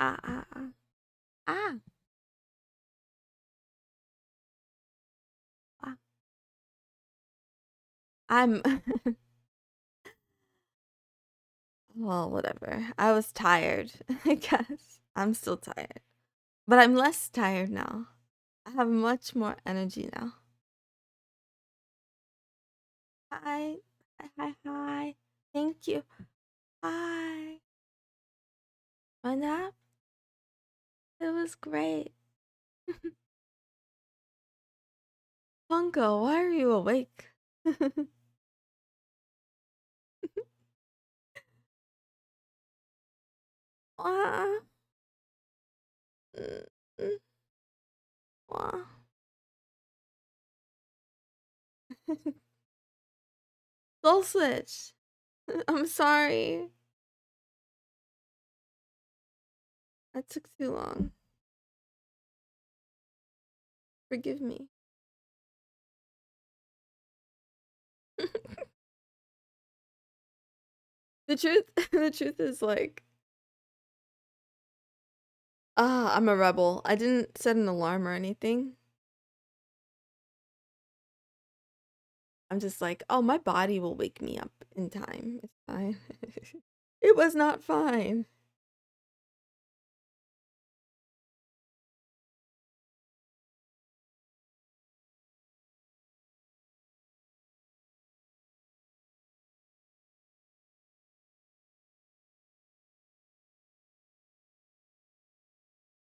Ah. Ah. I'm well, whatever. I was tired, I guess. I'm still tired. But I'm less tired now. I have much more energy now. Hi. Hi. Thank you. Hi. My nap? It was great. Funko, why are you awake? Wah. Mm, mm, wah. Soul Switch. I'm sorry. That took too long. Forgive me. The truth the truth is like I'm a rebel. I didn't set an alarm or anything. I'm just like, oh, my body will wake me up in time. It's fine. It was not fine.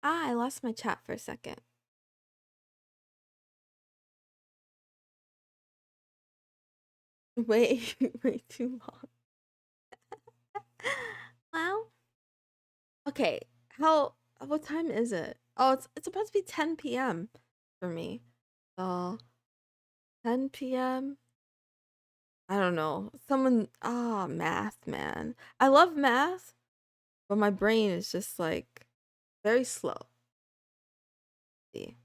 I lost my chat for a second. Way, way too long. Well, okay. What time is it? Oh, it's supposed to be 10 p.m. for me. So 10 p.m. I don't know. Math, man. I love math, but my brain is just like very slow. See.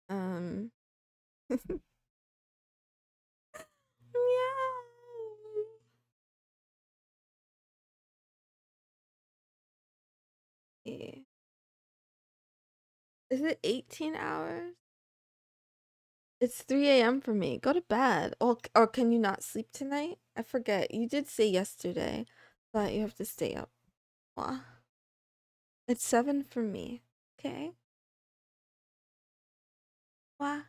Um Meow. Yeah. Is it 18 hours? It's 3 a.m. for me. Go to bed. Or can you not sleep tonight? I forget. You did say yesterday that you have to stay up. What? It's 7 for me. Okay. What?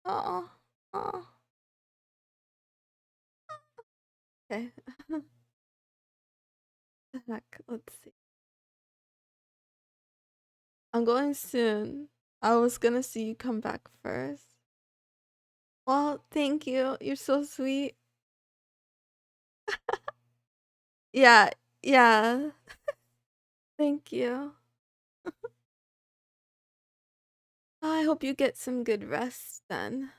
Oh. Oh. Okay. Heck, let's see. I'm going soon. I was gonna see you come back first. Well, thank you. You're so sweet. Yeah, yeah. Thank you. I hope you get some good rest then.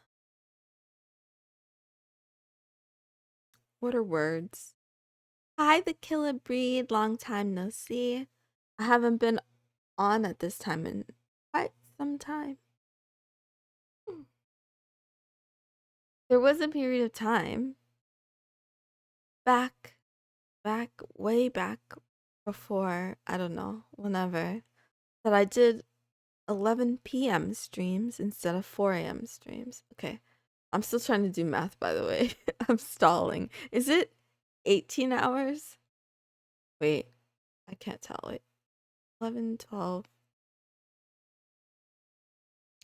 What are words? Hi, the killer breed. Long time no see. I haven't been on at this time in quite some time. Hmm. There was a period of time back, way back before, I don't know, whenever, that I did 11 p.m. streams instead of 4 a.m. streams. Okay. I'm still trying to do math, by the way. I'm stalling. Is it 18 hours? Wait, I can't tell. Wait. 11, 12.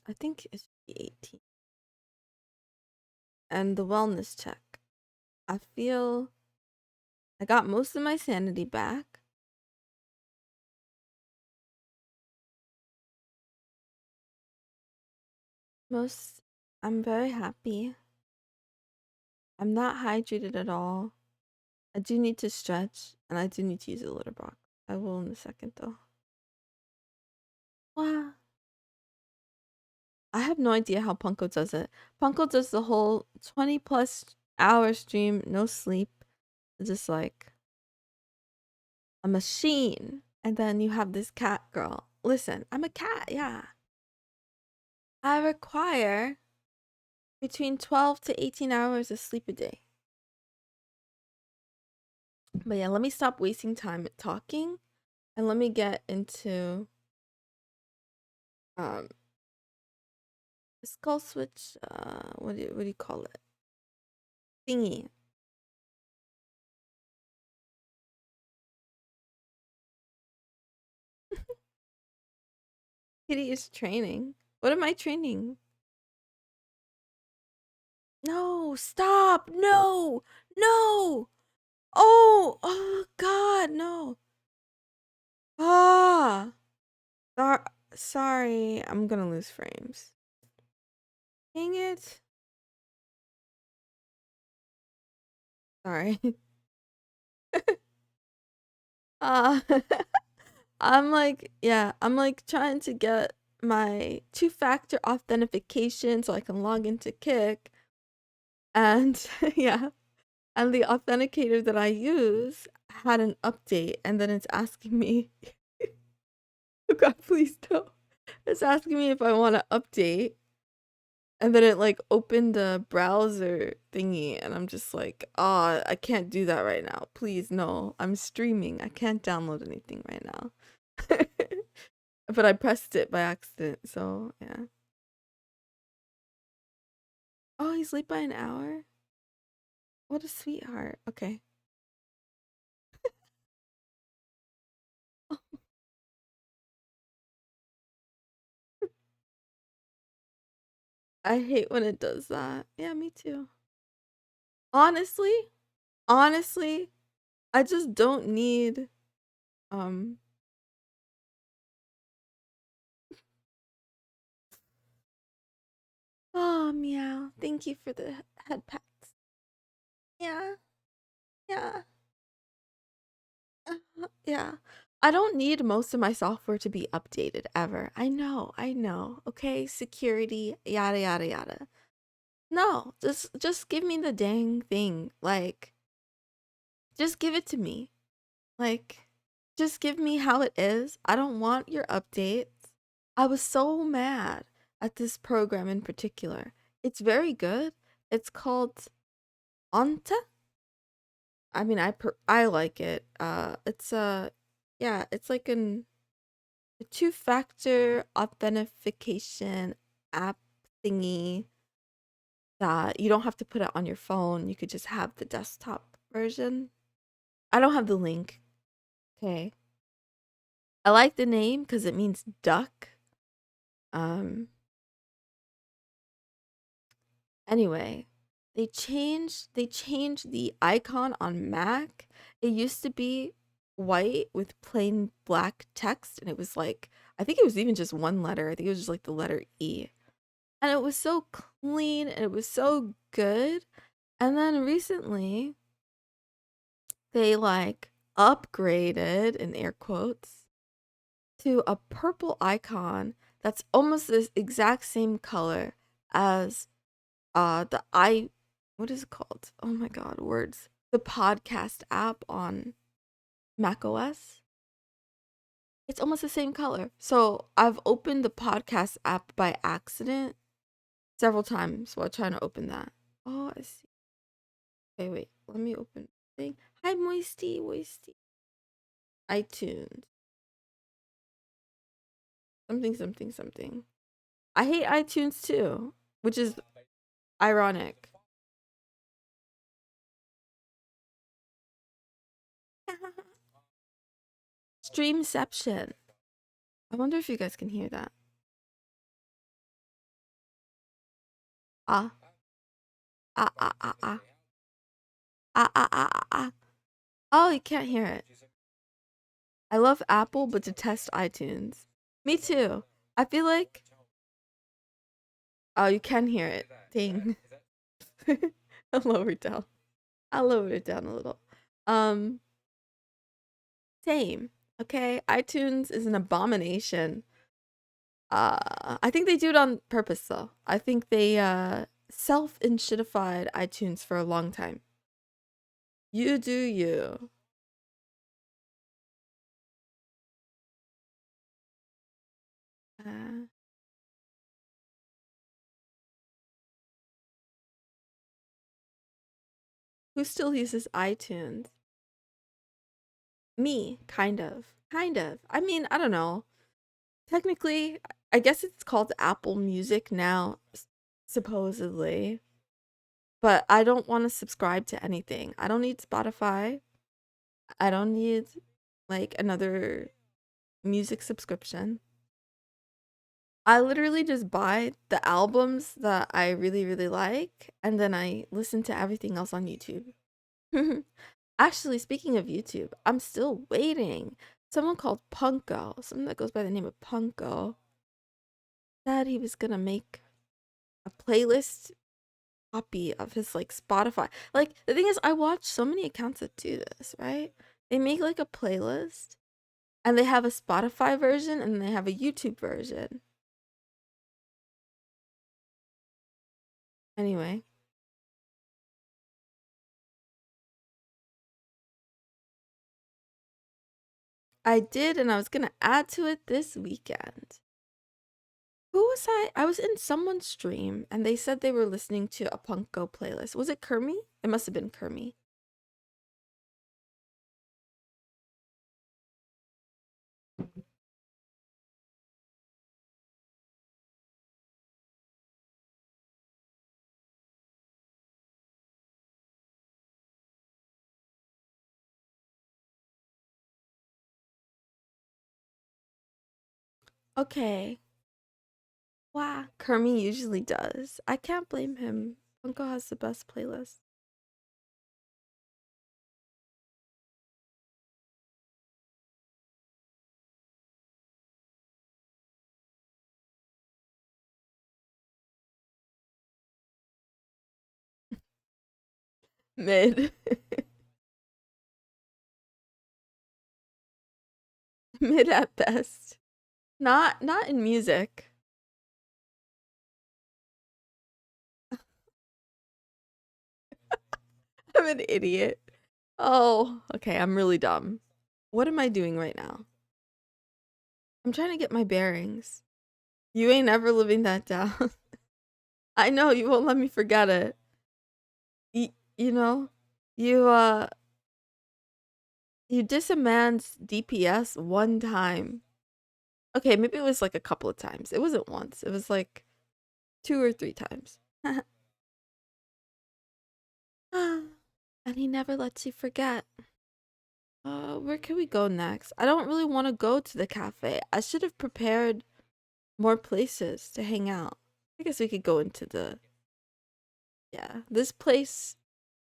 I think it should be 18. And the wellness check. I feel I got most of my sanity back. Most, I'm very happy. I'm not hydrated at all. I do need to stretch and I do need to use a litter box. I will in a second though. Wow. I have no idea how Punko does it. Punko does the whole 20 plus hour stream, no sleep. Just like a machine. And then you have this cat girl. Listen, I'm a cat, yeah. I require between 12 to 18 hours of sleep a day. But yeah, let me stop wasting time talking and let me get into um skull switch what do you call it? Thingy. Kitty is training. What am I training? No, stop. No. No. Oh god, no. Ah. Sorry, I'm gonna lose frames. Dang it. Sorry. Uh I'm like, yeah, I'm like trying to get my two-factor authentication so I can log into Kick. And yeah, and the authenticator that I use had an update and then it's asking me, oh god, please don't. It's asking me if I want to update. And then it like opened the browser thingy and I'm just like, oh, I can't do that right now. Please, no. I'm streaming. I can't download anything right now. But I pressed it by accident, so yeah. Oh, he's late by an hour? What a sweetheart. Okay. I hate when it does that. Yeah, me too. Honestly, honestly, I just don't need um oh meow. Thank you for the head pats. Yeah, yeah. Yeah. I don't need most of my software to be updated ever. I know. Okay, security, yada yada yada. No, just give me the dang thing. Like, just give it to me. Like, just give me how it is. I don't want your updates. I was so mad at this program in particular. It's very good. It's called Anta. I mean, I like it. It's yeah, it's like a two-factor authentication app thingy that you don't have to put it on your phone. You could just have the desktop version. I don't have the link. Okay. I like the name because it means duck. Um anyway, they changed the icon on Mac. It used to be white with plain black text and it was like I think it was even just one letter. I think it was just like the letter E. And it was so clean and it was so good. And then recently they like upgraded in air quotes to a purple icon that's almost the exact same color as the I what is it called? Oh my god, words. The podcast app on macOS. It's almost the same color. So I've opened the podcast app by accident several times while trying to open that. Oh, I see. Okay, wait. Let me open thing. Hi, Moisty, Moisty. iTunes. Something, something, something. I hate iTunes too, which is ironic. Streamception. I wonder if you guys can hear that. Ah, ah, ah, ah, ah. Ah, ah, ah, ah, ah. Oh, you can't hear it. I love Apple, but detest iTunes. Me too. I feel like. Oh, you can hear it. Dang. I'll lower it down. I'll lower it down a little. Um, Same. Okay, iTunes is an abomination. I think they do it on purpose though. I think they self-inshitified iTunes for a long time. You do you. Uh, who still uses iTunes? Me, kind of. Kind of. I mean, I don't know. Technically, I guess it's called Apple Music now, supposedly. But I don't want to subscribe to anything. I don't need Spotify. I don't need like another music subscription. I literally just buy the albums that I really, really like, and then I listen to everything else on YouTube. Actually, speaking of YouTube, I'm still waiting. Someone called Punko, someone that goes by the name of Punko, said he was gonna make a playlist copy of his like Spotify. Like the thing is, I watch so many accounts that do this, right? They make like a playlist and they have a Spotify version and they have a YouTube version. Anyway, I did and I was gonna add to it this weekend. Who was I? I was in someone's stream and they said they were listening to a Punko playlist. Was it Kermie? It must have been Kermie. Okay. Wow. Kermie usually does. I can't blame him. Punko has the best playlist. Mid. Mid at best. Not in music. I'm an idiot. Oh, okay, I'm really dumb. What am I doing right now? I'm trying to get my bearings. You ain't ever living that down. I know you won't let me forget it. You know, you you diss a man's DPS one time. Okay, maybe it was like a couple of times. It wasn't once. It was like 2 or 3 times. And he never lets you forget. Where can we go next? I don't really want to go to the cafe. I should have prepared more places to hang out. I guess we could go into the yeah. This place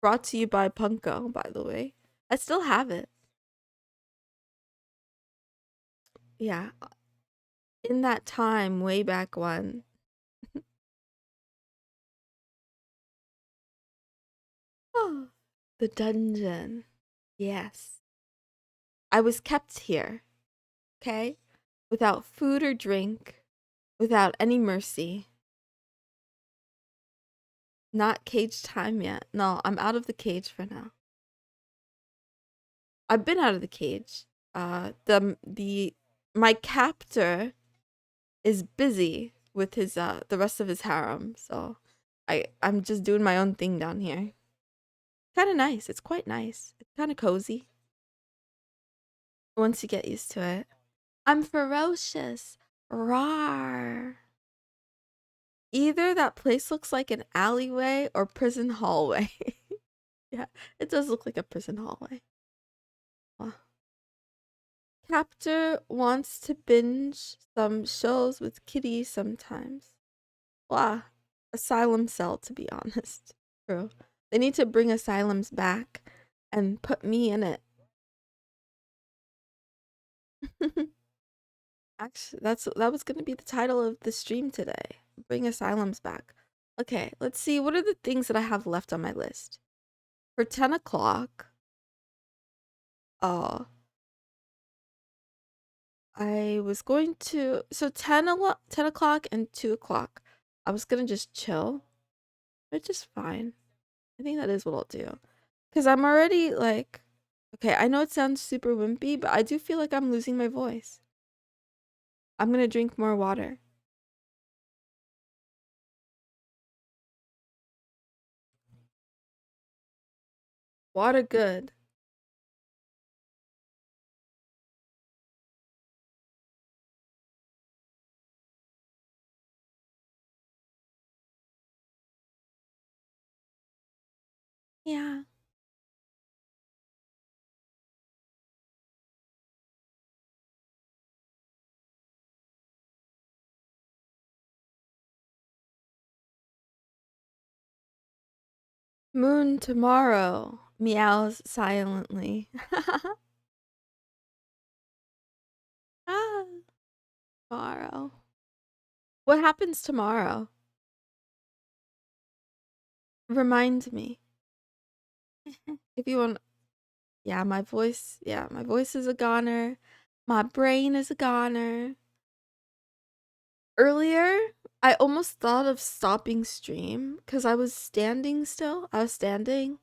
brought to you by Punko, by the way. I still have it. Yeah, in that time way back when. Oh, the dungeon. Yes. I was kept here, okay? Without food or drink, without any mercy. Not cage time yet. No, I'm out of the cage for now. I've been out of the cage. The my captor is busy with his the rest of his harem, so I'm just doing my own thing down here. Kind of nice. It's quite nice. It's kind of cozy once you get used to it. I'm ferocious. Rawr. Either that place looks like an alleyway or prison hallway. Yeah, it does look like a prison hallway. Wow. Captor wants to binge some shows with Kitty sometimes. Wow. Asylum cell, to be honest. True. They need to bring asylums back and put me in it. Actually, that was gonna be the title of the stream today. Bring asylums back. Okay, let's see. What are the things that I have left on my list? For 10 o'clock, uh, I was going to, so 10 o'clock and 2 o'clock, I was gonna just chill, which is fine. I think that is what I'll do. Because I'm already like, okay, I know it sounds super wimpy, but I do feel like I'm losing my voice. I'm gonna drink more water. Water good. Yeah. Moon tomorrow meows silently. Ah, tomorrow. What happens tomorrow? Remind me. If you want, my voice is a goner. My brain is a goner. Earlier, I almost thought of stopping stream because I was standing still. I was standing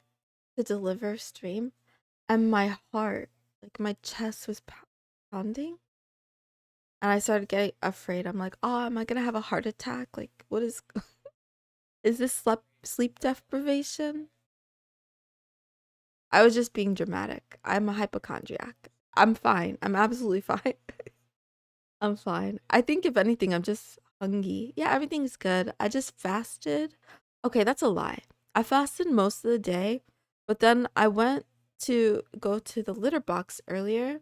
to deliver stream, and my heart, like my chest, was pounding. And I started getting afraid. I'm like, oh, am I gonna have a heart attack? Like, what is this sleep deprivation? I was just being dramatic. I'm a hypochondriac. I'm fine. I'm absolutely fine. I'm fine. I think if anything, I'm just hungry. Yeah, everything's good. I just fasted. Okay, that's a lie. I fasted most of the day, but then I went to go to the litter box earlier,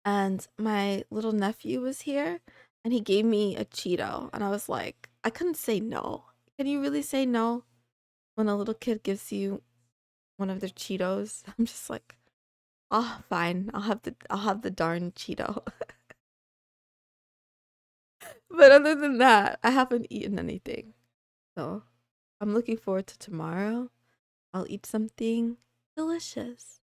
and my little nephew was here, and he gave me a Cheeto, and I was like, I couldn't say no. Can you really say no when a little kid gives you one of their Cheetos? I'm just like, oh, fine. I'll have the darn Cheeto. But other than that, I haven't eaten anything. So I'm looking forward to tomorrow. I'll eat something delicious.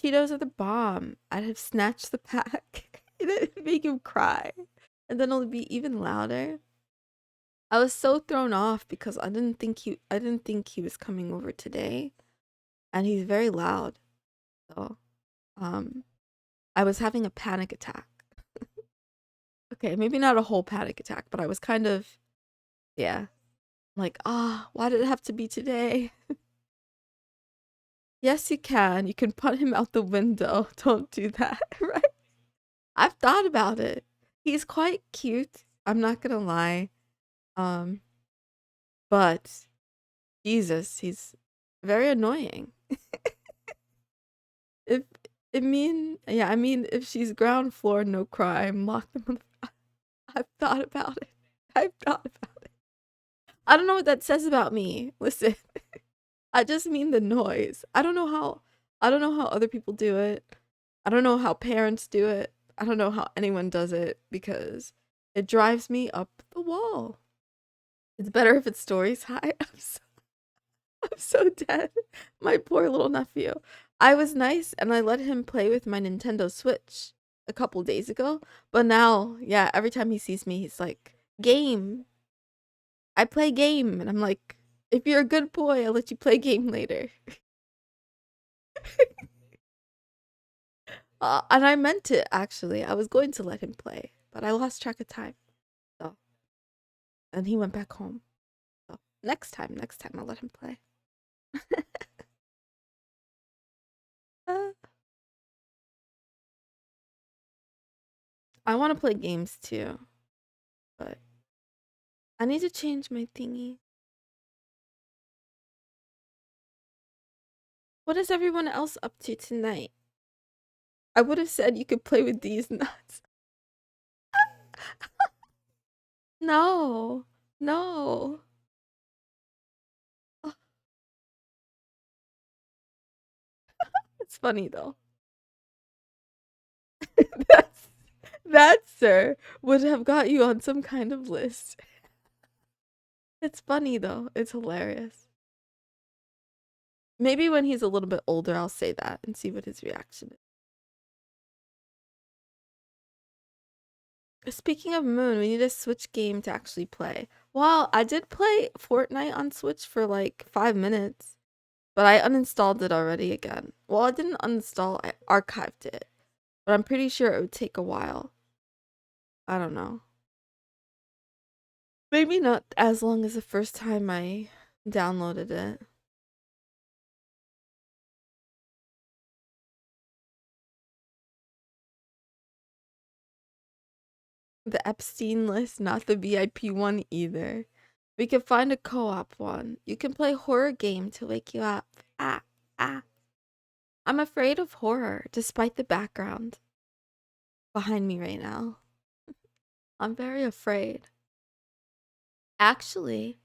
Cheetos are the bomb. I'd have snatched the pack. It'd make him cry. And then it'll be even louder. I was so thrown off because I didn't think he was coming over today. And he's very loud. So um I was having a panic attack. Okay, maybe not a whole panic attack, but I was kind of, yeah, like, why did it have to be today? Yes, you can. You can put him out the window. Don't do that, right? I've thought about it. He's quite cute. I'm not gonna lie. Um, but Jesus, he's very annoying. If I mean, if she's ground floor, no crime, lock them on the. I've thought about it. I've thought about it. I don't know what that says about me. Listen, I just mean the noise. I don't know how other people do it. I don't know how parents do it. I don't know how anyone does it because it drives me up the wall. It's better if it's stories high. I'm so dead. My poor little nephew. I was nice and I let him play with my Nintendo Switch a couple days ago, but now, yeah, every time he sees me, he's like, "Game. I play game." And I'm like, "If you're a good boy, I'll let you play game later." And I meant it actually. I was going to let him play, but I lost track of time. So, and he went back home. So, next time I'll let him play. Uh, I want to play games too, but I need to change my thingy. What is everyone else up to tonight? I would have said you could play with these nuts. No, no. Ugh, it's funny though. That's that, sir, would have got you on some kind of list. It's funny though. It's hilarious. Maybe when he's a little bit older, I'll say that and see what his reaction is. Speaking of Moon, we need a Switch game to actually play. Well, I did play Fortnite on Switch for like 5 minutes, but I uninstalled it already again. Well, I didn't uninstall, I archived it, but I'm pretty sure it would take a while. I don't know. Maybe not as long as the first time I downloaded it. The Epstein list, not the VIP one either. We could find a co-op one. You can play horror game to wake you up. Ah, ah. I'm afraid of horror, despite the background behind me right now. I'm very afraid. Actually,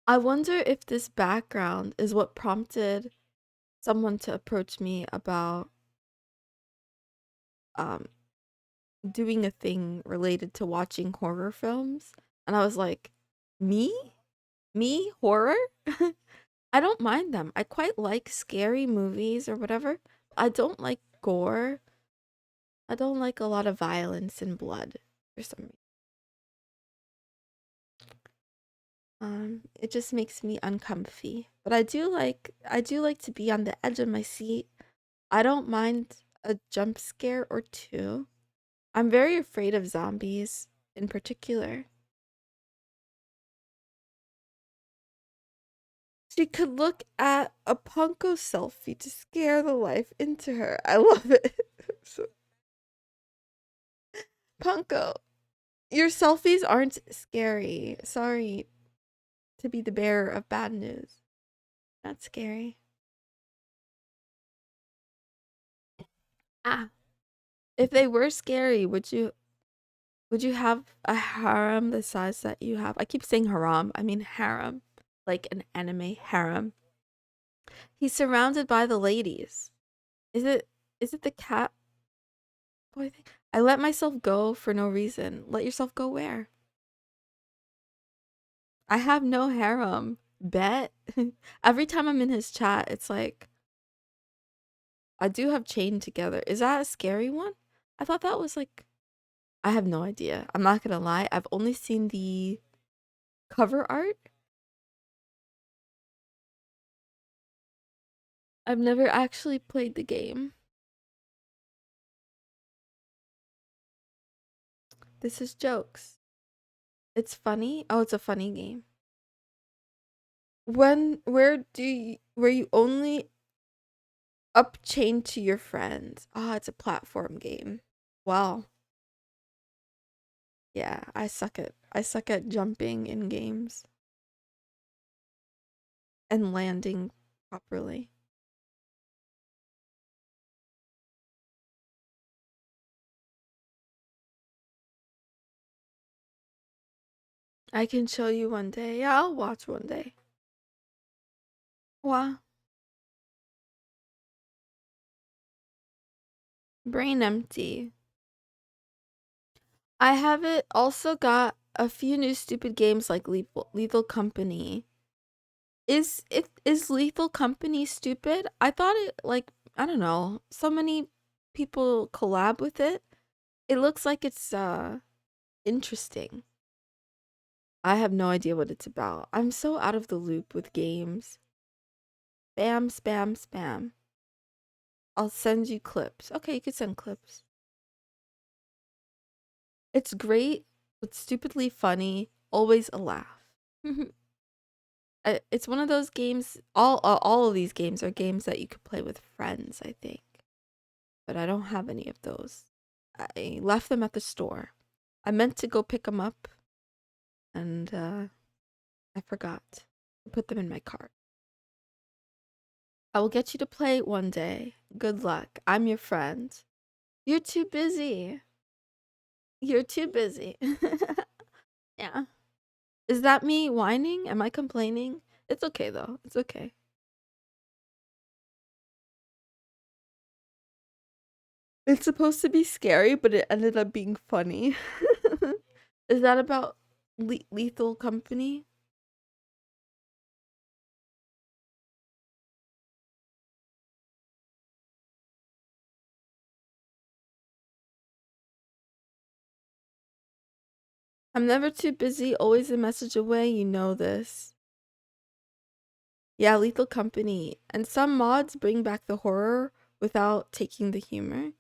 I wonder if this background is what prompted someone to approach me about um doing a thing related to watching horror films. And I was like, me? Me? Horror? I don't mind them. I quite like scary movies or whatever. I don't like gore. I don't like a lot of violence and blood for some reason. It just makes me uncomfy. But I do like to be on the edge of my seat. I don't mind a jump scare or two. I'm very afraid of zombies in particular. She could look at a Punko selfie to scare the life into her. I love it. So, Punko, your selfies aren't scary. Sorry to be the bearer of bad news. Not scary. Ah, if they were scary, would you have a harem the size that you have? I keep saying haram. I mean harem, like an anime harem. He's surrounded by the ladies. Is it the cat boy thing? I let myself go for no reason. Let yourself go where? I have no harem. Bet. Every time I'm in his chat, it's like I do have chained together. Is that a scary one? I thought that was like I have no idea. I'm not gonna lie. I've only seen the cover art. I've never actually played the game. This is jokes. It's funny. Oh, it's a funny game. Where you only up chain to your friends? Ah, it's a platform game. Wow. Yeah, I suck at jumping in games and landing properly. I can show you one day. Yeah, I'll watch one day. Wow. Brain empty. I haven't also got a few new stupid games like Lethal Company. Is Lethal Company stupid? I thought it like I don't know. So many people collab with it. It looks like it's interesting. I have no idea what it's about. I'm so out of the loop with games. Spam, spam, spam. I'll send you clips. Okay, you can send clips. It's great, but stupidly funny. Always a laugh. It's one of those games. All of these games are games that you could play with friends, I think. But I don't have any of those. I left them at the store. I meant to go pick them up, and I forgot to put them in my cart. I will get you to play one day. Good luck. I'm your friend. You're too busy. You're too busy. Yeah. Is that me whining? Am I complaining? It's okay though. It's okay. It's supposed to be scary, but it ended up being funny. Is that about Lethal Company? I'm never too busy, always a message away. You know this. Yeah, Lethal Company. And some mods bring back the horror without taking the humor.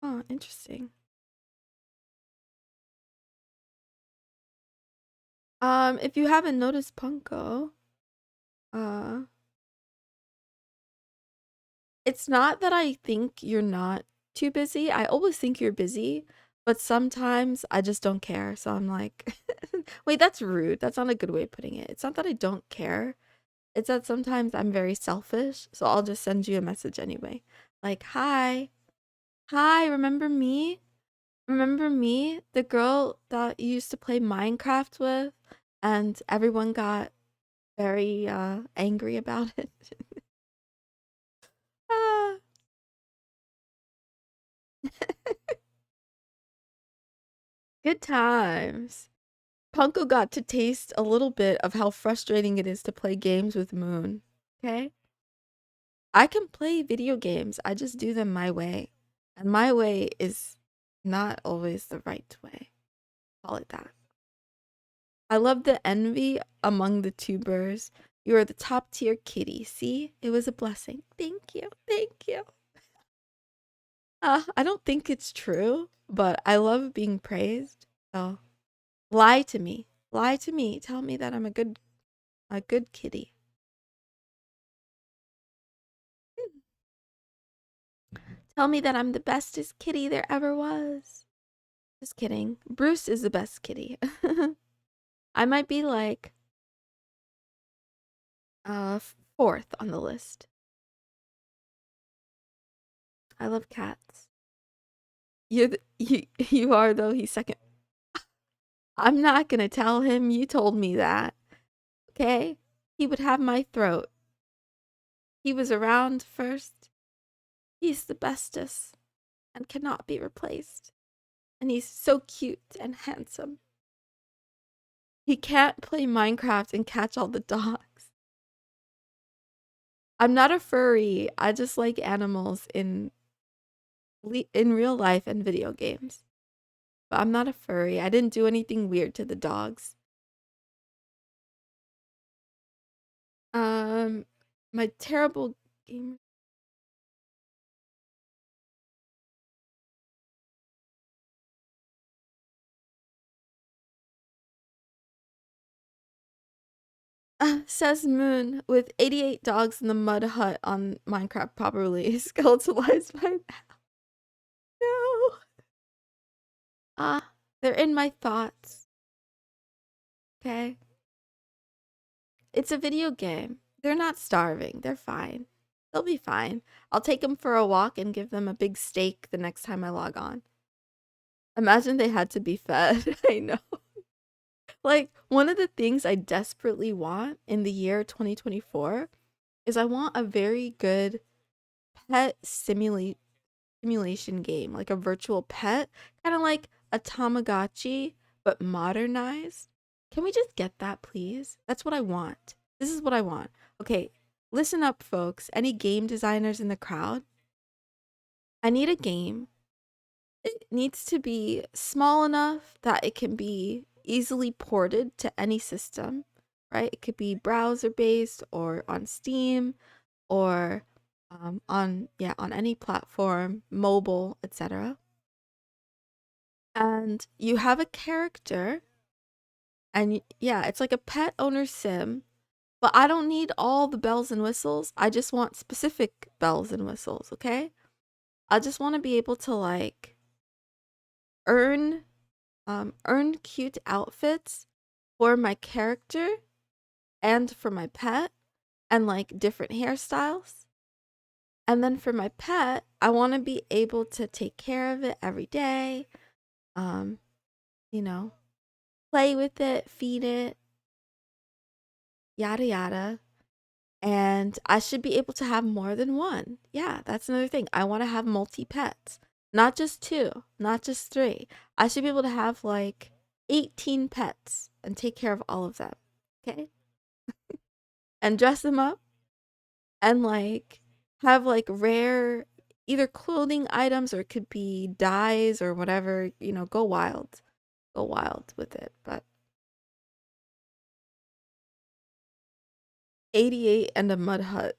Oh, interesting. If you haven't noticed Punko, uh, it's not that I think you're not too busy. I always think you're busy, but sometimes I just don't care. So I'm like, Wait, that's rude. That's not a good way of putting it. It's not that I don't care. It's that sometimes I'm very selfish, so I'll just send you a message anyway. Like, hi. Hi, remember me? Remember me? The girl that you used to play Minecraft with and everyone got very angry about it. Ah. Good times. Punko got to taste a little bit of how frustrating it is to play games with Moon. Okay? I can play video games. I just do them my way. And my way is not always the right way. Call it that. I love the envy among the tubers. You are the top tier kitty. See? It was a blessing. Thank you. Thank you. I don't think it's true, but I love being praised. So lie to me. Lie to me. Tell me that I'm a good kitty. Tell me that I'm the bestest kitty there ever was. Just kidding. Bruce is the best kitty. I might be like fourth on the list. I love cats. You are though. He's second. I'm not gonna tell him you told me that. Okay? He would have my throat. He was around first. He's the bestest and cannot be replaced. And he's so cute and handsome. He can't play Minecraft and catch all the dogs. I'm not a furry. I just like animals in real life and video games. But I'm not a furry. I didn't do anything weird to the dogs. Um, my terrible gamer. Says Moon with 88 dogs in the mud hut on Minecraft properly skeletalized by now. No. They're in my thoughts. Okay. It's a video game. They're not starving. They're fine. They'll be fine. I'll take them for a walk and give them a big steak the next time I log on. Imagine they had to be fed. I know. Like, one of the things I desperately want in the year 2024 is I want a very good pet simulation game, like a virtual pet, kind of like a Tamagotchi, but modernized. Can we just get that, please? That's what I want. This is what I want. Okay, listen up, folks. Any game designers in the crowd? I need a game. It needs to be small enough that it can be easily ported to any system, right? It could be browser based or on Steam or on any platform, mobile, etc. And you have a character and yeah, it's like a pet owner sim, but I don't need all the bells and whistles. I just want specific bells and whistles, okay? I just want to be able to like earn earn cute outfits for my character and for my pet and like different hairstyles. And then for my pet, I want to be able to take care of it every day. Um, you know, play with it, feed it, yada yada. And I should be able to have more than one. Yeah, that's another thing. I want to have multi pets, not just two, not just three. I should be able to have like 18 pets and take care of all of them. Okay. And dress them up and like have like rare either clothing items or it could be dyes or whatever, go wild. Go wild with it. But 88 and a mud hut.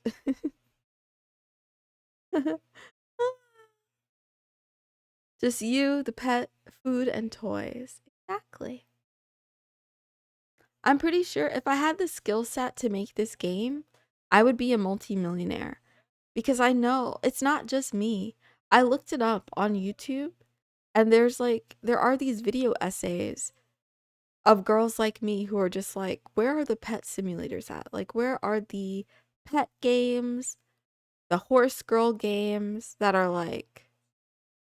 Just you, the pet, food, and toys. Exactly. I'm pretty sure if I had the skill set to make this game, I would be a multimillionaire. Because I know it's not just me. I looked it up on YouTube and there are these video essays of girls like me who are just like, where are the pet simulators at? Like, where are the pet games, the horse girl games that are like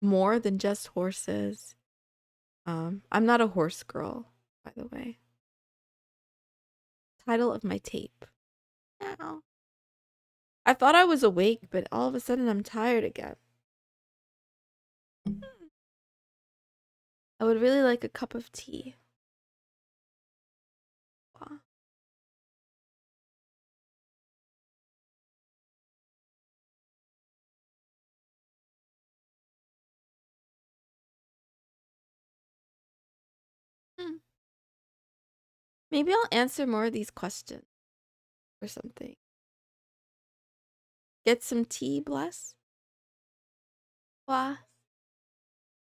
more than just horses? I'm not a horse girl, by the way. Title of my tape. Ow. I thought I was awake, but all of a sudden I'm tired again. I would really like a cup of tea. Wow. Hmm. Maybe I'll answer more of these questions or something. Get some tea, bless. Wow.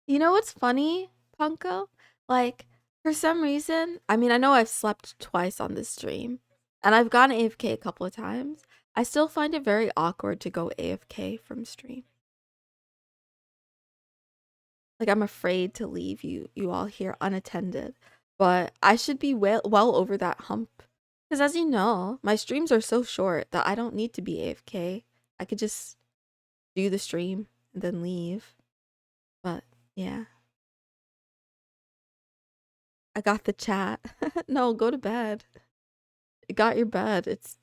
You know what's funny, Punko? Like, for some reason, I mean, I know I've slept twice on this stream, and I've gone AFK a couple of times. I still find it very awkward to go AFK from stream. Like, I'm afraid to leave you all here unattended. But I should be well over that hump. Because as you know, my streams are so short that I don't need to be AFK. I could just do the stream and then leave. But yeah. I got the chat. No, go to bed. You got your bed. It's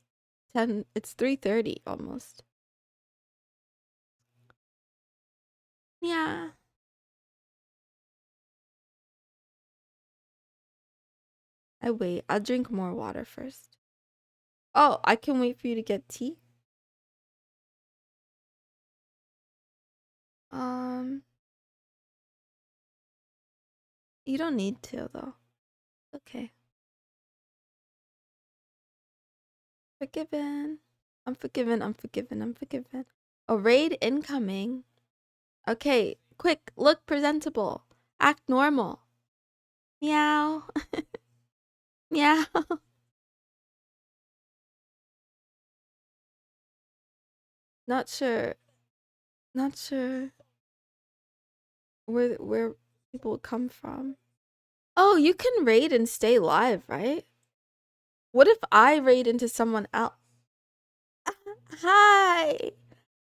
3:30 almost. Yeah. I wait. I'll drink more water first. Oh, I can wait for you to get tea. Um, you don't need to though. Okay. Forgiven. I'm forgiven. I'm forgiven. I'm forgiven. A raid incoming. Okay, quick, look presentable. Act normal. Meow. Meow. Not sure. Not sure where people come from. Oh, you can raid and stay live, right? What if I raid into someone else? Hi.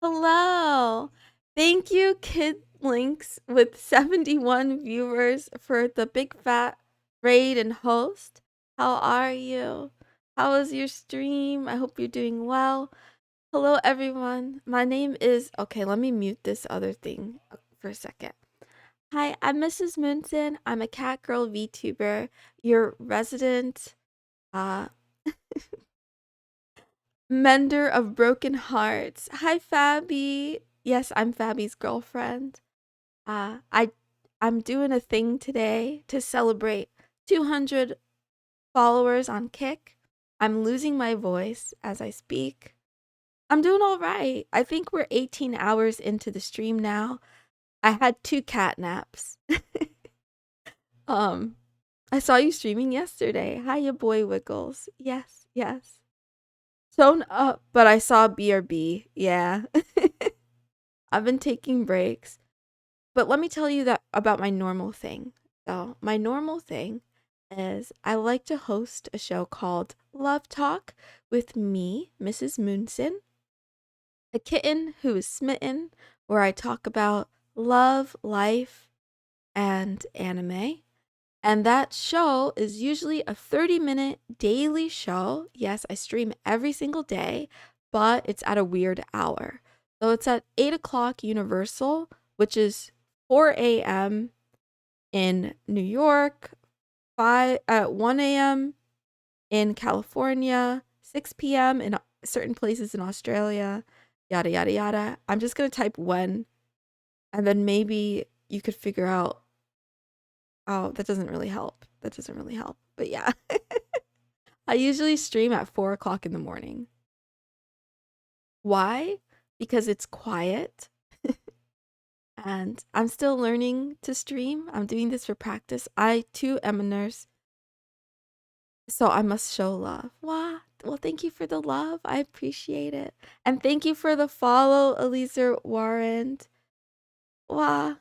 Hello. Thank you, Kid Links with 71 viewers for the big fat raid and host. How are you? How was your stream? I hope you're doing well. Hello, everyone. My name is. Okay, let me mute this other thing for a second. Hi, I'm missusmoonson. I'm a cat girl VTuber, your resident uh mender of broken hearts. Hi, Fabi. Yes, I'm Fabi's girlfriend. I'm doing a thing today to celebrate 200 followers on Kick. I'm losing my voice as I speak. I'm doing all right. I think we're 18 hours into the stream now. I had 2 cat naps. um, I saw you streaming yesterday. Hiya, boy Wiggles. Yes, yes. Tone up, but I saw BRB. Yeah. I've been taking breaks. But let me tell you that about my normal thing. So, my normal thing is I like to host a show called Love Talk with me, Mrs. Moonson, a kitten who is smitten, where I talk about love, life, and anime. And that show is usually a 30-minute daily show. Yes, I stream every single day, but it's at a weird hour. So it's at 8 o'clock Universal, which is 4 a.m. in New York, 1 a.m. in California, 6 p.m. in certain places in Australia, yada, yada, yada. I'm just going to type when, and then maybe you could figure out. Oh, that doesn't really help. That doesn't really help. But yeah. I usually stream at 4 o'clock in the morning. Why? Because it's quiet. And I'm still learning to stream. I'm doing this for practice. I too am a nurse. So I must show love. What? Well, thank you for the love. I appreciate it. And thank you for the follow, Eliezer Warren. Wow.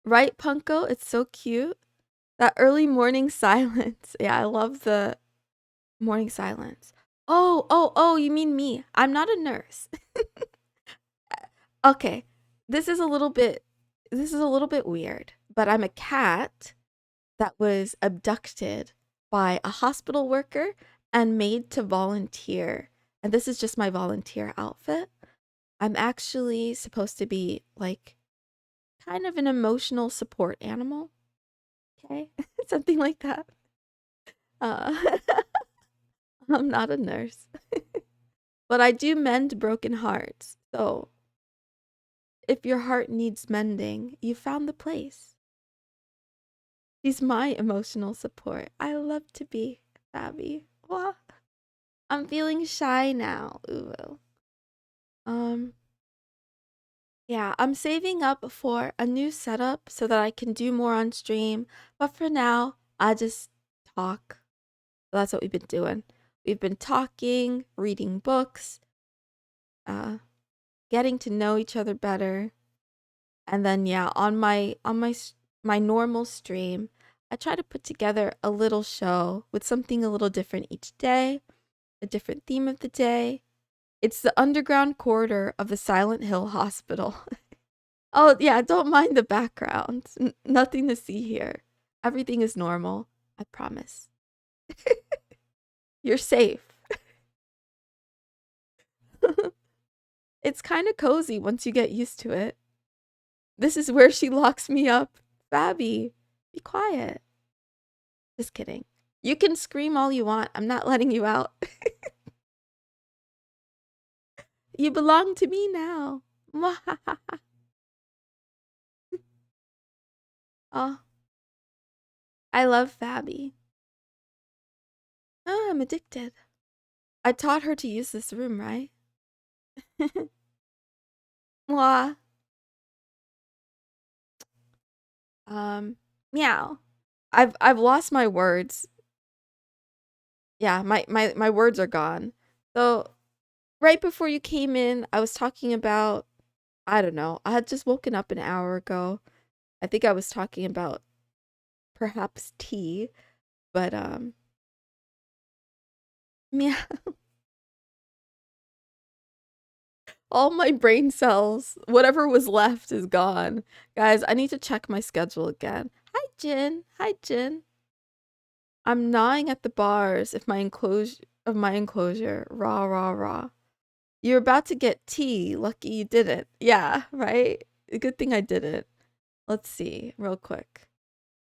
Right, Punko? It's so cute. That early morning silence. Yeah, I love the morning silence. Oh, you mean me. I'm not a nurse. Okay. This is a little bit weird, but I'm a cat that was abducted by a hospital worker and made to volunteer. And this is just my volunteer outfit. I'm actually supposed to be like kind of an emotional support animal. Okay. Something like that. Uh, I'm not a nurse, but I do mend broken hearts. So if your heart needs mending, you found the place. She's my emotional support. I love to be Abby. Wah. I'm feeling shy now. Ooh. Um, yeah, I'm saving up for a new setup so that I can do more on stream. But for now, I just talk. That's what we've been doing. We've been talking, reading books, uh, getting to know each other better. And then yeah, on my normal stream, I try to put together a little show with something a little different each day, a different theme of the day. It's the underground corridor of the Silent Hill Hospital. Oh, yeah, don't mind the background. Nothing to see here. Everything is normal. I promise. You're safe. It's kind of cozy once you get used to it. This is where she locks me up. Babby, be quiet. Just kidding. You can scream all you want. I'm not letting you out. You belong to me now. Oh, I love Fabby. Oh, I'm addicted. I taught her to use this room, right? Mwah. Um, meow. I've lost my words. Yeah, my words are gone. So right before you came in, I was talking about I don't know. I had just woken up an hour ago. I think I was talking about perhaps tea, but meow. All my brain cells, whatever was left is gone. Guys, I need to check my schedule again. Hi Jin. Hi Jin. I'm gnawing at the bars of my enclosure. Rah rah rah. You're about to get tea. Lucky you didn't. Yeah, right? Good thing I didn't. Let's see, real quick.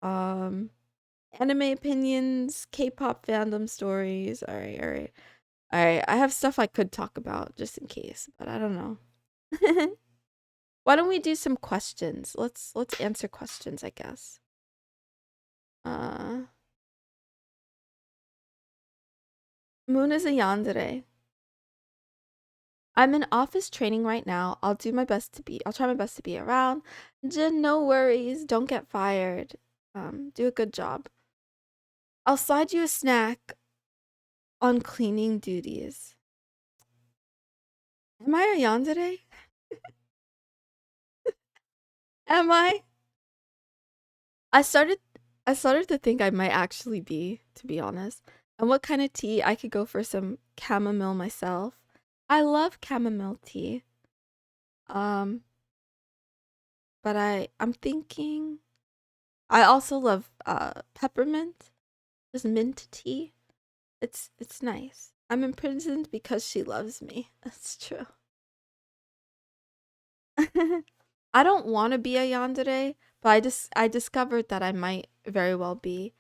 Um Anime opinions, K-pop fandom stories. All right, all right. All right, I have stuff I could talk about just in case, but I don't know. Why don't we do some questions? Let's answer questions, I guess. Uh Moon is a yandere. I'm in office training right now. I'll try my best to be around. Jin, no worries. Don't get fired. Do a good job. I'll slide you a snack on cleaning duties. Am I a yandere? Am I? I started I started to think I might actually be, to be honest. And what kind of tea? I could go for some chamomile myself. I love chamomile tea. Um, but I'm thinking I also love peppermint, just mint tea. It's nice. I'm imprisoned because she loves me. That's true. I don't want to be a yandere, but I discovered that I might very well be.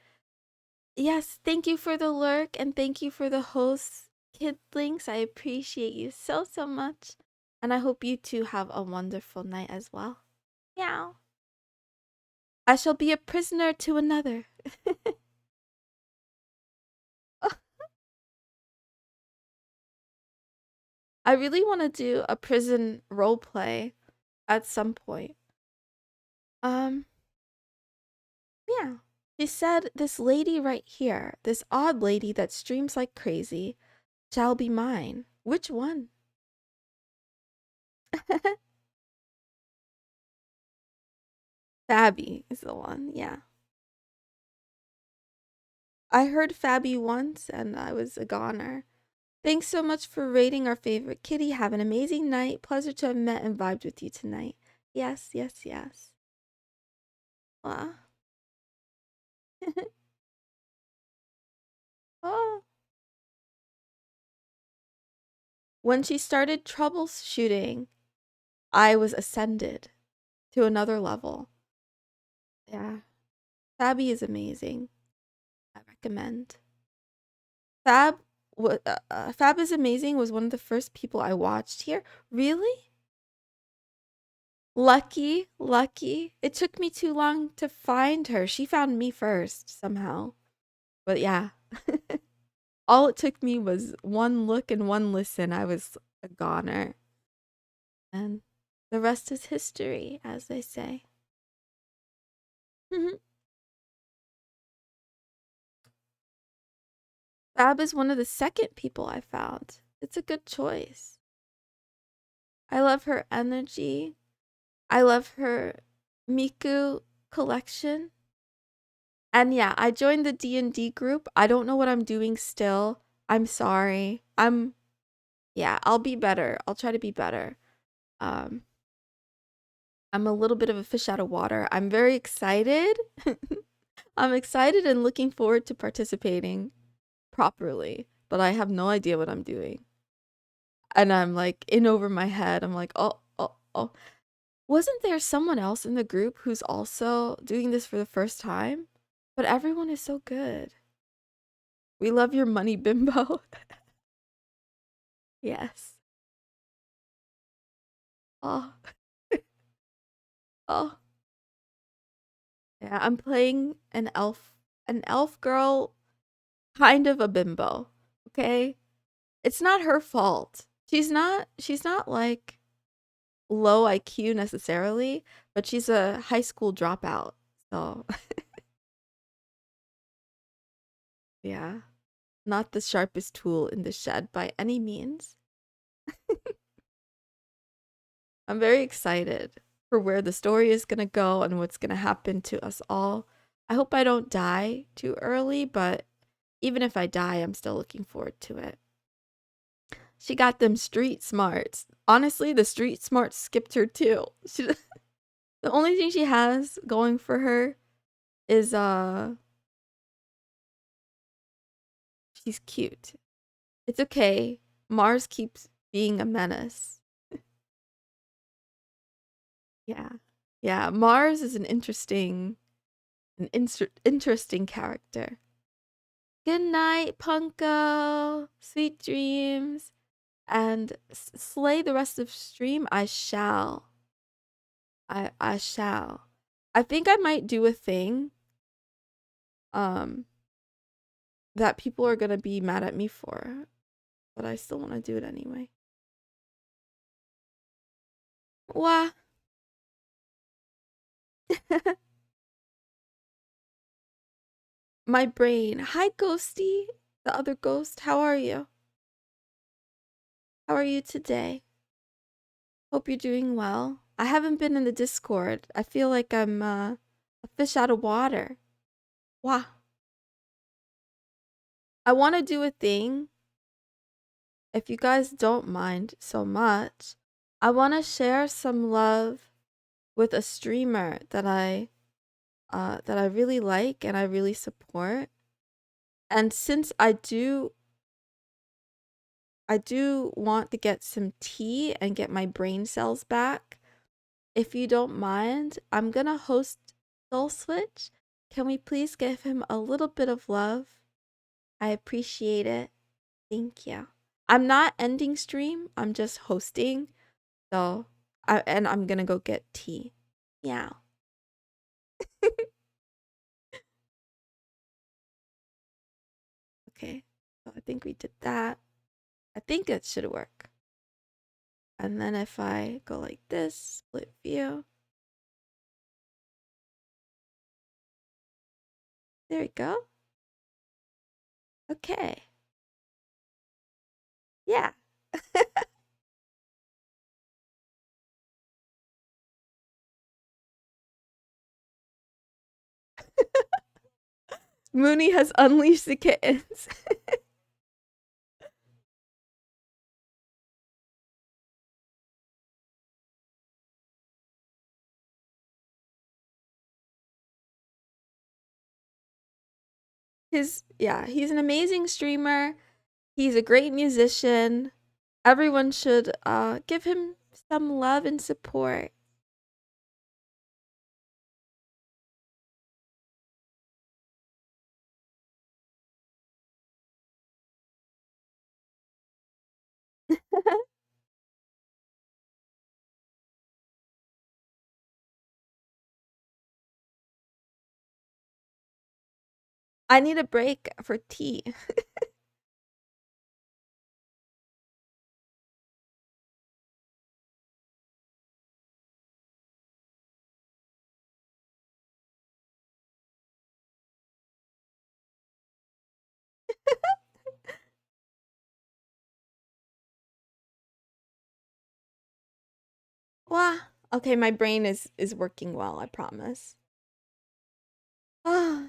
Yes, thank you for the lurk and thank you for the host, Kid Links. I appreciate you so much. And I hope you two have a wonderful night as well. Meow. I shall be a prisoner to another. I really want to do a prison role play at some point. Um, yeah. She said this lady right here, this odd lady that streams like crazy, shall be mine. Which one? Fabby is the one, yeah. I heard Fabby once and I was a goner. Thanks so much for rating our favorite kitty. Have an amazing night. Pleasure to have met and vibed with you tonight. Yes, yes, yes. Wow. Oh. When she started troubleshooting, I was ascended to another level. Yeah. Fabby is amazing. I recommend. Fab Fab is amazing was one of the first people I watched here. Really? Lucky, lucky. It took me too long to find her. She found me first somehow. But yeah. All it took me was one look and one listen. I was a goner. And the rest is history, as they say. Fab is one of the second people I found. It's a good choice. I love her energy. I love her Miku collection. And yeah, I joined the D&D group. I don't know what I'm doing still. I'm sorry. Yeah, I'll be better. I'll try to be better. Um I'm a little bit of a fish out of water. I'm very excited. I'm excited and looking forward to participating properly, but I have no idea what I'm doing. And I'm like in over my head. I'm like, oh, oh, oh. Wasn't there someone else in the group who's also doing this for the first time? But everyone is so good. We love your money, bimbo. Yes. Oh, oh. Yeah, I'm playing an elf girl, kind of a bimbo. Okay? It's not her fault. She's not like low IQ necessarily, but she's a high school dropout. So, yeah, not the sharpest tool in the shed by any means. I'm very excited for where the story is going to go and what's going to happen to us all. I hope I don't die too early, but even if I die, I'm still looking forward to it. She got them street smarts. Honestly, the street smarts skipped her too. The only thing she has going for her is she's cute. It's okay. Mars keeps being a menace. Yeah. Yeah, Mars is an interesting character. Good night, Punko. Sweet dreams. And slay the rest of stream. I shall. I shall. I think I might do a thing um that people are gonna be mad at me for, but I still want to do it anyway. Wah. My brain. Hi, Ghosty. The other ghost. How are you? How are you today? Hope you're doing well. I haven't been in the Discord. I feel like I'm a fish out of water. Wow. I want to do a thing. If you guys don't mind so much, I want to share some love with a streamer that I really like and I really support. And since I do want to get some tea and get my brain cells back. If you don't mind, I'm gonna host Soul Switch. Can we please give him a little bit of love? I appreciate it. Thank you. I'm not ending stream. I'm just hosting. So, and I'm gonna go get tea. Yeah. Okay. So I think we did that. I think it should work. And then if I go like this, split view. There we go. Okay. Yeah. Mooney has unleashed the kittens. He's an amazing streamer. He's a great musician. Everyone should give him some love and support. I need a break for tea. Wow. Okay, my brain is working well, I promise. Ah,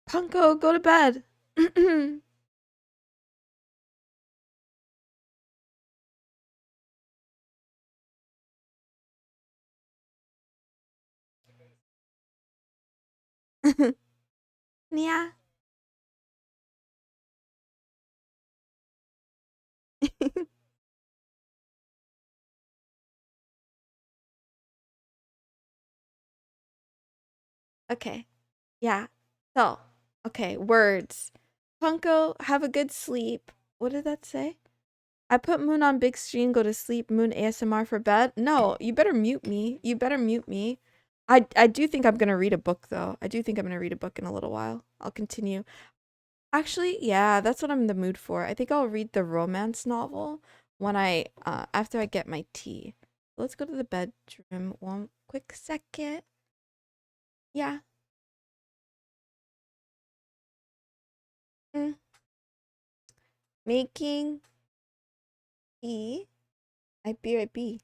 Punko, go to bed. Yeah. Okay. Yeah. So, okay, words. Punko, have a good sleep. What did that say? I put Moon on big screen, go to sleep, Moon ASMR for bed. No, you better mute me. You better mute me. I do think I'm gonna read a book though. I do think I'm gonna read a book in a little while. I'll continue. Actually, yeah, that's what I'm in the mood for. I think I'll read the romance novel when I after I get my tea. Let's go to the bedroom one quick second. Yeah. Mm. Making tea. I be right be.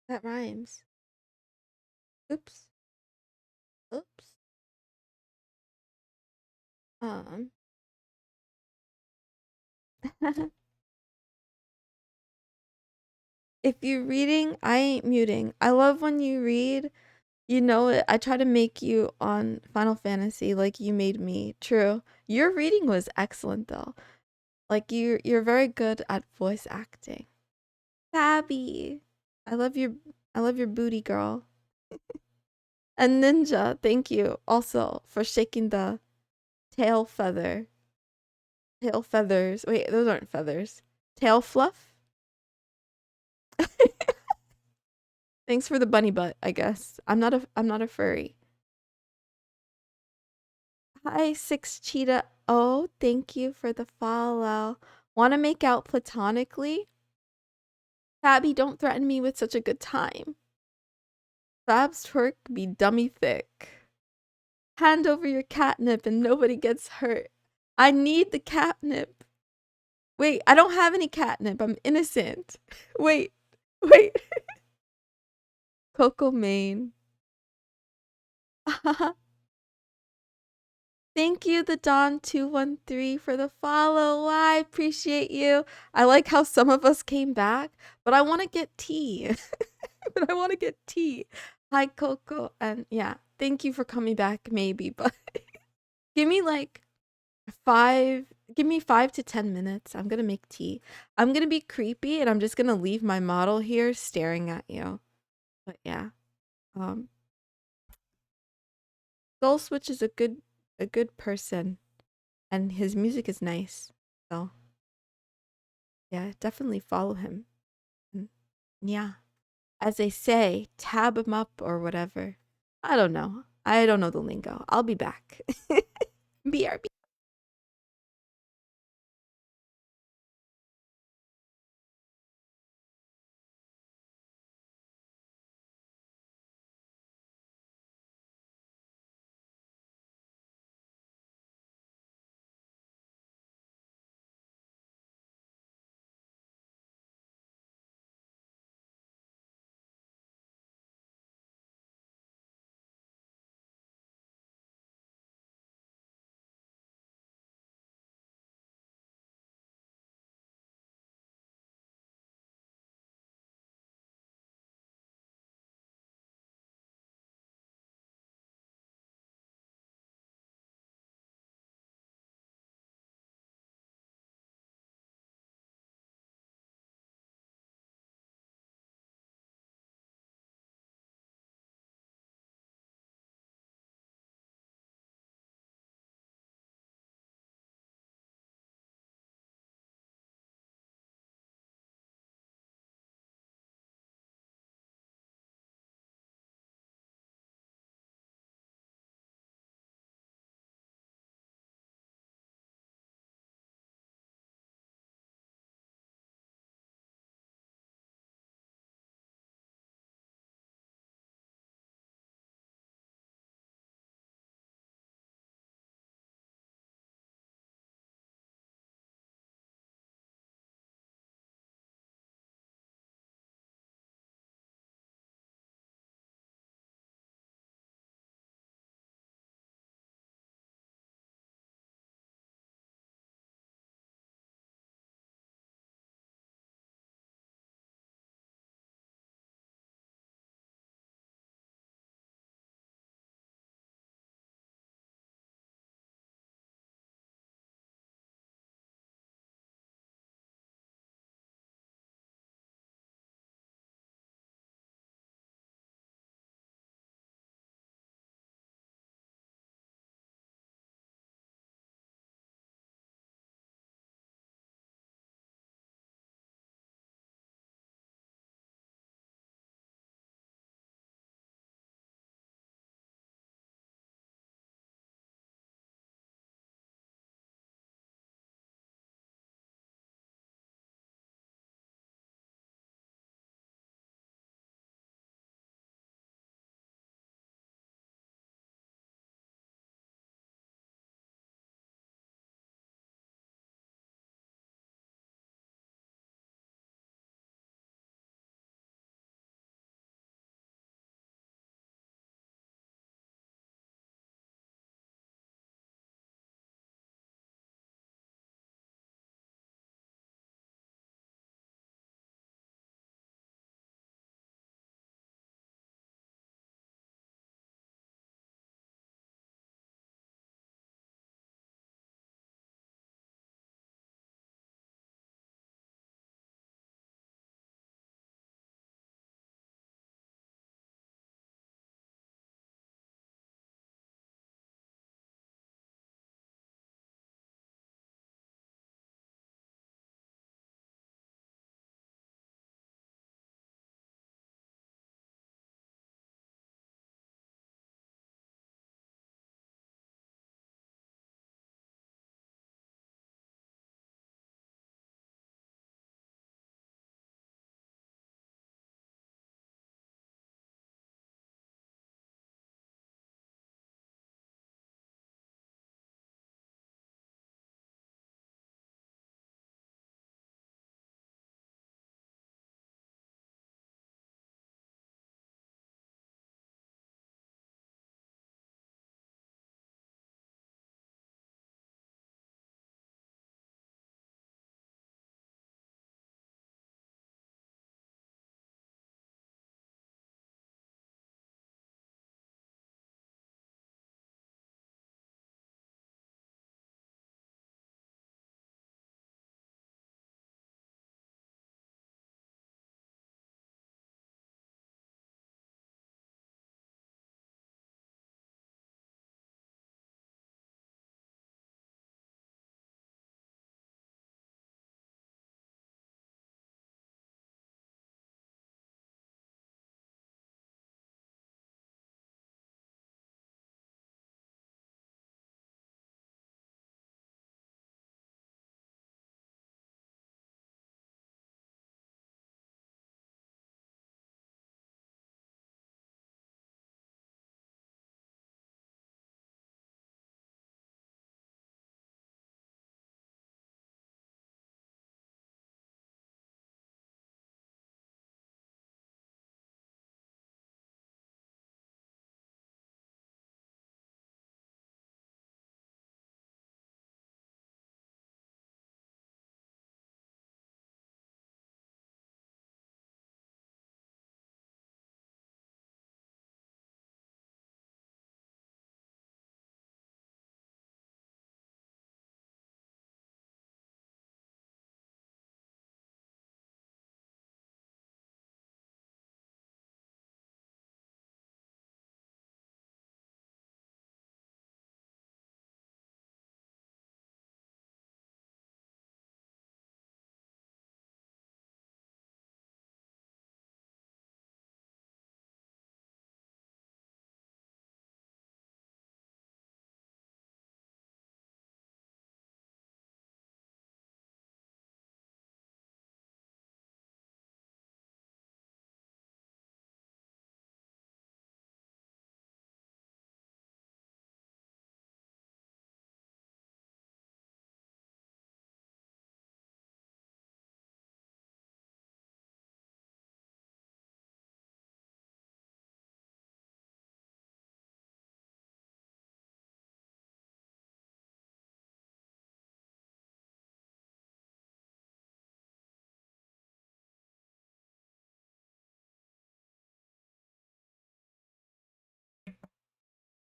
That rhymes. Oops. Oops. Um. If you're reading, I ain't muting. I love when you read. You know it. I try to make you on Final Fantasy like you made me. True. Your reading was excellent though. Like you're very good at voice acting. Fabby. I love your I love your booty girl. And Ninja, thank you also for shaking the tail feather. Tail feathers. Wait, those aren't feathers. Tail fluff? Thanks for the bunny butt, I guess. I'm not a furry. Hi, Six Cheetah. Oh, thank you for the follow. Want to make out platonically? Fabby, don't threaten me with such a good time. Fab's twerk be dummy thick. Hand over your catnip and nobody gets hurt. I need the catnip. Wait, I don't have any catnip. I'm innocent. Wait, wait. Coco Main. Thank you, the Don213, for the follow. I appreciate you. I like how some of us came back, but I want to get tea. But I want to get tea. Hi, Coco. And yeah, thank you for coming back, maybe, but give me like give me 5 to 10 minutes. I'm gonna make tea. I'm gonna be creepy and I'm just gonna leave my model here staring at you. But yeah. Um Soul Switch is a good person and his music is nice. So yeah, definitely follow him. And yeah. As they say, tab him up or whatever. I don't know. I don't know the lingo. I'll be back. BRB.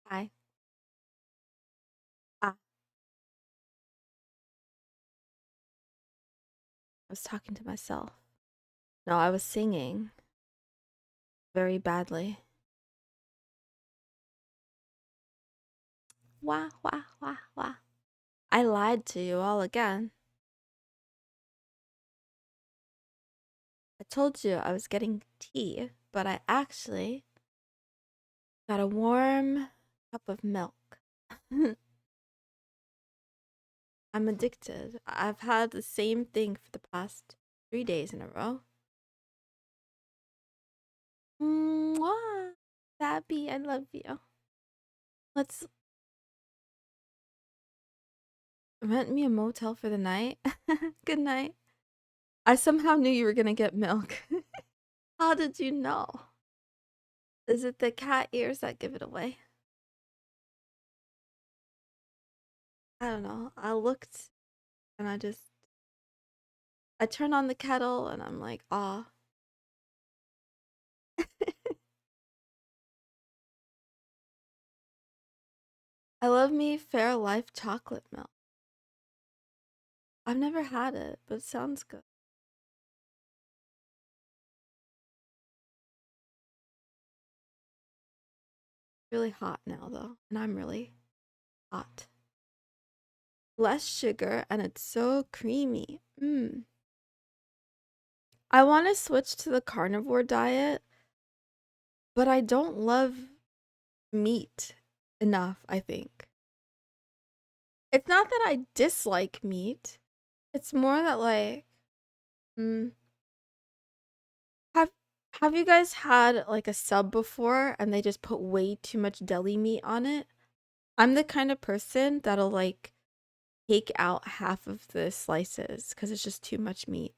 Hi. I was talking to myself. No, I was singing very badly. Wah, wah, wah, wah. I lied to you all again. I told you I was getting tea, but I actually got a warm cup of milk. I'm addicted. I've had the same thing for the past 3 days in a row. Mwah. Abby, I love you. Let's rent me a motel for the night. Good night. I somehow knew you were gonna get milk. How did you know? Is it the cat ears that give it away? I don't know. I looked and I turn on the kettle and I'm like, ah. I love me Fairlife chocolate milk. I've never had it, but it sounds good. Really hot now though, and I'm really hot. Less sugar and it's so creamy. Mmm. I want to switch to the carnivore diet, but I don't love meat enough, I think. It's not that I dislike meat. It's more that like mm, have have you guys had like a sub before and they just put way too much deli meat on it? I'm the kind of person that'll like take out half of the slices cuz it's just too much meat.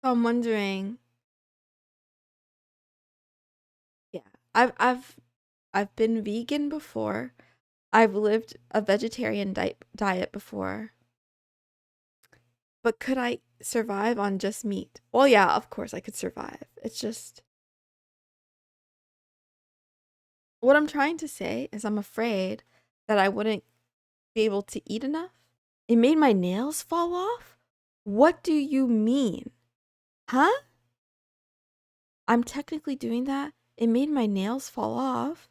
So I'm wondering, yeah. I've been vegan before. I've lived a vegetarian diet before. But could I survive on just meat? Well, yeah, of course I could survive. It's just what I'm trying to say is I'm afraid that I wouldn't be able to eat enough. It made my nails fall off? What do you mean? Huh? I'm technically doing that? It made my nails fall off.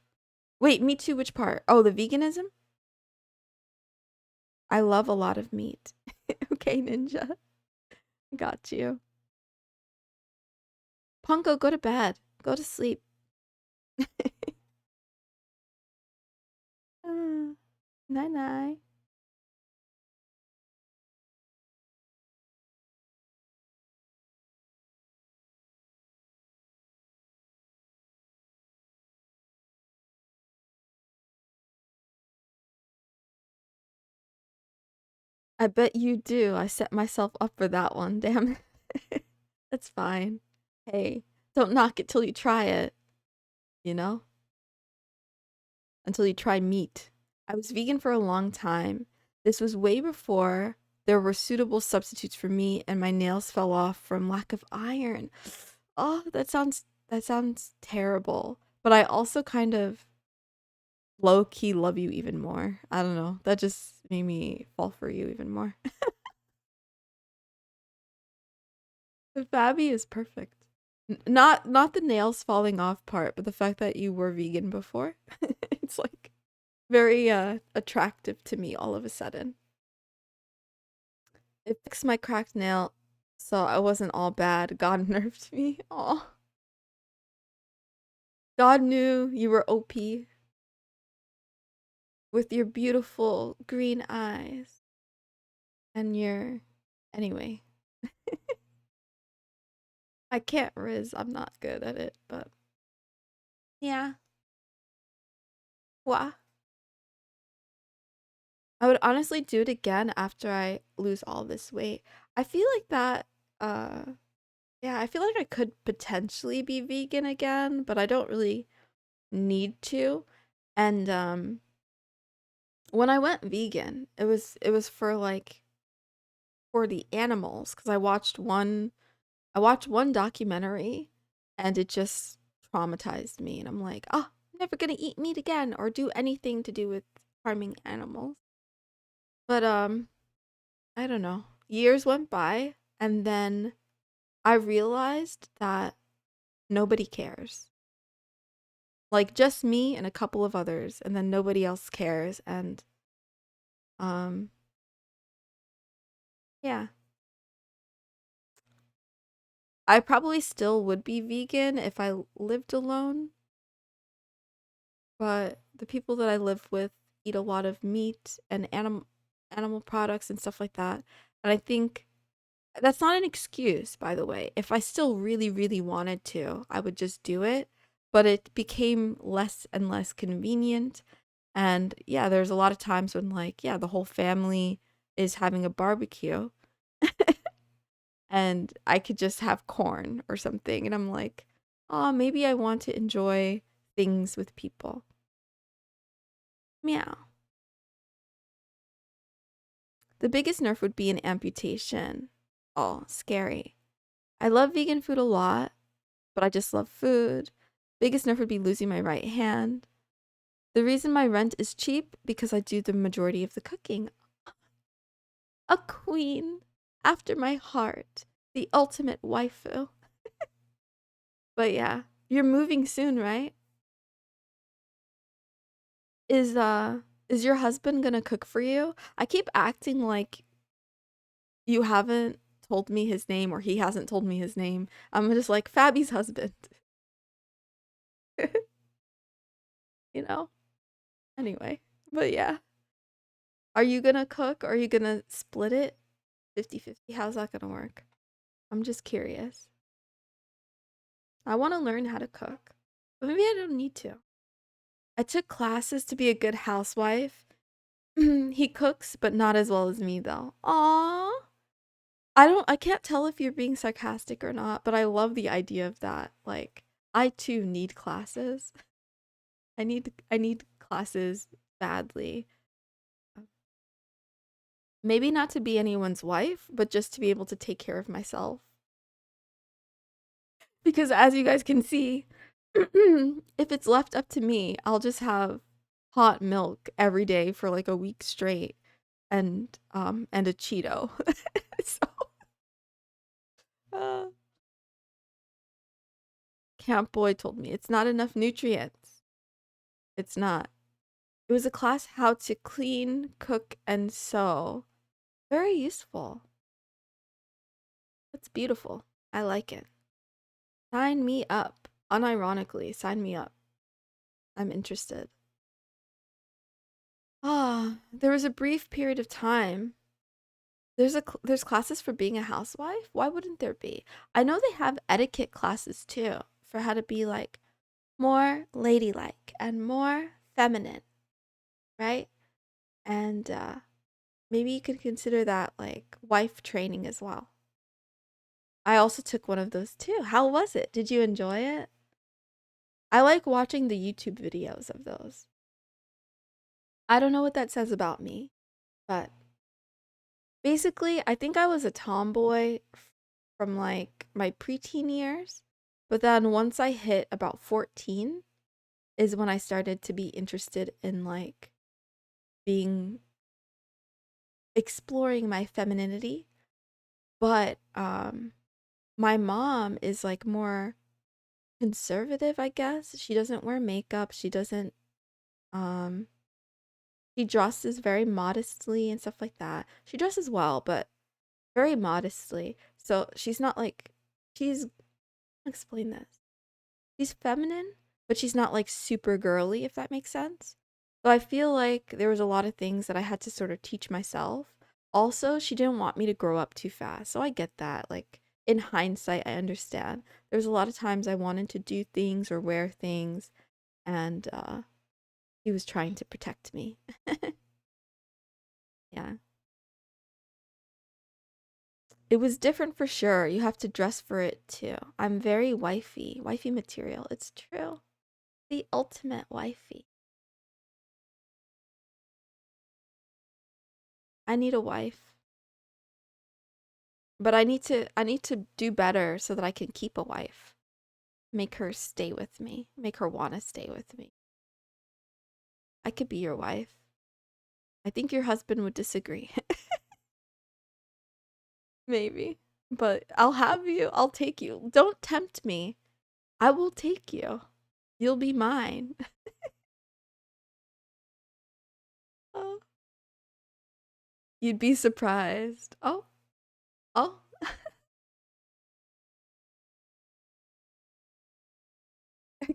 Wait, me too, which part? Oh, the veganism? I love a lot of meat. Okay, Ninja. Got you. Punko, go to bed. Go to sleep. Night night. I bet you do. I set myself up for that one. Damn it. That's fine. Hey, don't knock it till you try it, you know? Until you try meat. I was vegan for a long time. This was way before there were suitable substitutes for meat and my nails fell off from lack of iron. Oh, that sounds terrible. But I also kind of low key love you even more. I don't know. That just made me fall for you even more. The Fabby is perfect. Not the nails falling off part, but the fact that you were vegan before. It's like very attractive to me all of a sudden. It fixed my cracked nail, so I wasn't all bad. God nerfed me. Oh, God knew you were OP with your beautiful green eyes and your. Anyway, I can't riz. I'm not good at it, but yeah. What? I would honestly do it again after I lose all this weight. I feel like that uh yeah, I feel like I could potentially be vegan again, but I don't really need to. And when I went vegan, it was for like for the animals cuz I watched one documentary and it just traumatized me, and I'm like, oh, I'm never gonna eat meat again or do anything to do with harming animals. But I don't know. Years went by, and then I realized that nobody cares. Like just me and a couple of others, and then nobody else cares. And um, yeah, I probably still would be vegan if I lived alone, but the people that I live with eat a lot of meat and animal products and stuff like that. And I think that's not an excuse, by the way. If I still really, really wanted to, I would just do it. But it became less and less convenient. And yeah, there's a lot of times when, like, yeah, the whole family is having a barbecue and I could just have corn or something. And I'm like, oh, maybe I want to enjoy things with people. Meow. The biggest nerf would be an amputation. Oh, scary. I love vegan food a lot, but I just love food. Biggest nerf would be losing my right hand. The reason my rent is cheap because I do the majority of the cooking. A queen after my heart, the ultimate waifu. But yeah, you're moving soon, right? Is is your husband gonna cook for you? I keep acting like you haven't told me his name or he hasn't told me his name. I'm just like Fabi's husband. You know? Anyway, but yeah. Are you gonna cook or are you gonna split it 50-50? How's that gonna work? I'm just curious. I want to learn how to cook, but maybe I don't need to. I took classes to be a good housewife. He cooks, but not as well as me though. Aww. I can't tell if you're being sarcastic or not, but I love the idea of that. Like, I too need classes. I need classes badly. Maybe not to be anyone's wife, but just to be able to take care of myself. Because as you guys can see, if it's left up to me, I'll just have hot milk every day for like a week straight and a Cheeto. So uh, Camp Boy told me it's not enough nutrients. It's not. It was a class how to clean, cook, and sew. Very useful. It's beautiful. I like it. Sign me up. Unironically, sign me up. I'm interested. Ah, there was a brief period of time. There's classes for being a housewife? Why wouldn't there be? I know they have etiquette classes too for how to be like more ladylike and more feminine, right? And maybe you could consider that like wife training as well. I also took one of those too. How was it? Did you enjoy it? I like watching the YouTube videos of those. I don't know what that says about me, but basically, I think I was a tomboy from like my preteen years. But then once I hit about 14 is when I started to be interested in like being exploring my femininity. But my mom is like more conservative, I guess. She doesn't wear makeup. She doesn't um she dresses very modestly and stuff like that. She dresses well, but very modestly. So she's not like she's explain this. She's feminine, but she's not like super girly, if that makes sense. So I feel like there was a lot of things that I had to sort of teach myself. Also, she didn't want me to grow up too fast. So I get that. Like in hindsight, I understand. There's a lot of times I wanted to do things or wear things, and he was trying to protect me. Yeah. It was different for sure. You have to dress for it too. I'm very wifey, wifey material. It's true. The ultimate wifey. I need a wife, but I need to do better so that I can keep a wife. make her stay with me. Make her want to stay with me. I could be your wife. I think your husband would disagree. Maybe. But I'll have you. I'll take you. Don't tempt me. I will take you. You'll be mine. Oh, you'd be surprised. Oh, oh.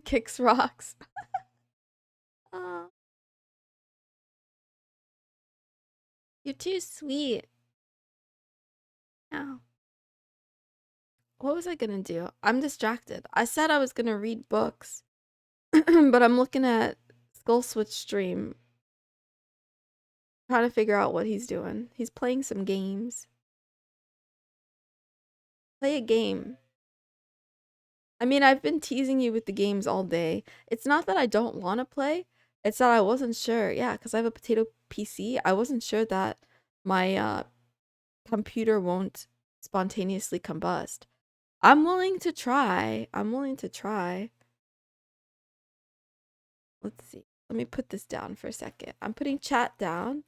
Kicks rocks. Oh, you're too sweet. Oh. What was I gonna do? I'm distracted. I said I was gonna read books, but I'm looking at Skull Switch stream, trying to figure out what he's doing. He's playing some games. Play a game. I mean, I've been teasing you with the games all day. It's not that I don't want to play. It's that I wasn't sure. Yeah, because I have a potato PC. I wasn't sure that my computer won't spontaneously combust. I'm willing to try. I'm willing to try. Let's see. Let me put this down for a second. I'm putting chat down.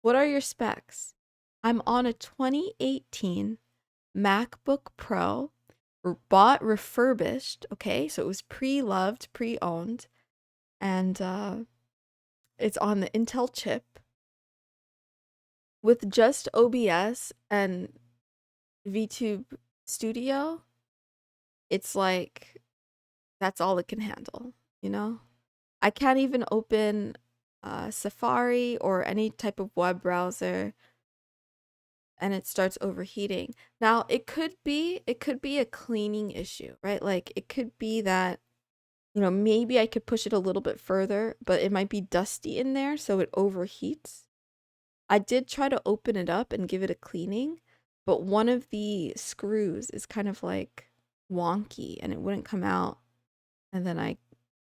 What are your specs? I'm on a 2018 MacBook Pro, bought refurbished, okay? So it was pre-loved, pre-owned, and it's on the Intel chip with just OBS and VTube Studio. It's like that's all it can handle, you know? I can't even open Safari or any type of web browser, and it starts overheating. Now, it could be a cleaning issue, right? Like it could be that, you know, maybe I could push it a little bit further, but it might be dusty in there, so it overheats. I did try to open it up and give it a cleaning, but one of the screws is kind of like wonky and it wouldn't come out, and then I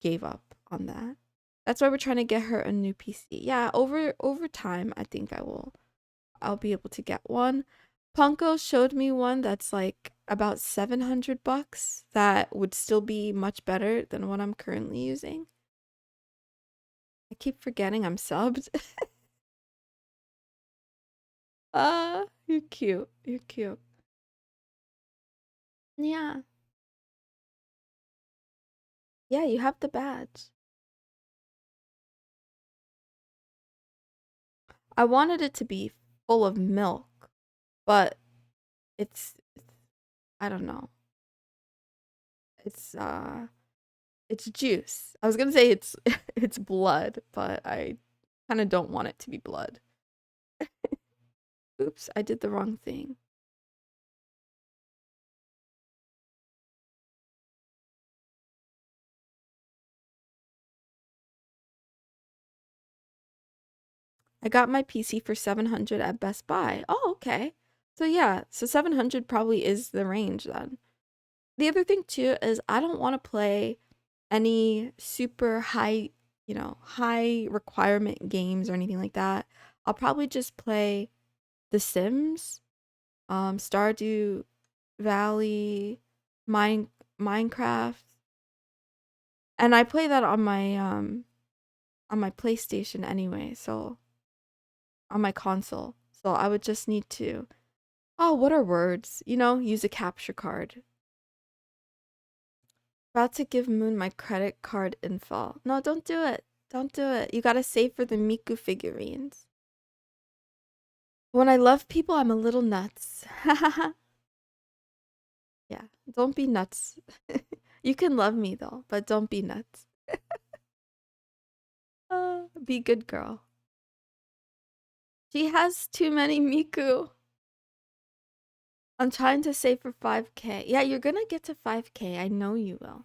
gave up on that. That's why we're trying to get her a new PC. Yeah, over time, I think I'll be able to get one. Punko showed me one that's like about 700 bucks that would still be much better than what I'm currently using. I keep forgetting I'm subbed. You're cute. You're cute. Yeah. Yeah, you have the badge. I wanted it to be full of milk, but it's I don't know. It's it's juice. I was gonna say it's it's blood, but I kind of don't want it to be blood. Oops, I did the wrong thing. I got my PC for 700 at Best Buy. Oh, okay. So yeah, so 700 probably is the range then. The other thing too is I don't want to play any super high, you know, high requirement games or anything like that. I'll probably just play The Sims, Stardew Valley, Minecraft. And I play that on my PlayStation anyway, so on my console. So I would just need to, oh, what are words? You know, use a capture card. About to give Moon my credit card info. No, don't do it. Don't do it. You gotta save for the Miku figurines. When I love people, I'm a little nuts. Yeah, don't be nuts. You can love me though, but don't be nuts. Be good girl. She has too many Miku. I'm trying to save for 5K. Yeah, you're gonna get to 5K. I know you will.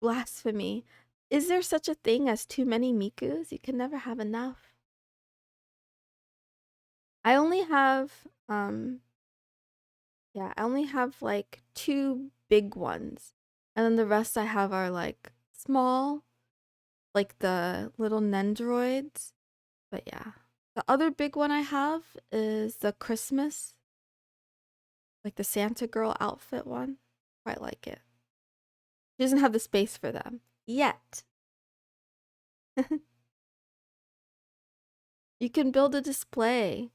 Blasphemy. Is there such a thing as too many Mikus? You can never have enough. I only have yeah, I only have like 2 big ones. And then the rest I have are like small, like the little Nendroids. But yeah. The other big one I have is the Christmas, like the Santa girl outfit one. Quite like it. She doesn't have the space for them yet. You can build a display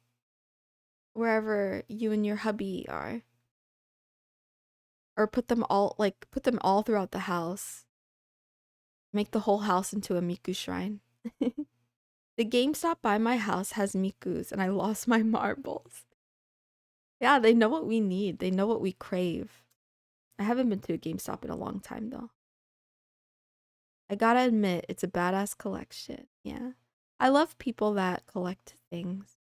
wherever you and your hubby are. Or put them all throughout the house. Make the whole house into a Miku shrine. The GameStop by my house has Mikus and I lost my marbles. Yeah, they know what we need. They know what we crave. I haven't been to a GameStop in a long time though. I gotta admit, it's a badass collection. Yeah. I love people that collect things.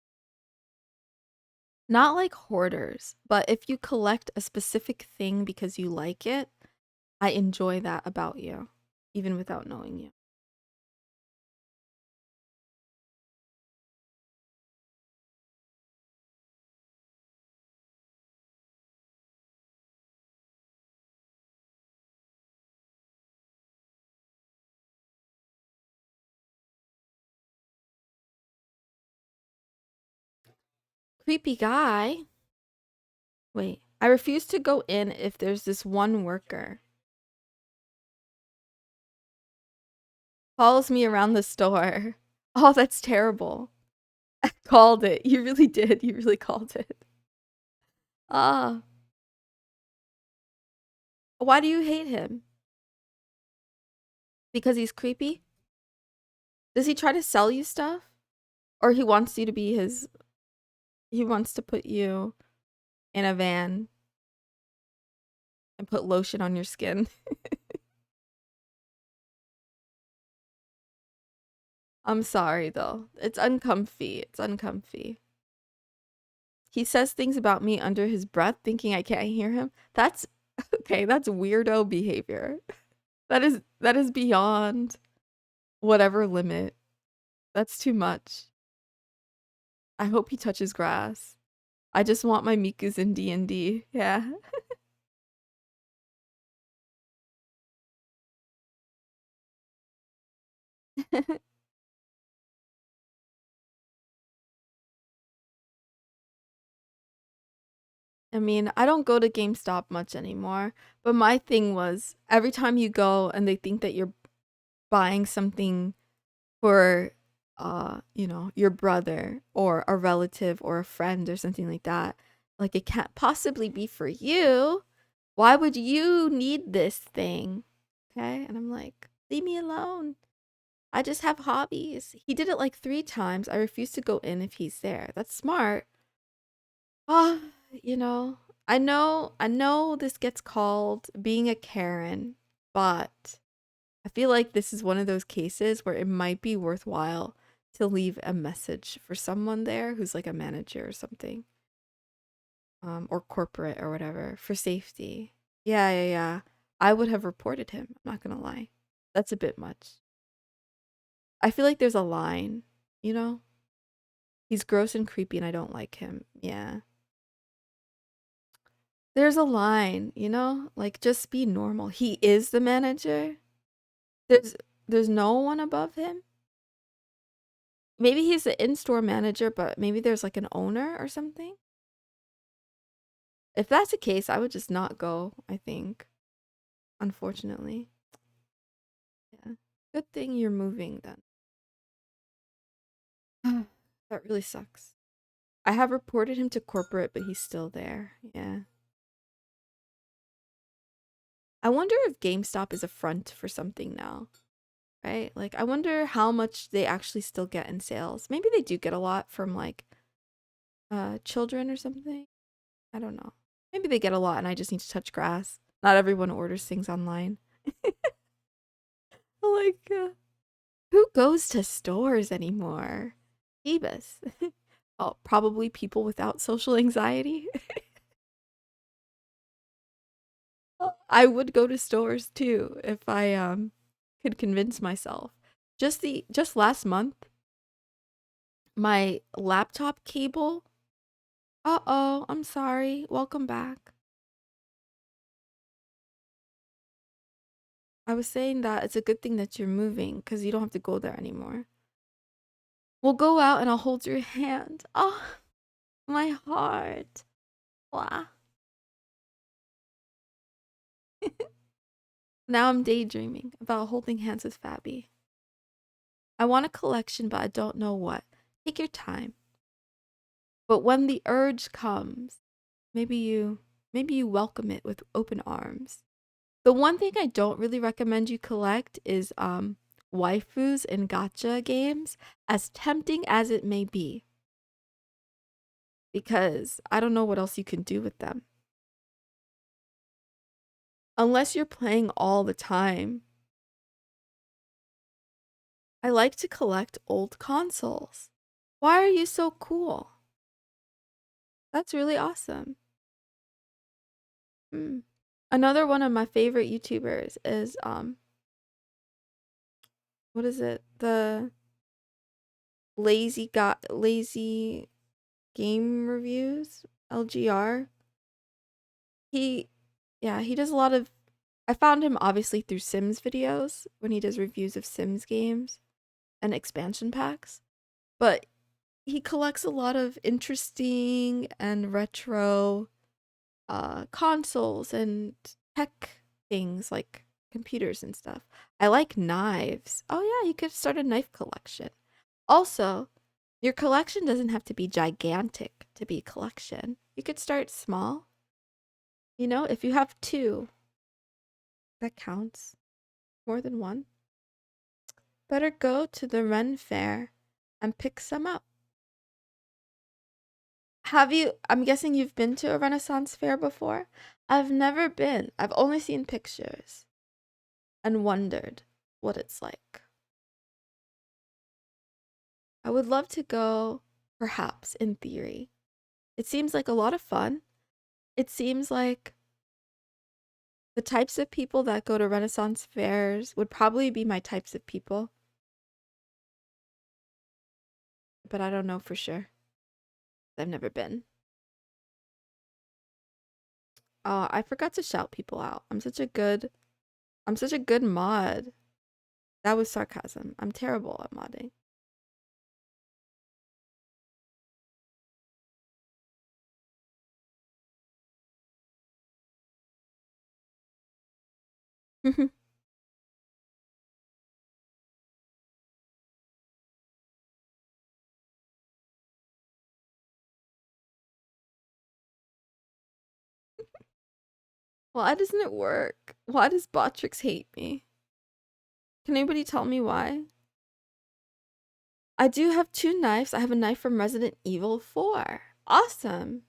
Not like hoarders, but if you collect a specific thing because you like it, I enjoy that about you, even without knowing you. Creepy guy. Wait, I refuse to go in if there's this one worker. Follows me around the store. Oh, that's terrible. I called it. You really did. You really called it. Ah. Why do you hate him? Because he's creepy? Does he try to sell you stuff? Or he wants you to be his... He wants to put you in a van and put lotion on your skin. I'm sorry, though. It's uncomfy. It's uncomfy. He says things about me under his breath, thinking I can't hear him. That's... Okay, that's weirdo behavior. That is beyond whatever limit. That's too much. I hope he touches grass. I just want my Mikus in D&D. Yeah. I mean, I don't go to GameStop much anymore, but my thing was every time you go and they think that you're buying something for your brother or a relative or a friend or something like that, like it can't possibly be for you. Why would you need this thing? Okay? And I'm like, leave me alone. I just have hobbies. He did it like 3 times. I refuse to go in if he's there. That's smart. Ah, you know, I know this gets called being a Karen, but I feel like this is one of those cases where it might be worthwhile to leave a message for someone there who's like a manager or something, or corporate or whatever for safety. Yeah, yeah, yeah. I would have reported him. I'm not gonna lie. That's a bit much. I feel like there's a line, you know? He's gross and creepy and I don't like him. Yeah. There's a line, you know? Like just be normal. He is the manager. There's there's no one above him. Maybe he's the in-store manager, but maybe there's like an owner or something. If that's the case, I would just not go, I think. Unfortunately. Yeah. Good thing you're moving then. That really sucks. I have reported him to corporate, but he's still there. Yeah. I wonder if GameStop is a front for something now, right? Like, I wonder how much they actually still get in sales. Maybe they do get a lot from like children or something. I don't know. Maybe they get a lot and I just need to touch grass. Not everyone orders things online. Like, who goes to stores anymore? Phoebus. Oh, probably people without social anxiety. I would go to stores too if I could convince myself. Just last month, my laptop cable. Uh-oh, I'm sorry. Welcome back. I was saying that it's a good thing that you're moving because you don't have to go there anymore. We'll go out and I'll hold your hand. Oh, my heart. Wow. Now I'm daydreaming about holding hands with Fabi. I want a collection, but I don't know what. Take your time. But when the urge comes, maybe you welcome it with open arms. The one thing I don't really recommend you collect is waifus and gacha games, as tempting as it may be. Because I don't know what else you can do with them. Unless you're playing all the time. I like to collect old consoles. Why are you so cool? That's really awesome. Another one of my favorite YouTubers is what is it? The lazy game reviews, LGR. He does a lot of, I found him obviously through Sims videos when he does reviews of Sims games and expansion packs. But he collects a lot of interesting and retro consoles and tech things like computers and stuff. I like knives. Oh yeah, you could start a knife collection. Also, your collection doesn't have to be gigantic to be a collection. You could start small. You know, if you have two, that counts. More than one. Better go to the Ren Fair and pick some up. I'm guessing you've been to a Renaissance fair before? I've never been. I've only seen pictures and wondered what it's like. I would love to go, perhaps, in theory. It seems like a lot of fun. It seems like the types of people that go to Renaissance fairs would probably be my types of people. But I don't know for sure. I've never been. Oh, I forgot to shout people out. I'm such a good mod. That was sarcasm. I'm terrible at modding. Why doesn't it work? Why does Botrix hate me? Can anybody tell me why? I do have two knives. I have a knife from Resident Evil 4. Awesome.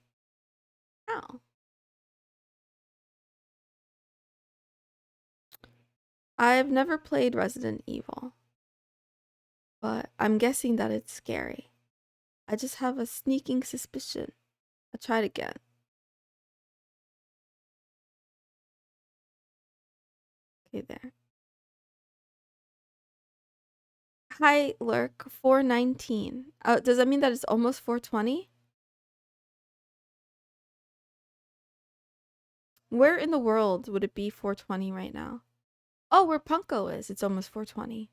Ow. I've never played Resident Evil, but I'm guessing that it's scary. I just have a sneaking suspicion. I'll try it again. Okay, there. Hi, Lurk. 419. Does that mean that it's almost 420? Where in the world would it be 420 right now? Oh, where Punko is. It's almost 420.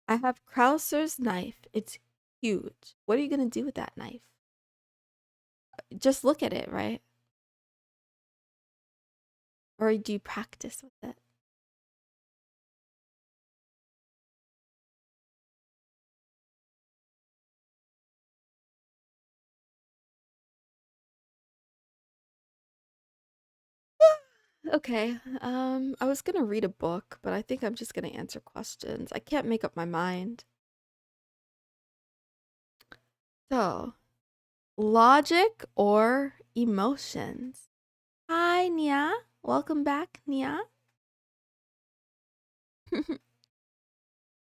I have Krauser's knife. It's huge. What are you going to do with that knife? Just look at it, right? Or do you practice with it? Okay. I was gonna read a book, but I think I'm just gonna answer questions. I can't make up my mind. So, logic or emotions? Hi, Nia. Welcome back, Nia.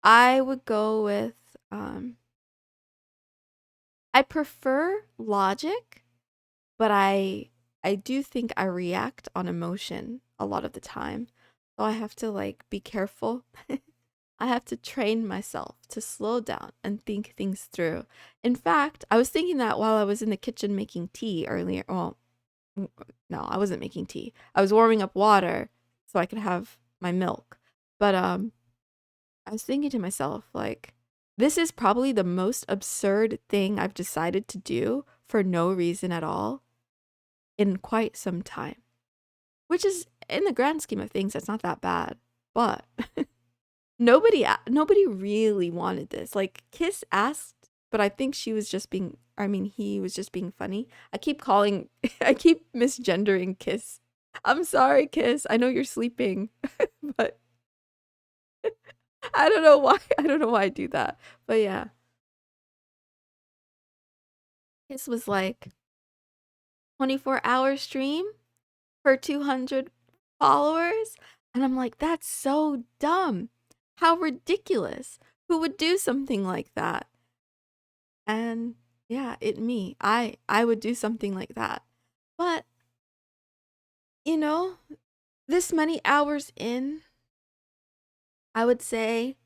I would go with I prefer logic, but I do think I react on emotion a lot of the time. So I have to like be careful. I have to train myself to slow down and think things through. In fact, I was thinking that while I was in the kitchen making tea earlier. Well, no, I wasn't making tea. I was warming up water so I could have my milk. But I was thinking to myself like this is probably the most absurd thing I've decided to do for no reason at all in quite some time. Which is in the grand scheme of things, that's not that bad. but nobody really wanted this. Like Kiss asked, but I think she was just being I mean, he was just being funny. I keep calling I keep misgendering Kiss. I'm sorry, Kiss. I know you're sleeping, but I don't know why. I don't know why I do that. But yeah. Kiss was like 24-hour stream for 200 followers. And I'm like, that's so dumb. How ridiculous. Who would do something like that? And yeah, me. I would do something like that. But you know, this many hours in, I would say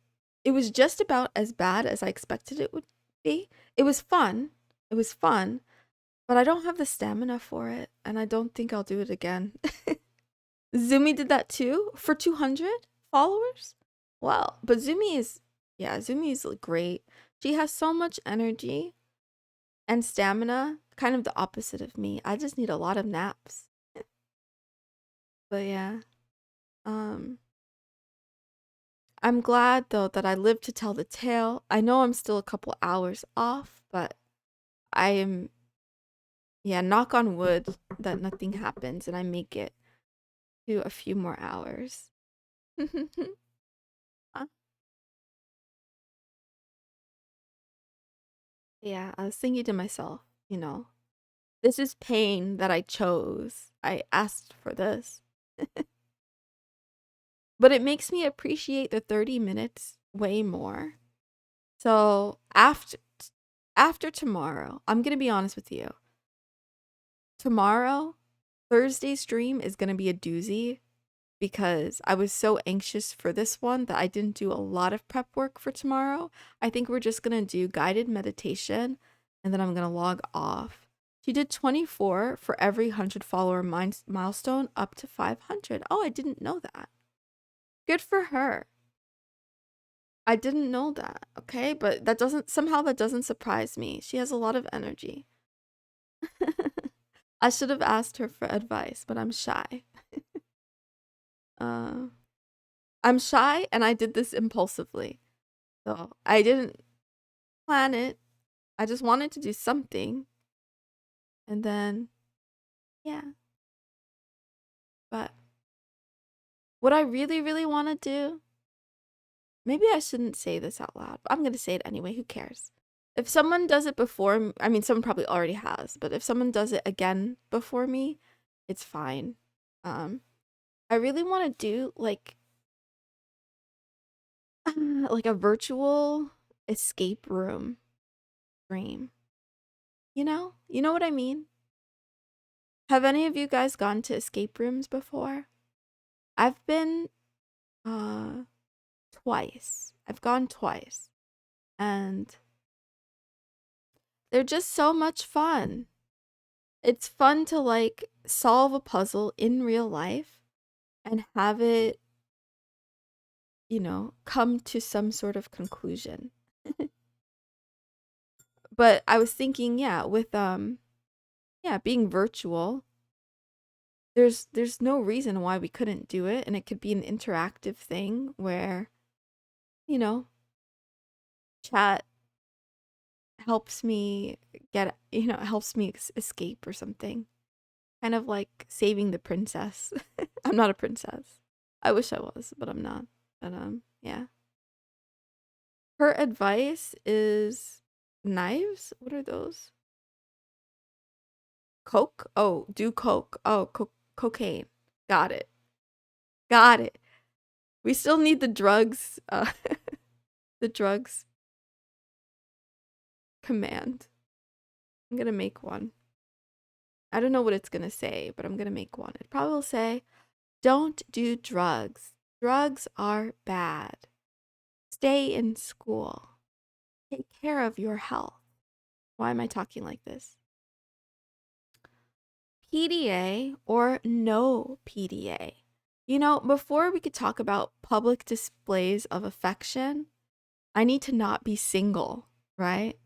it was just about as bad as I expected it would be. It was fun. It was fun, but I don't have the stamina for it, and I don't think I'll do it again. Zumi did that too for 200 followers. Well, but Zumi is great. She has so much energy and stamina, kind of the opposite of me. I just need a lot of naps. But yeah, um, I'm glad though that I lived to tell the tale. I know I'm still a couple hours off, but I am, yeah, knock on wood that nothing happens and I make it to a few more hours. Uh, yeah, I was thinking to myself, this is pain that I chose. I asked for this. But it makes me appreciate the 30 minutes way more. So after tomorrow, I'm going to be honest with you. Tomorrow, Thursday's stream is going to be a doozy because I was so anxious for this one that I didn't do a lot of prep work for tomorrow. I think we're just going to do guided meditation and then I'm going to log off. She did 24 for every 100 follower milestone up to 500. Oh, I didn't know that. Good for her. I didn't know that, okay? But that doesn't surprise me. She has a lot of energy. I should have asked her for advice, but I'm shy. uh, I'm shy and I did this impulsively. So I didn't plan it. I just wanted to do something. And then, yeah. But what I really, really want to do, maybe I shouldn't say this out loud, but I'm going to say it anyway. Who cares? If someone does it before, I mean, someone probably already has, but if someone does it again before me, it's fine. I really want to do like a virtual escape room stream. You know what I mean? Have any of you guys gone to escape rooms before? I've been uh twice. I've gone twice. And they're just so much fun. It's fun to like solve a puzzle in real life and have it, come to some sort of conclusion. But I was thinking, yeah, with being virtual, there's no reason why we couldn't do it, and it could be an interactive thing where, you know, chat helps me helps me escape or something. Kind of like saving the princess. I'm not a princess. I wish I was, but I'm not. But yeah. Her advice is knives. What are those? Coke? Oh, do coke. Oh, cocaine. Got it. Got it. We still need the drugs. The drugs command. I'm gonna make one. I don't know what it's gonna say, but I'm gonna make one. It probably will say, "Don't do drugs. Drugs are bad. Stay in school. Take care of your health." Why am I talking like this? PDA or no PDA? Before we could talk about public displays of affection, I need to not be single, right?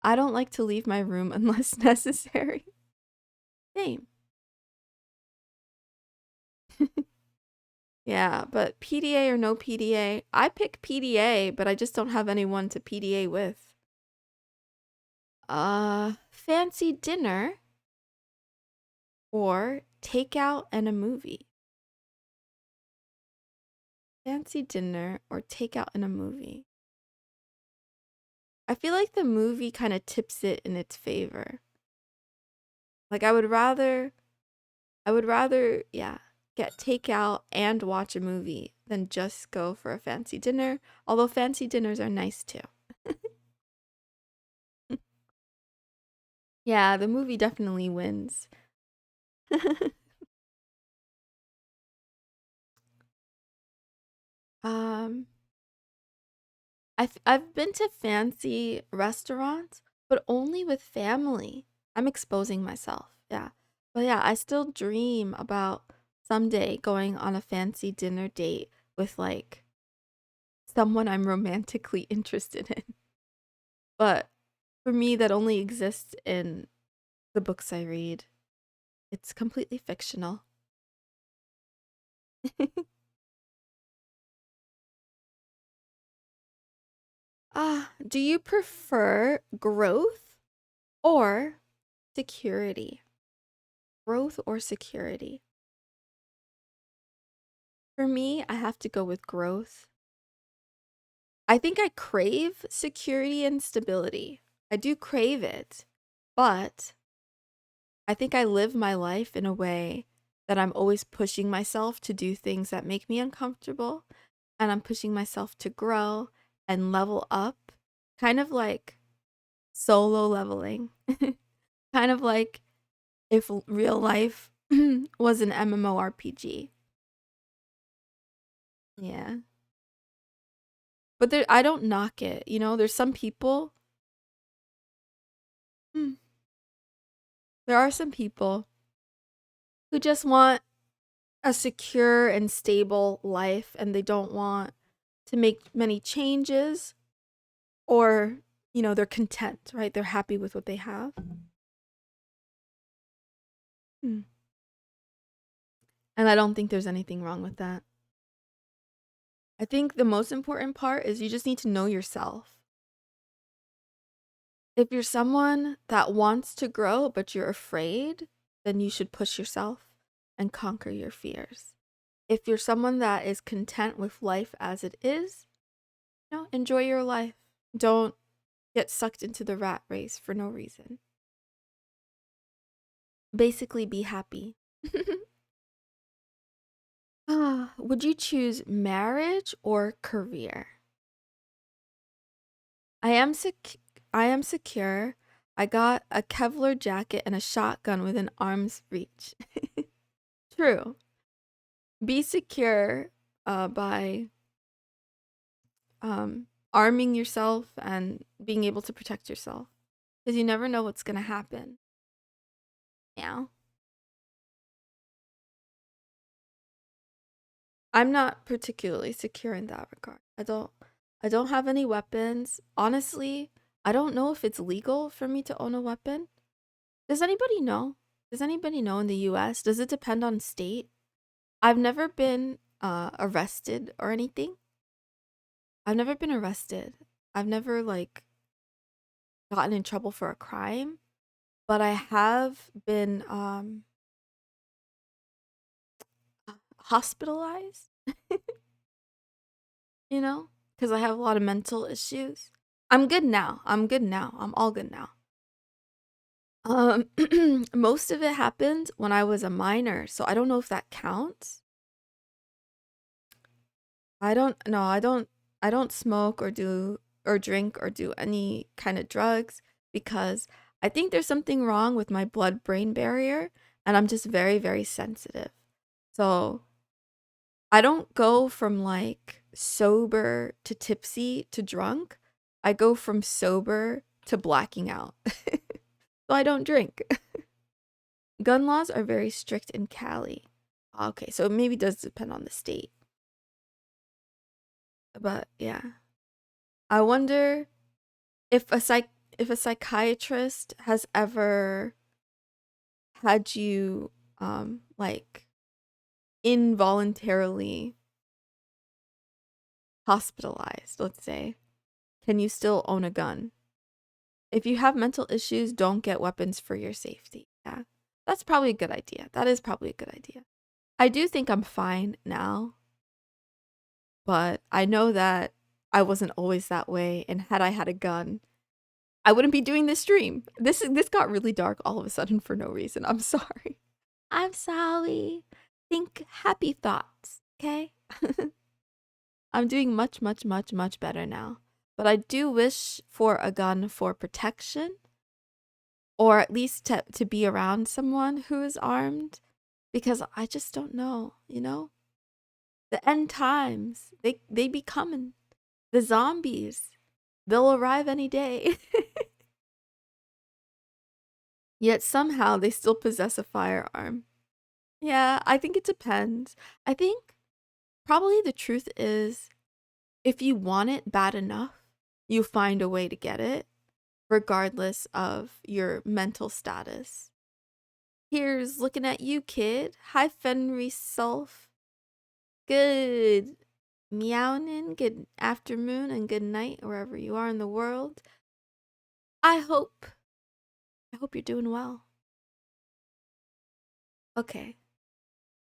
I don't like to leave my room unless necessary. Same. Yeah, but PDA or no PDA, I pick PDA, but I just don't have anyone to PDA with. Fancy dinner or takeout and a movie. Fancy dinner or takeout and a movie. I feel like the movie kind of tips it in its favor. Like I would rather, yeah, get takeout and watch a movie than just go for a fancy dinner. Although fancy dinners are nice too. Yeah, the movie definitely wins. um, I've been to fancy restaurants, but only with family. I'm exposing myself. Yeah. But yeah, I still dream about someday going on a fancy dinner date with like someone I'm romantically interested in. But for me, that only exists in the books I read. It's completely fictional. Do you prefer growth or security? Growth or security? For me, I have to go with growth. I think I crave security and stability. I do crave it, but I think I live my life in a way that I'm always pushing myself to do things that make me uncomfortable, and I'm pushing myself to grow and level up, kind of like solo leveling. Kind of like if real life was an MMORPG. Yeah. But there, I don't knock it. You know, there's some people, hmm, there are some people who just want a secure and stable life and they don't want to make many changes, or, you know, they're content, right? They're happy with what they have. Hmm. And I don't think there's anything wrong with that. I think the most important part is you just need to know yourself. If you're someone that wants to grow but you're afraid, then you should push yourself and conquer your fears. If you're someone that is content with life as it is, you know, enjoy your life. Don't get sucked into the rat race for no reason. Basically, be happy. Would you choose marriage or career? I am I am secure. I got a Kevlar jacket and a shotgun within arm's reach. True. Be secure by arming yourself and being able to protect yourself, because you never know what's going to happen. Yeah. I'm not particularly secure in that regard. I don't have any weapons. Honestly, I don't know if it's legal for me to own a weapon. Does anybody know? Does anybody know in the US? Does it depend on state? I've never been arrested or anything. I've never been arrested. I've never like gotten in trouble for a crime, but I have been hospitalized, you know, because I have a lot of mental issues. I'm good now. I'm good now. I'm all good now. Most of it happened when I was a minor, so I don't know if that counts. I don't no, I don't smoke or do or drink or do any kind of drugs because I think there's something wrong with my blood-brain barrier and I'm just very, very sensitive. So, I don't go from like sober to tipsy to drunk. I go from sober to blacking out. So I don't drink. Gun laws are very strict in Cali. Okay, so it maybe does depend on the state. But yeah. I wonder if a psychiatrist has ever had you like involuntarily hospitalized, let's say, can you still own a gun? If you have mental issues, don't get weapons for your safety. Yeah. That's probably a good idea. That is probably a good idea. I do think I'm fine now, but I know that I wasn't always that way, and had I had a gun, I wouldn't be doing this stream. This got really dark all of a sudden for no reason. I'm sorry. I'm sorry. Think happy thoughts, okay? I'm doing much, much, much, much better now. But I do wish for a gun for protection, or at least to be around someone who is armed, because I just don't know, you know? The end times, they be coming. The zombies, they'll arrive any day. Yet somehow they still possess a firearm. Yeah, I think it depends. I think probably the truth is, if you want it bad enough, you find a way to get it, regardless of your mental status. Here's looking at you, kid. Hi, Fenry Self. Good meowing, good afternoon, and good night, wherever you are in the world. I hope you're doing well. Okay.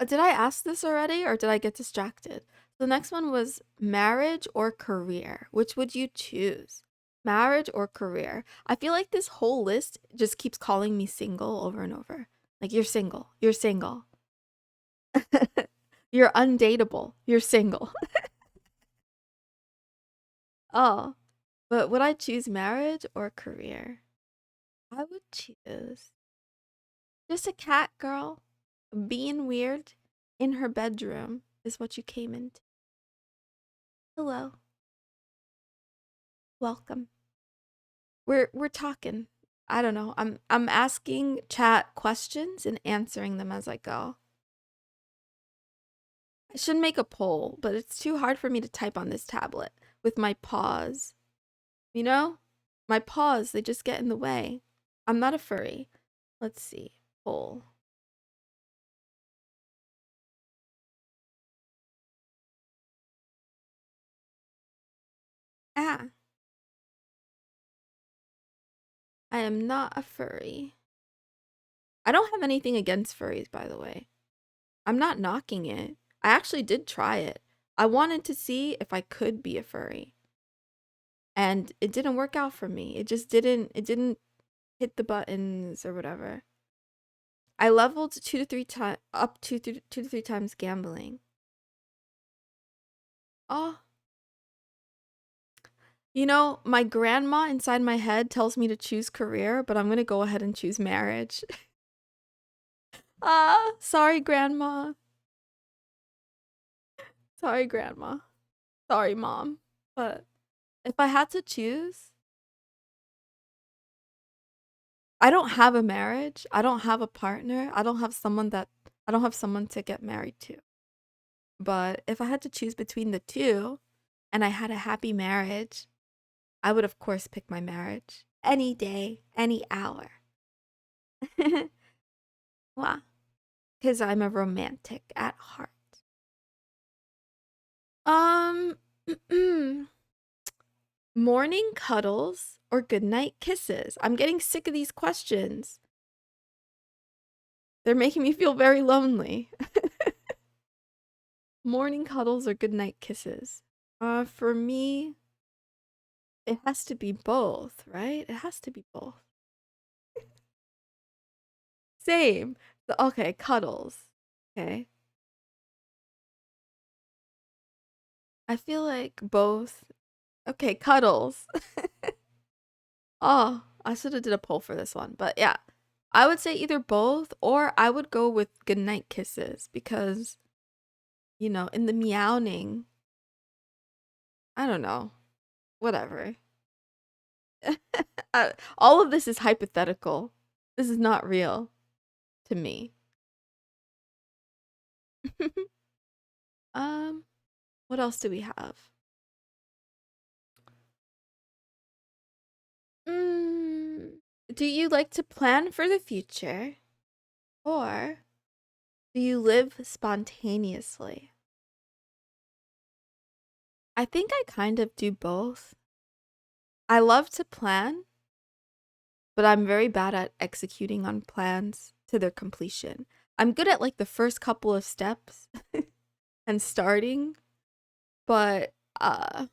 Did I ask this already, or did I get distracted? The next one was marriage or career. Which would you choose? Marriage or career? I feel like this whole list just keeps calling me single over and over. Like, you're single. You're single. You're undateable. You're single. Oh, but would I choose marriage or career? I would choose just a cat girl being weird in her bedroom is what you came into. Hello. Welcome. We're talking. I don't know. I'm asking chat questions and answering them as I go. I should make a poll, but it's too hard for me to type on this tablet with my paws. You know? My paws, they just get in the way. I'm not a furry. Let's see. Poll. Ah, I am not a furry. I don't have anything against furries, by the way. I'm not knocking it. I actually did try it. I wanted to see if I could be a furry. And it didn't work out for me. It didn't hit the buttons or whatever. I leveled 2 to 3 times up to 2 to 3 times gambling. Oh, you know, my grandma inside my head tells me to choose career, but I'm going to go ahead and choose marriage. Ah, sorry, grandma. Sorry, grandma. Sorry, mom. But if I had to choose, I don't have a marriage. I don't have a partner. I don't have someone to get married to. But if I had to choose between the two and I had a happy marriage, I would of course pick my marriage any day, any hour. Wow, because I'm a romantic at heart. Um, morning cuddles or goodnight kisses? I'm getting sick of these questions. They're making me feel very lonely. Morning cuddles or goodnight kisses? For me, it has to be both, right? It has to be both. Same. Okay, cuddles. Okay. I feel like both. Okay, cuddles. Oh, I should have did a poll for this one, but yeah. I would say either both, or I would go with goodnight kisses because, you know, in the meowing, I don't know, whatever. All of this is hypothetical. This is not real to me. um, what else do we have? Mm, do you like to plan for the future, or Do you live spontaneously? I think I kind of do both. I love to plan, but I'm very bad at executing on plans to their completion. I'm good at like the first couple of steps and starting, but the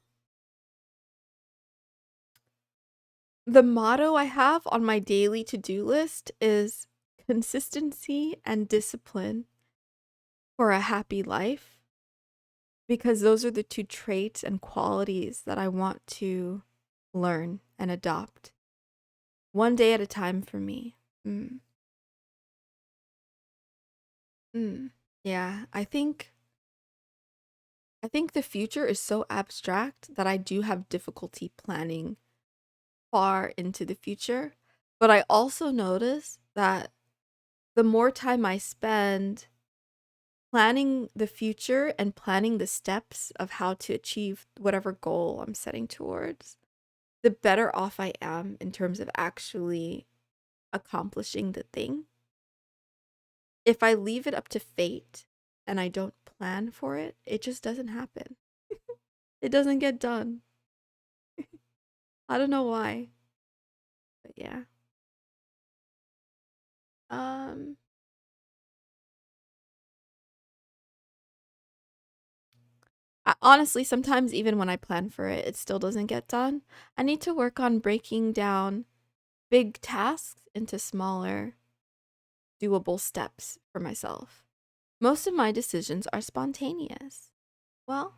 motto I have on my daily to-do list is consistency and discipline for a happy life, because those are the two traits and qualities that I want to learn and adopt. One day at a time for me. Mm. Mm. Yeah, I think the future is so abstract that I do have difficulty planning far into the future. But I also notice that the more time I spend planning the future and planning the steps of how to achieve whatever goal I'm setting towards, the better off I am in terms of actually accomplishing the thing. If I leave it up to fate and I don't plan for it, it just doesn't happen. It doesn't get done. I don't know why, but yeah. Um, Honestly, sometimes even when I plan for it, it still doesn't get done. I need to work on breaking down big tasks into smaller, doable steps for myself. Most of my decisions are spontaneous. Well,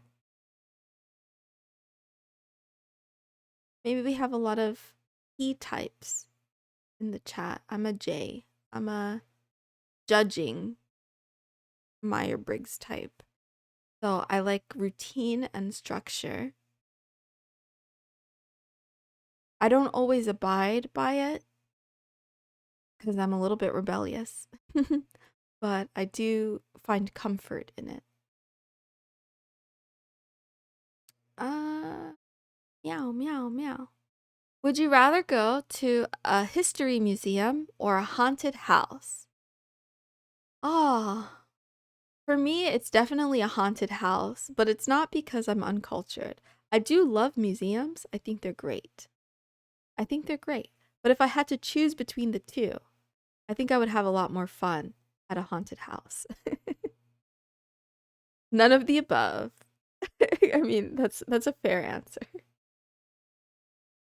maybe we have a lot of E types in the chat. I'm a J. I'm a judging Myers-Briggs type. So I like routine and structure. I don't always abide by it because I'm a little bit rebellious, but I do find comfort in it. Uh, meow, meow, meow. Would you rather go to a history museum or a haunted house? Ah, for me, it's definitely a haunted house, but it's not because I'm uncultured. I do love museums. I think they're great. I think they're great. But if I had to choose between the two, I think I would have a lot more fun at a haunted house. None of the above. I mean, that's a fair answer.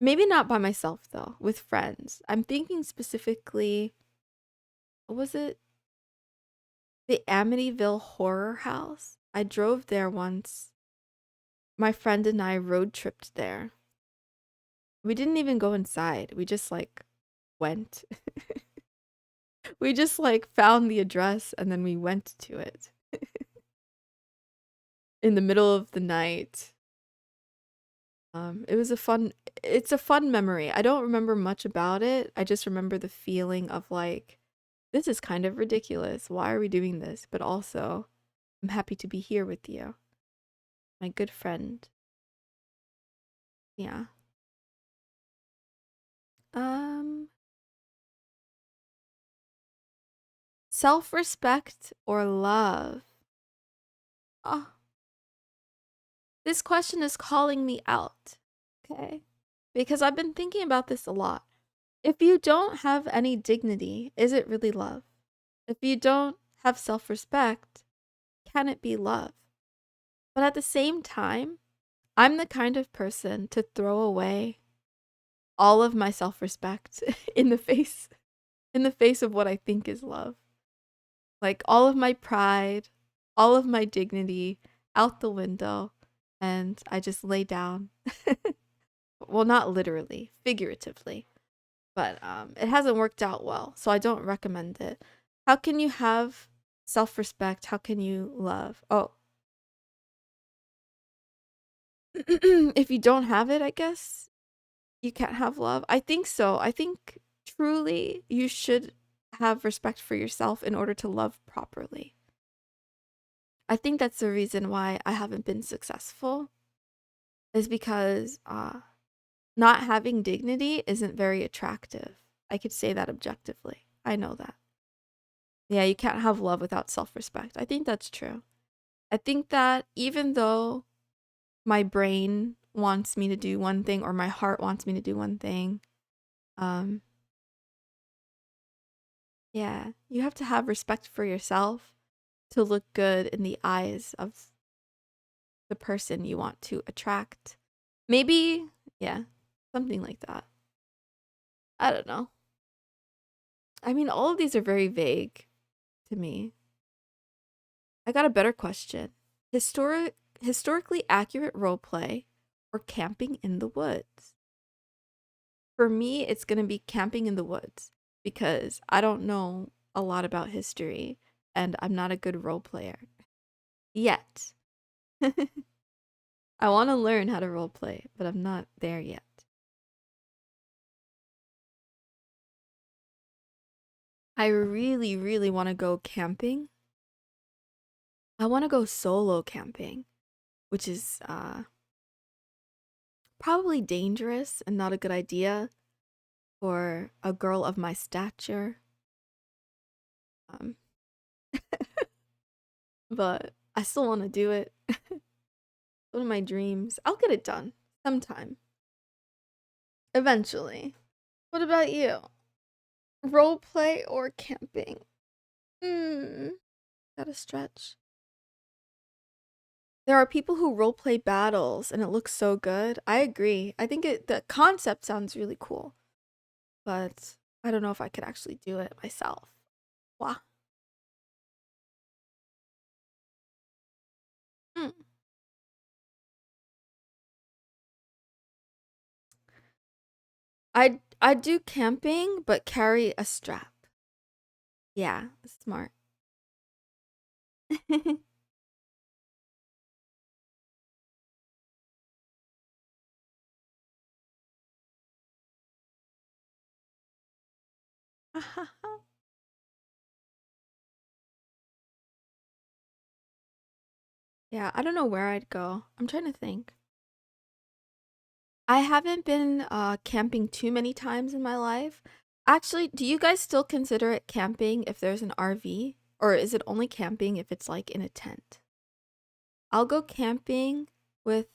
Maybe not by myself though, with friends. I'm thinking specifically, what was it? The Amityville Horror House. I drove there once. My friend and I road tripped there. We didn't even go inside. We just like went. We just like found the address and then we went to it in the middle of the night. It was it's a fun memory. I don't remember much about it. I just remember the feeling of like, this is kind of ridiculous. Why are we doing this? But also, I'm happy to be here with you, my good friend. Yeah. Um, Self-respect or love? Oh, this question is calling me out. Okay. Because I've been thinking about this a lot. If you don't have any dignity, is it really love? If you don't have self-respect, can it be love? But at the same time, I'm the kind of person to throw away all of my self-respect in the face of what I think is love. Like all of my pride, all of my dignity out the window, and I just lay down. Well, not literally, figuratively. But it hasn't worked out well, so I don't recommend it. How can you have self-respect? How can you love? Oh, if you don't have it, I guess you can't have love. I think so. I think truly you should have respect for yourself in order to love properly. I think that's the reason why I haven't been successful, is because not having dignity isn't very attractive. I could say that objectively. I know that. Yeah, you can't have love without self-respect. I think that's true. I think that even though my brain wants me to do one thing or my heart wants me to do one thing, um, yeah, you have to have respect for yourself to look good in the eyes of the person you want to attract. Maybe, yeah, something like that. I don't know. I mean, all of these are very vague to me. I got a better question. Historically accurate roleplay or camping in the woods? For me, it's going to be camping in the woods because I don't know a lot about history and I'm not a good role player yet. I want to learn how to roleplay, but I'm not there yet. I really, really want to go camping. I want to go solo camping, which is probably dangerous and not a good idea for a girl of my stature. Um, but I still want to do it. One of my dreams. I'll get it done sometime. Eventually. What about you? Role play or camping? Hmm. Gotta stretch. There are people who role play battles and it looks so good. I agree. I think the concept sounds really cool, but I don't know if I could actually do it myself. Wow. Mm. I do camping, but carry a strap. Yeah, smart. Yeah, I don't know where I'd go. I'm trying to think. I haven't been camping too many times in my life. Actually, do you guys still consider it camping if there's an RV? Or is it only camping if it's like in a tent? I'll go camping with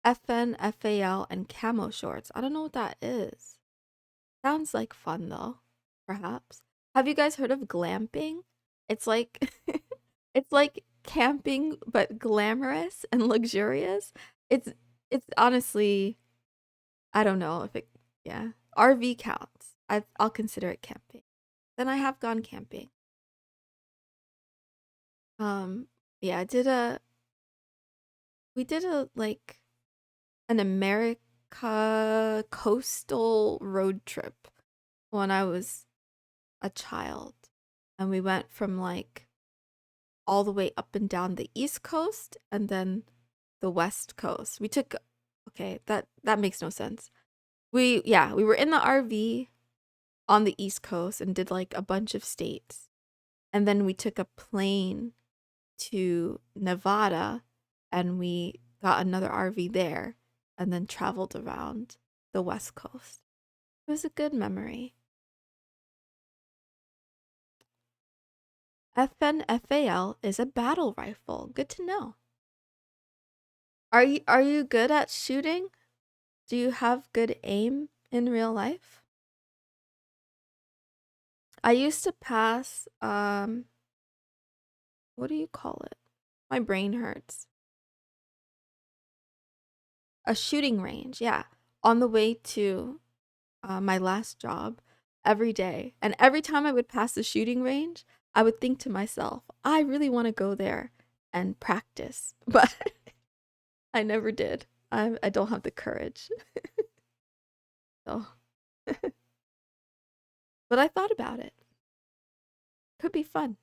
FN, FAL, and camo shorts. I don't know what that is. Sounds like fun though, perhaps. Have you guys heard of glamping? It's like it's like camping but glamorous and luxurious. It's it's honestly I don't know if it yeah. RV counts. I'll consider it camping. Then I have gone camping. Um yeah, we did a like an America coastal road trip when I was a child. And we went from like all the way up and down the East Coast and then the West Coast. We took okay, that makes no sense. We were in the RV on the East Coast and did like a bunch of states. And then we took a plane to Nevada and we got another RV there and then traveled around the West Coast. It was a good memory. FNFAL is a battle rifle. Good to know. Are you good at shooting? Do you have good aim in real life? I used to pass what do you call it? My brain hurts. A shooting range, yeah. On the way to my last job every day. And every time I would pass the shooting range, I would think to myself, I really want to go there and practice. But I never did. I don't have the courage. So, but I thought about it. Could be fun.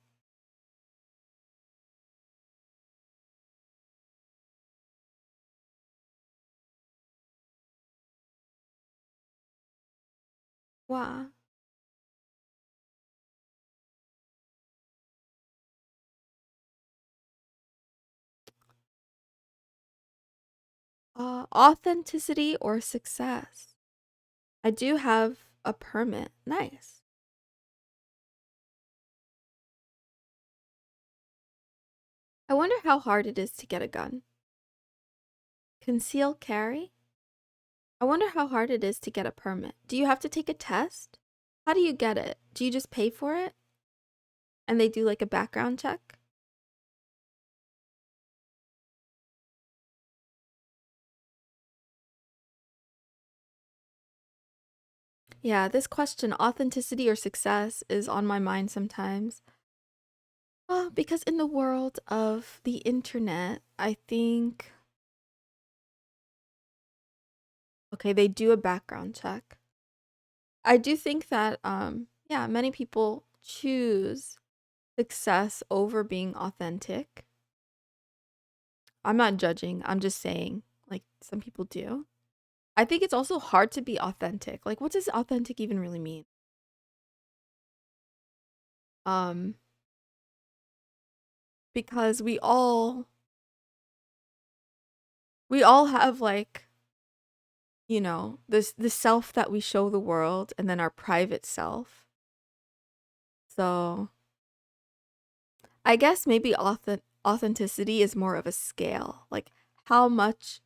Wow. Authenticity or success? I do have a permit. Nice. I wonder how hard it is to get a gun. Conceal carry? I wonder how hard it is to get a permit. Do you have to take a test? How do you get it? Do you just pay for it? And they do like a background check? Yeah, this question, authenticity or success, is on my mind sometimes. Because in the world of the internet, I think, okay, they do a background check. I do think that, yeah, many people choose success over being authentic. I'm not judging, I'm just saying, like, some people do. I think it's also hard to be authentic. Like, what does authentic even really mean? Um, because we all have like, this the self that we show the world and then our private self. So, I guess maybe authenticity is more of a scale. Like, how much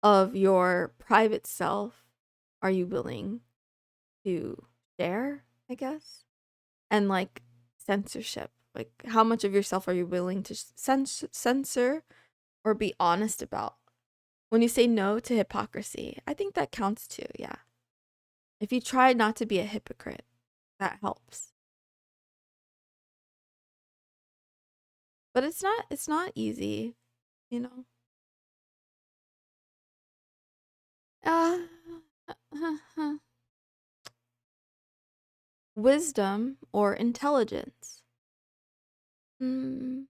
of your private self are you willing to share, I guess? And like censorship. Like, how much of yourself are you willing to censor or be honest about? When you say no to hypocrisy, I think that counts too, yeah. If you try not to be a hypocrite, that helps. But it's not easy, you know. Uh wisdom or intelligence? Mm,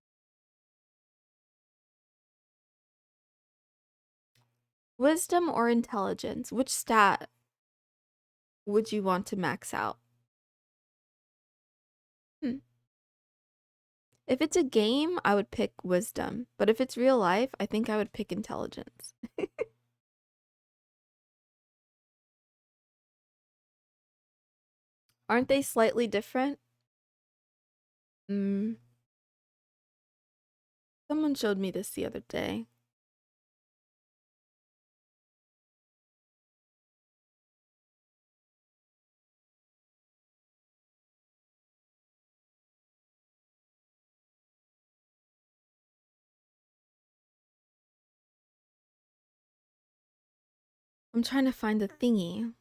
wisdom or intelligence? Which stat would you want to max out? Hmm. If it's a game, I would pick wisdom. But if it's real life, I think I would pick intelligence. Aren't they slightly different? Mm, someone showed me this the other day. I'm trying to find the thingy.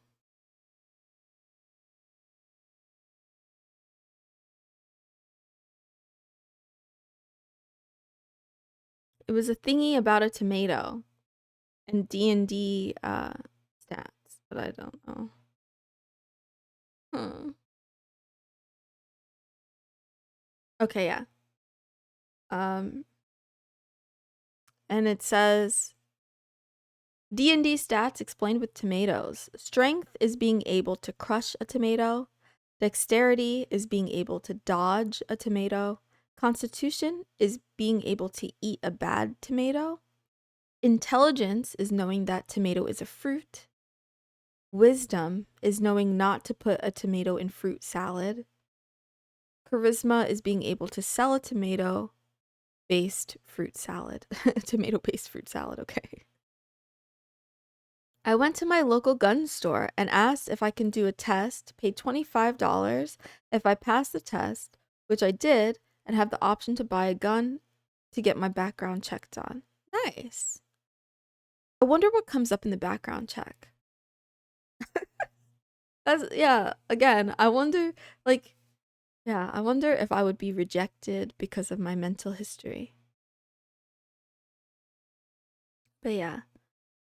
It was a thingy about a tomato and D&D stats, but I don't know. Hmm. Okay, yeah. Um, and it says D&D stats explained with tomatoes. Strength is being able to crush a tomato. Dexterity is being able to dodge a tomato. Constitution is being able to eat a bad tomato. Intelligence is knowing that tomato is a fruit. Wisdom is knowing not to put a tomato in fruit salad. Charisma is being able to sell a tomato based fruit salad. Tomato based fruit salad, okay. I went to my local gun store and asked if I can do a test, paid $25 if I passed the test, which I did, and have the option to buy a gun to get my background checked on. Nice. I wonder what comes up in the background check. That's, yeah, again, I wonder, like, yeah, I wonder if I would be rejected because of my mental history. But yeah,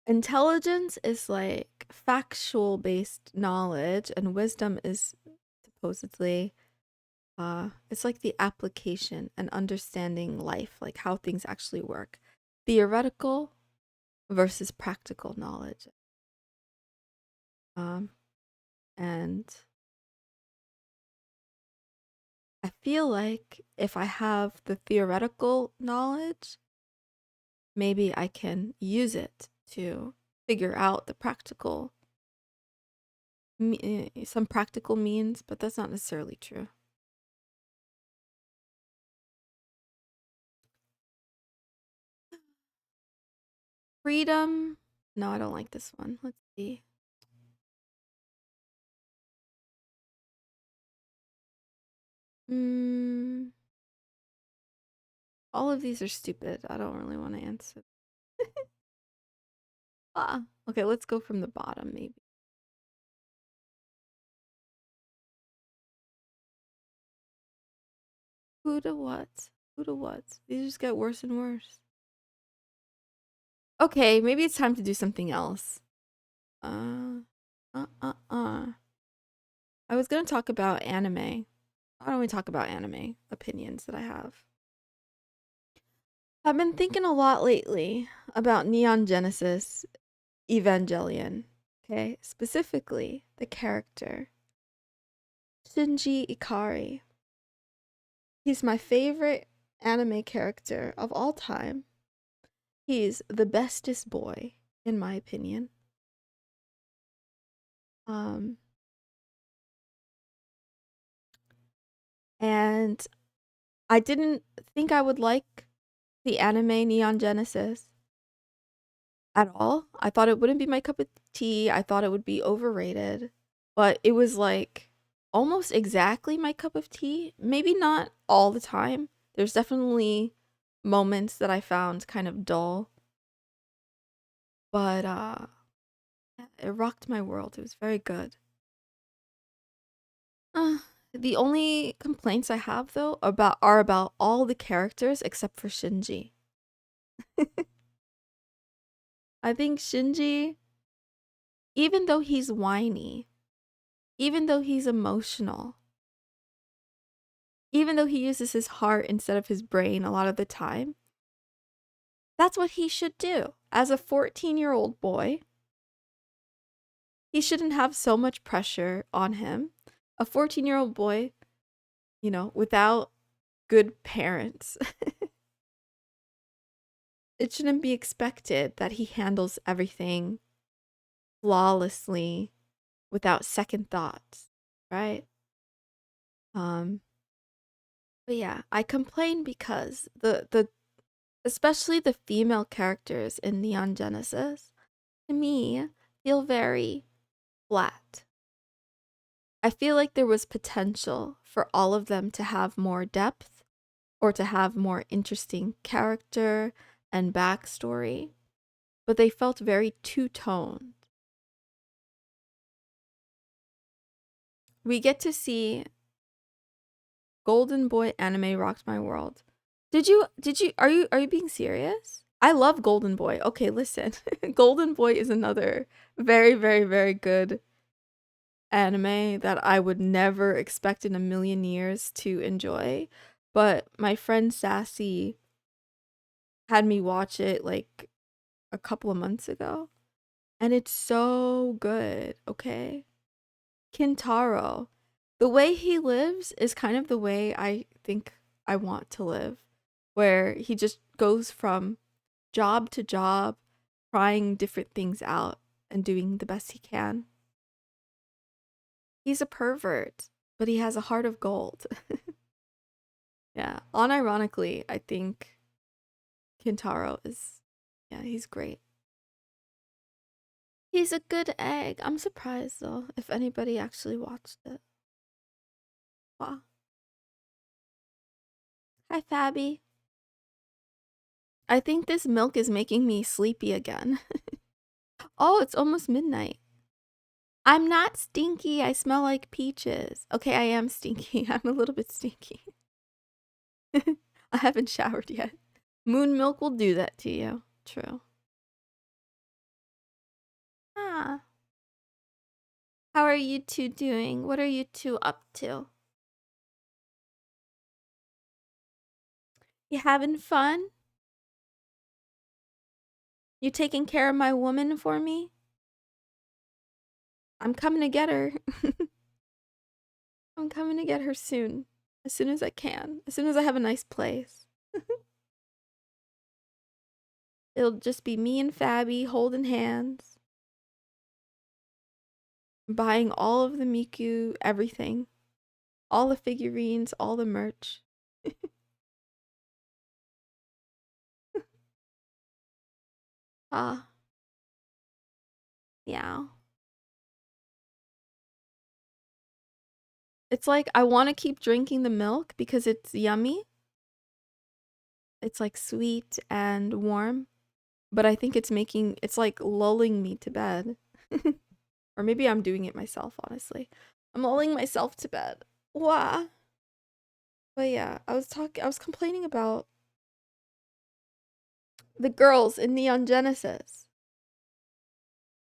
intelligence is like factual based knowledge, and wisdom is supposedly it's like the application and understanding life, like how things actually work. Theoretical versus practical knowledge. Um, and I feel like if I have the theoretical knowledge, maybe I can use it to figure out the practical, some practical means, but that's not necessarily true. Freedom. No, I don't like this one. Let's see. Mm, all of these are stupid. I don't really want to answer. Ah, okay, let's go from the bottom, maybe. Who to what? Who to what? These just get worse and worse. Okay, maybe it's time to do something else. Uh, uh, uh, uh. I was gonna talk about anime. Why don't we talk about anime opinions that I have? I've been thinking a lot lately about Neon Genesis Evangelion. Okay, specifically the character Shinji Ikari. He's my favorite anime character of all time. He's the bestest boy, in my opinion. Um, and I didn't think I would like the anime Neon Genesis at all. I thought it wouldn't be my cup of tea. I thought it would be overrated. But it was like almost exactly my cup of tea. Maybe not all the time. There's definitely moments that I found kind of dull, but it rocked my world. It was very good. Uh, the only complaints I have though about all the characters except for Shinji. I think Shinji, even though he's whiny, even though he's emotional, even though he uses his heart instead of his brain a lot of the time, that's what he should do. As a 14-year-old boy, he shouldn't have so much pressure on him. A 14-year-old boy, without good parents, it shouldn't be expected that he handles everything flawlessly without second thoughts, right? Um, but yeah, I complain because the especially the female characters in Neon Genesis, to me, feel very flat. I feel like there was potential for all of them to have more depth or to have more interesting character and backstory, but they felt very two-toned. We get to see Golden Boy anime rocked my world. Are you being serious? I love Golden Boy. Okay, listen. Golden Boy is another very, very, very good anime that I would never expect in a million years to enjoy. But my friend Sassy had me watch it like a couple of months ago, and it's so good, okay? Kintaro, the way he lives is kind of the way I think I want to live, where he just goes from job to job, trying different things out and doing the best he can. He's a pervert, but he has a heart of gold. Yeah, unironically, I think Kintaro is, yeah, he's great. He's a good egg. I'm surprised though if anybody actually watched it. Wow. Hi, Fabby. I think this milk is making me sleepy again. Oh, it's almost midnight. I'm not stinky. I smell like peaches. Okay, I am stinky. I'm a little bit stinky. I haven't showered yet. Moon milk will do that to you. True. Ah. How are you two doing? What are you two up to? You having fun? You taking care of my woman for me? I'm coming to get her. I'm coming to get her soon. As soon as I can. As soon as I have a nice place. It'll just be me and Fabby holding hands, buying all of the Miku, everything. All the figurines, all the merch. Yeah. It's like I want to keep drinking the milk because it's yummy. It's like sweet and warm, but I think it's like lulling me to bed. Or maybe I'm doing it myself, honestly. I'm lulling myself to bed. Wow. But yeah, I was complaining about the girls in Neon Genesis.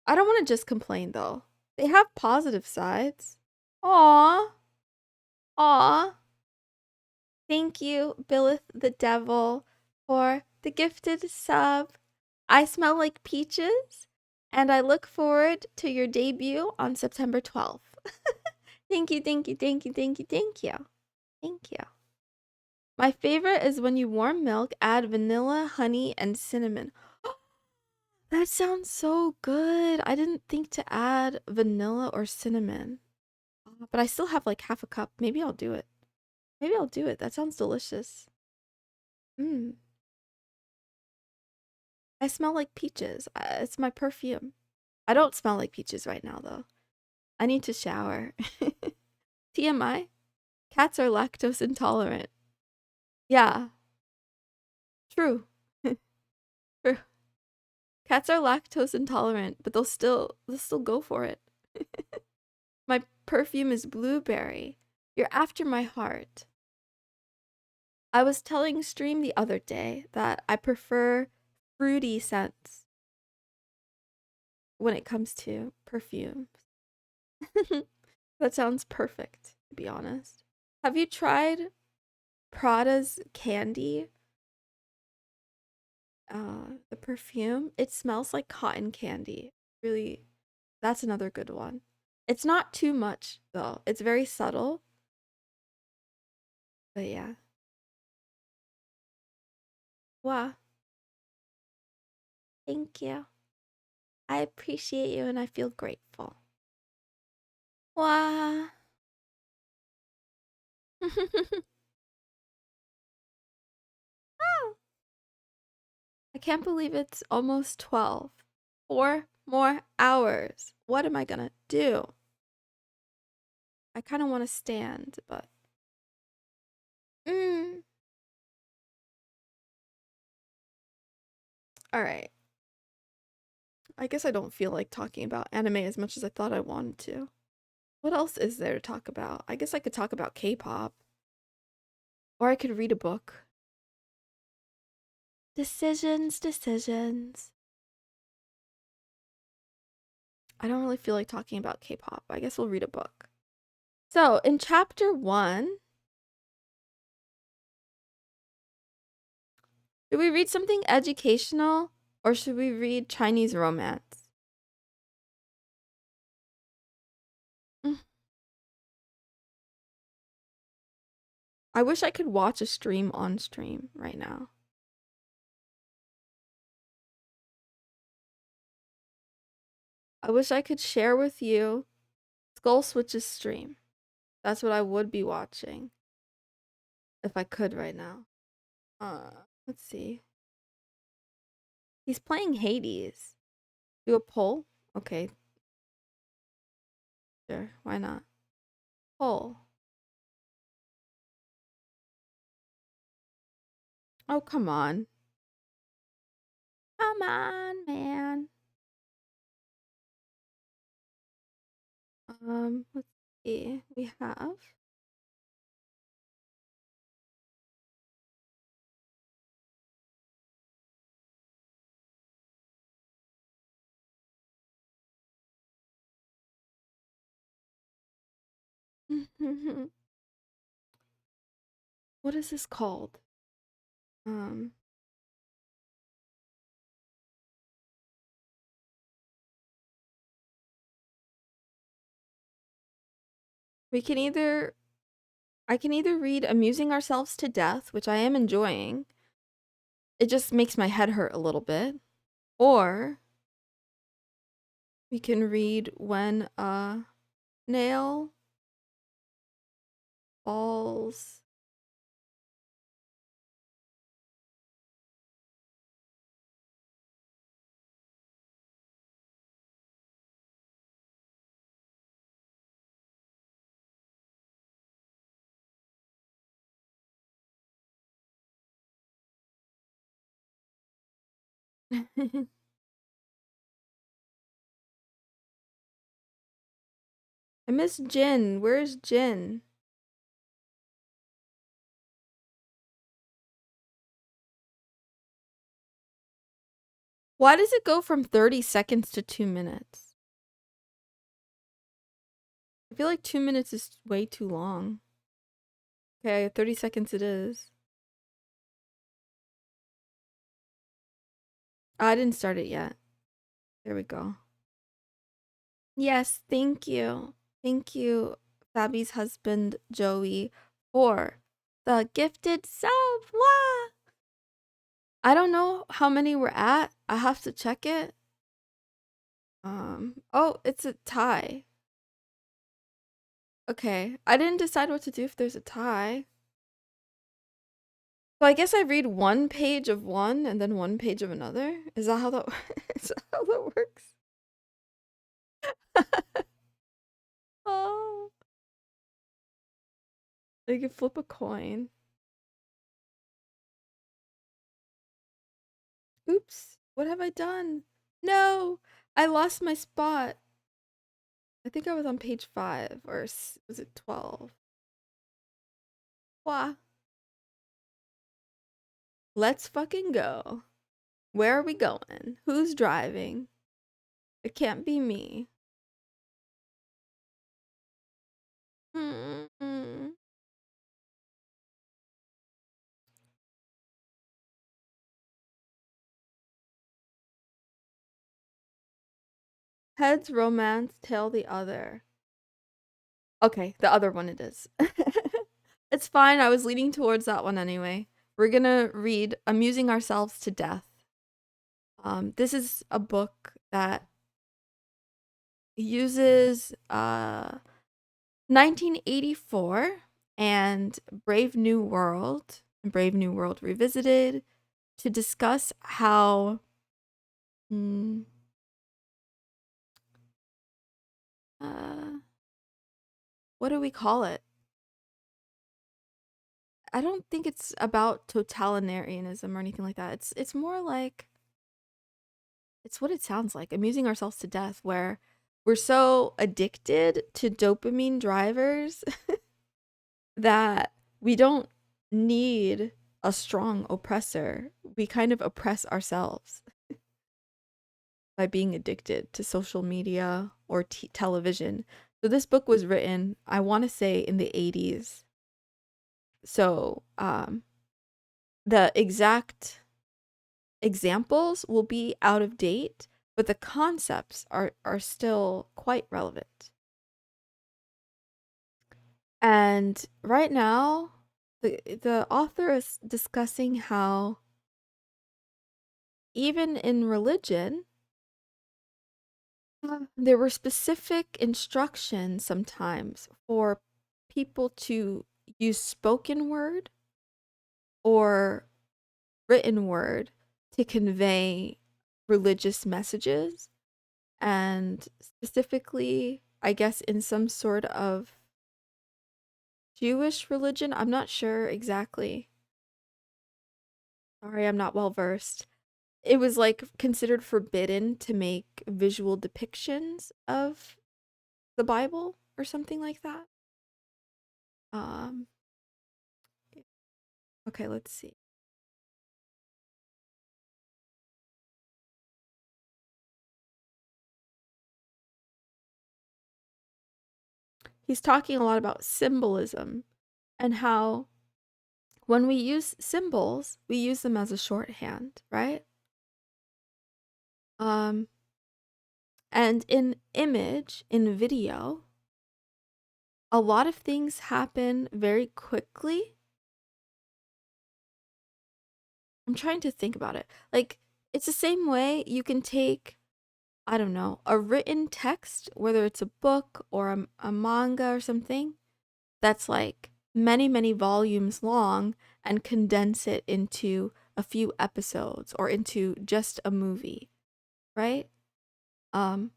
I don't want to just complain though. They have positive sides. Aw. Aw. Thank you, Billith the Devil, for the gifted sub. I smell like peaches, and I look forward to your debut on September 12th. Thank you, thank you, thank you, thank you, thank you. Thank you. My favorite is when you warm milk, add vanilla, honey, and cinnamon. That sounds so good. I didn't think to add vanilla or cinnamon, but I still have like half a cup. Maybe I'll do it. Maybe I'll do it. That sounds delicious. Mm. I smell like peaches. It's my perfume. I don't smell like peaches right now, though. I need to shower. TMI? Cats are lactose intolerant. Yeah, true. True. Cats are lactose intolerant, but they'll still go for it. My perfume is blueberry. You're after my heart. I was telling Stream the other day that I prefer fruity scents when it comes to perfumes. That sounds perfect, to be honest. Have you tried Prada's candy? The perfume? It smells like cotton candy. Really, that's another good one. It's not too much, though. It's very subtle. But yeah. Wow. Thank you. I appreciate you and I feel grateful. Wow. I can't believe it's almost 12. 4 more hours. What am I gonna do? I kind of want to stand, but. Mm. Alright. I guess I don't feel like talking about anime as much as I thought I wanted to. What else is there to talk about? I guess I could talk about K-pop. Or I could read a book. Decisions, decisions. I don't really feel like talking about K-pop. I guess we'll read a book. So, in chapter 1, should we read something educational or should we read Chinese romance? Mm. I wish I could watch a stream on stream right now. I wish I could share with you Skull Switch's stream. That's what I would be watching if I could right now. Let's see. He's playing Hades. Do a poll? Okay, sure. Why not? Poll. Oh, come on. Come on, man. Let's see. We have what is this called? Um, we can either I can either read Amusing Ourselves to Death, which I am enjoying. It just makes my head hurt a little bit. Or we can read When a Nail Falls. I miss Jin. Where's Jin? Why does it go from 30 seconds to 2 minutes? I feel like 2 minutes is way too long. Okay, 30 seconds it is. I didn't start it yet. There we go. Yes, thank you. Thank you, Fabi's husband, Joey, for the gifted sub. Wow. I don't know how many we're at. I have to check it. Oh, it's a tie. Okay. I didn't decide what to do if there's a tie. So I guess I read one page of one and then one page of another. Is that how that is that how that works? Oh, you can flip a coin. Oops, what have I done? No, I lost my spot. I think I was on page 5 or was it 12? Wah. Let's fucking go. Where are we going? Who's driving? It can't be me. Mm-mm. Heads romance, tail the other. Okay, the other one it is. It's fine. I was leaning towards that one anyway. We're gonna read Amusing Ourselves to Death. This is a book that uses 1984 and Brave New World, Brave New World Revisited, to discuss how mm, uh, what do we call it? I don't think it's about totalitarianism or anything like that. It's more like it's what it sounds like, amusing ourselves to death, where we're so addicted to dopamine drivers that we don't need a strong oppressor. We kind of oppress ourselves by being addicted to social media or television. So this book was written, I want to say, in the 80s. So the exact examples will be out of date, but the concepts are still quite relevant. And right now, the author is discussing how even in religion, there were specific instructions sometimes for people to use spoken word or written word to convey religious messages. And specifically, I guess, in some sort of Jewish religion. I'm not sure exactly. Sorry, I'm not well versed. It was like considered forbidden to make visual depictions of the Bible or something like that. Um, okay, let's see. He's talking a lot about symbolism and how when we use symbols, we use them as a shorthand, right? Um, and in image, in video, a lot of things happen very quickly. I'm trying to think about it. Like, it's the same way you can take, I don't know, a written text, whether it's a book or a manga or something, that's like many, many volumes long and condense it into a few episodes or into just a movie, right? Um,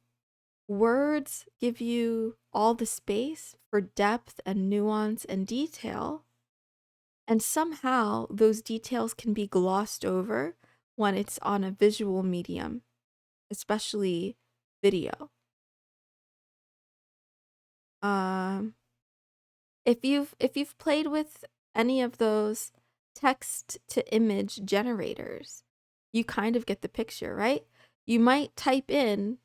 Words give you all the space for depth and nuance and detail. And somehow those details can be glossed over when it's on a visual medium, especially video. Um, if you've played with any of those text to image generators, you kind of get the picture, right? You might type in,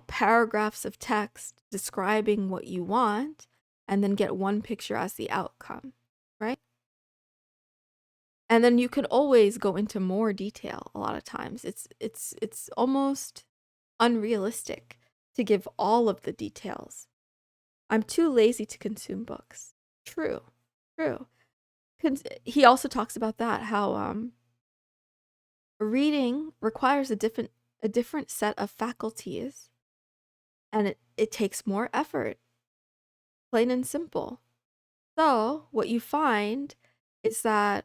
paragraphs of text describing what you want and then get one picture as the outcome, right? And then you can always go into more detail a lot of times. It's almost unrealistic to give all of the details. I'm too lazy to consume books. True. True. He also talks about that, how reading requires a different set of faculties, and it takes more effort, plain and simple. So what you find is that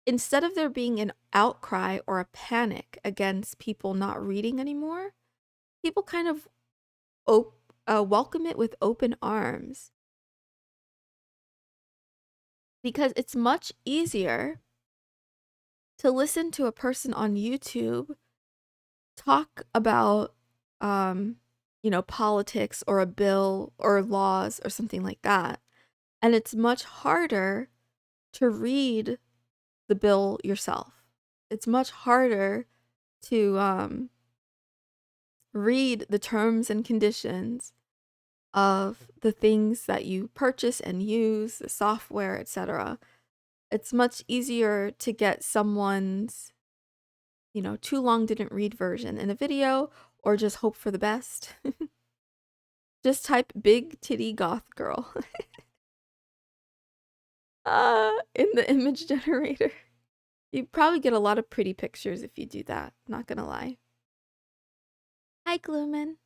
instead of there being an outcry or a panic against people not reading anymore, people kind of welcome it with open arms, because it's much easier to listen to a person on YouTube talk about, um, politics or a bill or laws or something like that. And it's much harder to read the bill yourself. It's much harder to read the terms and conditions of the things that you purchase and use, the software, etc. It's much easier to get someone's, too long didn't read version in a video, or just hope for the best. Just type big titty goth girl in the image generator. You probably get a lot of pretty pictures if you do that, not gonna lie. Hi, Gloomin.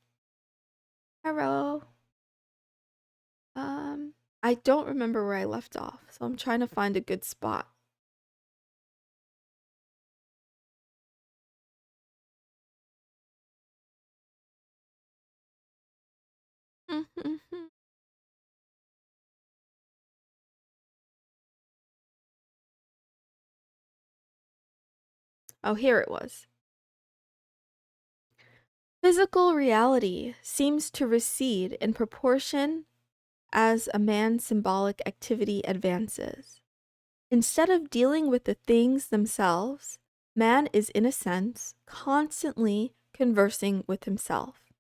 Hello. I don't remember where I left off, so I'm trying to find a good spot. Oh, here it was. Physical reality seems to recede in proportion as a man's symbolic activity advances. Instead of dealing with the things themselves, man is, in a sense, constantly conversing with himself.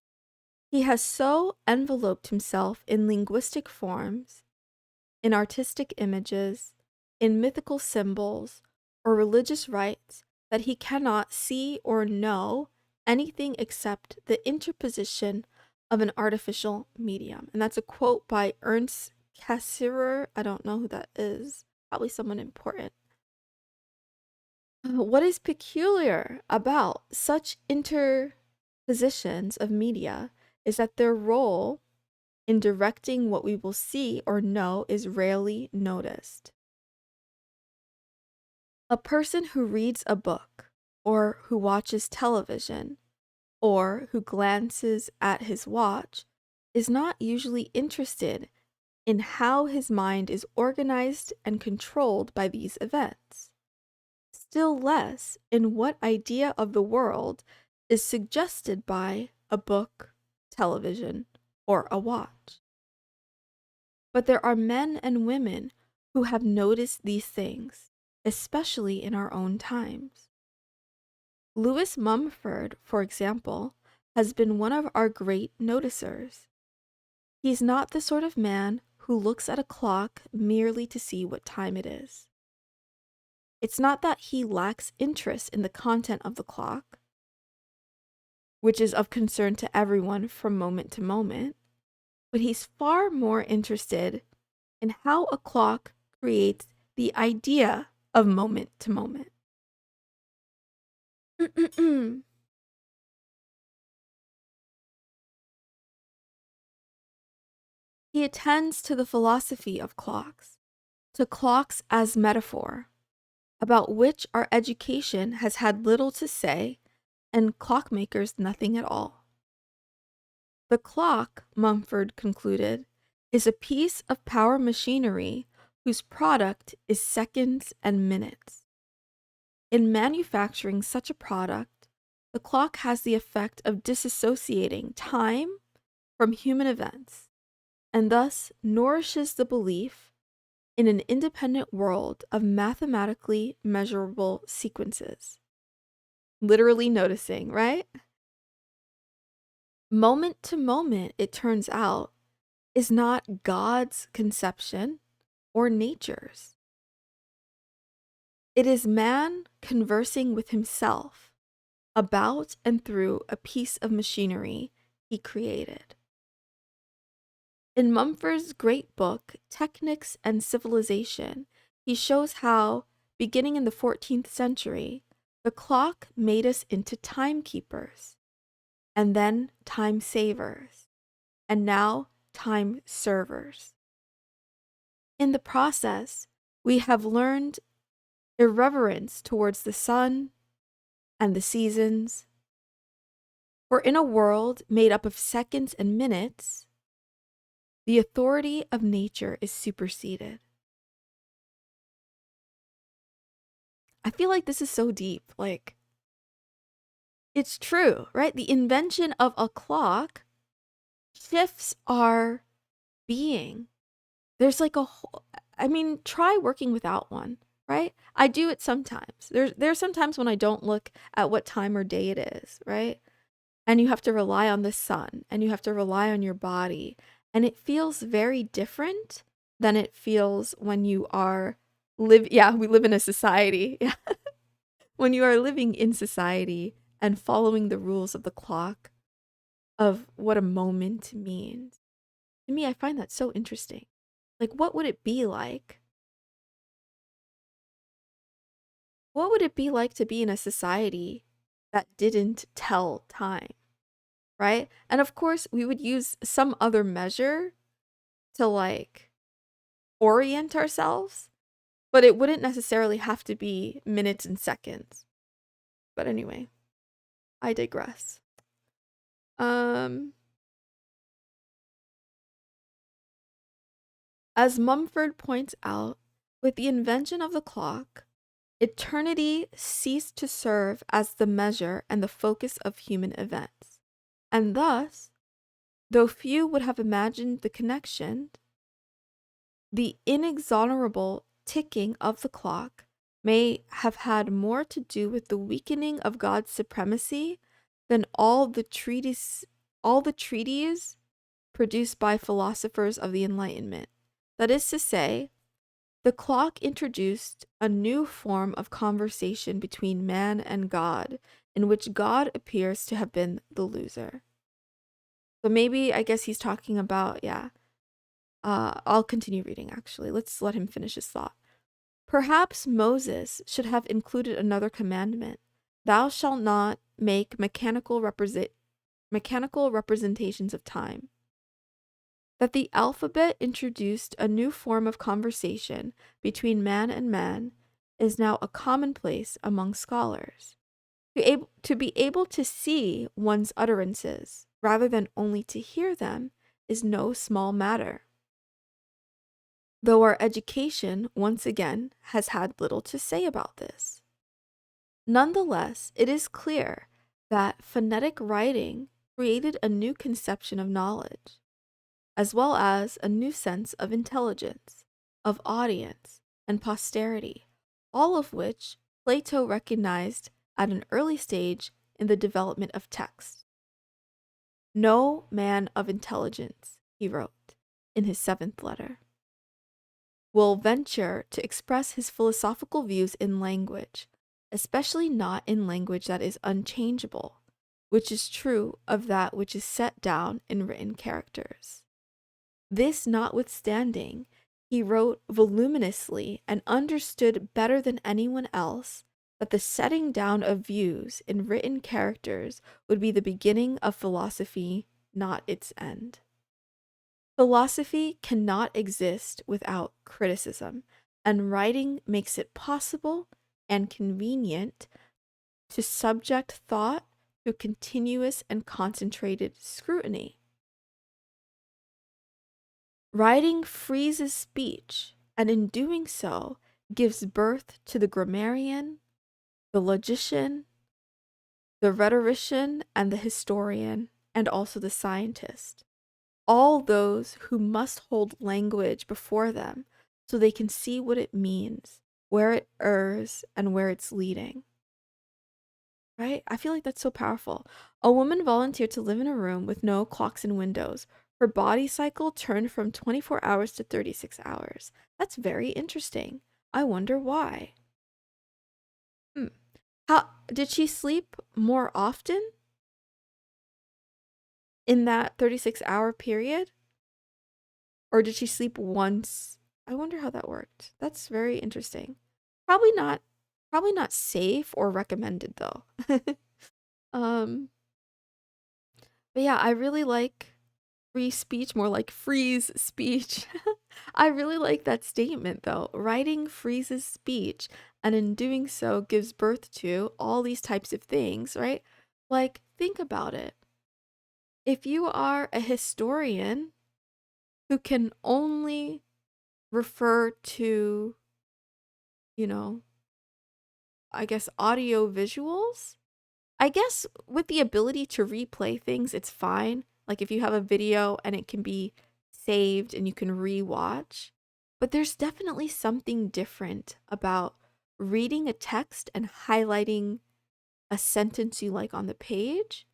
He has so enveloped himself in linguistic forms, in artistic images, in mythical symbols, or religious rites that he cannot see or know anything except the interposition of an artificial medium. And that's a quote by Ernst Cassirer. I don't know who that is. Probably someone important. What is peculiar about such interpositions of media is that their role in directing what we will see or know is rarely noticed. A person who reads a book, or who watches television, or who glances at his watch is not usually interested in how his mind is organized and controlled by these events, still less in what idea of the world is suggested by a book, television, or a watch. But there are men and women who have noticed these things, especially in our own times. Lewis Mumford, for example, has been one of our great noticers. He's not the sort of man who looks at a clock merely to see what time it is. It's not that he lacks interest in the content of the clock, which is of concern to everyone from moment to moment, but he's far more interested in how a clock creates the idea of moment to moment. He attends to the philosophy of clocks, to clocks as metaphor, about which our education has had little to say and clockmakers nothing at all. The clock, Mumford concluded, is a piece of power machinery whose product is seconds and minutes. In manufacturing such a product, the clock has the effect of disassociating time from human events and thus nourishes the belief in an independent world of mathematically measurable sequences. Literally noticing, right? Moment to moment, it turns out, is not God's conception or nature's. It is man conversing with himself about and through a piece of machinery he created. In Mumford's great book, Technics and Civilization, he shows how, beginning in the 14th century, the clock made us into timekeepers, and then time savers, and now time servers. In the process, we have learned irreverence towards the sun and the seasons. For in a world made up of seconds and minutes, the authority of nature is superseded. I feel like this is so deep. Like, it's true, right? The invention of a clock shifts our being. There's like a whole, I mean, try working without one, right? I do it sometimes. There's sometimes when I don't look at what time or day it is, right? And you have to rely on the sun and you have to rely on your body. And it feels very different than it feels when you are we live in a society. Yeah. When you are living in society and following the rules of the clock of what a moment means. To me, I find that so interesting. Like, what would it be like? What would it be like to be in a society that didn't tell time, right? And of course, we would use some other measure to like orient ourselves, but it wouldn't necessarily have to be minutes and seconds. But anyway, I digress. As Mumford points out, with the invention of the clock, eternity ceased to serve as the measure and the focus of human events. And thus, though few would have imagined the connection, the inexorable ticking of the clock may have had more to do with the weakening of God's supremacy than all the treaties produced by philosophers of the Enlightenment. That is to say, the clock introduced a new form of conversation between man and God, in which God appears to have been the loser. So maybe, I guess he's talking about, I'll continue reading actually. Let's let him finish his thought. Perhaps Moses should have included another commandment. Thou shalt not make mechanical representations of time. That the alphabet introduced a new form of conversation between man and man is now a commonplace among scholars. To be able to see one's utterances rather than only to hear them is no small matter. Though our education, once again, has had little to say about this. Nonetheless, it is clear that phonetic writing created a new conception of knowledge, as well as a new sense of intelligence, of audience, and posterity, all of which Plato recognized at an early stage in the development of text. No man of intelligence, he wrote in his 7th letter, will venture to express his philosophical views in language, especially not in language that is unchangeable, which is true of that which is set down in written characters. This notwithstanding, he wrote voluminously and understood better than anyone else that the setting down of views in written characters would be the beginning of philosophy, not its end. Philosophy cannot exist without criticism, and writing makes it possible and convenient to subject thought to continuous and concentrated scrutiny. Writing freezes speech, and in doing so, gives birth to the grammarian, the logician, the rhetorician, and the historian, and also the scientist. All those who must hold language before them so they can see what it means, where it errs, and where it's leading. Right? I feel like that's so powerful. A woman volunteered to live in a room with no clocks and windows. Her body cycle turned from 24 hours to 36 hours. That's very interesting. I wonder why. Hmm. How did she sleep more often in that 36-hour period? Or did she sleep once? I wonder how that worked. That's very interesting. Probably not probably not safe or recommended though. um but yeah, I really like free speech, more like freeze speech. I really like that statement though. Writing freezes speech and in doing so gives birth to all these types of things, right? Like think about it. If you are a historian who can only refer to, you know, I guess audio visuals, I guess with the ability to replay things, it's fine. Like if you have a video and it can be saved and you can rewatch. But there's definitely something different about reading a text and highlighting a sentence you like on the page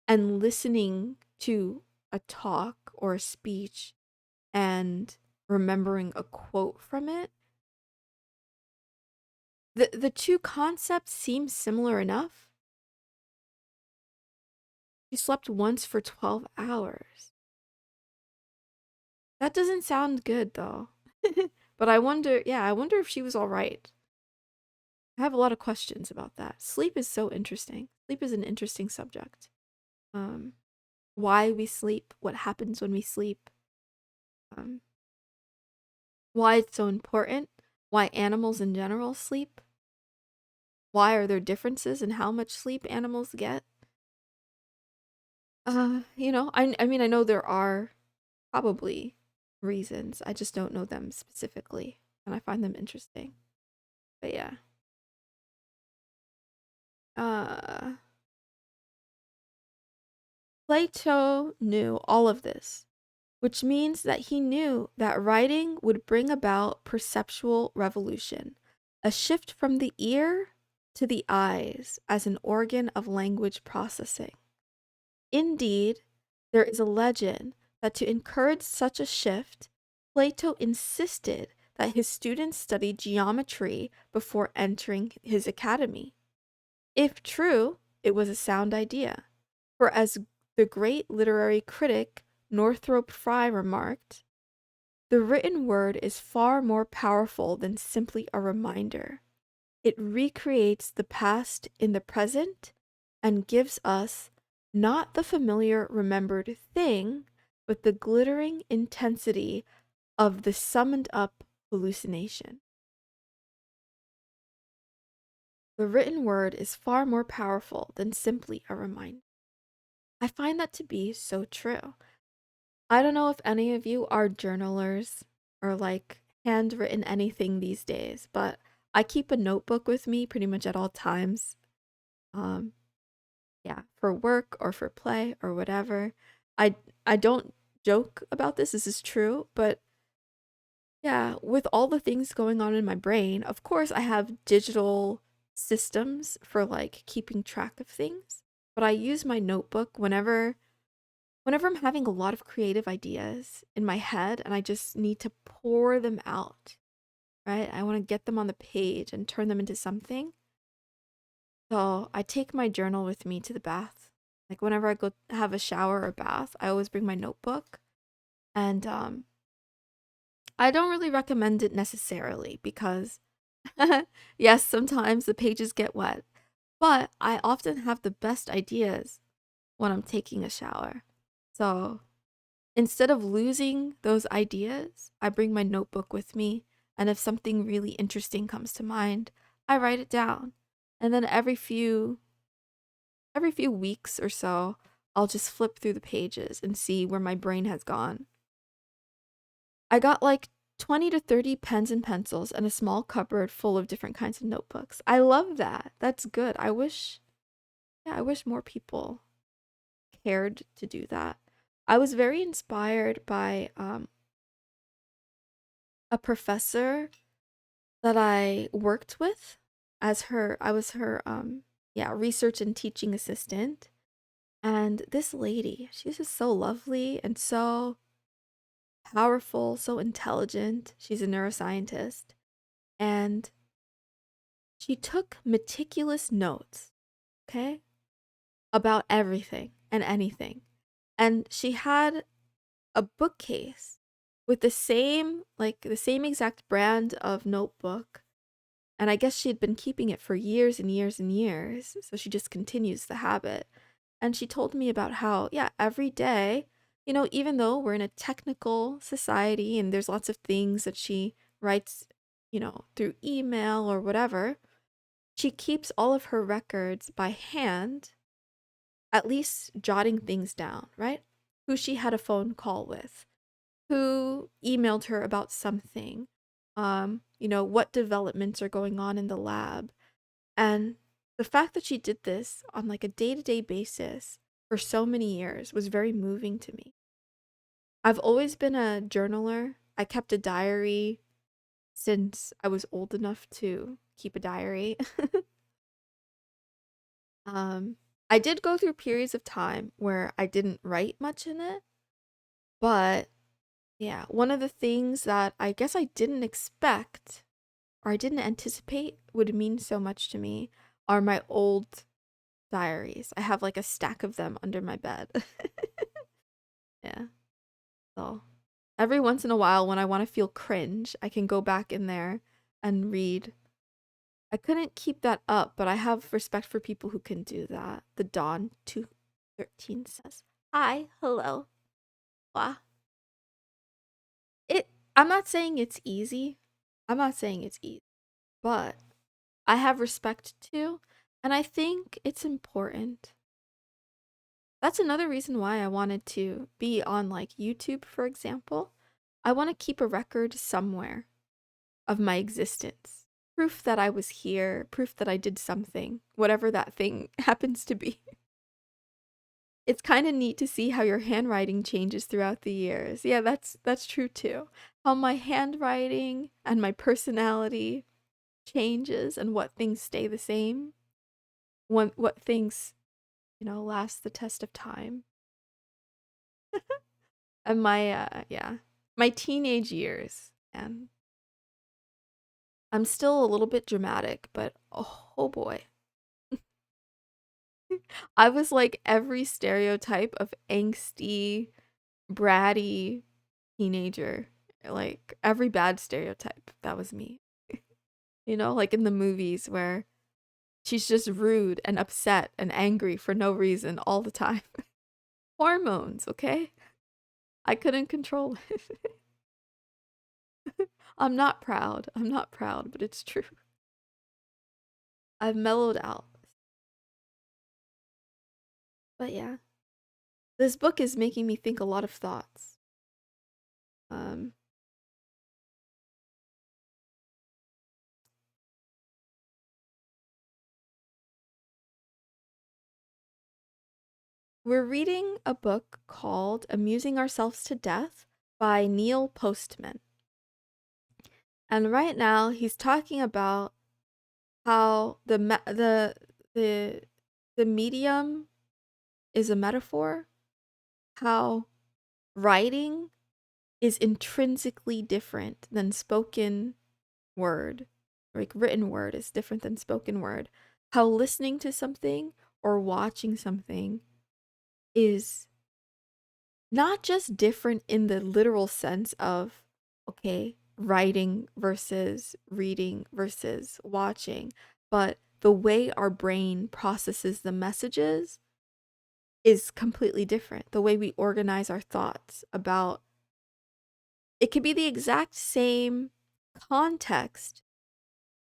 and listening to a talk or a speech and remembering a quote from it. The two concepts seem similar enough. You slept once for 12 hours. That doesn't sound good though. But I wonder, yeah, I wonder if she was all right. I have a lot of questions about that. Sleep is so interesting. Sleep is an interesting subject. Um, why we sleep, what happens when we sleep, um, why it's so important, why animals in general sleep, why are there differences in how much sleep animals get. I mean, I know there are probably reasons. I just don't know them specifically, and I find them interesting. But yeah. Uh Plato knew all of this, which means that he knew that writing would bring about perceptual revolution, a shift from the ear to the eyes as an organ of language processing. Indeed, there is a legend that to encourage such a shift, Plato insisted that his students study geometry before entering his academy. If true, it was a sound idea, for as the great literary critic Northrop Frye remarked, the written word is far more powerful than simply a reminder. It recreates the past in the present and gives us not the familiar remembered thing, but the glittering intensity of the summoned up hallucination. The written word is far more powerful than simply a reminder. I find that to be so true. I don't know if any of you are journalers or like handwritten anything these days, but I keep a notebook with me pretty much at all times. Um, yeah, for work or for play or whatever. I I don't joke about this. This is true, but yeah, with all the things going on in my brain, of course I have digital systems for like keeping track of things, but I use my notebook whenever I'm having a lot of creative ideas in my head and I just need to pour them out, right? I want to get them on the page and turn them into something. So I take my journal with me to the bath. Like whenever I go have a shower or bath, I always bring my notebook. And I don't really recommend it necessarily because yes, sometimes the pages get wet, but I often have the best ideas when I'm taking a shower. So instead of losing those ideas, I bring my notebook with me, and if something really interesting comes to mind, I write it down. And then every few weeks or so, I'll just flip through the pages and see where my brain has gone. I got like 20 to 30 pens and pencils and a small cupboard full of different kinds of notebooks. I love that. That's good. I wish more people cared to do that. I was very inspired by a professor that I worked with I was her research and teaching assistant. And this lady, she's just so lovely and so powerful, so intelligent. She's a neuroscientist. And she took meticulous notes, okay, about everything and anything. And she had a bookcase with the same exact brand of notebook. And I guess she had been keeping it for years and years and years. So she just continues the habit. And she told me about how, yeah, every day, even though we're in a technical society and there's lots of things that she writes, through email or whatever, she keeps all of her records by hand, at least jotting things down, right? Who she had a phone call with, who emailed her about something, what developments are going on in the lab. And the fact that she did this on like a day-to-day basis for so many years was very moving to me. I've always been a journaler. I kept a diary since I was old enough to keep a diary. um, I did go through periods of time where I didn't write much in it, but yeah, one of the things that I guess I didn't expect or I didn't anticipate would mean so much to me are my old diaries. I have like a stack of them under my bed. Yeah. So every once in a while, when I want to feel cringe, I can go back in there and read. I couldn't keep that up, but I have respect for people who can do that. The Dawn 213 says, "Hi, hello." Wow. It I'm not saying it's easy. I'm not saying it's easy, but I have respect too, and I think it's important. That's another reason why I wanted to be on like YouTube, for example. I want to keep a record somewhere of my existence. Proof that I was here, proof that I did something, whatever that thing happens to be. It's kind of neat to see how your handwriting changes throughout the years. Yeah, that's true too. How my handwriting and my personality changes and what things stay the same. What things, last the test of time. And my teenage years. And I'm still a little bit dramatic, but oh boy. I was like every stereotype of angsty, bratty teenager. Like every bad stereotype. That was me. Like in the movies where she's just rude and upset and angry for no reason all the time. Hormones, okay? I couldn't control it. I'm not proud. I'm not proud, but it's true. I've mellowed out. But yeah, this book is making me think a lot of thoughts. Um, we're reading a book called Amusing Ourselves to Death by Neil Postman. And right now he's talking about how the medium is a metaphor, how writing is intrinsically different than spoken word, like written word is different than spoken word, how listening to something or watching something is not just different in the literal sense of, okay, writing versus reading versus watching, but the way our brain processes the messages is completely different. The way we organize our thoughts about it could be the exact same context,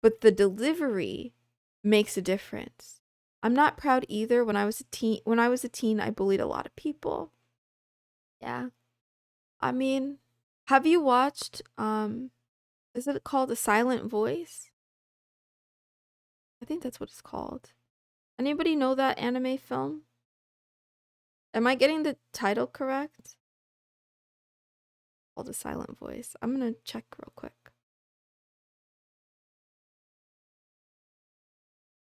but the delivery makes a difference. I'm not proud either. When I was a teen, I bullied a lot of people. Yeah. I mean, Have you watched is it called A Silent Voice? I think that's what it's called. Anybody know that anime film? Am I getting the title correct? Called A Silent Voice. I'm gonna check real quick.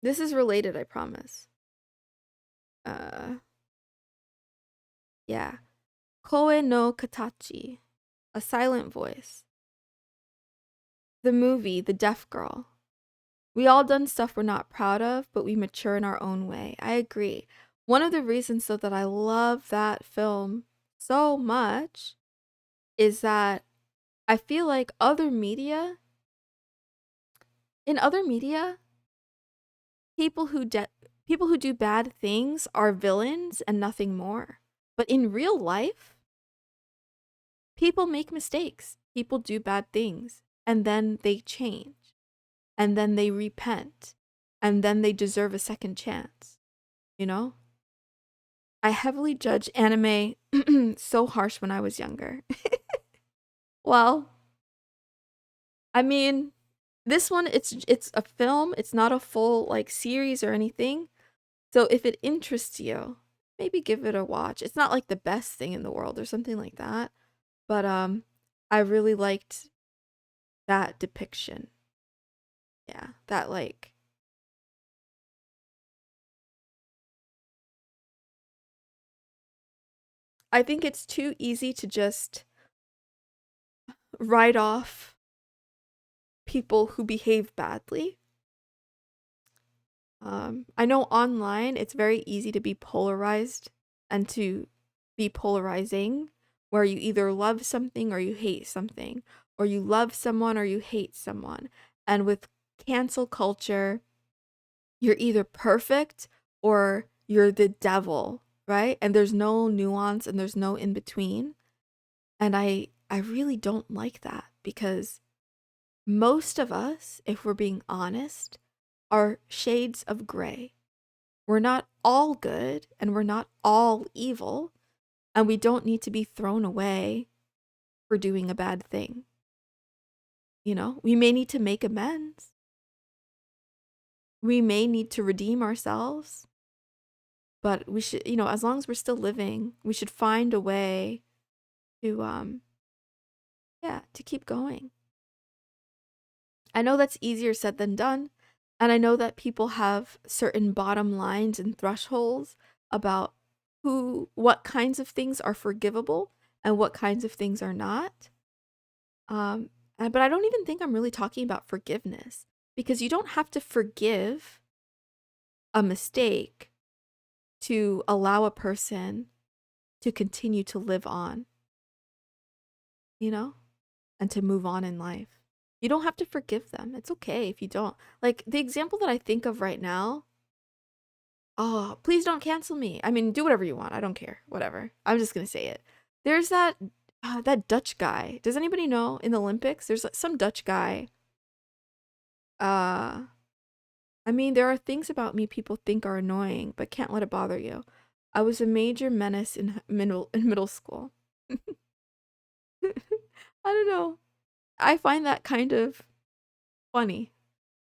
This is related, I promise. Yeah. Koe no Katachi. A Silent Voice. The movie, The Deaf Girl. We all done stuff we're not proud of, but we mature in our own way. I agree. One of the reasons though that I love that film so much is that I feel like in other media, people who do bad things are villains and nothing more. But in real life, people make mistakes. People do bad things and then they change and then they repent and then they deserve a second chance. You know? I heavily judged anime so harsh when I was younger. Well, I mean, this one it's a film, it's not a full like series or anything. So if it interests you, maybe give it a watch. It's not like the best thing in the world or something like that, but I really liked that depiction. Yeah, that like I think it's too easy to just write off people who behave badly. I know online it's very easy to be polarized and to be polarizing, where you either love something or you hate something, or you love someone or you hate someone. And with cancel culture, you're either perfect or you're the devil, right? And there's no nuance and there's no in between. And I really don't like that because most of us, if we're being honest, are shades of gray. We're not all good and we're not all evil, and we don't need to be thrown away for doing a bad thing. You know, we may need to make amends. We may need to redeem ourselves, but we should, you know, as long as we're still living, we should find a way to yeah, to keep going. I know that's easier said than done, and I know that people have certain bottom lines and thresholds about what kinds of things are forgivable and what kinds of things are not. But I don't even think I'm really talking about forgiveness because you don't have to forgive a mistake to allow a person to continue to live on, you know, and to move on in life. You don't have to forgive them. It's okay if you don't. Like the example that I think of right now, oh, please don't cancel me. I mean, do whatever you want. I don't care. Whatever. I'm just going to say it. There's that Dutch guy. Does anybody know in the Olympics? There's some Dutch guy. Uh I mean, there are things about me people think are annoying, but can't let it bother you. I was a major menace in middle school. I don't know. I find that kind of funny.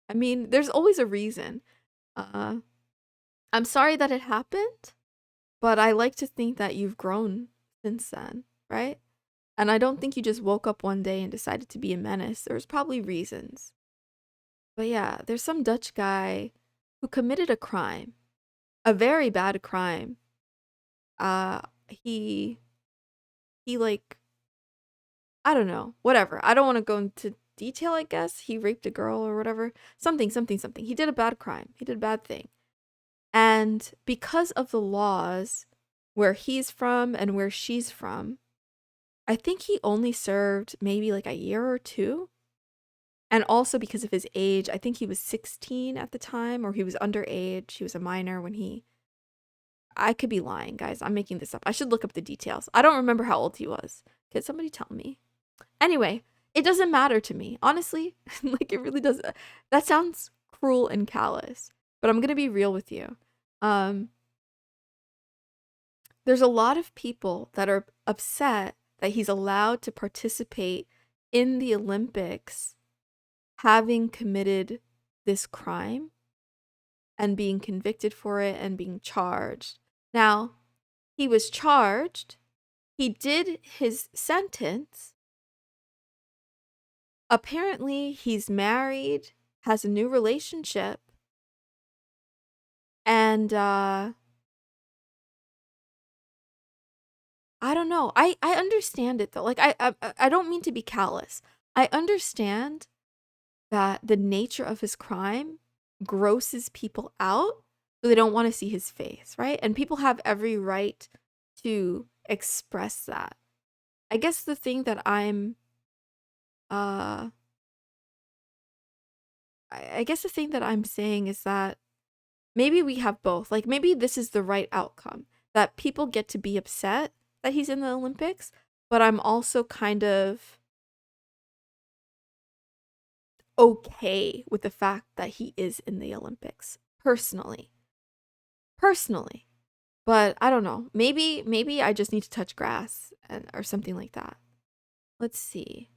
I mean, there's always a reason. Uh, I'm sorry that it happened, but I like to think that you've grown since then, right? And I don't think you just woke up one day and decided to be a menace. There's probably reasons. But yeah, there's some Dutch guy who committed a crime, a very bad crime. Uh, he like I don't know, whatever. I don't want to go into detail. I guess he raped a girl or whatever. Something, something, something. He did a bad crime. He did a bad thing. And because of the laws where he's from and where she's from, I think he only served maybe like a year or two. And also because of his age, I think he was 16 at the time or he was underage. He was a minor when he. I could be lying, guys. I'm making this up. I should look up the details. I don't remember how old he was. Could somebody tell me? Anyway, it doesn't matter to me. Honestly, like it really does. That sounds cruel and callous, but I'm going to be real with you. Um there's a lot of people that are upset that he's allowed to participate in the Olympics having committed this crime and being convicted for it and being charged. Now, he was charged, he did his sentence. Apparently, he's married, has a new relationship, and I don't know. I understand it though. Like I don't mean to be callous. I understand that the nature of his crime grosses people out, so they don't want to see his face, right? And people have every right to express that. I guess the thing that uh I guess the thing that I'm saying is that maybe we have both. Like maybe this is the right outcome. That people get to be upset that he's in the Olympics, but I'm also kind of okay with the fact that he is in the Olympics personally. Personally. But I don't know. Maybe I just need to touch grass or something like that. Let's see.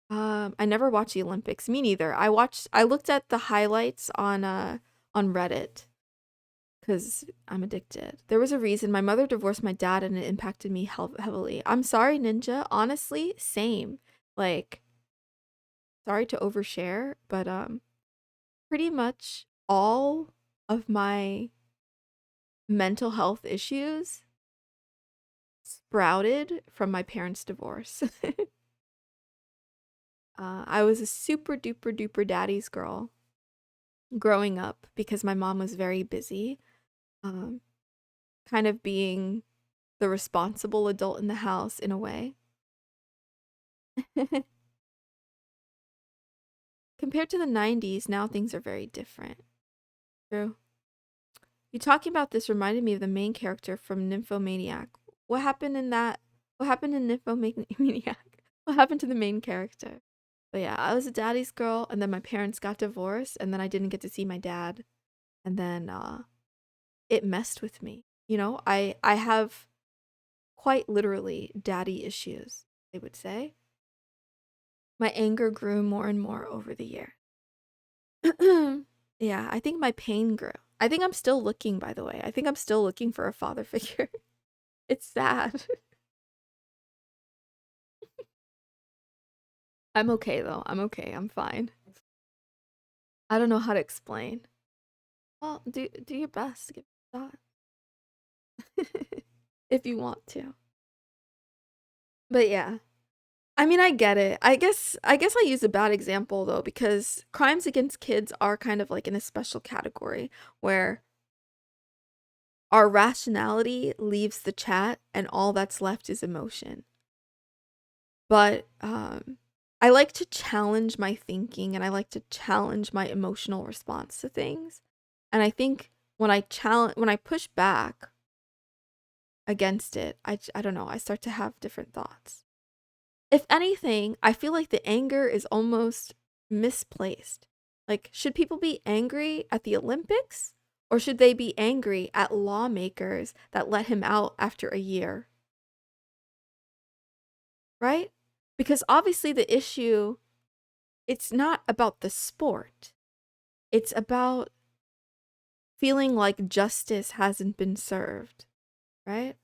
I never watched the Olympics. Me neither. I looked at the highlights on Reddit cuz I'm addicted. There was a reason my mother divorced my dad and it impacted me heavily. I'm sorry, Ninja. Honestly, same. Like sorry to overshare, but pretty much all of my mental health issues sprouted from my parents' divorce. I was a super duper duper daddy's girl growing up because my mom was very busy, um, kind of being the responsible adult in the house in a way. Compared to the 90s, now things are very different. True. You talking about this reminded me of the main character from Nymphomaniac. What happened in that? What happened in Nymphomaniac? What happened to the main character? But yeah, I was a daddy's girl, and then my parents got divorced, and then I didn't get to see my dad, and then it messed with me. You know, I have quite literally daddy issues, they would say. My anger grew more and more over the year. Yeah, I think my pain grew. I think I'm still looking, by the way. I think I'm still looking for a father figure. It's sad. I'm okay though. I'm okay. I'm fine. I don't know how to explain. Well, do your best. Give it a shot. If you want to. But yeah. I mean, I get it. I guess I use a bad example though because crimes against kids are kind of like in a special category where our rationality leaves the chat and all that's left is emotion. But I like to challenge my thinking and I like to challenge my emotional response to things. And I think when I push back against it, I don't know, I start to have different thoughts. If anything, I feel like the anger is almost misplaced. Like, should people be angry at the Olympics? Or should they be angry at lawmakers that let him out after a year? Right? Because obviously the issue, it's not about the sport. It's about feeling like justice hasn't been served, right?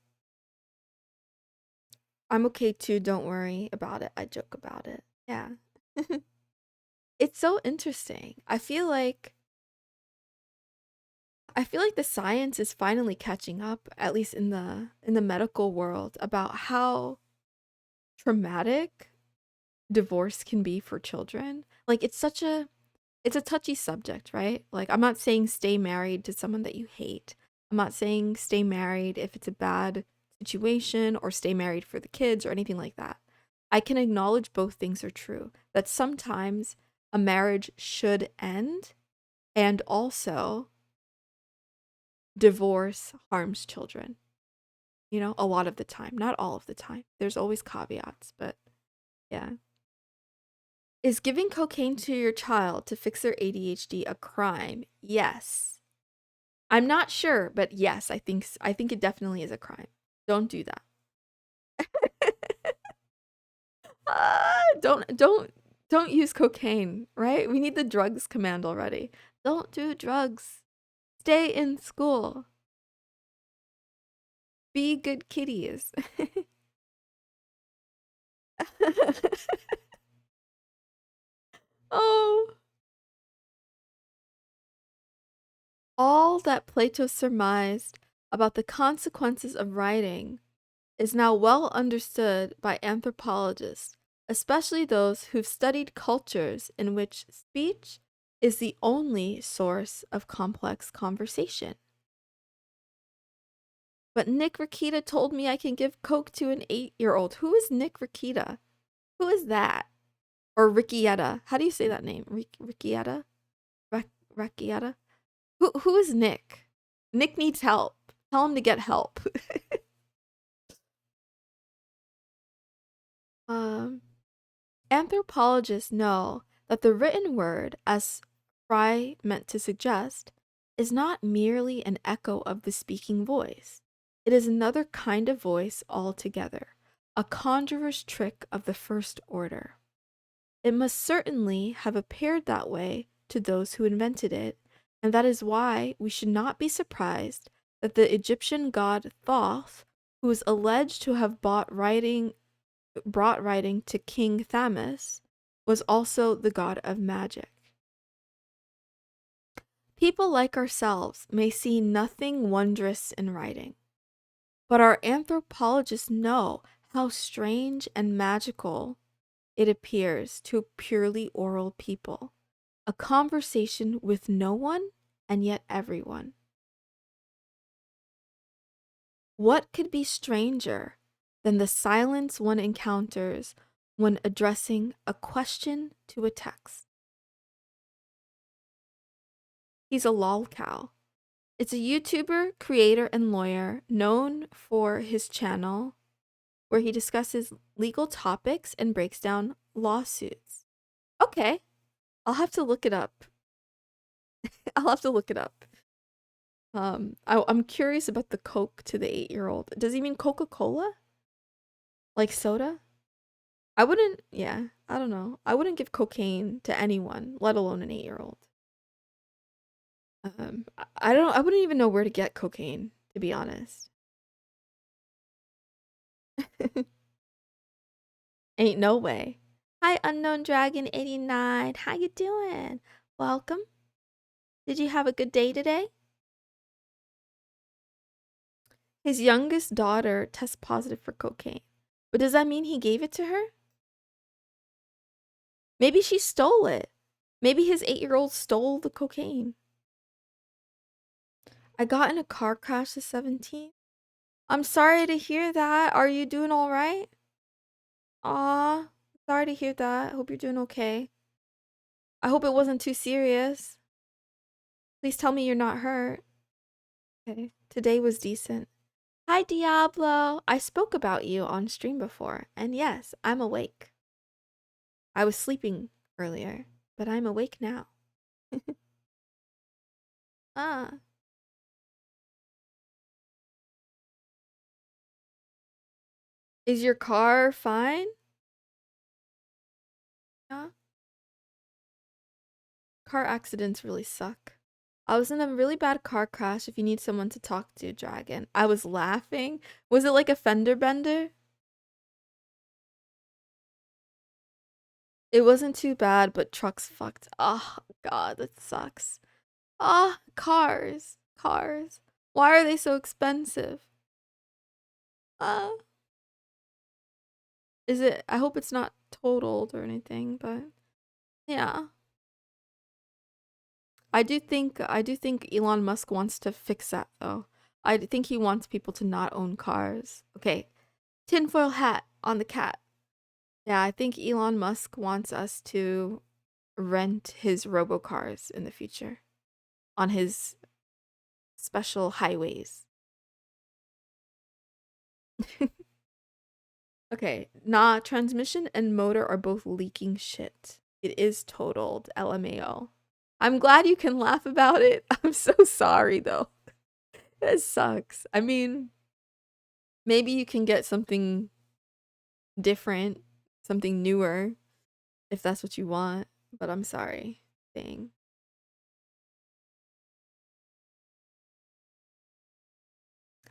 I'm okay too, don't worry about it. I joke about it. Yeah. It's so interesting. I feel like the science is finally catching up, at least in the medical world, about how traumatic divorce can be for children. Like it's a touchy subject, right? Like I'm not saying stay married to someone that you hate. I'm not saying stay married if it's a bad situation or stay married for the kids or anything like that. I can acknowledge both things are true. That sometimes a marriage should end and also divorce harms children. You know, a lot of the time, not all of the time. There's always caveats, but yeah. Is giving cocaine to your child to fix their ADHD a crime? Yes. I'm not sure, but yes, I think it definitely is a crime. Don't do that. Don't use cocaine, right? We need the drugs command already. Don't do drugs. Stay in school. Be good kitties. Oh, all that Plato surmised about the consequences of writing is now well understood by anthropologists, especially those who've studied cultures in which speech is the only source of complex conversation. But Nick Rakita told me I can give Coke to an 8-year-old. Who is Nick Rakita? Who is that? Or Rickietta? How do you say that name? Rickietta? Rickietta? Who is Nick? Nick needs help. Tell him to get help. um, Anthropologists know that the written word, as Fry meant to suggest, is not merely an echo of the speaking voice. It is another kind of voice altogether, a conjurer's trick of the first order. It must certainly have appeared that way to those who invented it, and that is why we should not be surprised that the Egyptian god Thoth, who is alleged to have brought writing to King Thamus, was also the god of magic. People like ourselves may see nothing wondrous in writing, but our anthropologists know how strange and magical it appears to purely oral people, a conversation with no one and yet everyone. What could be stranger than the silence one encounters when addressing a question to a text? He's a lolcow. It's a YouTuber, creator, and lawyer known for his channel where he discusses legal topics and breaks down lawsuits. Okay, I'll have to look it up. I'll have to look it up. I'm curious about the Coke to the 8-year-old. Does he mean Coca-Cola? Like soda? I wouldn't, yeah, I don't know. I wouldn't give cocaine to anyone, let alone an 8-year-old. I wouldn't even know where to get cocaine, to be honest. Ain't no way. Hi, Unknown Dragon 89. How you doing? Welcome. Did you have a good day today? His youngest daughter tests positive for cocaine. But does that mean he gave it to her? Maybe she stole it. Maybe his 8-year-old stole the cocaine. I got in a car crash the 17th. I'm sorry to hear that. Are you doing all right? Aw, sorry to hear that. Hope you're doing okay. I hope it wasn't too serious. Please tell me you're not hurt. Okay, today was decent. Hi, Diablo. I spoke about you on stream before, and yes, I'm awake. I was sleeping earlier, but I'm awake now. Ah. Is your car fine? Yeah. Car accidents really suck. I was in a really bad car crash if you need someone to talk to, Dragon. I was laughing. Was it like a fender bender? It wasn't too bad, but trucks fucked. Oh, God, that sucks. Ah, cars. Cars. Why are they so expensive? Uh, is it? I hope it's not totaled or anything, but yeah. I do think Elon Musk wants to fix that though. I think he wants people to not own cars. Okay, tinfoil hat on the cat. Yeah, I think Elon Musk wants us to rent his robocars in the future on his special highways. Okay, nah, transmission and motor are both leaking shit. It is totaled, LMAO. I'm glad you can laugh about it. I'm so sorry though. It sucks. I mean, maybe you can get something different, something newer if that's what you want, but I'm sorry. Dang.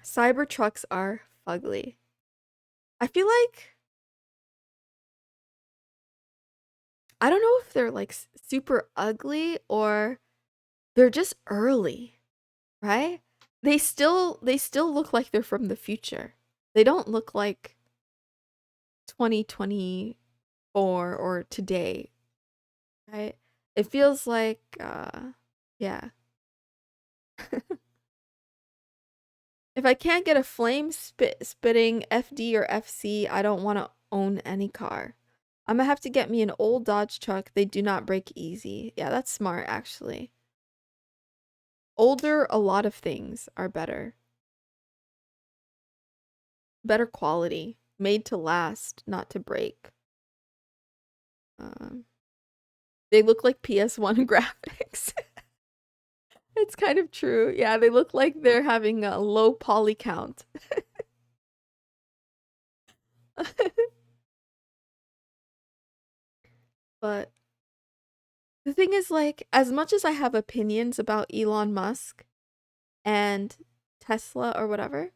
Cyber trucks are fugly. I feel like I don't know if they're like super ugly or they're just early, right? They still look like they're from the future. They don't look like 2024 or today, right? It feels like yeah. If I can't get a spitting FD or FC, I don't want to own any car. I'm gonna have to get me an old Dodge truck. They do not break easy. Yeah, that's smart actually. Older, a lot of things are better. Better quality, made to last, not to break. Um, they look like PS1 graphics. It's kind of true. Yeah, they look like they're having a low poly count. But the thing is, like, as much as I have opinions about Elon Musk and Tesla or whatever,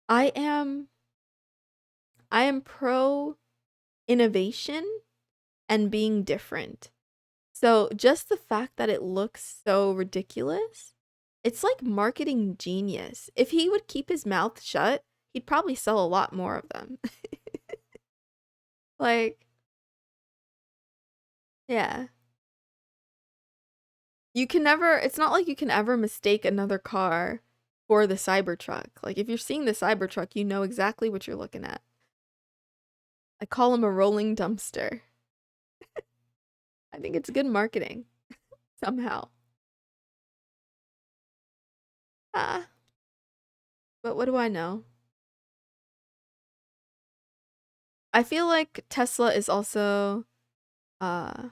I am I am pro innovation and being different. So just the fact that it looks so ridiculous, it's like marketing genius. If he would keep his mouth shut, he'd probably sell a lot more of them. Like, yeah. You can never, it's not like you can ever mistake another car for the Cybertruck. Like, if you're seeing the Cybertruck, you know exactly what you're looking at. I call him a rolling dumpster. I think it's good marketing, somehow. Ah, but what do I know? I feel like Tesla is also uh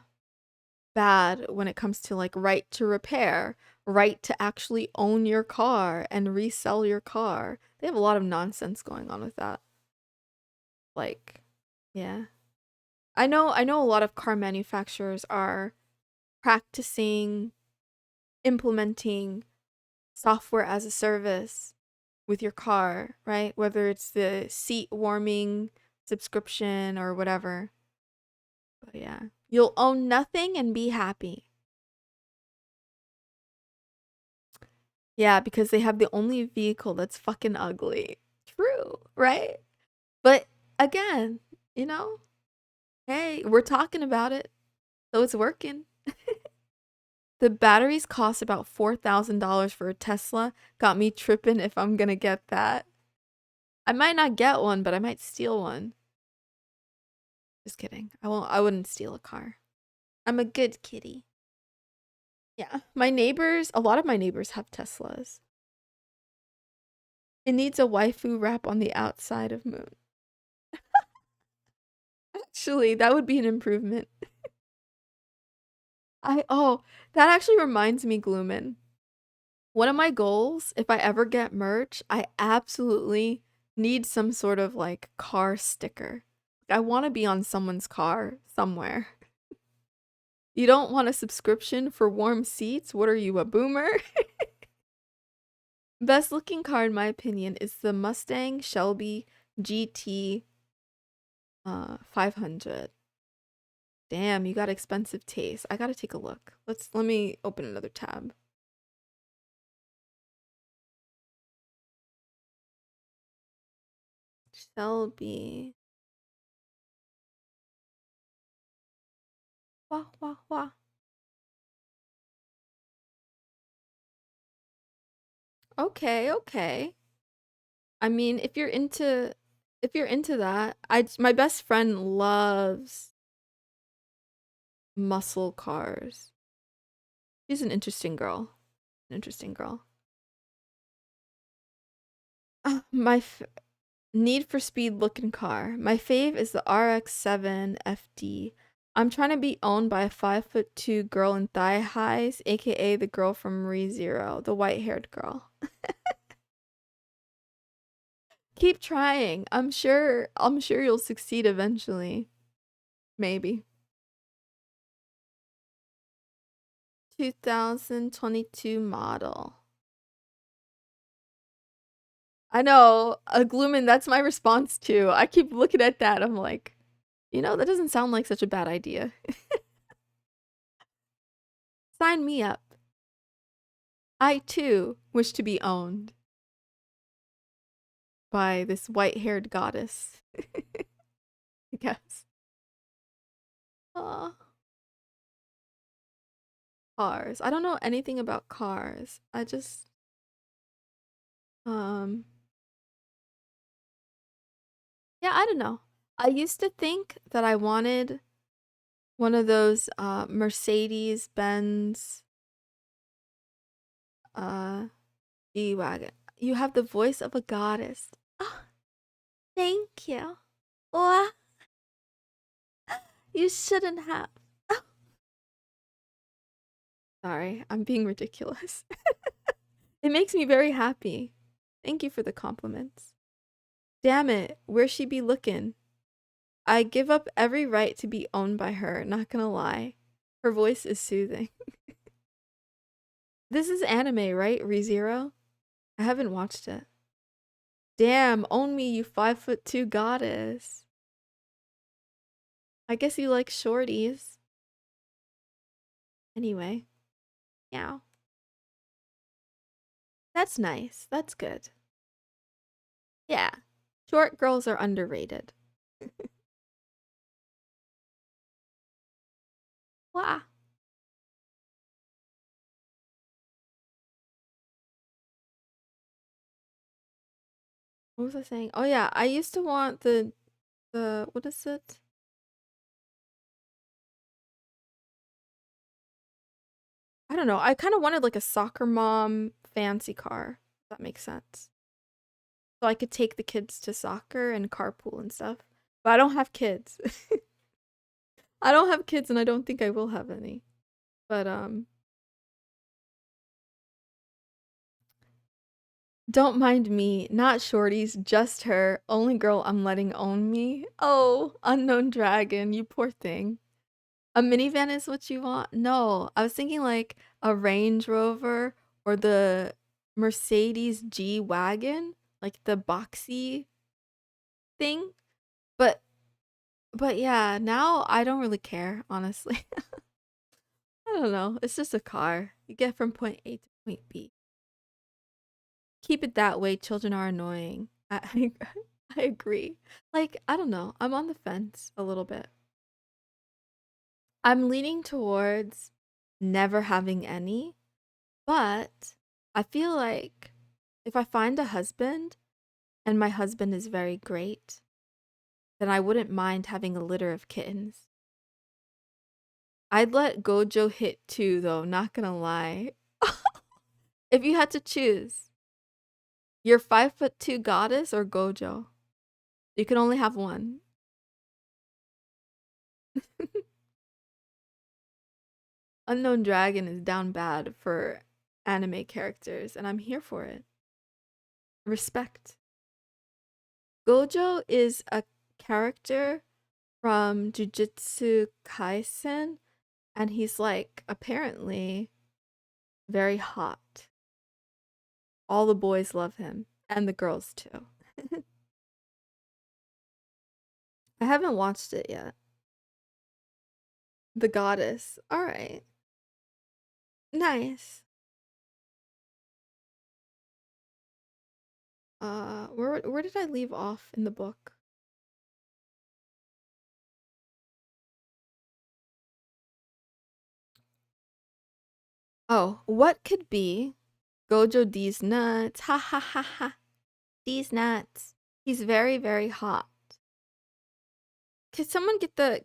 bad when it comes to like right to repair, right to actually own your car and resell your car. They have a lot of nonsense going on with that. Like, yeah. I know a lot of car manufacturers are practicing implementing software as a service with your car, right? Whether it's the seat warming subscription or whatever. But yeah, you'll own nothing and be happy. Yeah, because they have the only vehicle that's fucking ugly. True, right? But again, you know, hey, we're talking about it, so it's working. The batteries cost about $4,000 for a Tesla. Got me tripping if I'm gonna get that. I might not get one, but I might steal one. Just kidding. I wouldn't steal a car. I'm a good kitty. Yeah. My neighbors, a lot of my neighbors have Teslas. It needs a waifu wrap on the outside of Moon. Actually, that would be an improvement. That actually reminds me, Gloomin. One of my goals, if I ever get merch, I absolutely need some sort of like car sticker. I want to be on someone's car somewhere. You don't want a subscription for warm seats? What are you, a boomer? Best looking car in my opinion is the Mustang Shelby GT 500. Damn, you got expensive taste. I gotta take a look. Let me open another tab. Shelby. Wah wah wah. Okay, okay. I mean, if you're into that, my best friend loves muscle cars. She's an interesting girl. An interesting girl. My Need for Speed looking car. My fave is the RX-7 FD. I'm trying to be owned by a 5'2" girl in thigh highs, aka the girl from ReZero, the white-haired girl. Keep trying. I'm sure you'll succeed eventually. Maybe. 2022 model. I know, a Gloomin, that's my response too. I keep looking at that. I'm like, that doesn't sound like such a bad idea. Sign me up. I too wish to be owned by this white-haired goddess. I guess. Aw. Cars. I don't know anything about cars. I just um yeah, I don't know. I used to think that I wanted one of those Mercedes Benz uh G-Wagon. You have the voice of a goddess. Oh, thank you. Oh, you shouldn't have. Oh, sorry, I'm being ridiculous. It makes me very happy. Thank you for the compliments. Damn it, where she be looking? I give up every right to be owned by her, not gonna lie. Her voice is soothing. This is anime, right? ReZero? I haven't watched it. Damn, own me, you 5'2" goddess. I guess you like shorties. Anyway, yeah. That's nice. That's good. Yeah. Short girls are underrated. Wow. What was I saying? Oh yeah, I used to want the what is it? I don't know. I kind of wanted like a soccer mom fancy car. If that makes sense. So I could take the kids to soccer and carpool and stuff. But I don't have kids. I don't have kids and I don't think I will have any. But don't mind me, not shorties, just her. Only girl I'm letting own me. Oh, unknown dragon, you poor thing. A minivan is what you want? No, I was thinking like a Range Rover or the Mercedes G Wagon, like the boxy thing. But yeah, now I don't really care, honestly. I don't know. It's just a car. You get from point A to point B. Keep it that way. Children are annoying. I agree. Like, I don't know. I'm on the fence a little bit. I'm leaning towards never having any, but I feel like if I find a husband and my husband is very great, then I wouldn't mind having a litter of kittens. I'd let Gojo hit too, though, not gonna lie. If you had to choose, you're 5'2" goddess or Gojo. You can only have one. Unknown Dragon is down bad for anime characters, and I'm here for it. Respect. Gojo is a character from Jujutsu Kaisen, and he's like apparently very hot. All the boys love him, and the girls too. I haven't watched it yet. The Goddess. All right. Nice. Where did I leave off in the book? Oh, what could be Gojo D's nuts? Ha ha ha ha. These nuts. He's very, very hot. Could someone get the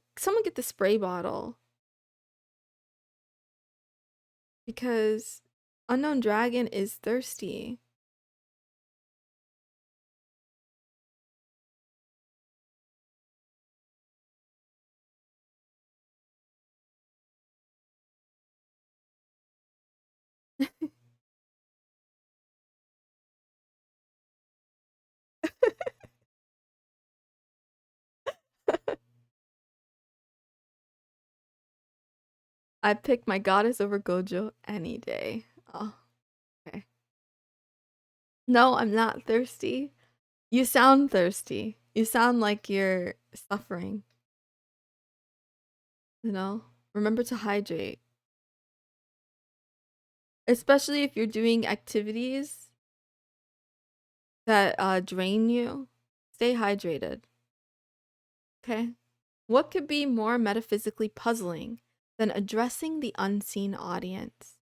spray bottle? Because Unknown Dragon is thirsty. I pick my goddess over Gojo any day. Oh, okay. No, I'm not thirsty. You sound thirsty. You sound like you're suffering. You know? Remember to hydrate. Especially if you're doing activities that drain you. Stay hydrated. Okay? What could be more metaphysically puzzling than addressing the unseen audience,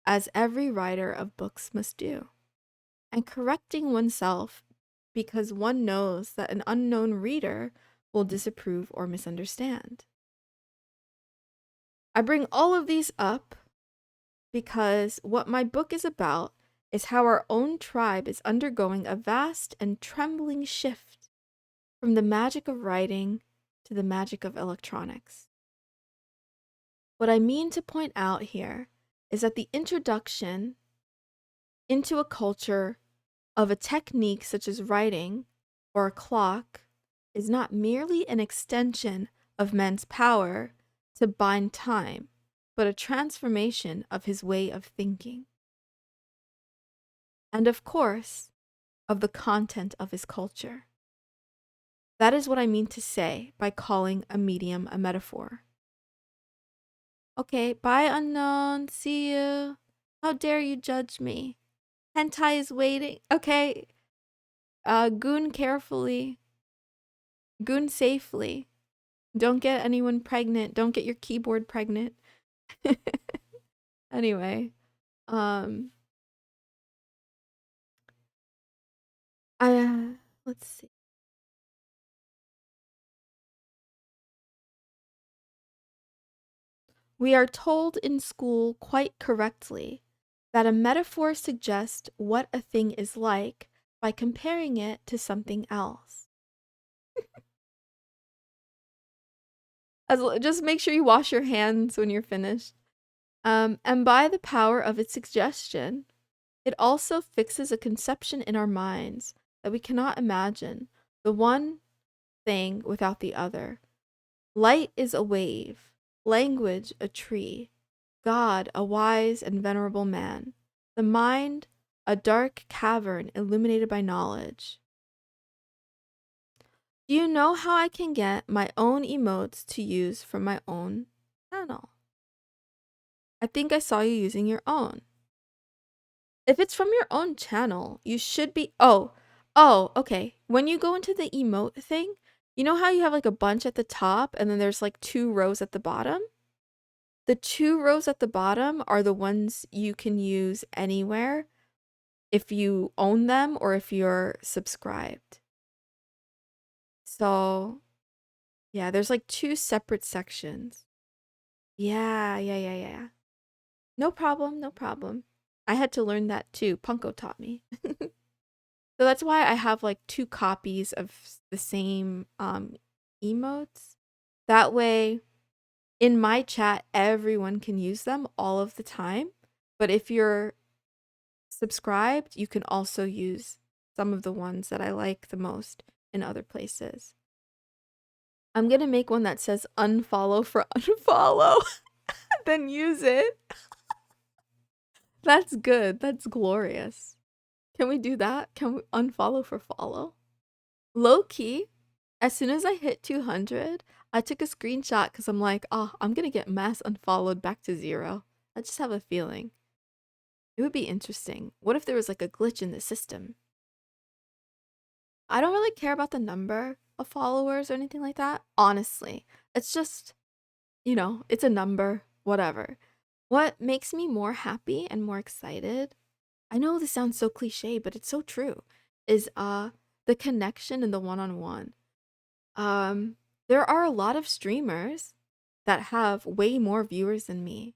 as every writer of books must do, and correcting oneself because one knows that an unknown reader will disapprove or misunderstand? I bring all of these up because what my book is about is how our own tribe is undergoing a vast and trembling shift from the magic of writing to the magic of electronics. What I mean to point out here is that the introduction into a culture of a technique such as writing or a clock is not merely an extension of man's power to bind time, but a transformation of his way of thinking. And of course, of the content of his culture. That is what I mean to say by calling a medium a metaphor. Okay, bye unknown, see you. How dare you judge me? Hentai is waiting. Okay, goon carefully. Goon safely. Don't get anyone pregnant. Don't get your keyboard pregnant. Anyway, let's see. We are told in school quite correctly that a metaphor suggests what a thing is like by comparing it to something else. Just make sure you wash your hands when you're finished. And by the power of its suggestion, it also fixes a conception in our minds that we cannot imagine the one thing without the other. Light is a wave, language a tree, God a wise and venerable man, the mind a dark cavern illuminated by knowledge. Do you know how I can get my own emotes to use from my own channel? I think I saw you using your own. If it's from your own channel, you should be... Oh, okay. When you go into the emote thing, you know how you have like a bunch at the top and then there's like 2 rows at the bottom? The 2 rows at the bottom are the ones you can use anywhere if you own them or if you're subscribed. So, yeah, there's like 2 separate sections. Yeah. No problem, no problem. I had to learn that too. Punko taught me. So that's why I have like 2 copies of the same emotes. That way, in my chat, everyone can use them all of the time. But if you're subscribed, you can also use some of the ones that I like the most in other places. I'm gonna make one that says unfollow for unfollow, then use it. That's good. That's glorious. Can we do that? Can we unfollow for follow? Low key, as soon as I hit 200, I took a screenshot because I'm like, oh, I'm gonna get mass unfollowed back to 0. I just have a feeling. It would be interesting. What if there was like a glitch in the system? I don't really care about the number of followers or anything like that, honestly. It's just, it's a number, whatever. What makes me more happy and more excited, I know this sounds so cliche, but it's so true, is the connection and the one-on-one. There are a lot of streamers that have way more viewers than me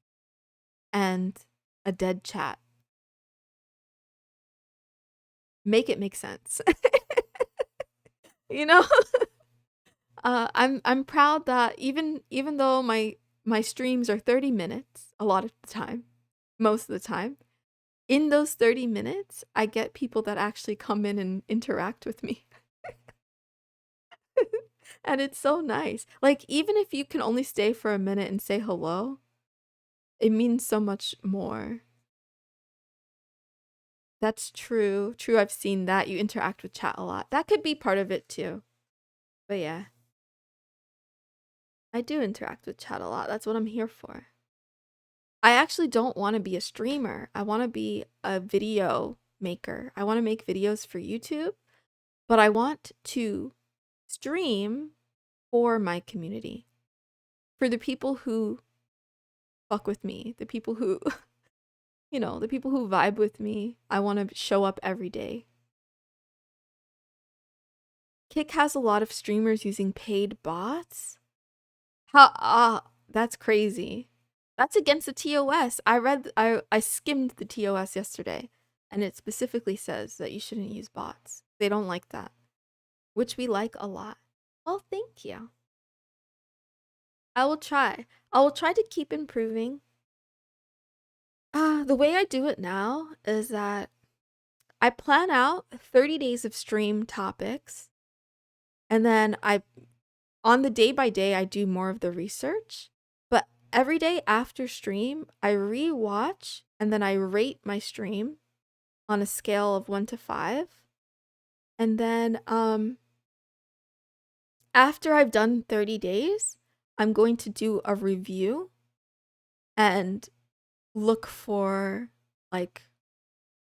and a dead chat. Make it make sense. you know? I'm proud that even though my streams are 30 minutes a lot of the time, most of the time, in those 30 minutes, I get people that actually come in and interact with me. And it's so nice. Like, even if you can only stay for a minute and say hello, it means so much more. That's true. True, I've seen that. You interact with chat a lot. That could be part of it too. But yeah, I do interact with chat a lot. That's what I'm here for. I actually don't want to be a streamer. I want to be a video maker. I want to make videos for YouTube, but I want to stream for my community. For the people who fuck with me, the people who, the people who vibe with me. I want to show up every day. Kick has a lot of streamers using paid bots. That's crazy. That's against the TOS. I skimmed the TOS yesterday, and it specifically says that you shouldn't use bots. They don't like that, which we like a lot. Well, thank you. I will try. I will try to keep improving. The way I do it now is that I plan out 30 days of stream topics, and then on the day by day, I do more of the research. But every day after stream, I rewatch and then I rate my stream on a scale of 1 to 5. And then after I've done 30 days, I'm going to do a review and look for like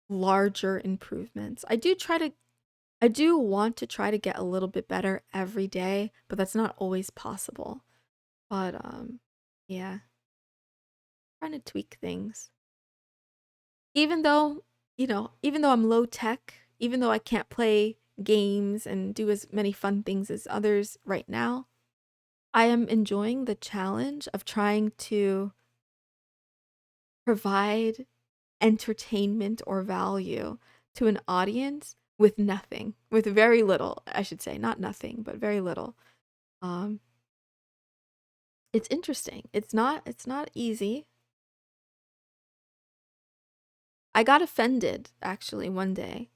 larger improvements. I do want to try to get a little bit better every day, but that's not always possible. But yeah. Trying to tweak things. Even though, even though I'm low tech, even though I can't play games and do as many fun things as others right now, I am enjoying the challenge of trying to provide entertainment or value to an audience with nothing, with very little, I should say, not nothing, but very little. It's interesting. It's not easy. I got offended actually one day.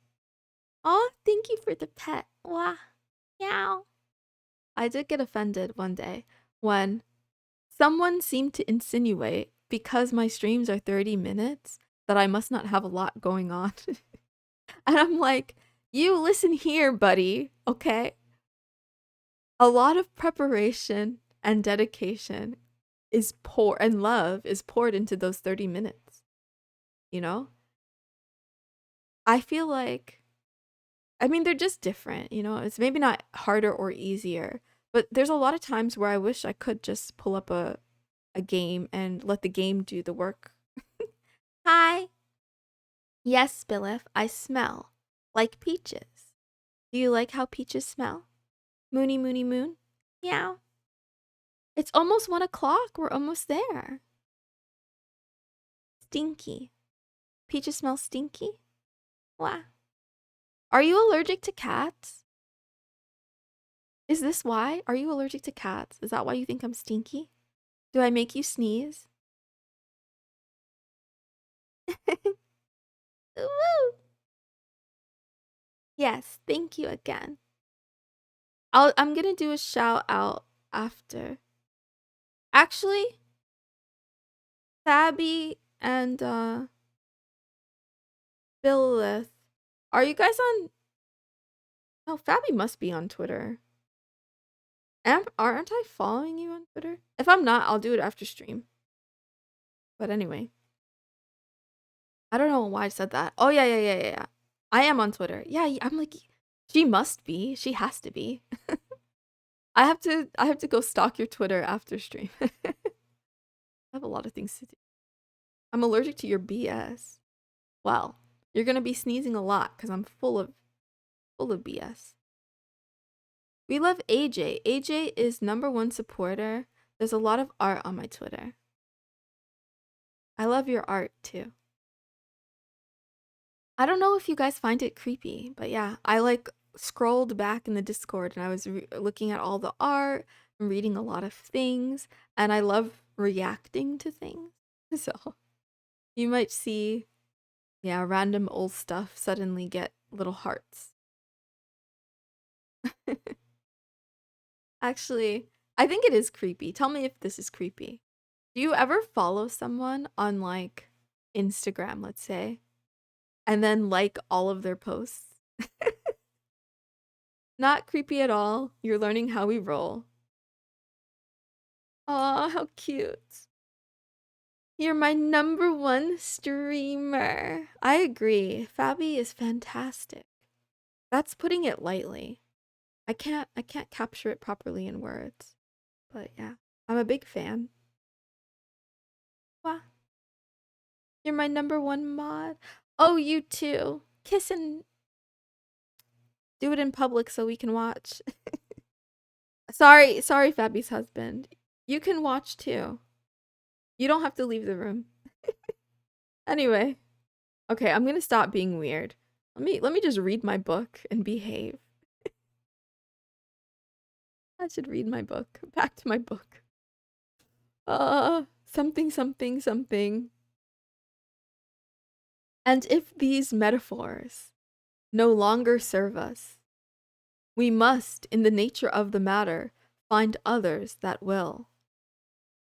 Oh, thank you for the pet. Wow. Meow. I did get offended one day when someone seemed to insinuate because my streams are 30 minutes that I must not have a lot going on. And I'm like, you listen here, buddy, okay? A lot of preparation and dedication and love is poured into those 30 minutes. You know? I feel like, I mean, they're just different, It's maybe not harder or easier, but there's a lot of times where I wish I could just pull up a game and let the game do the work. Hi. Yes, Billif, I smell like peaches. Do you like how peaches smell? Moony, moony, moon. Meow. It's almost 1 o'clock. We're almost there. Stinky. Peaches smell stinky? Wah. Are you allergic to cats? Is this why? Are you allergic to cats? Is that why you think I'm stinky? Do I make you sneeze? Woo! Yes, thank you again. I'm gonna do a shout out after. Actually, Fabby and Billith, are you guys on? Oh, Fabby must be on Twitter. Aren't I following you on Twitter? If I'm not, I'll do it after stream. But anyway, I don't know why I said that. Oh yeah. I am on Twitter. Yeah, I'm like, she must be. She has to be. I have to go stalk your Twitter after stream. I have a lot of things to do. I'm allergic to your BS. Well, you're gonna be sneezing a lot because I'm full of BS. We love AJ. AJ is #1 supporter. There's a lot of art on my Twitter. I love your art too. I don't know if you guys find it creepy, but yeah, I like scrolled back in the Discord and I was looking at all the art and reading a lot of things, and I love reacting to things. So you might see, yeah, random old stuff suddenly get little hearts. Actually, I think it is creepy. Tell me if this is creepy. Do you ever follow someone on like Instagram, let's say, and then like all of their posts? Not creepy at all. You're learning how we roll. Aw, how cute. You're my number one streamer. I agree. Fabi is fantastic. That's putting it lightly. I can't capture it properly in words. But yeah, I'm a big fan. Wow. You're my number one mod. Oh, you too. Kiss and do it in public so we can watch. Sorry, Fabi's husband. You can watch too. You don't have to leave the room. Anyway, okay, I'm gonna stop being weird. Let me just read my book and behave. I should read my book. Back to my book. Something, something, something. And if these metaphors no longer serve us, we must, in the nature of the matter, find others that will.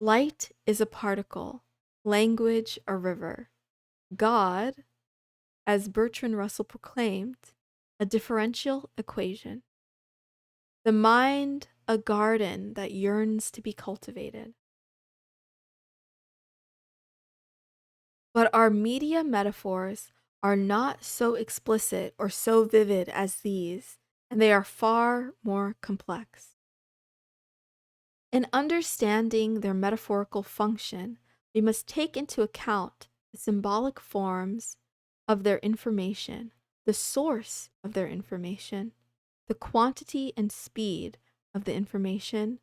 Light is a particle, language a river, God, as Bertrand Russell proclaimed, a differential equation. The mind, a garden that yearns to be cultivated. But our media metaphors are not so explicit or so vivid as these, and they are far more complex. In understanding their metaphorical function, we must take into account the symbolic forms of their information, the source of their information, the quantity and speed of the information,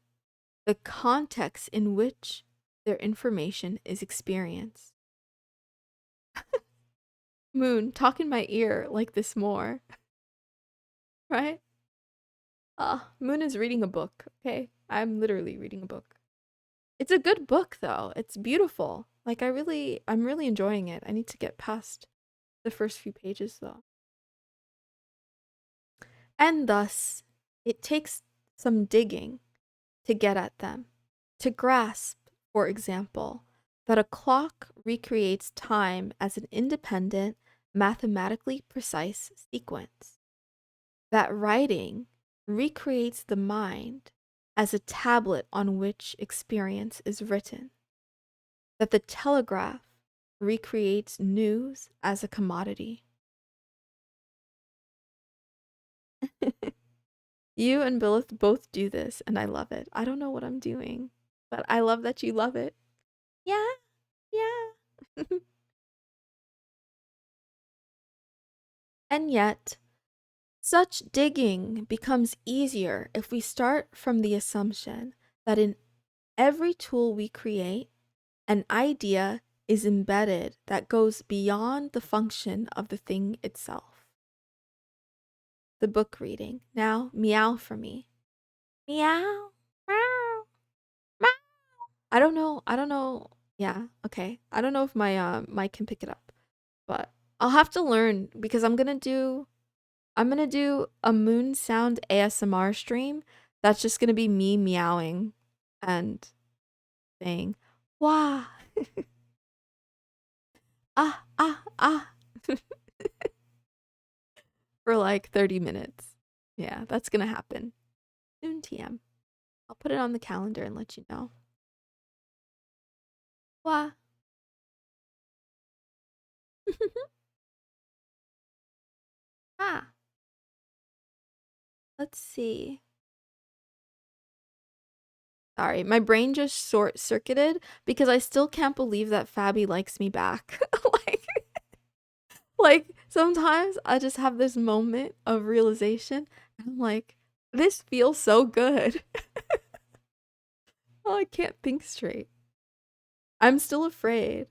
the context in which their information is experienced. Moon, talk in my ear like this more. Right? Moon is reading a book, okay? I'm literally reading a book. It's a good book though. It's beautiful. Like I'm really enjoying it. I need to get past the first few pages though. And thus, it takes some digging to get at them. To grasp, for example, that a clock recreates time as an independent, mathematically precise sequence. That writing recreates the mind as a tablet on which experience is written. That the telegraph recreates news as a commodity. You and Billith both do this, and I love it. I don't know what I'm doing, but I love that you love it. Yeah, yeah. And yet, such digging becomes easier if we start from the assumption that in every tool we create, an idea is embedded that goes beyond the function of the thing itself. The book reading. Now, meow for me. Meow. Meow. Meow. I don't know. Yeah, okay. I don't know if my mic can pick it up. But I'll have to learn because I'm gonna do a moon sound ASMR stream that's just gonna be me meowing and saying, "Wah." Ah, ah, ah. For like 30 minutes. Yeah, that's gonna happen. Soon TM. I'll put it on the calendar and let you know. Wah. Ah. Let's see. Sorry, my brain just short circuited because I still can't believe that Fabi likes me back. like, like sometimes I just have this moment of realization and I'm like, this feels so good. Oh, I can't think straight. I'm still afraid.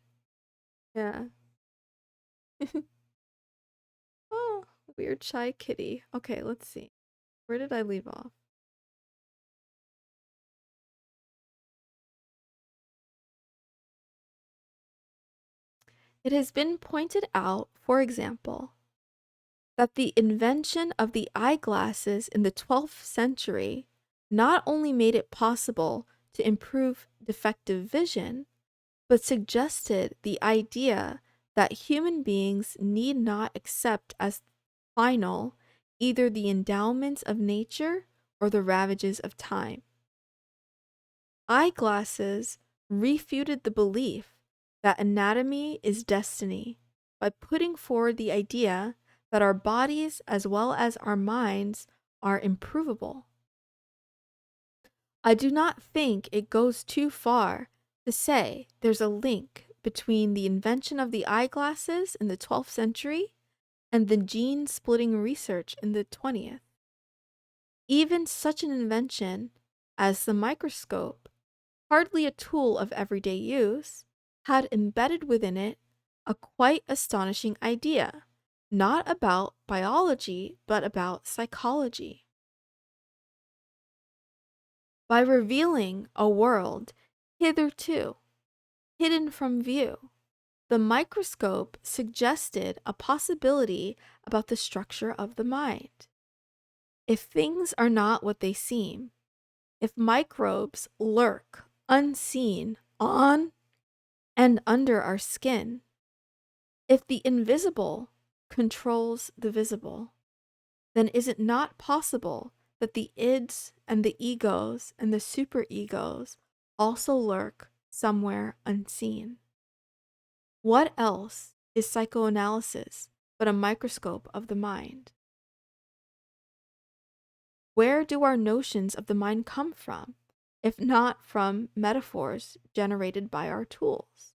Yeah. Oh, weird shy kitty. Okay, let's see. Where did I leave off? It has been pointed out, for example, that the invention of the eyeglasses in the 12th century not only made it possible to improve defective vision, but suggested the idea that human beings need not accept as final either the endowments of nature or the ravages of time. Eyeglasses refuted the belief that anatomy is destiny by putting forward the idea that our bodies as well as our minds are improvable. I do not think it goes too far to say there's a link between the invention of the eyeglasses in the 12th century and the gene splitting research in the 20th. Even such an invention as the microscope, hardly a tool of everyday use, had embedded within it a quite astonishing idea, not about biology, but about psychology. By revealing a world hitherto hidden from view, the microscope suggested a possibility about the structure of the mind. If things are not what they seem, if microbes lurk unseen on and under our skin, if the invisible controls the visible, then is it not possible that the ids and the egos and the superegos also lurk somewhere unseen? What else is psychoanalysis but a microscope of the mind? Where do our notions of the mind come from, if not from metaphors generated by our tools?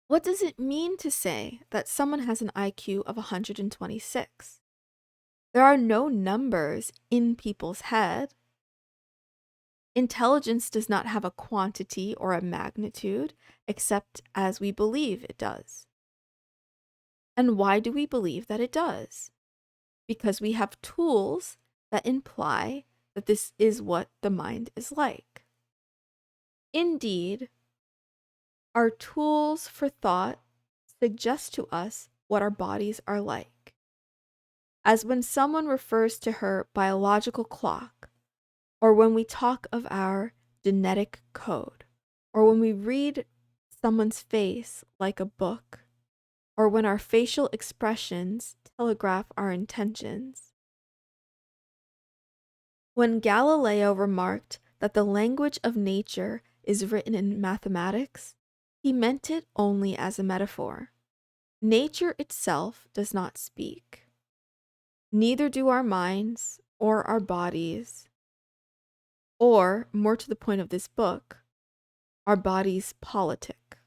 What does it mean to say that someone has an IQ of 126? There are no numbers in people's head. Intelligence does not have a quantity or a magnitude, except as we believe it does. And why do we believe that it does? Because we have tools that imply that this is what the mind is like. Indeed, our tools for thought suggest to us what our bodies are like. As when someone refers to her biological clock, or when we talk of our genetic code, or when we read someone's face like a book, or when our facial expressions telegraph our intentions. When Galileo remarked that the language of nature is written in mathematics, he meant it only as a metaphor. Nature itself does not speak. Neither do our minds or our bodies, or, more to the point of this book, our bodies politic.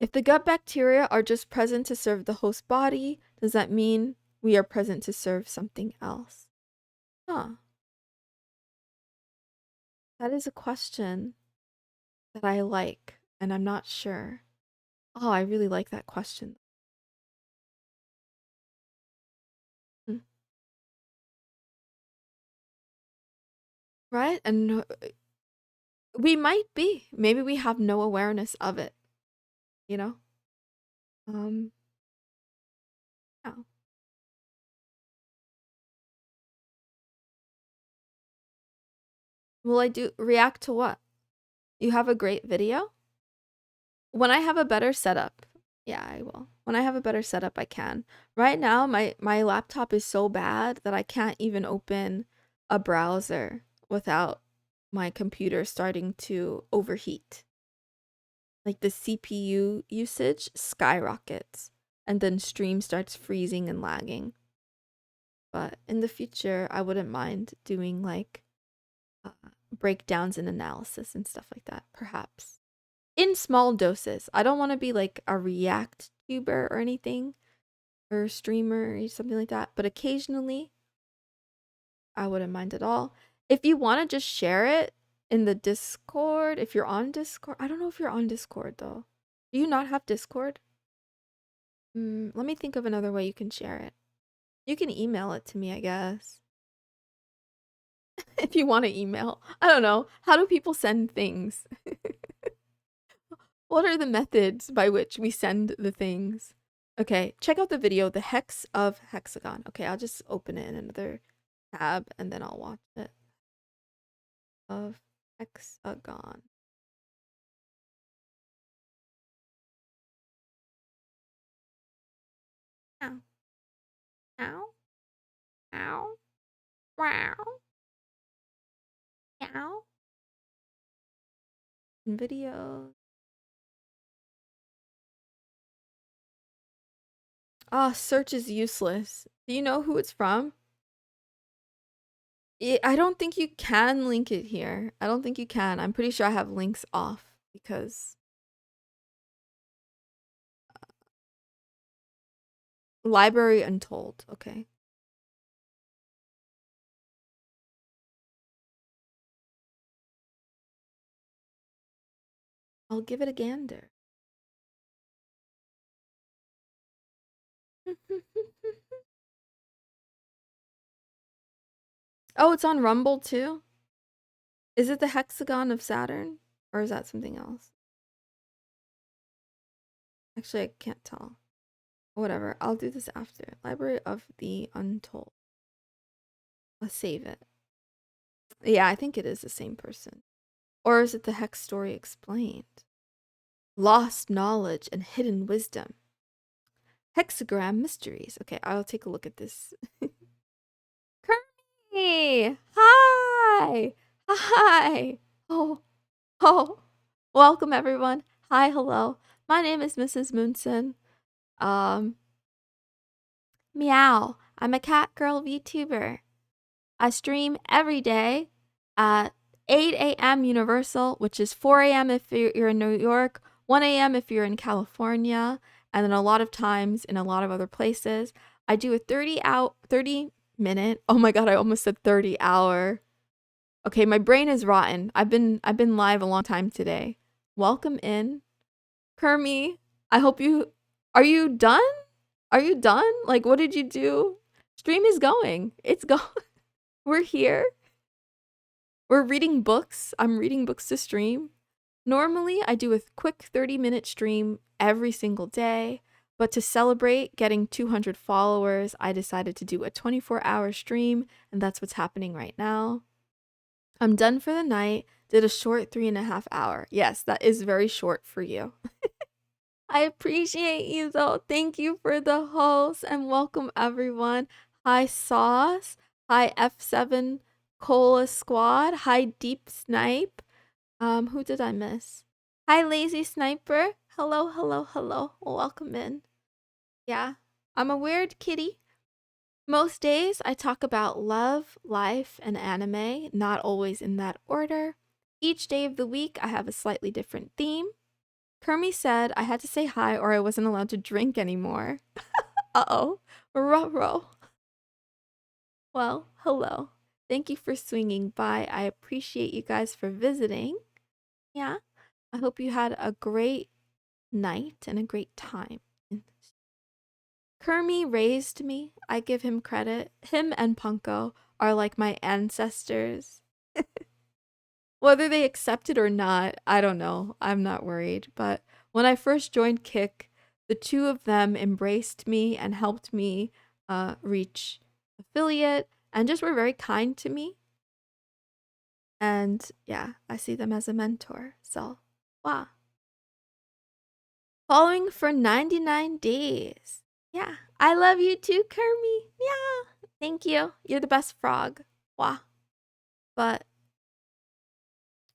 If the gut bacteria are just present to serve the host body, does that mean we are present to serve something else? Huh. That is a question that I like, and I'm not sure. Oh, I really like that question. Mm. Right? And we might be. Maybe we have no awareness of it, you know? Um, yeah. Will I do react to what? You have a great video? When I have a better setup, yeah, I will. When I have a better setup, I can. Right now, my laptop is so bad that I can't even open a browser without my computer starting to overheat. Like the CPU usage skyrockets, and then stream starts freezing and lagging. But in the future, I wouldn't mind doing like uh, breakdowns and analysis and stuff like that, perhaps. In small doses. I don't want to be like a React tuber or anything, or a streamer or something like that, but occasionally I wouldn't mind at all. If you want to just share it in the Discord, if you're on Discord, I don't know if you're on Discord though. Do you not have Discord? Let me think of another way you can share it. You can email it to me, I guess. If you want to email. I don't know. How do people send things? What are the methods by which we send the things? Okay, check out the video, The Hex of Hexagon. Okay, I'll just open it in another tab and then I'll watch it. Of Hexagon. Ow. Ow. Ow. Wow. Ow. Video. Ah, search is useless. Do you know who it's from? I don't think you can link it here. I don't think you can. I'm pretty sure I have links off because Library Untold. Okay. I'll give it a gander. Oh, it's on Rumble too? Is it the hexagon of Saturn? Or is that something else? Actually, I can't tell. Whatever. I'll do this after. Library of the Untold. Let's save it. Yeah, I think it is the same person. Or is it the Hex Story Explained? Lost Knowledge and Hidden Wisdom. Hexagram Mysteries. Okay, I'll take a look at this. Kermie! Hi! Hi! Oh, welcome everyone. Hi, hello. My name is Mrs. Moonson. Meow. I'm a cat girl VTuber. I stream every day at 8 a.m. Universal, which is 4 a.m. if you're in New York, 1 a.m. if you're in California, and then a lot of times in a lot of other places. I do a 30 minute. Oh my god, I almost said 30 hour. Okay, my brain is rotten. I've been live a long time today. Welcome in. Kermie, I hope you are you done? Are you done? Like what did you do? Stream is going. It's going. We're here. We're reading books. I'm reading books to stream. Normally, I do a quick 30-minute stream every single day, but to celebrate getting 200 followers, I decided to do a 24-hour stream, and that's what's happening right now. I'm done for the night. Did a short 3.5 hour. Yes, that is very short for you. I appreciate you though. Thank you for the host and welcome everyone. Hi Sauce. Hi F7 Cola Squad. Hi Deep Snipe. Who did I miss? Hi Lazy Sniper. Hello, hello, hello. Welcome in. Yeah, I'm a weird kitty. Most days I talk about love, life, and anime, not always in that order. Each day of the week I have a slightly different theme. Kermie said I had to say hi or I wasn't allowed to drink anymore. Uh-oh. Ruh-roh. Well, hello. Thank you for swinging by. I appreciate you guys for visiting. Yeah. I hope you had a great night and a great time. Kermie raised me. I give him credit. Him and Punko are like my ancestors. Whether they accept it or not, I don't know. I'm not worried. But when I first joined Kick, the two of them embraced me and helped me reach affiliate and just were very kind to me. And yeah, I see them as a mentor. So, wow. Following for 99 days. Yeah, I love you too, Kermie. Yeah, thank you. You're the best frog. Wow. But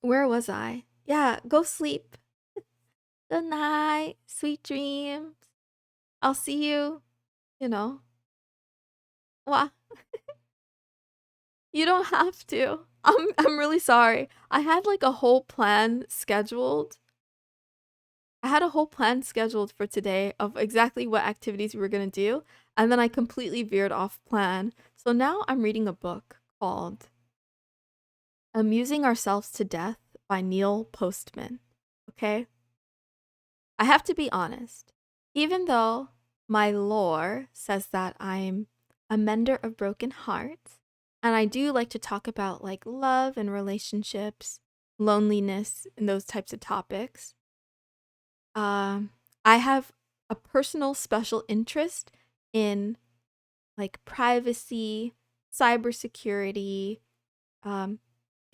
where was I? Yeah, go sleep. Good night. Sweet dreams. I'll see you, you know. Wow. You don't have to. I'm really sorry. I had like a whole plan scheduled. I had a whole plan scheduled for today of exactly what activities we were going to do, and then I completely veered off plan. So now I'm reading a book called Amusing Ourselves to Death by Neil Postman. Okay? I have to be honest. Even though my lore says that I'm a mender of broken hearts, and I do like to talk about like love and relationships, loneliness, and those types of topics, I have a personal special interest in like privacy, cybersecurity, um,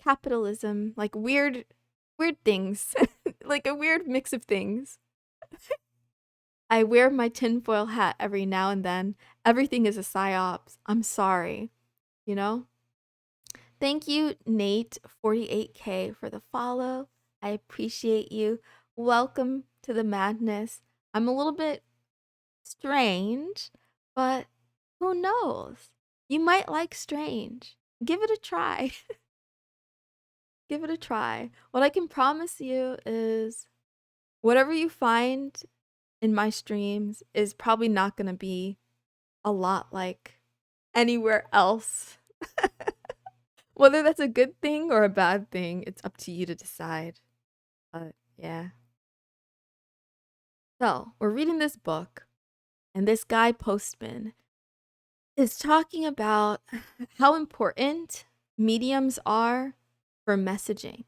capitalism, like weird things, like a weird mix of things. I wear my tinfoil hat every now and then. Everything is a psyops. I'm sorry, you know? Thank you, Nate48K, for the follow. I appreciate you. Welcome to the madness. I'm a little bit strange, but who knows? You might like strange. Give it a try. Give it a try. What I can promise you is whatever you find in my streams is probably not going to be a lot like anywhere else. Whether that's a good thing or a bad thing, it's up to you to decide. But yeah. So, we're reading this book, and this guy, Postman, is talking about how important mediums are for messaging.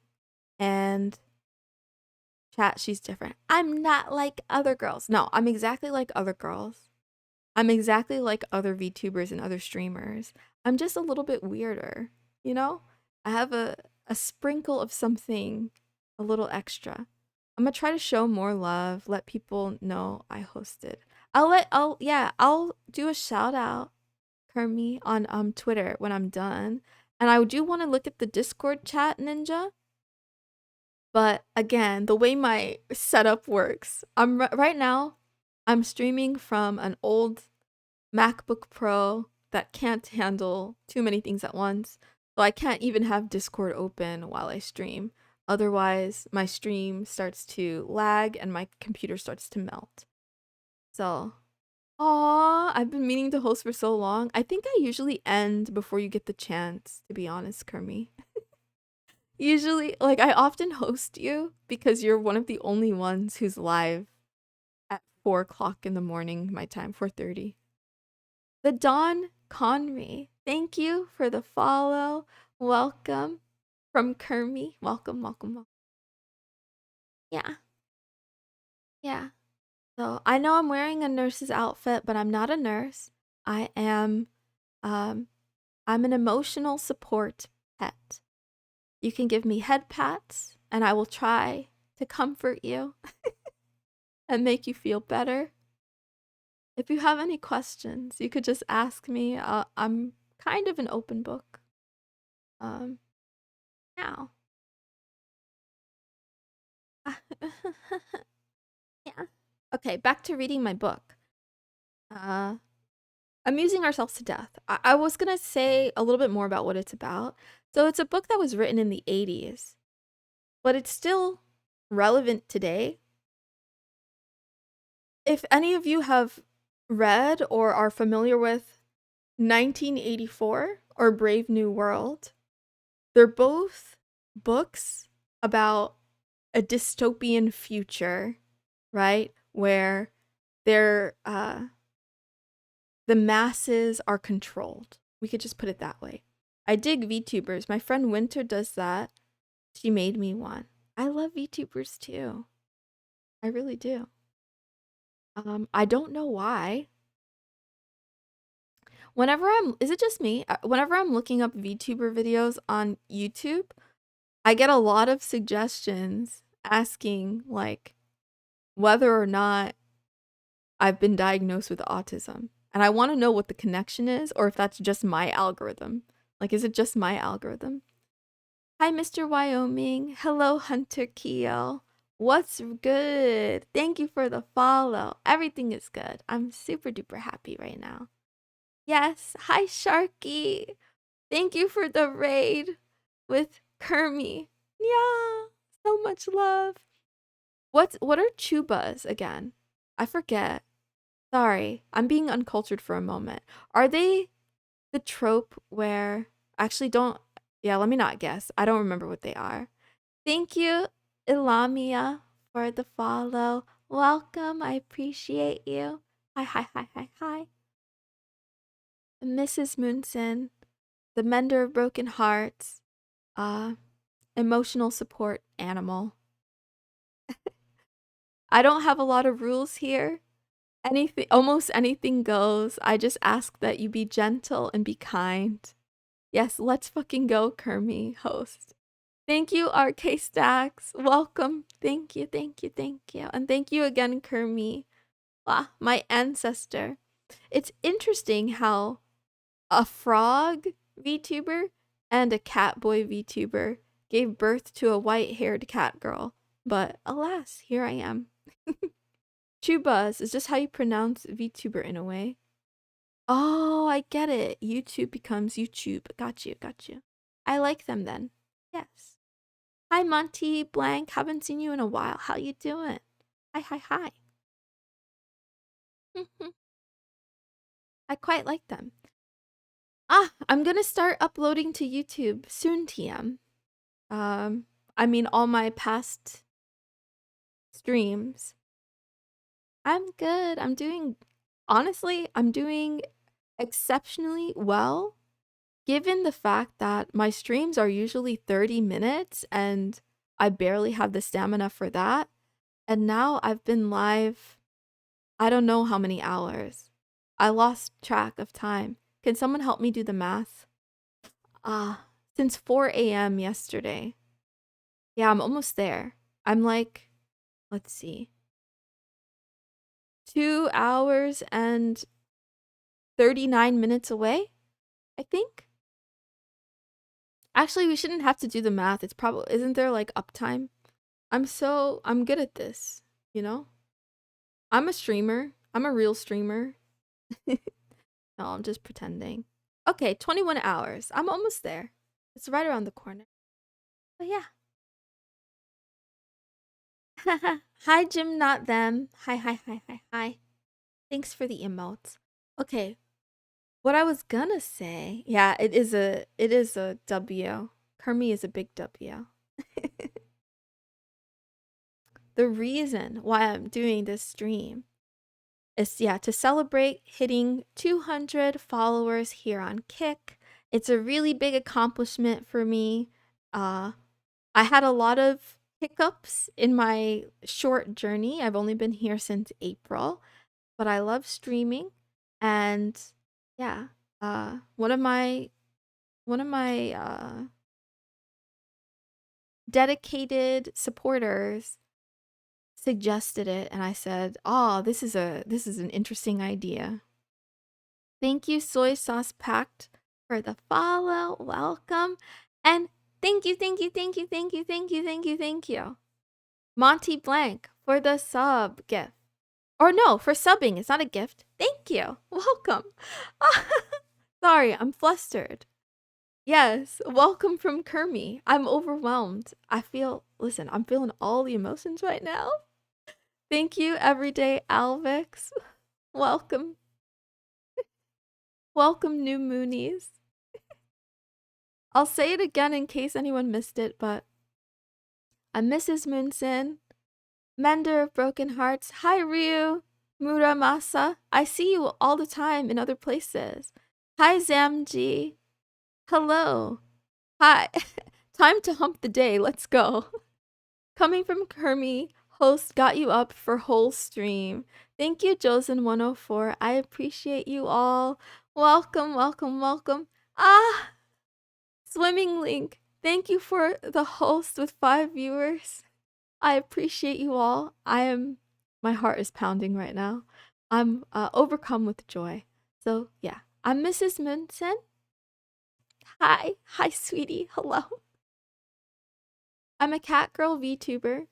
And chat, she's different. I'm not like other girls. No, I'm exactly like other girls. I'm exactly like other VTubers and other streamers. I'm just a little bit weirder, you know? I have a sprinkle of something a little extra. I'm gonna try to show more love, let people know I hosted. I'll do a shout out, Kermie, on Twitter when I'm done. And I do want to look at the Discord chat, Ninja. But again, the way my setup works, right now I'm streaming from an old MacBook Pro that can't handle too many things at once. So I can't even have Discord open while I stream. Otherwise, my stream starts to lag and my computer starts to melt. So, I've been meaning to host for so long. I think I usually end before you get the chance, to be honest, Kermie. Usually, like, I often host you because you're one of the only ones who's live at 4 o'clock in the morning, my time, 4:30. The Dawn Conry, thank you for the follow. Welcome from Kermie. Welcome, welcome, welcome. Yeah. Yeah. So I know I'm wearing a nurse's outfit, but I'm not a nurse. I am, I'm an emotional support pet. You can give me head pats, and I will try to comfort you and make you feel better. If you have any questions, you could just ask me. I'm kind of an open book. Now. Yeah. Okay, back to reading my book. Amusing Ourselves to Death. I was gonna say a little bit more about what it's about. So it's a book that was written in the 80s, but it's still relevant today. If any of you have read or are familiar with 1984 or Brave New World, they're both books about a dystopian future, right? Where they're the masses are controlled. We could just put it that way. I dig VTubers. My friend Winter does that. She made me one. I love VTubers too. I really do. I don't know why. Is it just me? Whenever I'm looking up VTuber videos on YouTube, I get a lot of suggestions asking like whether or not I've been diagnosed with autism. And I want to know what the connection is or if that's just my algorithm. Like, is it just my algorithm? Hi, Mr. Wyoming. Hello, Hunter Keel. What's good? Thank you for the follow. Everything is good. I'm super duper happy right now. Yes. Hi, Sharky. Thank you for the raid with Kermie. Yeah. So much love. What are chubas again? I forget. Sorry, I'm being uncultured for a moment. Are they the trope where actually don't yeah, let me not guess. I don't remember what they are. Thank you, Ilamia, for the follow. Welcome. I appreciate you. Hi, hi, hi, hi, hi. Mrs. Moonson, the mender of broken hearts, emotional support animal. I don't have a lot of rules here. Almost anything goes. I just ask that you be gentle and be kind. Yes, let's fucking go, Kermie, host. Thank you, RK Stacks. Welcome. Thank you, thank you, thank you. And thank you again, Kermie. Wow, my ancestor. It's interesting how a frog VTuber and a catboy VTuber gave birth to a white-haired cat girl. But alas, here I am. Chubas, is this how you pronounce VTuber in a way? Oh, I get it. YouTube becomes YouTube. Got you, got you. I like them then. Yes. Hi, Monty Blank. Haven't seen you in a while. How you doing? Hi, hi, hi. I quite like them. I'm gonna start uploading to YouTube soon, TM. I mean, all my past streams. I'm good. Honestly, I'm doing exceptionally well, given the fact that my streams are usually 30 minutes and I barely have the stamina for that. And now I've been live, I don't know how many hours. I lost track of time. Can someone help me do the math? Since 4 a.m. yesterday. Yeah, I'm almost there. I'm like, let's see, 2 hours and 39 minutes away, I think. Actually, we shouldn't have to do the math. It's probably, isn't there like uptime? I'm good at this, you know? I'm a streamer. I'm a real streamer. No, I'm just pretending. Okay, 21 hours. I'm almost there. It's right around the corner. But yeah. Hi, Jim, not them. Hi, hi, hi, hi, hi. Thanks for the emotes. Okay, what I was gonna say, yeah, it is a W. Kermie is a big W. The reason why I'm doing this stream is, yeah, to celebrate hitting 200 followers here on Kick. It's a really big accomplishment for me. I had a lot of hiccups in my short journey. I've only been here since April, but I love streaming, and yeah, one of my dedicated supporters suggested it, and I said, "Oh, this is an interesting idea." Thank you, Soy Sauce Packed, for the follow. Welcome. And thank you, thank you, thank you, thank you, thank you, thank you, thank you. Monty Blank for the sub gift. Or no, for subbing. It's not a gift. Thank you. Welcome. Sorry, I'm flustered. Yes, welcome from Kermie. I'm overwhelmed. Listen, I'm feeling all the emotions right now. Thank you, Everyday Alvix. Welcome. Welcome, new Moonies. I'll say it again in case anyone missed it, but I'm missusmoonson, mender of broken hearts. Hi, Ryu, Muramasa. I see you all the time in other places. Hi, Zamji. Hello. Hi. Time to hump the day. Let's go. Coming from Kermie, host got you up for whole stream. Thank you, Josen104. I appreciate you all. Welcome, welcome, welcome. Swimming Link. Thank you for the host with 5 viewers. I appreciate you all. My heart is pounding right now. I'm overcome with joy. So yeah, I'm Mrs. Moonson. Hi, sweetie. Hello. I'm a cat girl VTuber.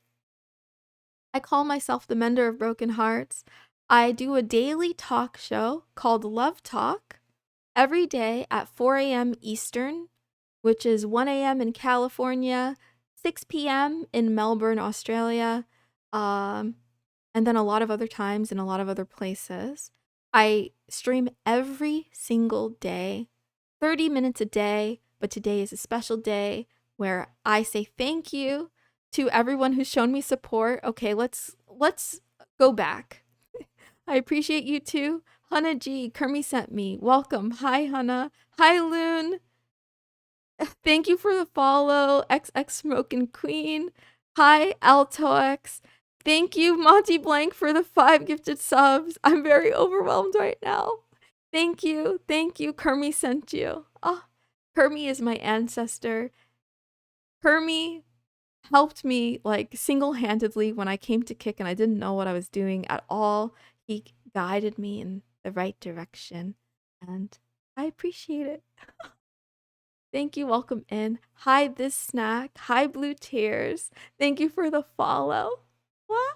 I call myself the mender of broken hearts. I do a daily talk show called Love Talk every day at 4 a.m. Eastern, which is 1 a.m. in California, 6 p.m. in Melbourne, Australia, and then a lot of other times in a lot of other places. I stream every single day, 30 minutes a day, but today is a special day where I say thank you to everyone who's shown me support. Okay, let's go back. I appreciate you too. Hannah G, Kermie sent me. Welcome. Hi, Hannah. Hi, Loon. Thank you for the follow. XX Smoking Queen. Hi, AltoX. Thank you, Monty Blank, for the 5 gifted subs. I'm very overwhelmed right now. Thank you. Thank you. Kermie sent you. Oh, Kermie is my ancestor. Kermie helped me like single-handedly when I came to kick and I didn't know what I was doing at all. He guided me in the right direction and I appreciate it. Thank you. Welcome in. Hi, this snack. Hi, Blue Tears. Thank you for the follow. What?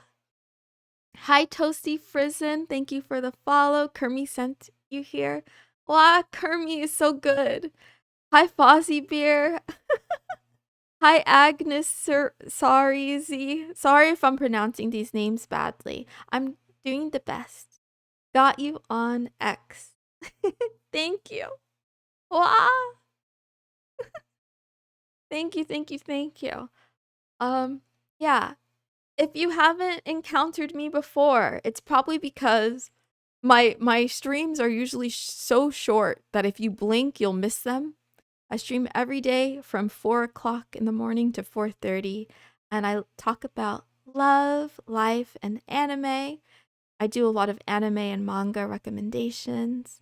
Hi, Toasty Frizen. Thank you for the follow. Kermie sent you here. Wow, Kermie is so good. Hi, Fozzie Beer. Hi, Agnes. Sorry, Z. Sorry if I'm pronouncing these names badly. I'm doing the best. Got you on X. Thank you. Wow. Thank you, thank you, thank you. Yeah. If you haven't encountered me before, it's probably because my streams are usually so short that if you blink, you'll miss them. I stream every day from 4 o'clock in the morning to 4:30, and I talk about love, life, and anime. I do a lot of anime and manga recommendations.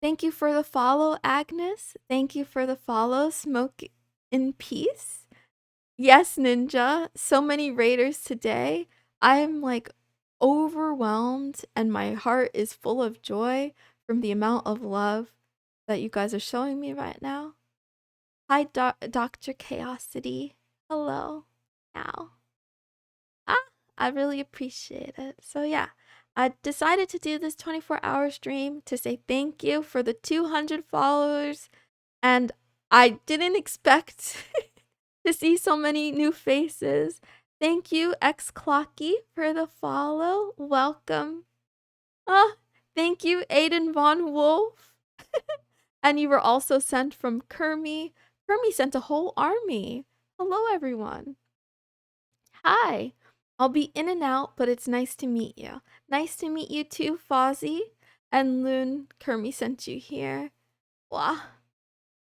Thank you for the follow, Agnes. Thank you for the follow, Smoke in Peace. Yes, Ninja. So many raiders today. I'm like overwhelmed and my heart is full of joy from the amount of love that you guys are showing me right now. Hi, Dr. Chaosity. Hello. Now. I really appreciate it. So, yeah, I decided to do this 24-hour stream to say thank you for the 200 followers. And I didn't expect to see so many new faces. Thank you, X Clocky, for the follow. Welcome. Thank you, Aiden Von Wolf. And you were also sent from Kermie. Kermie sent a whole army. Hello, everyone. Hi. I'll be in and out, but it's nice to meet you. Nice to meet you too, Fozzie. And Loon, Kermie sent you here. Wow.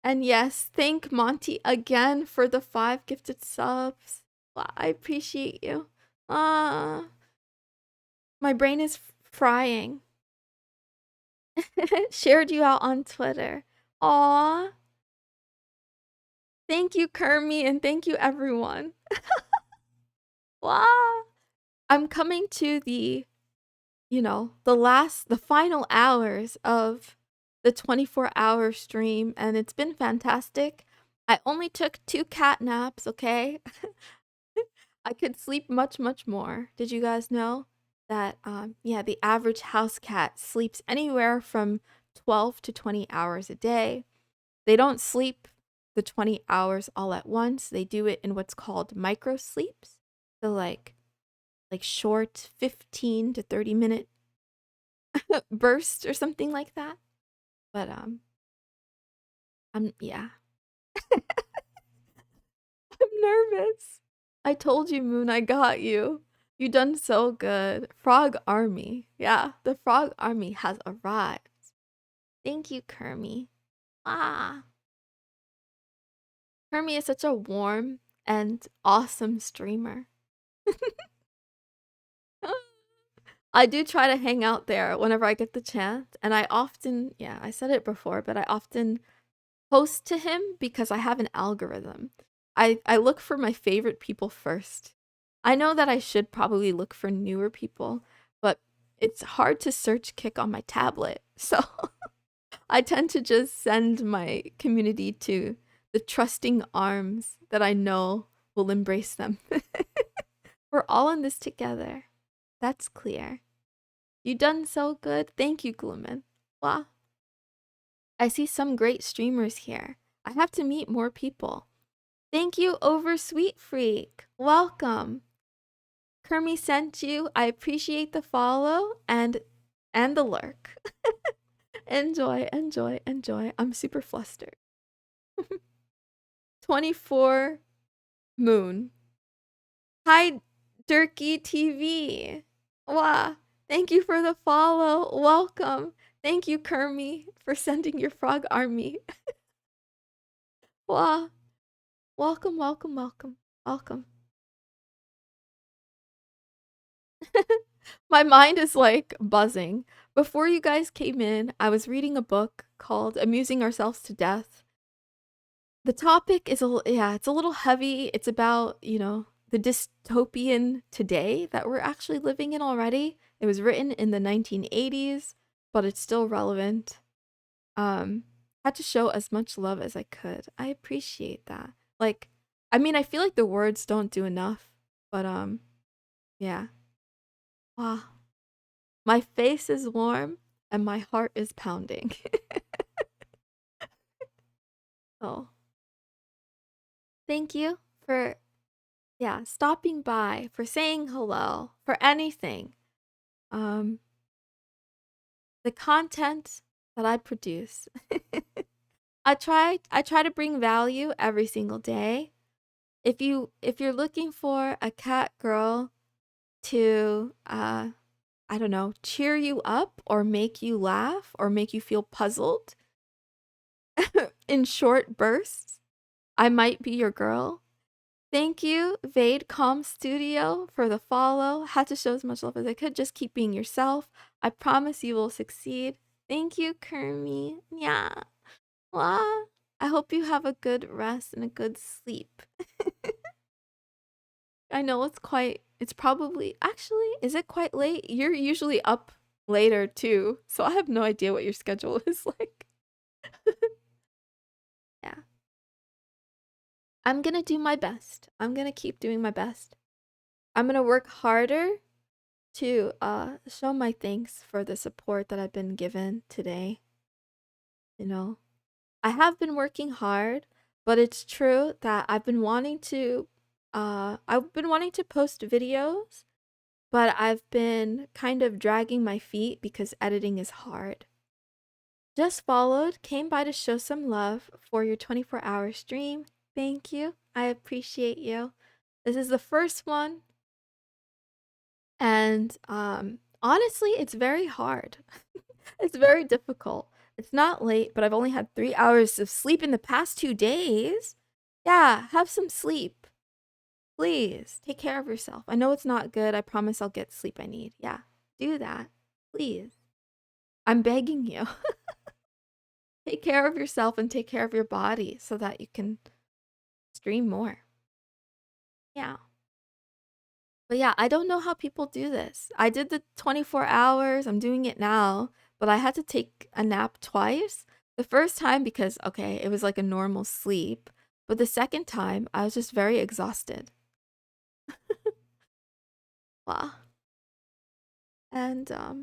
And yes, thank Monty again for the 5 gifted subs. Wow, I appreciate you. My brain is frying. Shared you out on Twitter. Aw. Thank you, Kermie, and thank you, everyone. Wow. I'm coming to the the final hours of the 24-hour stream, and it's been fantastic. I only took 2 cat naps, okay? I could sleep much, much more. Did you guys know that, yeah, the average house cat sleeps anywhere from 12 to 20 hours a day. They don't sleep the 20 hours all at once. They do it in what's called micro sleeps. So like short 15 to 30-minute bursts or something like that. But yeah. I'm nervous. I told you, Moon, I got you. You done so good. Frog Army. Yeah, the Frog Army has arrived. Thank you, Kermie. Ah. Kermie is such a warm and awesome streamer. I do try to hang out there whenever I get the chance, and I often, yeah, I said it before, but I often post to him because I have an algorithm. I look for my favorite people first. I know that I should probably look for newer people, but it's hard to search Kick on my tablet. So I tend to just send my community to the trusting arms that I know will embrace them. We're all in this together. That's clear. You done so good. Thank you, Gloomin. Wow. I see some great streamers here. I have to meet more people. Thank you, Over Sweet Freak. Welcome. Kermie sent you. I appreciate the follow and the lurk. Enjoy, enjoy, enjoy. I'm super flustered. 24 Moon. Hi, Durkey TV. Wow. Thank you for the follow. Welcome. Thank you, Kermie, for sending your frog army. Wow. Welcome, welcome, welcome, welcome. My mind is like buzzing. Before you guys came in, I was reading a book called Amusing Ourselves to Death The topic is it's a little heavy. It's about, you know, the dystopian today that we're actually living in already. It was written in the 1980s, but it's still relevant. Had to show as much love as I could. I appreciate that. Like, I mean, I feel like the words don't do enough, but yeah. Wow. My face is warm and my heart is pounding. Oh, thank you for stopping by, for saying hello, for anything. Um, the content that I produce. I try to bring value every single day. If you're looking for a cat girl to I don't know, cheer you up or make you laugh or make you feel puzzled in short bursts, I might be your girl. Thank you, VadeCom Studio, for the follow. Had to show as much love as I could. Just keep being yourself. I promise you will succeed. Thank you, Kermie. Yeah. Wah. I hope you have a good rest and a good sleep. I know it's probably, actually, is it quite late? You're usually up later too, so I have no idea what your schedule is like. Yeah. I'm gonna do my best. I'm gonna keep doing my best. I'm gonna work harder to show my thanks for the support that I've been given today. You know, I have been working hard, but it's true that I've been wanting to post videos, but I've been kind of dragging my feet because editing is hard. Just followed, came by to show some love for your 24-hour stream. Thank you. I appreciate you. This is the first one, and honestly, it's very hard. It's very difficult. It's not late, but I've only had 3 hours of sleep in the past 2 days. Yeah, have some sleep. Please, take care of yourself. I know it's not good. I promise I'll get sleep I need. Yeah, do that. Please. I'm begging you. Take care of yourself and take care of your body so that you can stream more. Yeah. But yeah, I don't know how people do this. I did the 24 hours. I'm doing it now, but I had to take a nap twice. The first time because, okay, it was like a normal sleep. But the second time, I was just very exhausted. Wow. And, ah,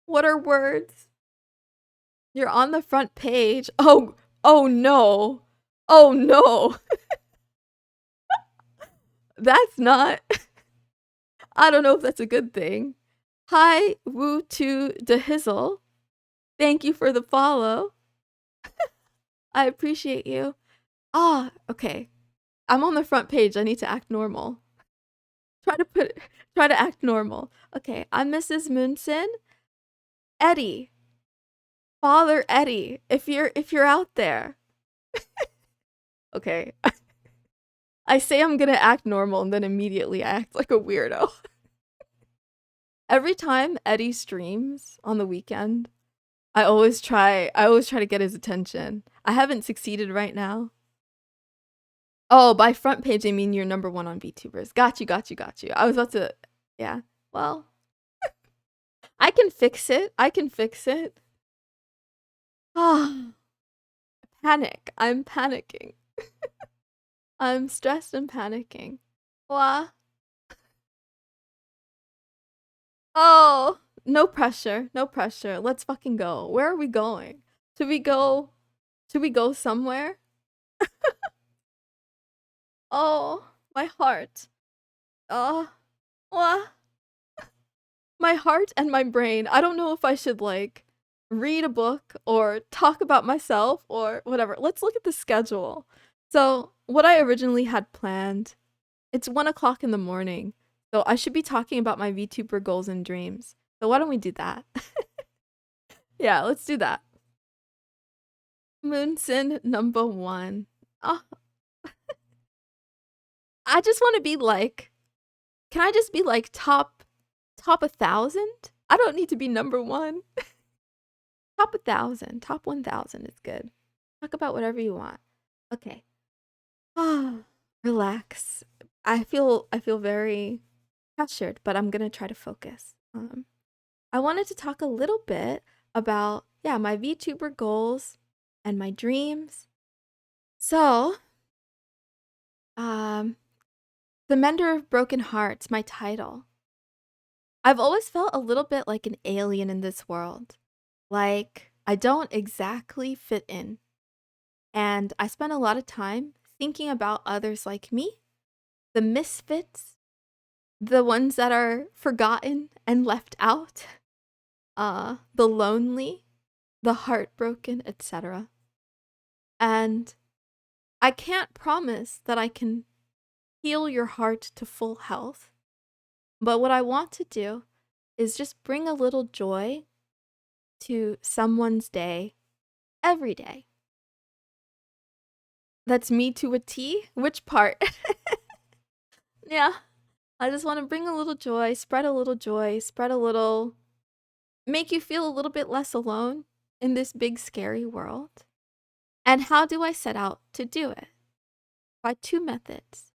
what are words? You're on the front page. Oh no. Oh no. That's not. I don't know if that's a good thing. Hi, Woo to the Hizzle. Thank you for the follow. I appreciate you. Ah, okay. I'm on the front page. I need to act normal. Try to act normal. Okay, I'm Mrs. Moonson. Eddie. Father Eddie. If you're out there. Okay. I say I'm gonna act normal and then immediately I act like a weirdo. Every time Eddie streams on the weekend, I always try to get his attention. I haven't succeeded right now. Oh, by front page, I mean you're number 1 on VTubers. Got you. I was about to, yeah. Well, I can fix it. Ah, panic. I'm panicking. I'm stressed and panicking. Wah. Oh, no pressure. Let's fucking go. Where are we going? Should we go? Somewhere? Oh, my heart. Oh, wah. My heart and my brain. I don't know if I should like read a book or talk about myself or whatever. Let's look at the schedule. So, what I originally had planned, it's 1 o'clock in the morning. So, I should be talking about my VTuber goals and dreams. So, why don't we do that? Yeah, let's do that. Moonson number 1. Oh, I just want to be like, can I just be like top 1,000? I don't need to be number 1. top 1,000. Top 1,000 is good. Talk about whatever you want. Okay. Ah, relax. I feel very pressured, but I'm gonna try to focus. I wanted to talk a little bit about, yeah, my VTuber goals and my dreams. So, um, The Mender of Broken Hearts, my title. I've always felt a little bit like an alien in this world. Like, I don't exactly fit in. And I spend a lot of time thinking about others like me, the misfits, the ones that are forgotten and left out, the lonely, the heartbroken, etc. And I can't promise that I can heal your heart to full health, but what I want to do is just bring a little joy to someone's day every day. That's me to a T? Which part? Yeah, I just want to bring a little joy, spread a little, make you feel a little bit less alone in this big, scary world. And how do I set out to do it? By two methods.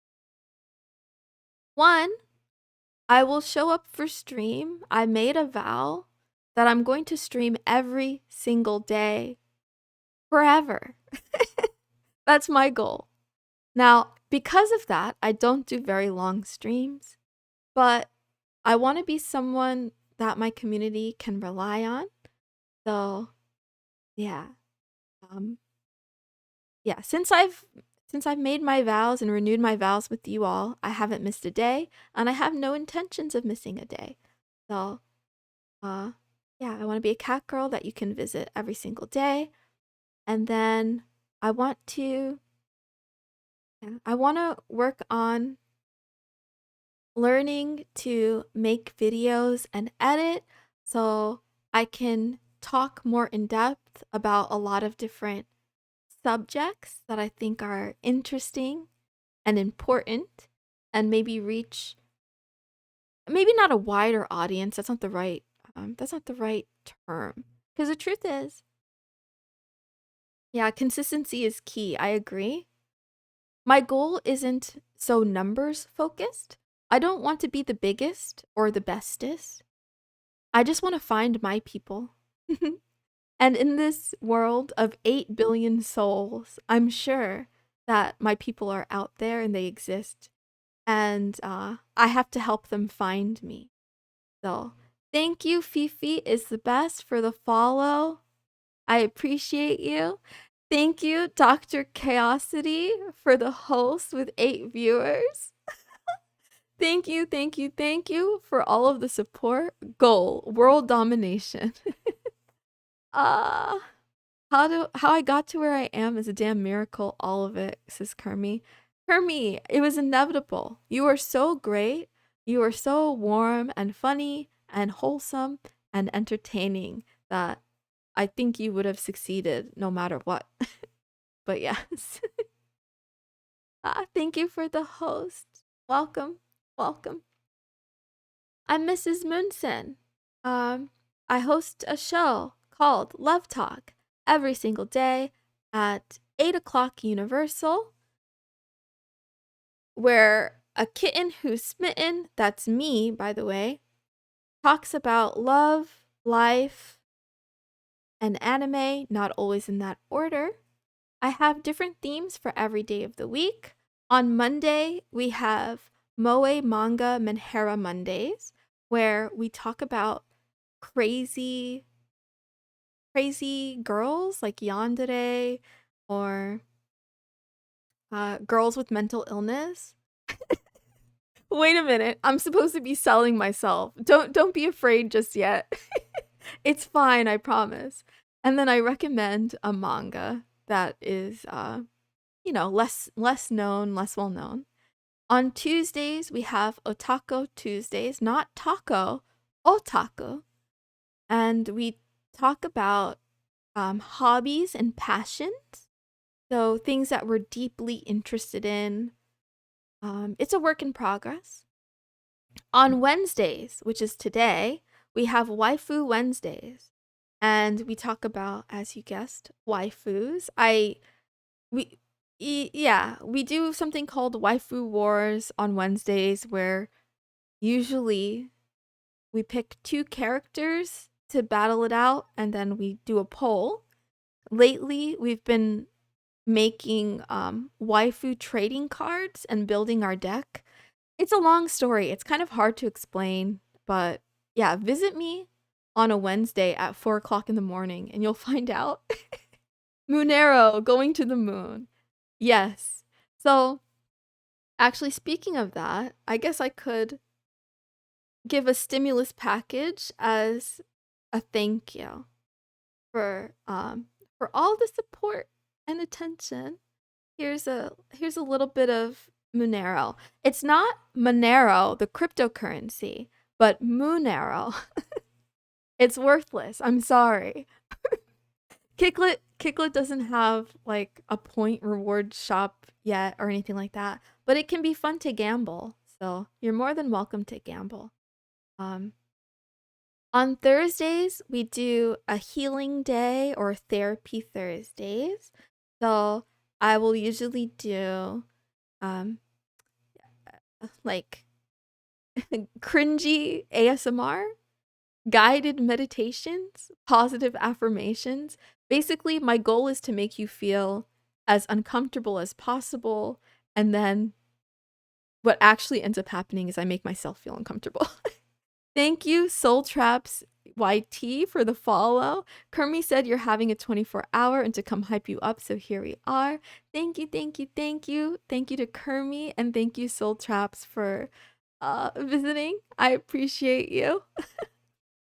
One, I will show up for stream. I made a vow that I'm going to stream every single day forever. That's my goal. Now, because of that, I don't do very long streams, but I want to be someone that my community can rely on. So, yeah. Um yeah, since I've made my vows and renewed my vows with you all, I haven't missed a day, and I have no intentions of missing a day. So, uh yeah, I want to be a cat girl that you can visit every single day. And then I want to work on learning to make videos and edit so I can talk more in depth about a lot of different subjects that I think are interesting and important, and maybe reach maybe not a wider audience. That's not the right term. Because the truth is, yeah, consistency is key. I agree. My goal isn't so numbers focused. I don't want to be the biggest or the bestest. I just want to find my people. And in this world of 8 billion souls, I'm sure that my people are out there and they exist. And I have to help them find me. So, thank you, Fifi is the best, for the follow. I appreciate you. Thank you, Dr. Chaosity, for the host with 8 viewers. Thank you for all of the support. Goal, world domination. Ah. How I got to where I am is a damn miracle, all of it, says Kermie. Kermie, it was inevitable. You are so great. You are so warm and funny and wholesome and entertaining that I think you would have succeeded no matter what. But yes. Thank you for the host. Welcome. Welcome. I'm Mrs. Moonson. Um, I host a show called Love Talk every single day at 8 o'clock Universal, where a kitten who's smitten, that's me, by the way, talks about love, life, and anime, not always in that order. I have different themes for every day of the week. On Monday, we have Moe Manga Menhera Mondays, where we talk about crazy girls like yandere or girls with mental illness. Wait a minute, I'm supposed to be selling myself. Don't be afraid just yet. It's fine, I promise. And then I recommend a manga that is less known, less well known. On Tuesdays, we have Otaku Tuesdays, not taco, otaku. And we talk about hobbies and passions. So things that we're deeply interested in. It's a work in progress. On Wednesdays, which is today, we have Waifu Wednesdays. and we talk about, as you guessed, waifus. We yeah, we do something called Waifu Wars on Wednesdays where usually we pick two characters to battle it out and then we do a poll. Lately, we've been making waifu trading cards and building our deck. It's a long story. It's kind of hard to explain, but yeah, visit me on a Wednesday at 4 o'clock in the morning and you'll find out. Moonero going to the moon. Yes. So, actually, speaking of that, I guess I could give a stimulus package as a thank you for all the support and attention. Here's a little bit of Monero. It's not Monero, the cryptocurrency, but Moonero. It's worthless. I'm sorry. Kicklet doesn't have like a point reward shop yet or anything like that, but it can be fun to gamble. So you're more than welcome to gamble. Um, on Thursdays, we do a healing day or therapy Thursdays. So I will usually do um like cringy ASMR, guided meditations, positive affirmations. Basically, my goal is to make you feel as uncomfortable as possible. And then what actually ends up happening is I make myself feel uncomfortable. Thank you, Soul Traps YT, for the follow. Kermie said you're having a 24-hour and to come hype you up, so here we are. Thank you, thank you, thank you. Thank you to Kermie, and thank you, Soul Traps, for visiting. I appreciate you.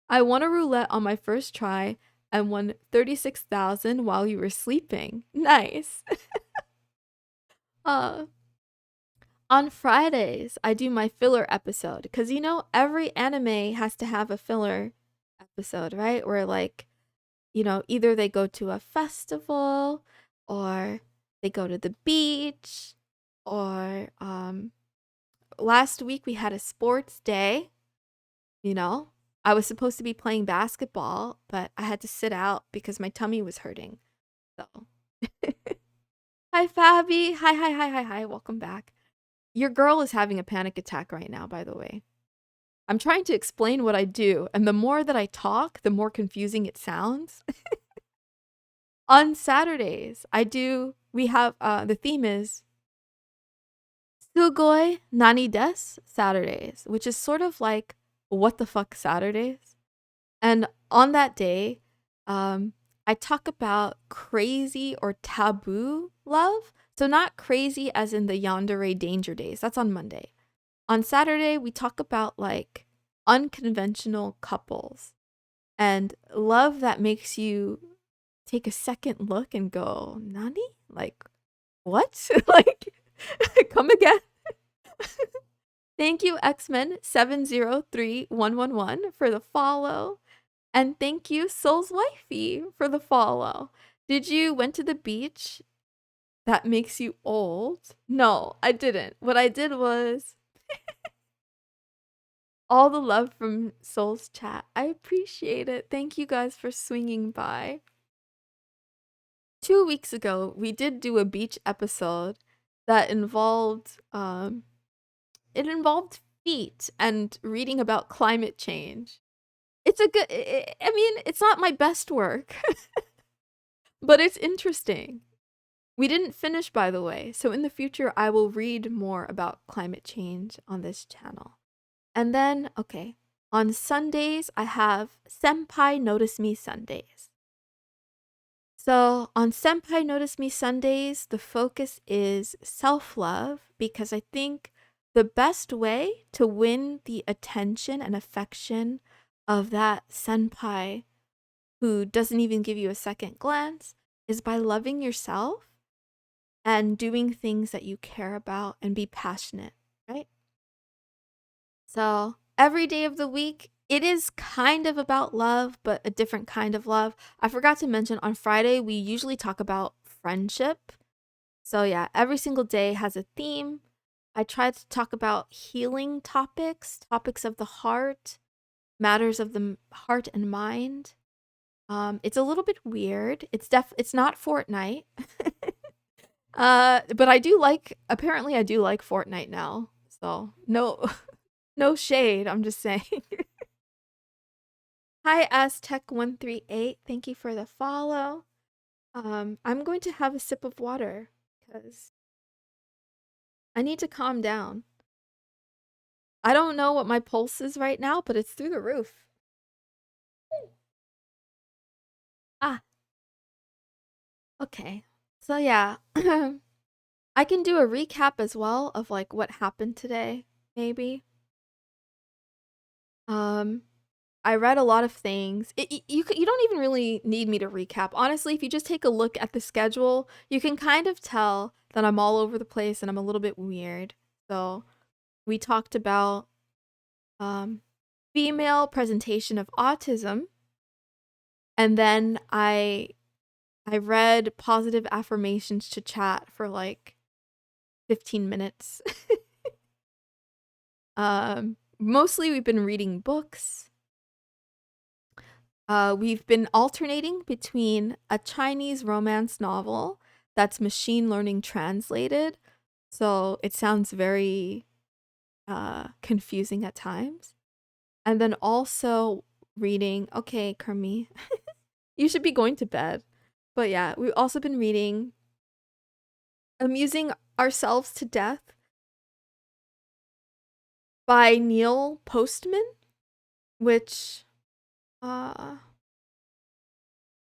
I won a roulette on my first try and won 36,000 while you were sleeping. Nice. uh on Fridays, I do my filler episode because you know every anime has to have a filler episode, right? Where like, you know, either they go to a festival or they go to the beach or last week we had a sports day, you know. I was supposed to be playing basketball, but I had to sit out because my tummy was hurting. So, hi Fabi. Hi. Welcome back. Your girl is having a panic attack right now, by the way. I'm trying to explain what I do, and the more that I talk, the more confusing it sounds. On Saturdays, we have, the theme is Sugoi Nani Des Saturdays, which is sort of like what the fuck Saturdays. And on that day, I talk about crazy or taboo love. So not crazy as in the yandere danger days. That's on Monday. On Saturday, we talk about like unconventional couples and love that makes you take a second look and go, Nani? Like, what? Like, come again? Thank you, X-Men 703111 for the follow. And thank you, Soul's Wifey, for the follow. Did you went to the beach? That makes you old? No, I didn't. What I did was all the love from Soul's chat. I appreciate it. Thank you guys for swinging by. 2 weeks ago, we did do a beach episode that involved it involved feet and reading about climate change. It's a good I mean, it's not my best work, but it's interesting. We didn't finish, by the way, so in the future I will read more about climate change on this channel. And then, okay, on Sundays I have Senpai Notice Me Sundays. So on Senpai Notice Me Sundays, the focus is self-love because I think the best way to win the attention and affection of that senpai who doesn't even give you a second glance is by loving yourself and doing things that you care about and be passionate, right? So every day of the week, it is kind of about love, but a different kind of love. I forgot to mention on Friday, we usually talk about friendship. So yeah, every single day has a theme. I try to talk about healing topics, topics of the heart, matters of the heart and mind. It's a little bit weird. It's not Fortnite. But apparently I do like Fortnite now. So, no no shade, I'm just saying. Hi Aztec138. Thank you for the follow. I'm going to have a sip of water because I need to calm down. I don't know what my pulse is right now, but it's through the roof. Ah, okay. So yeah, I can do a recap as well of like what happened today, maybe. Um, I read a lot of things. You don't even really need me to recap. Honestly, if you just take a look at the schedule, you can kind of tell that I'm all over the place and I'm a little bit weird. So, we talked about um female presentation of autism, and then I read positive affirmations to chat for like 15 minutes. Mostly we've been reading books. We've been alternating between a Chinese romance novel that's machine learning translated, so it sounds very confusing at times. And then also reading, okay, Kermi, you should be going to bed. But yeah, we've also been reading Amusing Ourselves to Death by Neil Postman, which I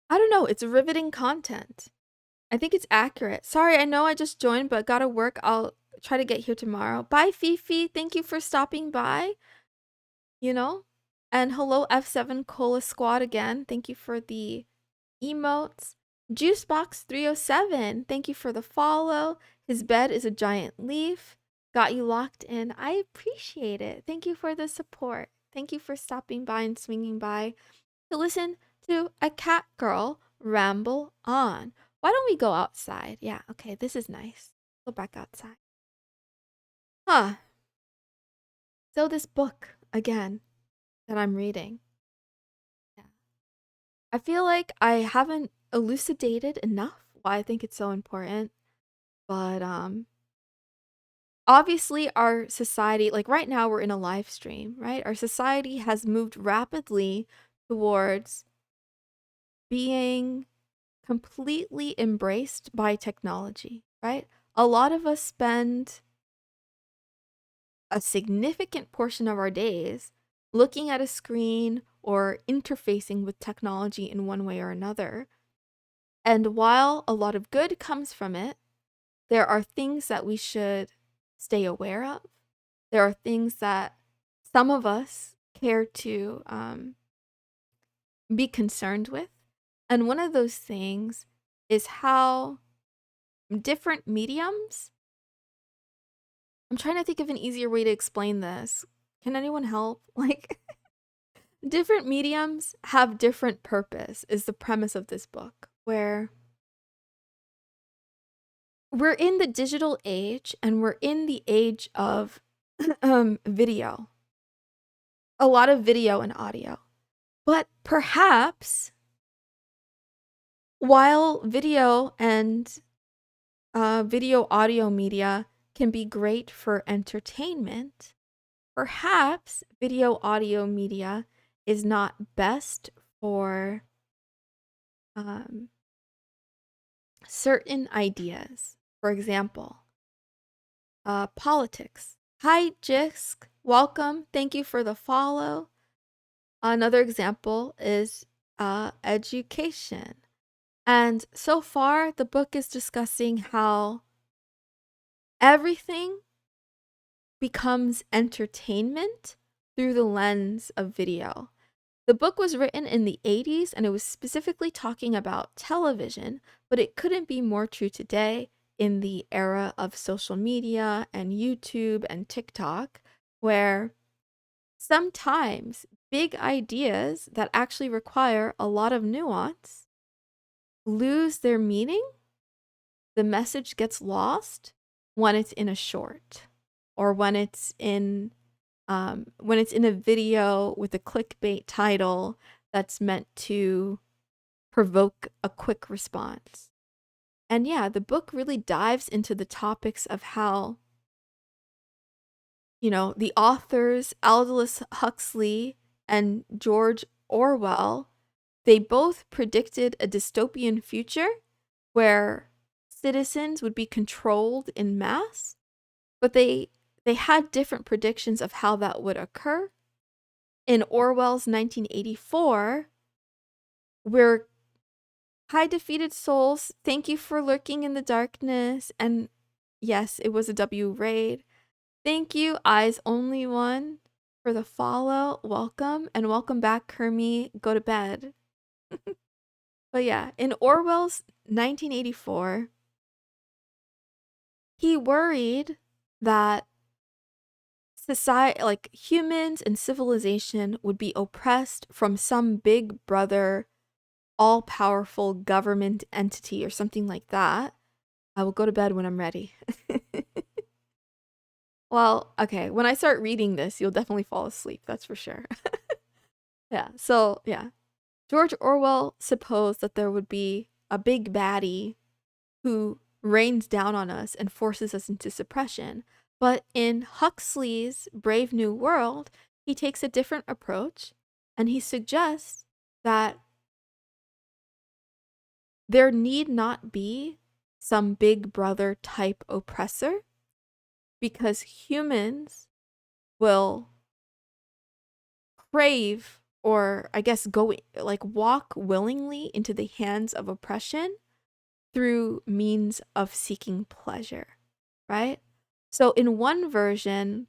don't know, it's riveting content. I think it's accurate. Sorry, I know I just joined, but gotta work. I'll try to get here tomorrow. Bye, Fifi. Thank you for stopping by. You know? And hello, F7 Cola Squad again. Thank you for the emotes. Juicebox307. Thank you for the follow. His bed is a giant leaf. Got you locked in. I appreciate it. Thank you for the support. Thank you for stopping by and swinging by to listen to a cat girl ramble on. Why don't we go outside? Yeah, okay, this is nice. Go back outside. Huh. So this book, again, that I'm reading. Yeah. I feel like I haven't elucidated enough why I think it's so important. But obviously our society, like right now we're in a live stream, right? Our society has moved rapidly towards being completely embraced by technology, right? A lot of us spend a significant portion of our days looking at a screen or interfacing with technology in one way or another. And while a lot of good comes from it, there are things that we should stay aware of. There are things that some of us care to be concerned with. And one of those things is how different mediums. I'm trying to think of an easier way to explain this. Can anyone help? Like, different mediums have different purpose, is the premise of this book, where we're in the digital age and we're in the age of video. A lot of video and audio. But perhaps while video and video audio media can be great for entertainment, perhaps video audio media is not best for certain ideas. For example, politics. Hi, Jisk. Welcome. Thank you for the follow. Another example is education. And so far, the book is discussing how everything becomes entertainment through the lens of video. The book was written in the 80s and it was specifically talking about television, but it couldn't be more true today in the era of social media and YouTube and TikTok, where sometimes big ideas that actually require a lot of nuance lose their meaning. The message gets lost when it's in a short or when it's in a video with a clickbait title that's meant to provoke a quick response. And yeah, the book really dives into the topics of how, the authors Aldous Huxley and George Orwell, they both predicted a dystopian future where citizens would be controlled in mass, but they had different predictions of how that would occur. In Orwell's 1984, we're hi defeated souls, thank you for lurking in the darkness, and yes, it was a W raid. Thank you, Eyes Only One, for the follow. Welcome, and welcome back, Kermie. Go to bed. But yeah, in Orwell's 1984, he worried that society, like humans and civilization, would be oppressed from some big brother, all-powerful government entity or something like that. I will go to bed when I'm ready. Well, okay, when I start reading this, you'll definitely fall asleep, that's for sure. Yeah, so, yeah. George Orwell supposed that there would be a big baddie who rains down on us and forces us into suppression. But in Huxley's Brave New World, he takes a different approach, and he suggests that there need not be some big brother type oppressor, because humans will crave, or I guess walk willingly into the hands of oppression through means of seeking pleasure, right? So in one version,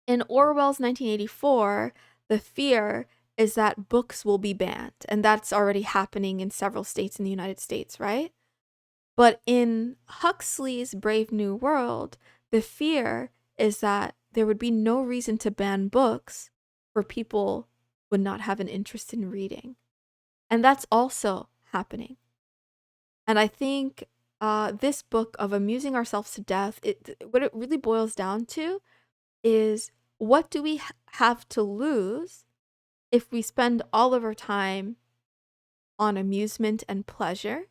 in Orwell's 1984, the fear is that books will be banned, and that's already happening in several states in the United States, right? But in Huxley's Brave New World, the fear is that there would be no reason to ban books, for people would not have an interest in reading. And that's also happening. And I think this book of Amusing Ourselves to Death, what it really boils down to is, what do we have to lose if we spend all of our time on amusement and pleasure?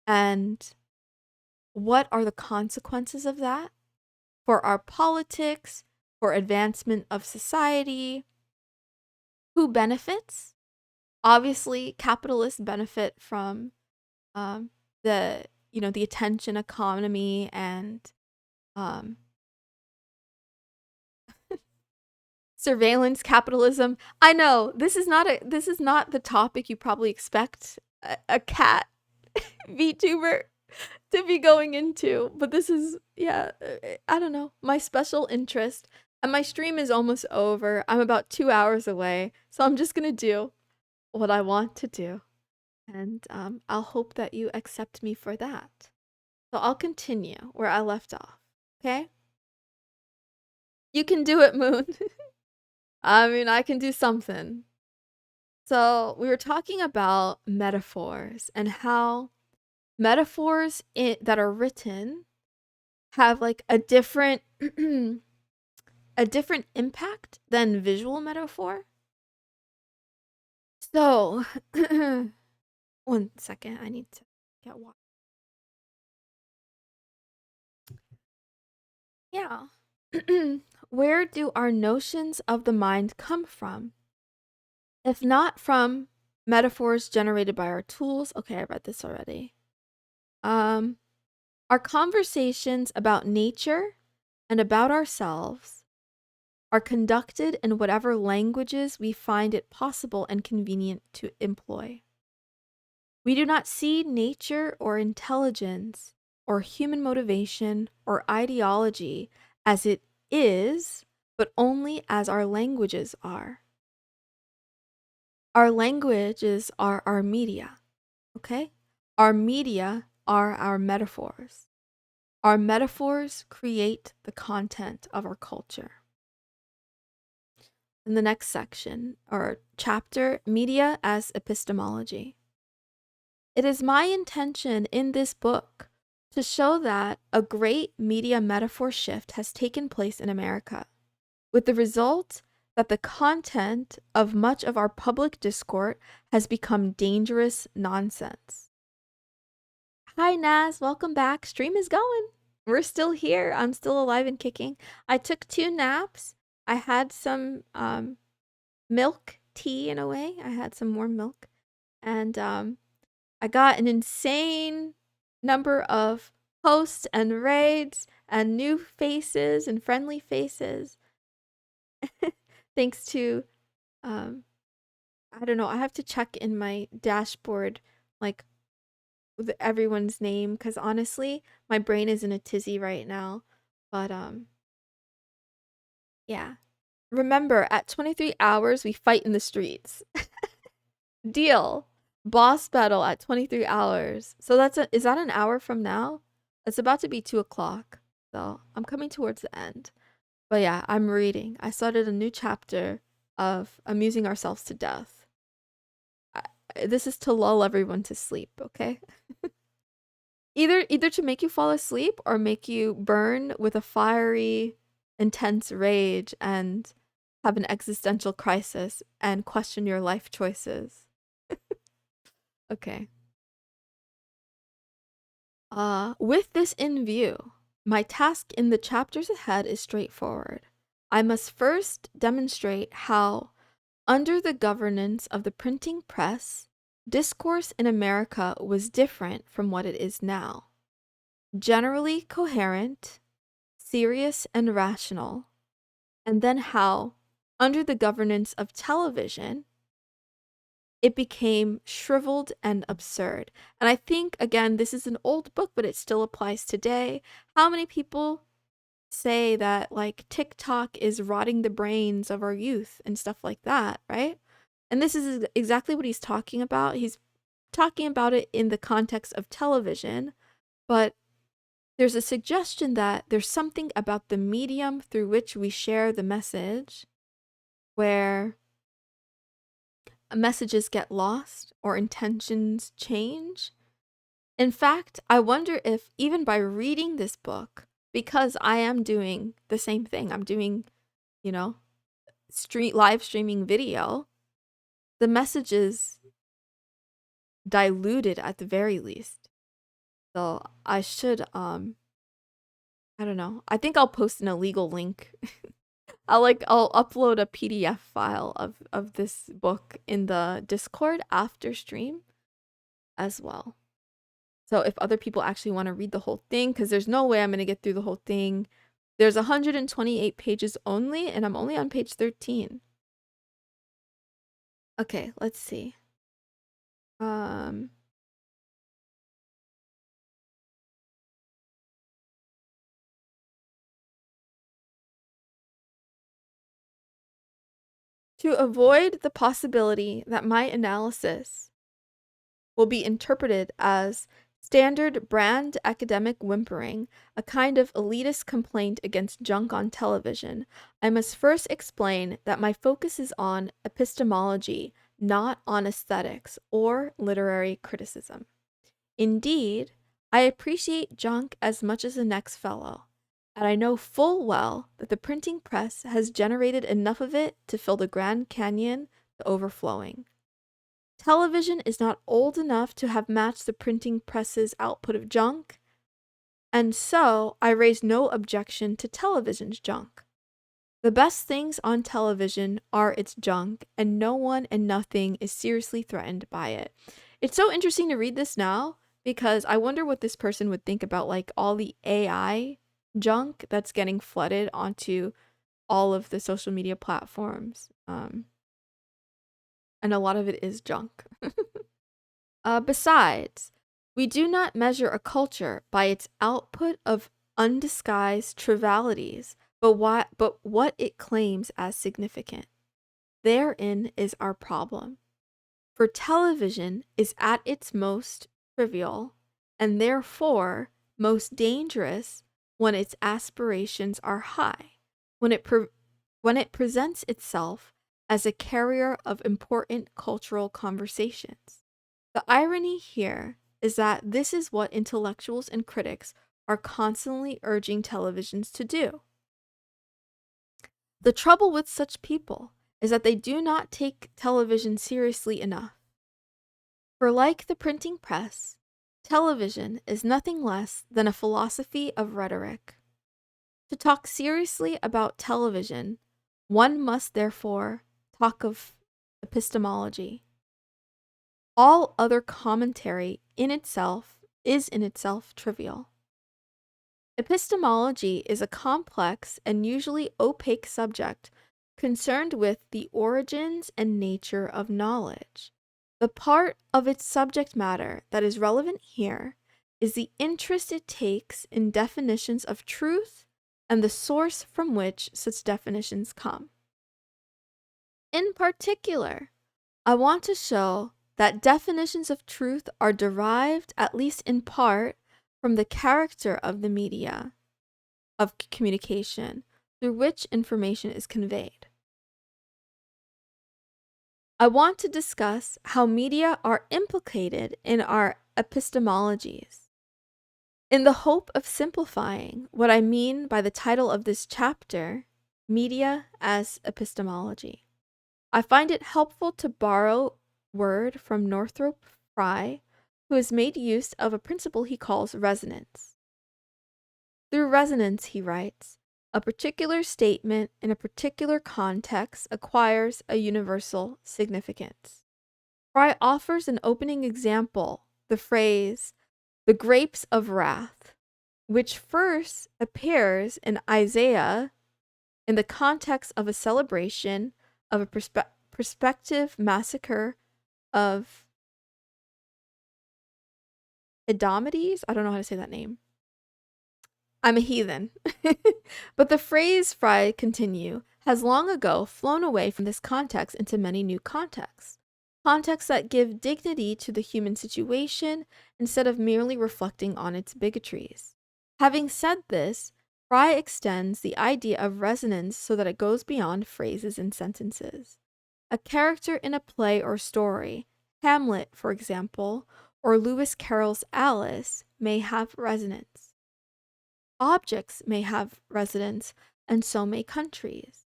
And what are the consequences of that for our politics, for advancement of society? Who benefits? Obviously, capitalists benefit from the attention economy and surveillance capitalism. I know this is not the topic you probably expect a cat VTuber to be going into, but this is, I don't know, my special interest. And my stream is almost over. I'm about 2 hours away, so I'm just gonna do what I want to do, and I'll hope that you accept me for that. So I'll continue where I left off. Okay? You can do it, Moon. I mean, I can do something. So we were talking about metaphors and how metaphors that are written have like a different a different impact than visual metaphor. So, 1 second, I need to get water. Yeah. Where do our notions of the mind come from? If not from metaphors generated by our tools, okay, I read this already. Our conversations about nature and about ourselves are conducted in whatever languages we find it possible and convenient to employ. We do not see nature or intelligence or human motivation or ideology as it is, but only as our languages are. Our languages are our media, okay? Our media are our metaphors. Our metaphors create the content of our culture. In the next section, or chapter, Media as Epistemology. It is my intention in this book to show that a great media metaphor shift has taken place in America, with the result that the content of much of our public discourse has become dangerous nonsense. Hi, Naz. Welcome back. Stream is going. We're still here. I'm still alive and kicking. I took 2 naps. I had some milk tea in a way. I had some warm milk. And I got an insane number of hosts and raids and new faces and friendly faces. Thanks to I don't know, I have to check in my dashboard like with everyone's name cuz honestly, my brain is in a tizzy right now. But yeah. Remember, at 23 hours we fight in the streets. Deal. Boss battle at 23 hours. So is that an hour from now? It's about to be 2 o'clock. So I'm coming towards the end. But yeah, I'm reading. I started a new chapter of Amusing Ourselves to Death. This is to lull everyone to sleep, okay? Either to make you fall asleep or make you burn with a fiery, intense rage and have an existential crisis and question your life choices. Okay. With this in view, my task in the chapters ahead is straightforward. I must first demonstrate how, under the governance of the printing press, discourse in America was different from what it is now. Generally coherent, serious, and rational, and then how, under the governance of television, it became shriveled and absurd. And I think, again, this is an old book, but it still applies today. How many people say that, like, TikTok is rotting the brains of our youth and stuff like that, right? And this is exactly what he's talking about. He's talking about it in the context of television, but there's a suggestion that there's something about the medium through which we share the message where messages get lost or intentions change. In fact, I wonder if even by reading this book, because I am doing the same thing, I'm doing, you know, live streaming video, the message is diluted at the very least. So I should I don't know. I think I'll post an illegal link. I'll upload a PDF file of this book in the Discord after stream as well. So if other people actually want to read the whole thing, because there's no way I'm going to get through the whole thing. There's 128 pages only, and I'm only on page 13. Okay, let's see. To avoid the possibility that my analysis will be interpreted as standard brand academic whimpering, a kind of elitist complaint against junk on television, I must first explain that my focus is on epistemology, not on aesthetics or literary criticism. Indeed, I appreciate junk as much as the next fellow, and I know full well that the printing press has generated enough of it to fill the Grand Canyon to overflowing. Television is not old enough to have matched the printing press's output of junk, and so I raise no objection to television's junk. The best things on television are its junk, and no one and nothing is seriously threatened by it. It's so interesting to read this now because I wonder what this person would think about like all the AI junk that's getting flooded onto all of the social media platforms. And a lot of it is junk. Besides, we do not measure a culture by its output of undisguised trivialities, but what it claims as significant. Therein is our problem. For television is at its most trivial, and therefore most dangerous when its aspirations are high, when it presents itself as a carrier of important cultural conversations. The irony here is that this is what intellectuals and critics are constantly urging televisions to do. The trouble with such people is that they do not take television seriously enough. For like the printing press, television is nothing less than a philosophy of rhetoric. To talk seriously about television, one must therefore talk of epistemology. All other commentary is in itself trivial. Epistemology is a complex and usually opaque subject concerned with the origins and nature of knowledge. The part of its subject matter that is relevant here is the interest it takes in definitions of truth and the source from which such definitions come. In particular, I want to show that definitions of truth are derived, at least in part, from the character of the media of communication through which information is conveyed. I want to discuss how media are implicated in our epistemologies. In the hope of simplifying what I mean by the title of this chapter, Media as Epistemology, I find it helpful to borrow word from Northrop Frye, who has made use of a principle he calls resonance. Through resonance, he writes, a particular statement in a particular context acquires a universal significance. Frye offers an opening example, the phrase, the grapes of wrath, which first appears in Isaiah in the context of a celebration of a prospective massacre of Edomites. I don't know how to say that name. I'm a heathen. But the phrase, Frye continue, has long ago flown away from this context into many new contexts. Contexts that give dignity to the human situation instead of merely reflecting on its bigotries. Having said this, Frye extends the idea of resonance so that it goes beyond phrases and sentences. A character in a play or story, Hamlet, for example, or Lewis Carroll's Alice, may have resonance. Objects may have resonance, and so may countries.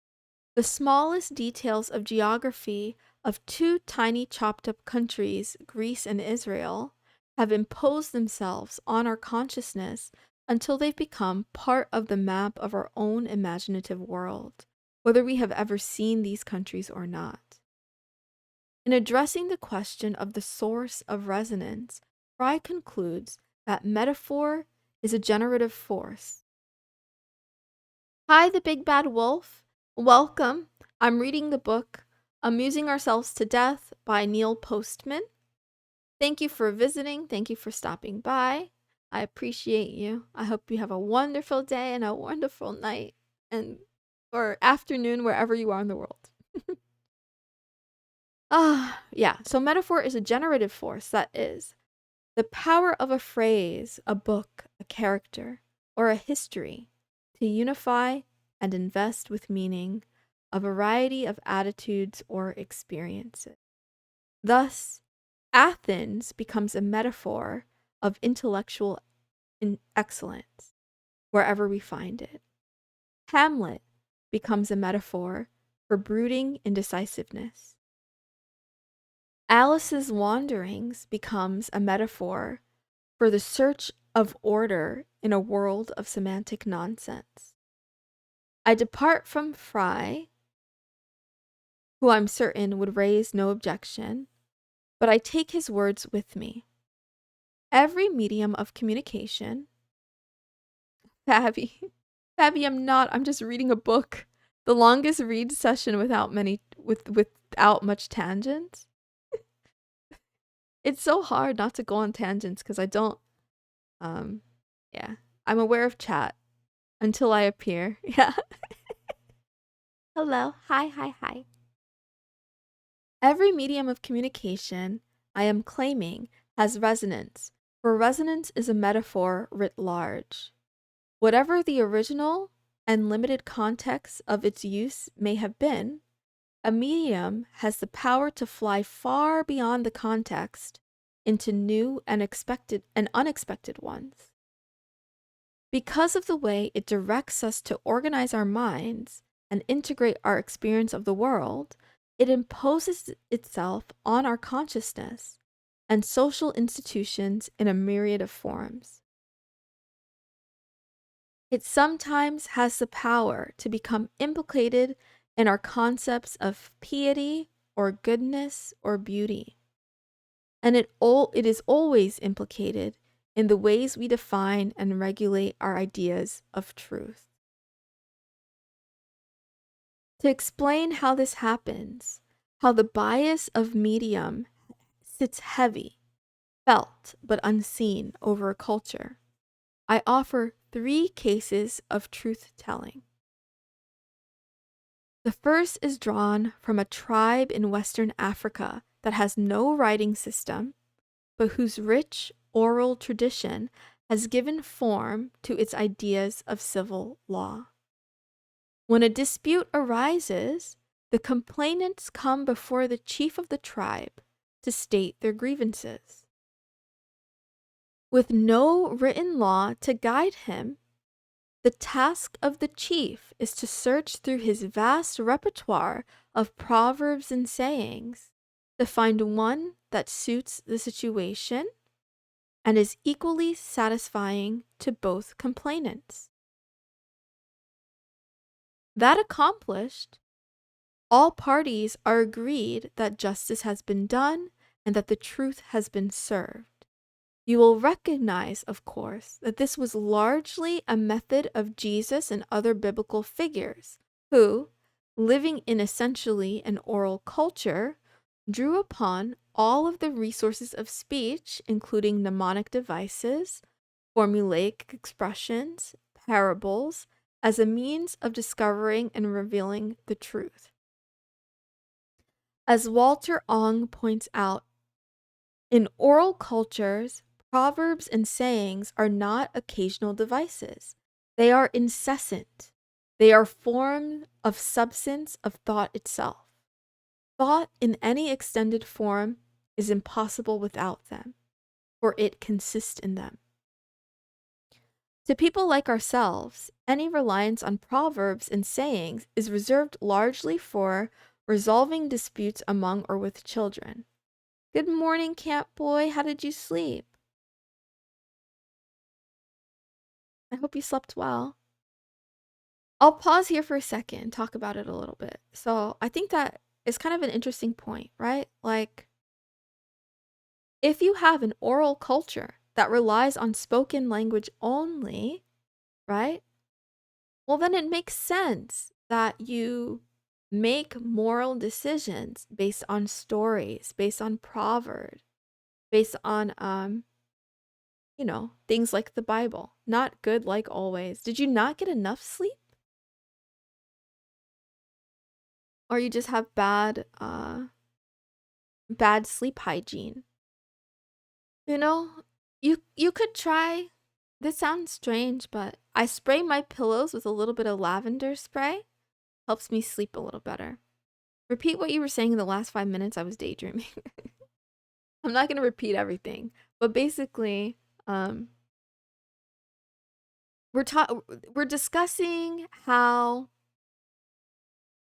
The smallest details of geography of two tiny chopped up countries, Greece and Israel, have imposed themselves on our consciousness until they've become part of the map of our own imaginative world, whether we have ever seen these countries or not. In addressing the question of the source of resonance, Frye concludes that metaphor is a generative force. Hi, the Big Bad Wolf. Welcome. I'm reading the book Amusing Ourselves to Death by Neil Postman. Thank you for visiting. Thank you for stopping by. I appreciate you. I hope you have a wonderful day and a wonderful night or afternoon wherever you are in the world. Yeah. So metaphor is a generative force, that is. The power of a phrase, a book, a character, or a history to unify and invest with meaning a variety of attitudes or experiences. Thus, Athens becomes a metaphor of intellectual excellence wherever we find it. Hamlet becomes a metaphor for brooding indecisiveness. Alice's wanderings becomes a metaphor for the search of order in a world of semantic nonsense. I depart from Frye, who I'm certain would raise no objection, but I take his words with me. Every medium of communication, Fabby, I'm just reading a book. The longest read session without much tangents. It's so hard not to go on tangents because I don't, yeah. I'm aware of chat until I appear. Yeah. Hello. Hi. Every medium of communication, I am claiming, has resonance, for resonance is a metaphor writ large. Whatever the original and limited context of its use may have been, a medium has the power to fly far beyond the context into new and unexpected ones. Because of the way it directs us to organize our minds and integrate our experience of the world, it imposes itself on our consciousness and social institutions in a myriad of forms. It sometimes has the power to become implicated in our concepts of piety or goodness or beauty. And it is always implicated in the ways we define and regulate our ideas of truth. To explain how this happens, how the bias of medium sits heavy, felt but unseen over a culture, I offer 3 cases of truth-telling. The first is drawn from a tribe in Western Africa that has no writing system, but whose rich oral tradition has given form to its ideas of civil law. When a dispute arises, the complainants come before the chief of the tribe to state their grievances. With no written law to guide him, the task of the chief is to search through his vast repertoire of proverbs and sayings to find one that suits the situation and is equally satisfying to both complainants. That accomplished, all parties are agreed that justice has been done and that the truth has been served. You will recognize, of course, that this was largely a method of Jesus and other biblical figures who, living in essentially an oral culture, drew upon all of the resources of speech, including mnemonic devices, formulaic expressions, parables, as a means of discovering and revealing the truth. As Walter Ong points out, in oral cultures, proverbs and sayings are not occasional devices. They are incessant. They are form of substance of thought itself. Thought in any extended form is impossible without them, for it consists in them. To people like ourselves, any reliance on proverbs and sayings is reserved largely for resolving disputes among or with children. Good morning, cat boy. How did you sleep? I hope you slept well. I'll pause here for a second and talk about it a little bit. So I think that is kind of an interesting point, right? Like, if you have an oral culture that relies on spoken language only, right? Well, then it makes sense that you make moral decisions based on stories, based on proverbs, based on things like the Bible. Not good like always. Did you not get enough sleep? Or you just have bad sleep hygiene? You know, you could try. This sounds strange, but I spray my pillows with a little bit of lavender spray. Helps me sleep a little better. Repeat what you were saying in the last 5 minutes. I was daydreaming. I'm not going to repeat everything, but basically, we're discussing how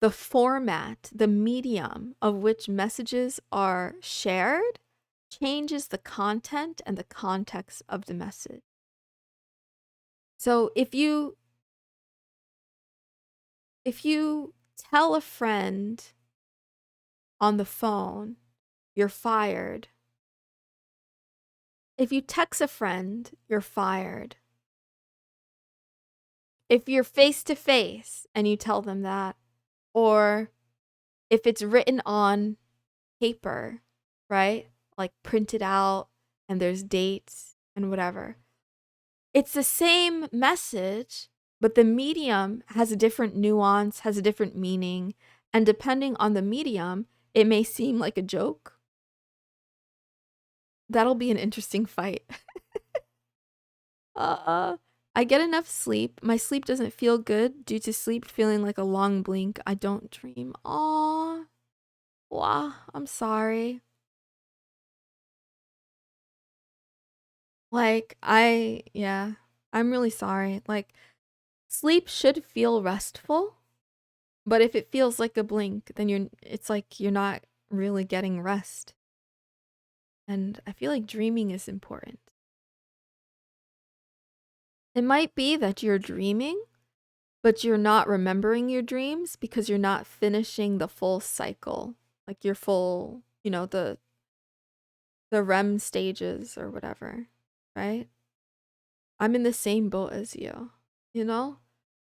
the format, the medium of which messages are shared changes the content and the context of the message. So if you tell a friend on the phone, you're fired. If you text a friend, you're fired. If you're face to face and you tell them that, or if it's written on paper, right? Like printed out and there's dates and whatever. It's the same message, but the medium has a different nuance, has a different meaning, and depending on the medium, it may seem like a joke. That'll be an interesting fight. I get enough sleep. My sleep doesn't feel good due to sleep feeling like a long blink. I don't dream. Aw. Wow, I'm sorry. Yeah, I'm really sorry. Like, sleep should feel restful, But if it feels like a blink, then it's like you're not really getting rest. And I feel like dreaming is important. It might be that you're dreaming, but you're not remembering your dreams because you're not finishing the full cycle. Like your full, the REM stages or whatever, right? I'm in the same boat as you, you know?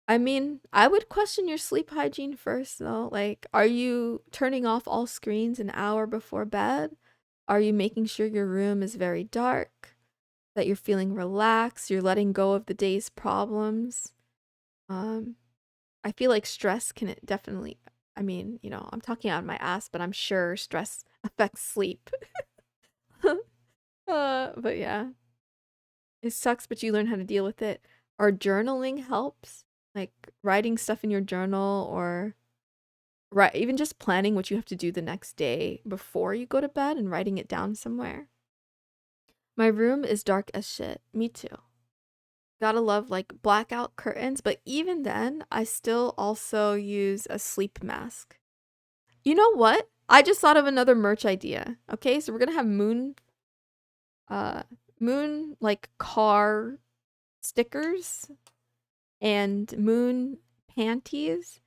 I mean, I would question your sleep hygiene first, though. Like, are you turning off all screens an hour before bed? Are you making sure your room is very dark? That you're feeling relaxed? You're letting go of the day's problems? Um, I feel like stress can definitely, I mean, I'm talking out of my ass, but I'm sure stress affects sleep. But yeah, it sucks, but you learn how to deal with it. Or journaling helps, like writing stuff in your journal or even just planning what you have to do the next day before you go to bed and writing it down somewhere. My room is dark as shit. Me too. Gotta love like blackout curtains, but even then, I still also use a sleep mask. You know what? I just thought of another merch idea. Okay, so we're gonna have uh, moon like car stickers and moon panties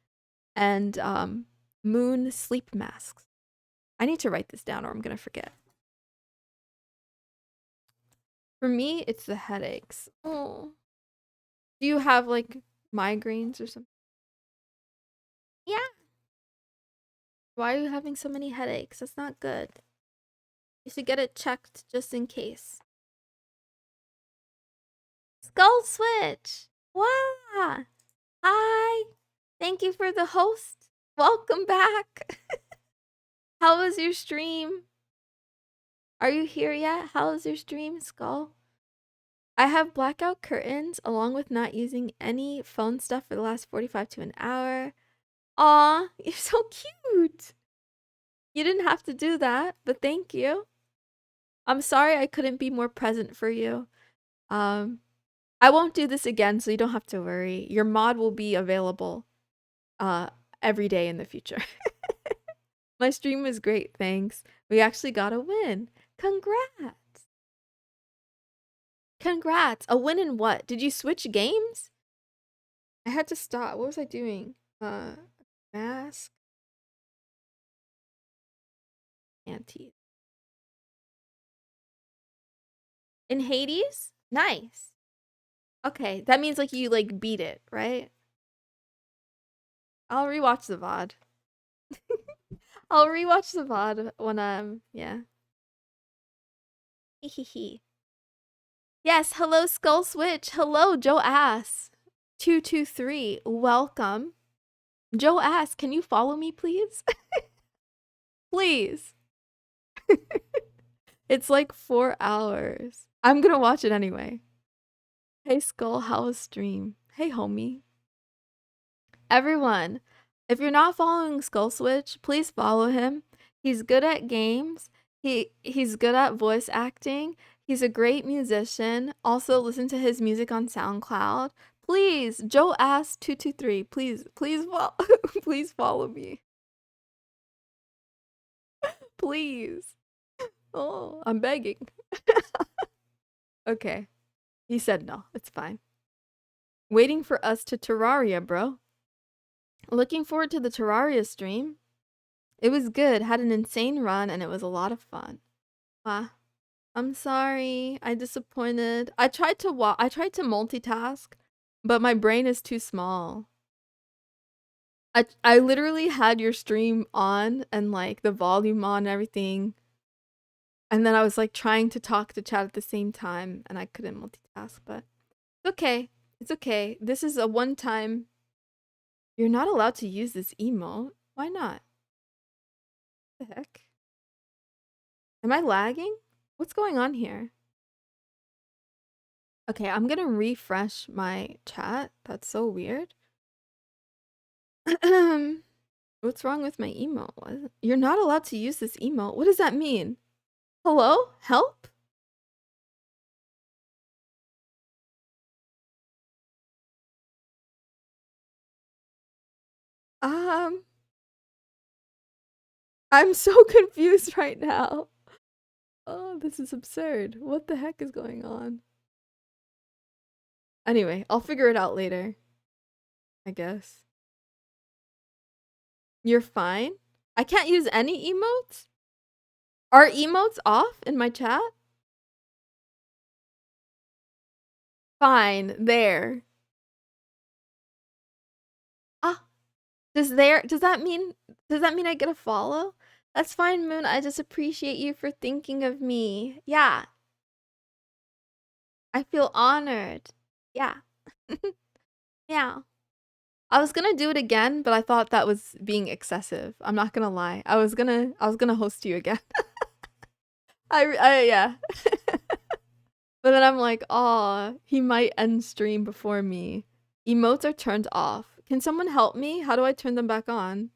and moon sleep masks. I need to write this down or I'm gonna forget. For me, it's the headaches. Oh, do you have like migraines or something? Yeah. Why are you having so many headaches? That's not good. You should get it checked just in case. Skull Switch! Wow! Hi! Thank you for the host. Welcome back. How was your stream? Are you here yet? How was your stream, Skull? I have blackout curtains along with not using any phone stuff for the last 45 to an hour. Aw, you're so cute. You didn't have to do that, but thank you. I'm sorry I couldn't be more present for you. Um, I won't do this again, so you don't have to worry. Your mod will be available uh every day in the future. My stream was great, thanks. We actually got a win. Congrats. Congrats. A win in what? Did you switch games? I had to stop. What was I doing? Mask anti. In Hades? Nice. Okay, that means like you like beat it, right? I'll rewatch the VOD. I'll rewatch the VOD when yeah. Hehehe. Yes, hello Skull Switch. Hello Joe Ass. 223. Welcome. Joe Ass, can you follow me please? Please. It's like 4 hours. I'm gonna watch it anyway. Hey Skull, how was stream? Hey homie. Everyone, if you're not following Skull Switch, please follow him. He's good at games. He's good at voice acting. He's a great musician. Also, listen to his music on SoundCloud. Please, Joe Ass 223. Please follow, please follow me. Please. Oh, I'm begging. Okay. He said no. It's fine. Waiting for us to Terraria, bro. Looking forward to the Terraria stream. It was good, had an insane run, and it was a lot of fun. Ah, I'm sorry. I disappointed. I tried to multitask, but my brain is too small. I literally had your stream on and like the volume on and everything. And then I was like trying to talk to chat at the same time and I couldn't multitask, but it's okay. It's okay. This is a one time. You're not allowed to use this emote. Why not? What the heck? Am I lagging? What's going on here? Okay, I'm gonna refresh my chat. That's so weird. What's wrong with my emote? You're not allowed to use this emote. What does that mean? Hello? Help? Um, I'm so confused right now. Oh, this is absurd. What the heck is going on? Anyway, I'll figure it out later, I guess. You're fine? I can't use any emotes? Are emotes off in my chat? Fine, there. Ah, does that mean I get a follow? That's fine, Moon. I just appreciate you for thinking of me. Yeah, I feel honored. Yeah. Yeah. I was gonna do it again, but I thought that was being excessive. I'm not gonna lie. I was gonna host you again. Yeah. But then I'm like, oh, he might end stream before me. Emotes are turned off. Can someone help me? How do I turn them back on?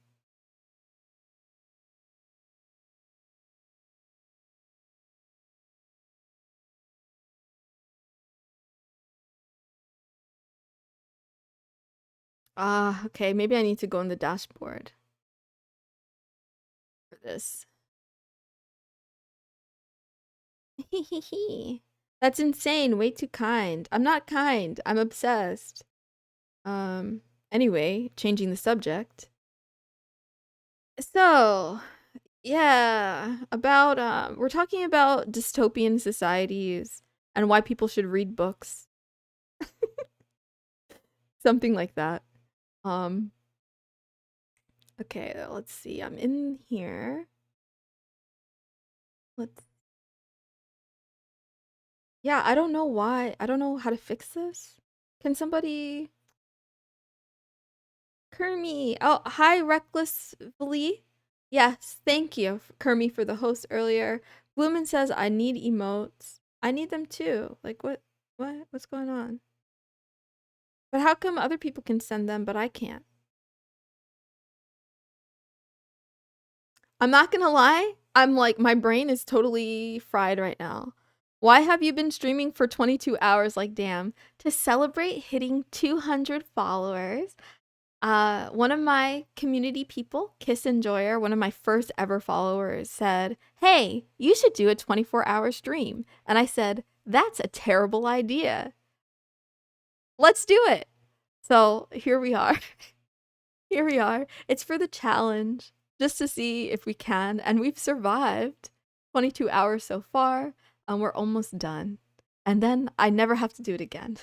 Ah, okay. Maybe I need to go in the dashboard for this. That's insane. Way too kind. I'm not kind. I'm obsessed. Um, anyway, changing the subject. So, yeah, about we're talking about dystopian societies and why people should read books. Something like that. Um, okay, let's see. I'm in here. Let's Yeah, I don't know why. I don't know how to fix this. Can somebody Kermie. Oh, hi, Recklessly. Yes, thank you, Kermie, for the host earlier. Bloomin says I need emotes. I need them too. Like what's going on? But how come other people can send them but I can't? I'm not gonna lie. I'm like my brain is totally fried right now. Why have you been streaming for 22 hours? Like damn. To celebrate hitting 200 followers. One of my community people, Kiss Enjoyer, one of my first ever followers, said, "Hey, you should do a 24-hour stream." And I said, "That's a terrible idea. Let's do it." So here we are. Here we are. It's for the challenge, just to see if we can. And we've survived 22 hours so far, and we're almost done. And then I never have to do it again.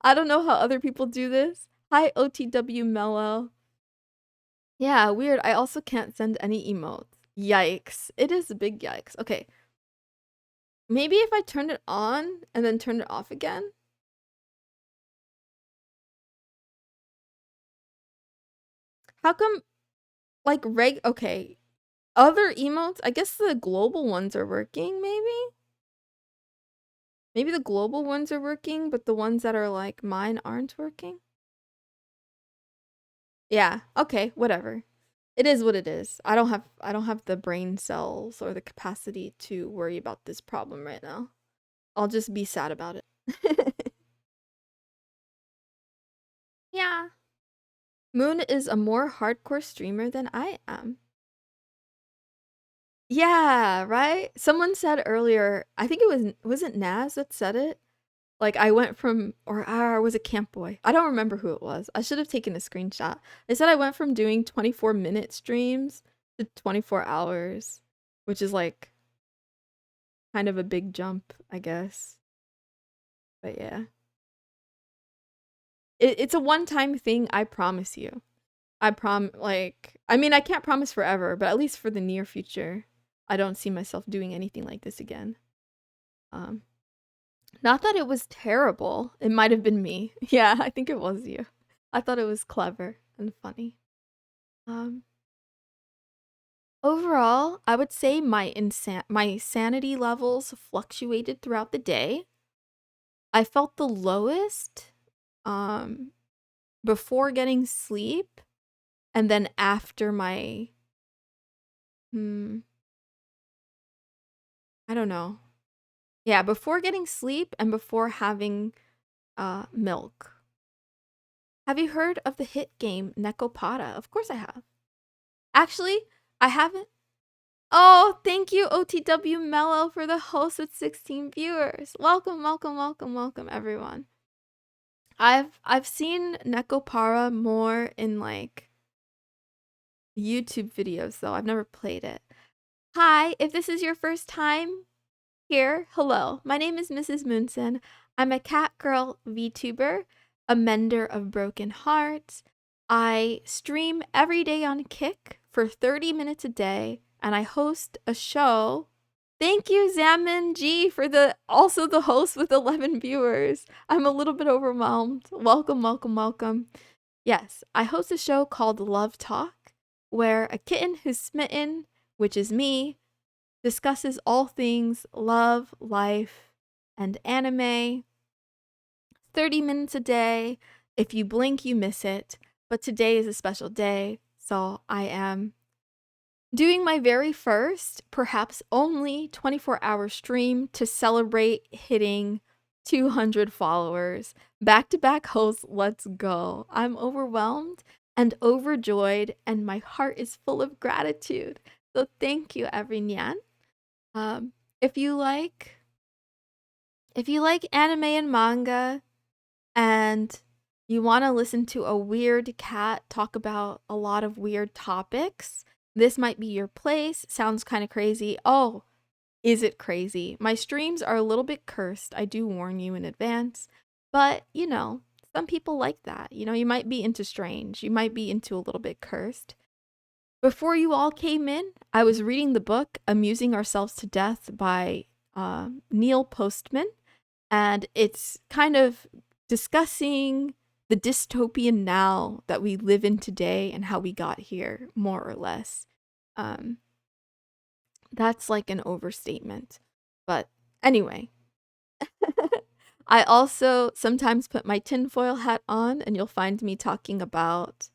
I don't know how other people do this. Hi, OTW Mellow. Yeah, weird. I also can't send any emotes. Yikes. It is a big yikes. Okay. Maybe if I turn it on and then turn it off again. How come like okay. Other emotes, I guess the global ones are working, maybe? Maybe the global ones are working, but the ones that are like mine aren't working? Yeah, okay, whatever. It is what it is. I don't have the brain cells or the capacity to worry about this problem right now. I'll just be sad about it. Yeah. Moon is a more hardcore streamer than I am. Yeah, right? Someone said earlier, I think was it Naz that said it? Like I went from or was it Camp Boy? I don't remember who it was. I should have taken a screenshot. They said I went from doing 24-minute streams to 24 hours, which is like kind of a big jump, I guess. But yeah. It's a one-time thing, I promise you. I mean, I can't promise forever, but at least for the near future, I don't see myself doing anything like this again. Um, Not that it was terrible. It might have been me. Yeah, I think it was you. I thought it was clever and funny. Um, Overall, I would say my sanity levels fluctuated throughout the day. I felt the lowest um before getting sleep and then after my hmm I don't know. Yeah, before getting sleep and before having milk. Have you heard of the hit game Nekopata? Of course I have. Actually, I haven't. Oh, thank you, OTW Mello, for the host with 16 viewers. Welcome, welcome, welcome, welcome, everyone. I've seen Nekopara more in like YouTube videos though. I've never played it. Hi, if this is your first time here, hello. My name is missusmoonson. I'm a cat girl VTuber, a mender of broken hearts. I stream every day on Kick for 30 minutes a day, and I host a show. Thank you, Zamin G, for also the host with 11 viewers. I'm a little bit overwhelmed. Welcome, welcome, welcome. Yes, I host a show called Love Talk, where a kitten who's smitten, which is me, discusses all things love, life, and anime. 30 minutes a day. If you blink, you miss it. But today is a special day, so I am doing my very first, perhaps only 24-hour stream to celebrate hitting 200 followers. Back-to-back hosts, let's go. I'm overwhelmed and overjoyed, and my heart is full of gratitude. So thank you, everyone. If you like anime and manga and you want to listen to a weird cat talk about a lot of weird topics, this might be your place. Sounds kind of crazy. Oh, is it crazy? My streams are a little bit cursed. I do warn you in advance. But, you know, some people like that. You know, you might be into strange. You might be into a little bit cursed. Before you all came in, I was reading the book Amusing Ourselves to Death by Neil Postman, and it's kind of discussing the dystopian now that we live in today and how we got here, more or less. That's like an overstatement. But anyway, I also sometimes put my tinfoil hat on, and you'll find me talking about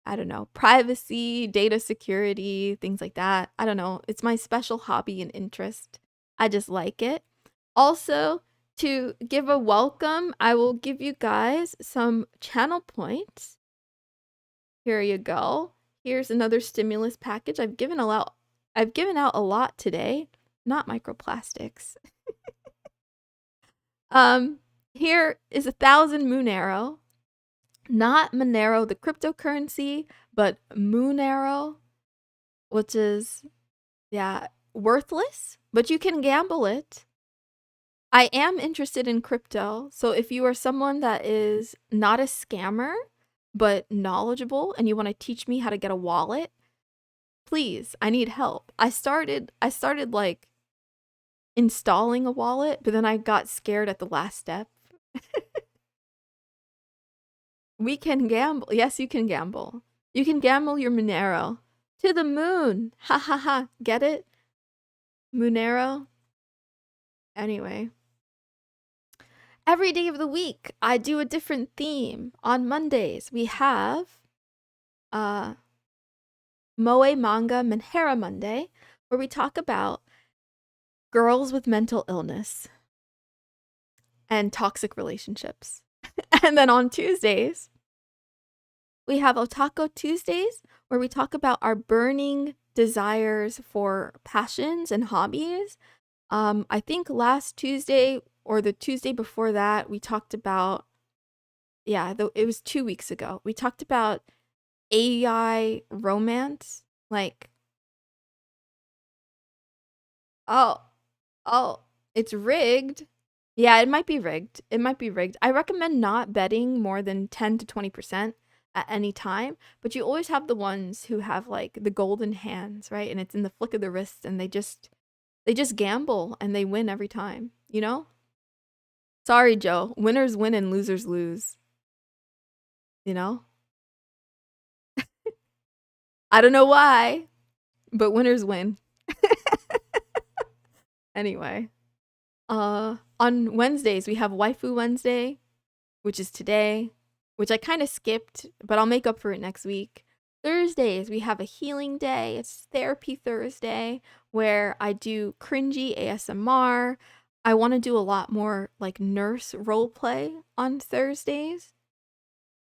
I don't know, privacy, data security, things like that. I don't know. It's my special hobby and interest. I just like it. Also, to give a welcome, I will give you guys some channel points. Here you go. Here's another stimulus package. I've given out a lot today, not microplastics. Here is 1,000 Moonero. Not Monero, the cryptocurrency, but Moonero, which is, yeah, worthless, but you can gamble it. I am interested in crypto, so if you are someone that is not a scammer, but knowledgeable and you want to teach me how to get a wallet, please, I need help. I started like installing a wallet, but then I got scared at the last step. We can gamble. Yes, you can gamble. You can gamble your Monero to the moon. Ha ha ha. Get it? Monero? Anyway. Every day of the week, I do a different theme. On Mondays, we have Moe Manga Menhera Monday, where we talk about girls with mental illness and toxic relationships. And then on Tuesdays, we have Otaku Tuesdays, where we talk about our burning desires for passions and hobbies. I think last Tuesday or the Tuesday before that, we talked about, it was 2 weeks ago. We talked about AI romance. Like, oh, it's rigged. Yeah, it might be rigged. It might be rigged. I recommend not betting more than 10 to 20% at any time, but you always have the ones who have like the golden hands, right? And it's in the flick of the wrist, and they just gamble and they win every time, you know? Sorry, Joe. Winners win and losers lose. You know? I don't know why, but winners win. Anyway, on Wednesdays we have Waifu Wednesday, which is today, which I kind of skipped, but I'll make up for it next week. Thursdays, we have a healing day. It's Therapy Thursday, where I do cringy ASMR. I want to do a lot more like nurse role play on Thursdays.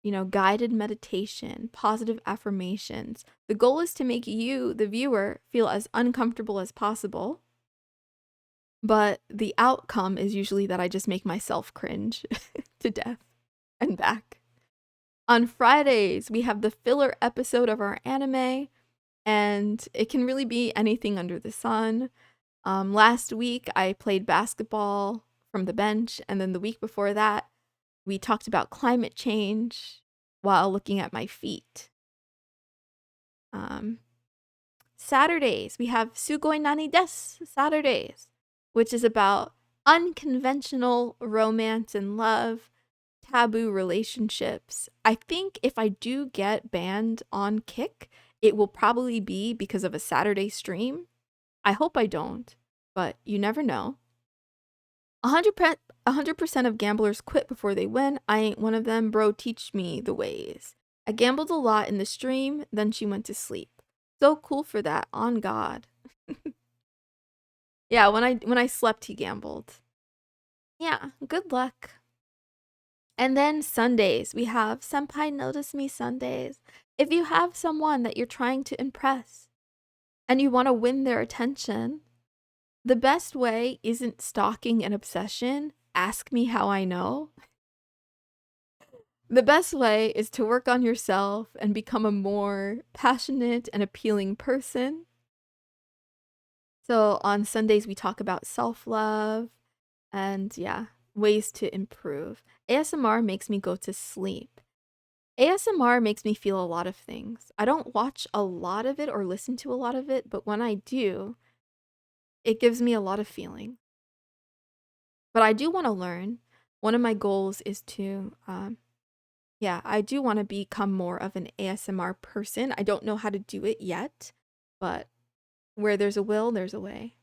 You know, guided meditation, positive affirmations. The goal is to make you, the viewer, feel as uncomfortable as possible. But the outcome is usually that I just make myself cringe to death and back. On Fridays, we have the filler episode of our anime, and it can really be anything under the sun. Last week, I played basketball from the bench, and then the week before that, we talked about climate change while looking at my feet. Saturdays, we have Sugoi Nani Desu Saturdays, which is about unconventional romance and love, taboo relationships. I think if I do get banned on Kick, it will probably be because of a Saturday stream. I hope I don't, but you never know. 100% of gamblers quit before they win. I ain't one of them, bro. Teach me the ways. I gambled a lot in the stream, then she went to sleep. So cool for that, on God. Yeah, when I slept, he gambled. Yeah, good luck. And then Sundays, we have Senpai Notice Me Sundays. If you have someone that you're trying to impress and you want to win their attention, the best way isn't stalking and obsession. Ask me how I know. The best way is to work on yourself and become a more passionate and appealing person. So on Sundays, we talk about self-love and yeah, ways to improve. ASMR makes me go to sleep. ASMR makes me feel a lot of things. I don't watch a lot of it or listen to a lot of it, but when I do, it gives me a lot of feeling. But I do want to learn. One of my goals is to, I do want to become more of an ASMR person. I don't know how to do it yet, but where there's a will, there's a way.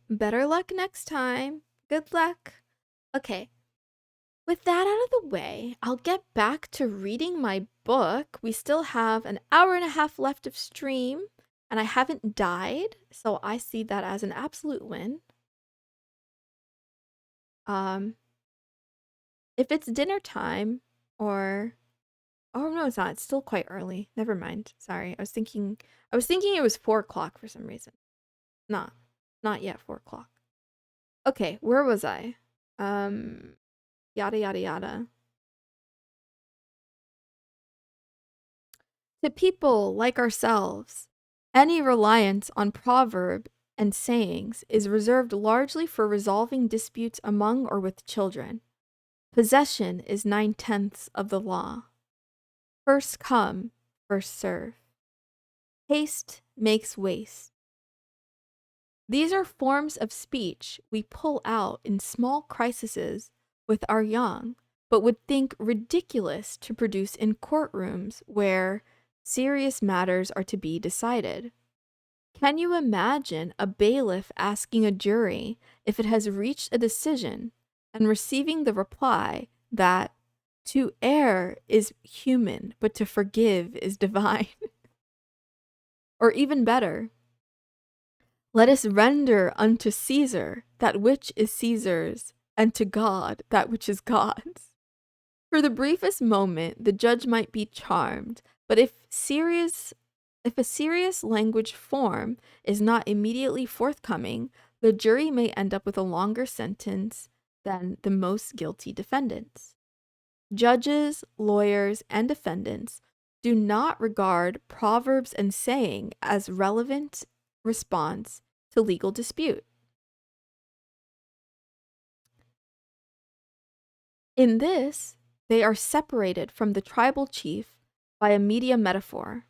Better luck next time. Good luck. Okay. With that out of the way, I'll get back to reading my book. We still have an hour and a half left of stream, and I haven't died, so I see that as an absolute win. If it's dinner time or oh no, it's not. It's still quite early. Never mind. Sorry. I was thinking it was 4 o'clock for some reason. Not yet 4 o'clock. Okay, where was I? Yada yada yada. To people like ourselves, any reliance on proverb and sayings is reserved largely for resolving disputes among or with children. Possession is 9/10 of the law. First come, first serve. Haste makes waste. These are forms of speech we pull out in small crises with our young, but would think ridiculous to produce in courtrooms where serious matters are to be decided. Can you imagine a bailiff asking a jury if it has reached a decision and receiving the reply that to err is human, but to forgive is divine? Or even better, let us render unto Caesar that which is Caesar's, and to God that which is God's. For the briefest moment, the judge might be charmed, but if a serious language form is not immediately forthcoming, the jury may end up with a longer sentence than the most guilty defendants. Judges, lawyers, and defendants do not regard proverbs and saying as relevant response to legal dispute. In this, they are separated from the tribal chief by a media metaphor.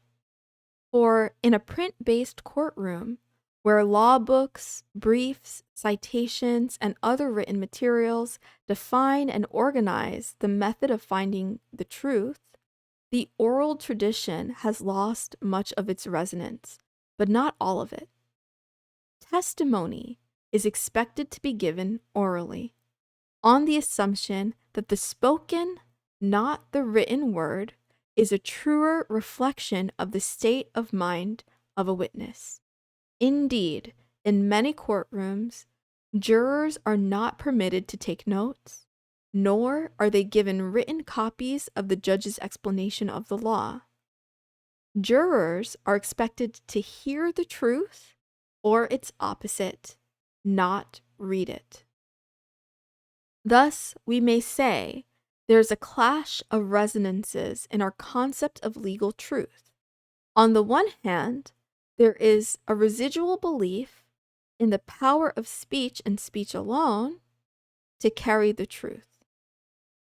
For in a print-based courtroom, where law books, briefs, citations, and other written materials define and organize the method of finding the truth, the oral tradition has lost much of its resonance, but not all of it. Testimony is expected to be given orally, on the assumption that the spoken, not the written word, is a truer reflection of the state of mind of a witness. Indeed, in many courtrooms, Jurors are not permitted to take notes, nor are they given written copies of the judge's explanation of the law. Jurors are expected to hear the truth or its opposite, not read it. Thus, we may say there's a clash of resonances in our concept of legal truth. On the one hand, there is a residual belief in the power of speech and speech alone to carry the truth.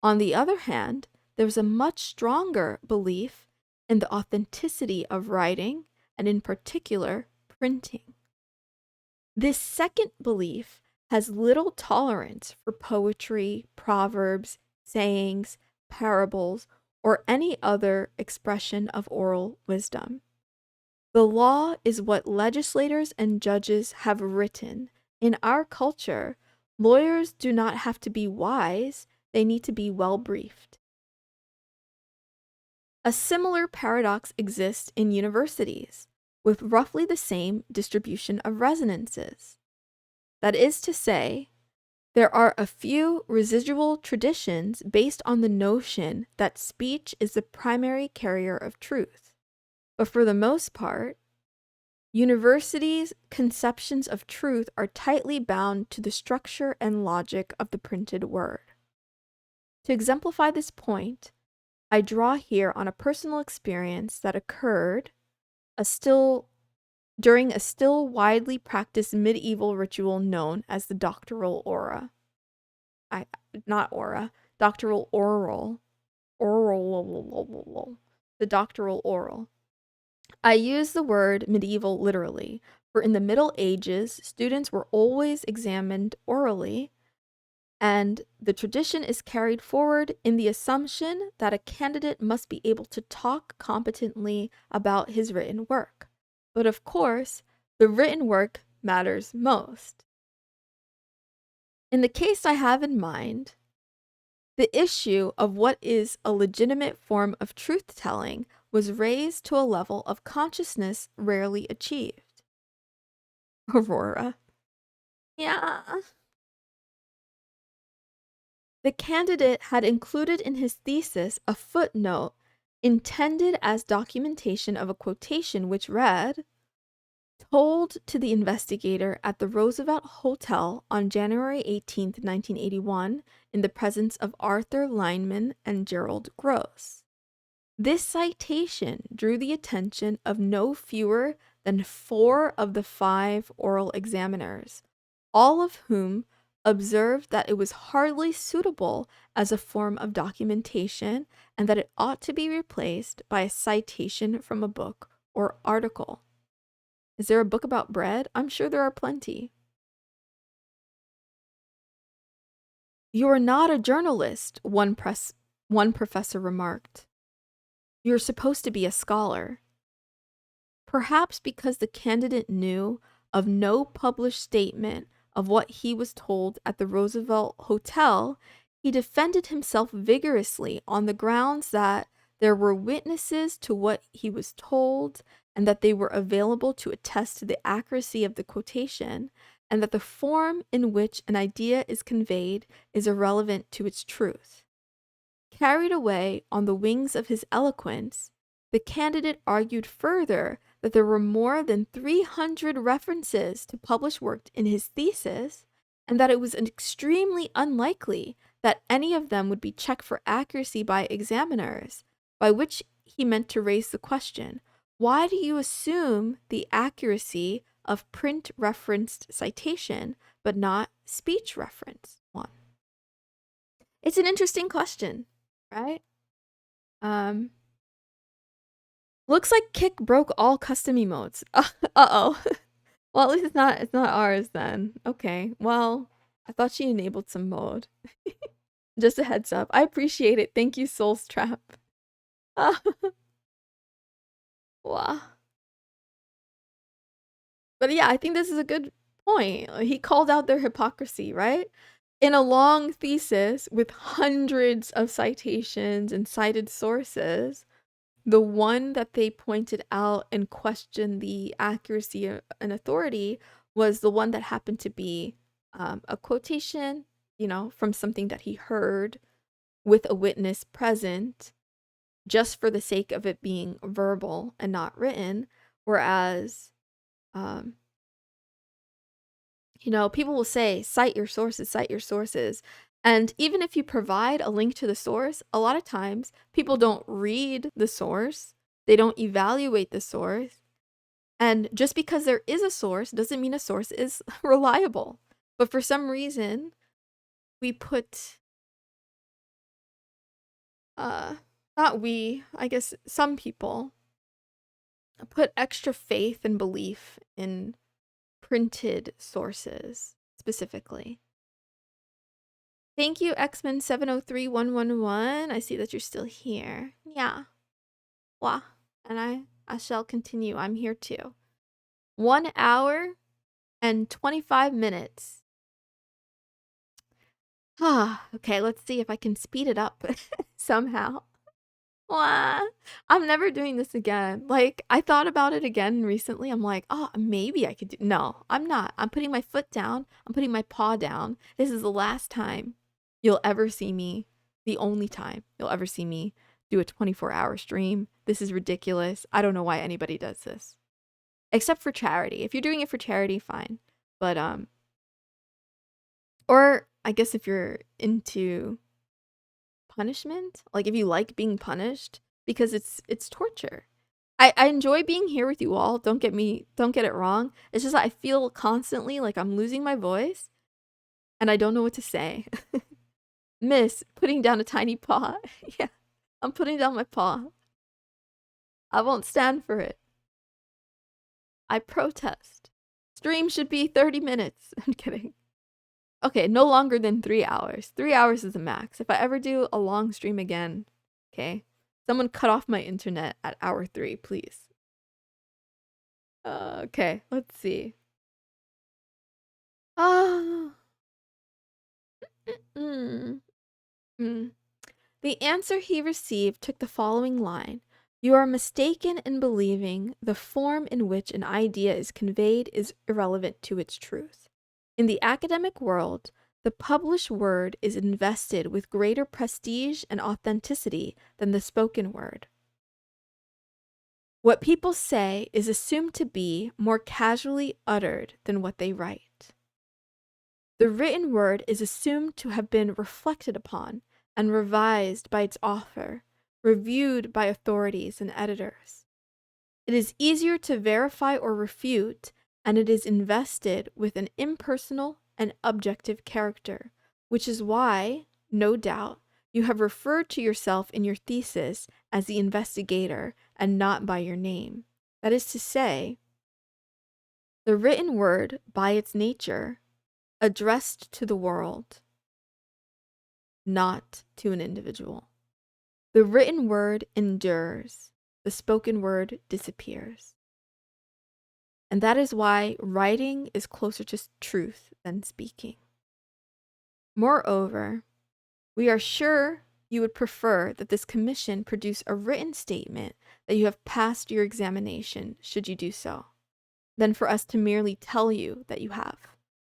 On the other hand, there's a much stronger belief in the authenticity of writing, and in particular, printing. This second belief has little tolerance for poetry, proverbs, sayings, parables, or any other expression of oral wisdom. The law is what legislators and judges have written. In our culture, lawyers do not have to be wise, they need to be well briefed. A similar paradox exists in universities, with roughly the same distribution of resonances. That is to say, there are a few residual traditions based on the notion that speech is the primary carrier of truth. But for the most part, universities' conceptions of truth are tightly bound to the structure and logic of the printed word. To exemplify this point, I draw here on a personal experience that occurred during a still widely practiced medieval ritual known as the doctoral aura. Doctoral oral. The doctoral oral. I use the word medieval literally, for in the Middle Ages, students were always examined orally, and the tradition is carried forward in the assumption that a candidate must be able to talk competently about his written work. But of course, the written work matters most. In the case I have in mind, the issue of what is a legitimate form of truth-telling was raised to a level of consciousness rarely achieved. Aurora. Yeah. The candidate had included in his thesis a footnote intended as documentation of a quotation which read, "Told to the investigator at the Roosevelt Hotel on January 18, 1981, in the presence of Arthur Lineman and Gerald Gross." This citation drew the attention of no fewer than 4 of the 5 oral examiners, all of whom observed that it was hardly suitable as a form of documentation and that it ought to be replaced by a citation from a book or article. Is there a book about bread? I'm sure there are plenty. "You're not a journalist," one professor remarked. "You're supposed to be a scholar." Perhaps because the candidate knew of no published statement of what he was told at the Roosevelt Hotel, he defended himself vigorously on the grounds that there were witnesses to what he was told and that they were available to attest to the accuracy of the quotation, and that the form in which an idea is conveyed is irrelevant to its truth. Carried away on the wings of his eloquence, the candidate argued further that there were more than 300 references to published work in his thesis, and that it was extremely unlikely that any of them would be checked for accuracy by examiners, by which he meant to raise the question, why do you assume the accuracy of print referenced citation, but not speech reference one? It's an interesting question, right? Looks like Kick broke all custom emotes. Uh-oh. Well, at least it's not ours then. Okay. Well, I thought she enabled some mode. Just a heads up. I appreciate it. Thank you, Soul's Trap. Wow. But yeah, I think this is a good point. He called out their hypocrisy, right? In a long thesis with hundreds of citations and cited sources, the one that they pointed out and questioned the accuracy and authority was the one that happened to be a quotation, you know, from something that he heard with a witness present, just for the sake of it being verbal and not written. Whereas, um, you know, people will say, cite your sources, cite your sources. And even if you provide a link to the source, a lot of times people don't read the source, they don't evaluate the source. And just because there is a source doesn't mean a source is reliable. But for some reason, we put, not we, I guess some people put extra faith and belief in printed sources specifically. Thank you, X-Men 703111. I see that you're still here. Yeah. Wow. And I shall continue. I'm here too. 1 hour and 25 minutes. Ah, okay, let's see if I can speed it up somehow. Wah. I'm never doing this again. Like, I thought about it again recently. I'm like, oh, maybe I could do. No, I'm not. I'm putting my foot down. I'm putting my paw down. This is the last time you'll ever see me. The only time you'll ever see me do a 24-hour stream. This is ridiculous. I don't know why anybody does this. Except for charity. If you're doing it for charity, fine. But, or I guess if you're into punishment, like if you like being punished, because it's torture. I enjoy being here with you all. Don't get it wrong. It's just that I feel constantly like I'm losing my voice and I don't know what to say. Miss, putting down a tiny paw. Yeah, I'm putting down my paw. I won't stand for it. I protest. Stream should be 30 minutes. I'm kidding. Okay, no longer than 3 hours. 3 hours is the max. If I ever do a long stream again, okay? Someone cut off my internet at hour 3, please. Okay, let's see. Ah. The answer he received took the following line: "You are mistaken in believing the form in which an idea is conveyed is irrelevant to its truth. In the academic world, the published word is invested with greater prestige and authenticity than the spoken word. What people say is assumed to be more casually uttered than what they write. The written word is assumed to have been reflected upon and revised by its author, reviewed by authorities and editors. It is easier to verify or refute, and it is invested with an impersonal and objective character, which is why, no doubt, you have referred to yourself in your thesis as the investigator and not by your name. That is to say, the written word, by its nature, addressed to the world, not to an individual. The written word endures, the spoken word disappears. And that is why writing is closer to truth than speaking. Moreover, we are sure you would prefer that this commission produce a written statement that you have passed your examination, should you do so, than for us to merely tell you that you have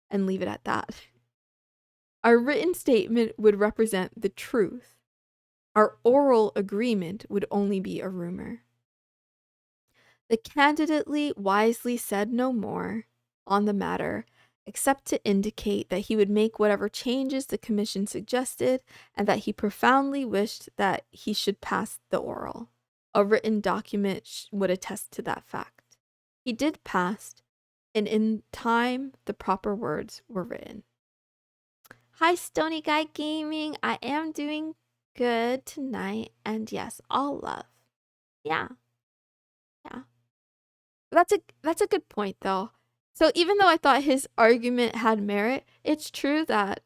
and leave it at that. Our written statement would represent the truth. Our oral agreement would only be a rumor. The candidate wisely said no more on the matter, except to indicate that he would make whatever changes the commission suggested, and that he profoundly wished that he should pass the oral. A written document would attest to that fact. He did pass, and in time the proper words were written. Hi, Stony Guy Gaming. I am doing good tonight, and yes, all love. Yeah. That's a good point though. So even though I thought his argument had merit, it's true that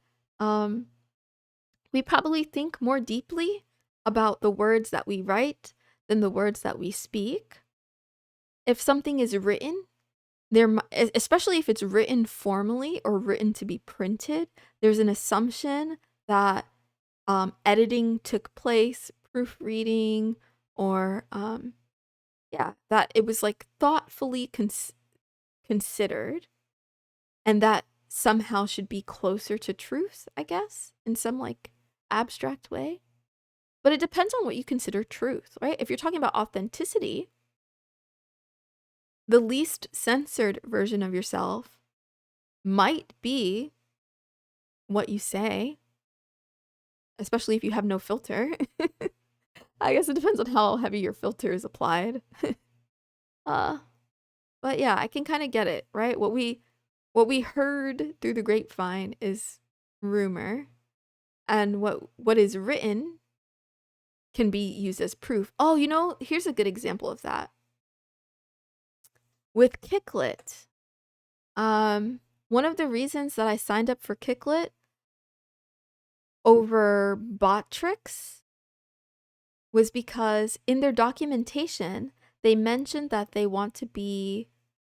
we probably think more deeply about the words that we write than the words that we speak. If something is written, especially if it's written formally or written to be printed, there's an assumption that editing took place, proofreading, or that it was like thoughtfully considered, and that somehow should be closer to truth, I guess, in some like abstract way. But it depends on what you consider truth, right? If you're talking about authenticity, the least censored version of yourself might be what you say, especially if you have no filter. I guess it depends on how heavy your filter is applied. uh, but yeah, I can kind of get it, right? What we heard through the grapevine is rumor, and what is written can be used as proof. Oh, you know, here's a good example of that. With Kicklit, one of the reasons that I signed up for Kicklit over bot tricks was because in their documentation, they mentioned that they want to be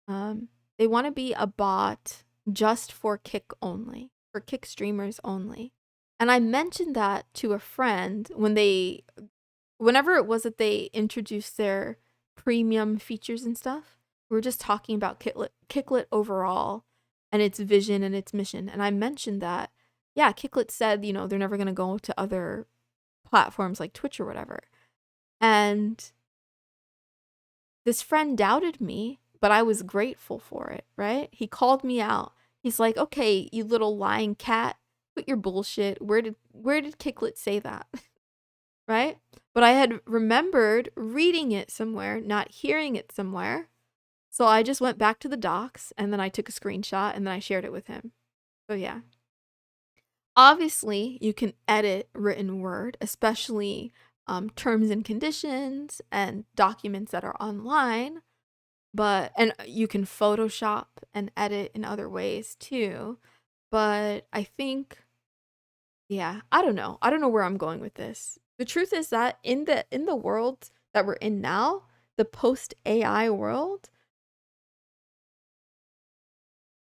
a bot just for Kick only, for Kick streamers only. And I mentioned that to a friend whenever it was that they introduced their premium features and stuff. We were just talking about Kicklit overall and its vision and its mission. And I mentioned that, yeah, Kicklit said, you know, they're never going to go to other platforms like Twitch or whatever. And this friend doubted me, but I was grateful for it, right? He called me out. He's like, okay, you little lying cat, quit your bullshit. Where did Kicklit say that? Right? But I had remembered reading it somewhere, not hearing it somewhere. So I just went back to the docs and then I took a screenshot and then I shared it with him. So yeah. Obviously, you can edit written word, especially terms and conditions and documents that are online. And you can Photoshop and edit in other ways too. But I think, yeah, I don't know. I don't know where I'm going with this. The truth is that in the world that we're in now, the post AI world,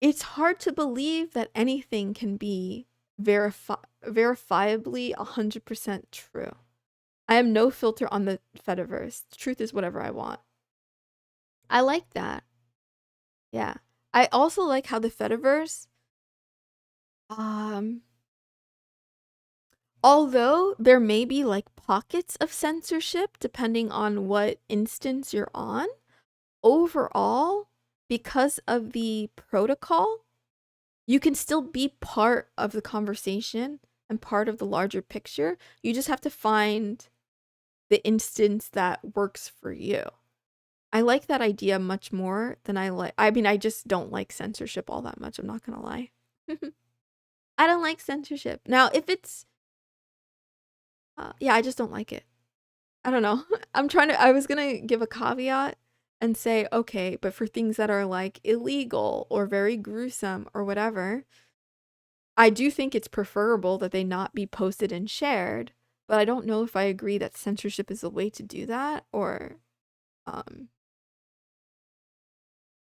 it's hard to believe that anything can be verifiably 100% true. I have no filter on the Fediverse. The truth is whatever I want. I like that. Yeah. I also like how the Fediverse, although there may be like pockets of censorship depending on what instance you're on, overall, because of the protocol, you can still be part of the conversation and part of the larger picture. You just have to find the instance that works for you. I like that idea much more than I mean, I just don't like censorship all that much, I'm not gonna lie. I don't like censorship. Now, if it's, yeah, I just don't like it. I don't know. I was gonna give a caveat and say, okay, but for things that are like illegal or very gruesome or whatever, I do think it's preferable that they not be posted and shared, but I don't know if I agree that censorship is a way to do that or,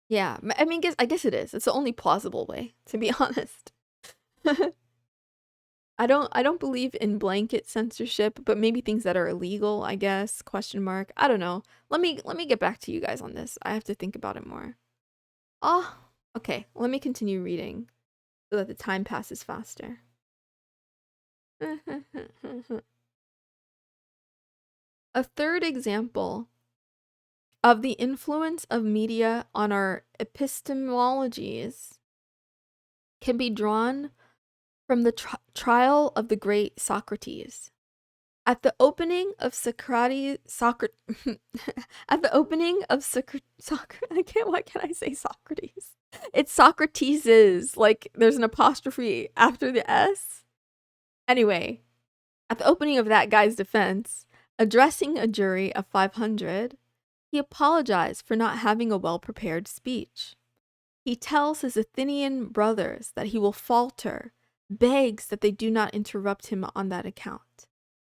yeah, I mean, I guess it is. It's the only plausible way, to be honest. I don't believe in blanket censorship, but maybe things that are illegal, I guess, question mark. I don't know. Let me get back to you guys on this. I have to think about it more. Oh, okay. Let me continue reading so that the time passes faster. A third example of the influence of media on our epistemologies can be drawn from the trial of the great Socrates. At the opening of at the opening of why can't I say Socrates? It's Socrates's, like there's an apostrophe after the S. Anyway, at the opening of that guy's defense, addressing a jury of 500, he apologized for not having a well-prepared speech. He tells his Athenian brothers that he will falter, begs that they do not interrupt him on that account,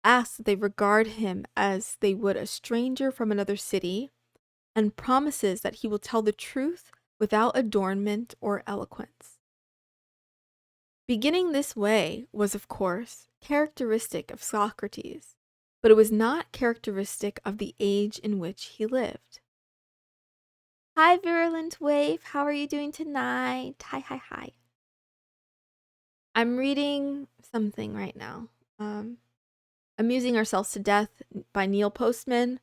asks that they regard him as they would a stranger from another city, and promises that he will tell the truth without adornment or eloquence. Beginning this way was, of course, characteristic of Socrates, but it was not characteristic of the age in which he lived. Hi, Virulent Wave. How are you doing tonight? Hi. I'm reading something right now. Amusing Ourselves to Death by Neil Postman.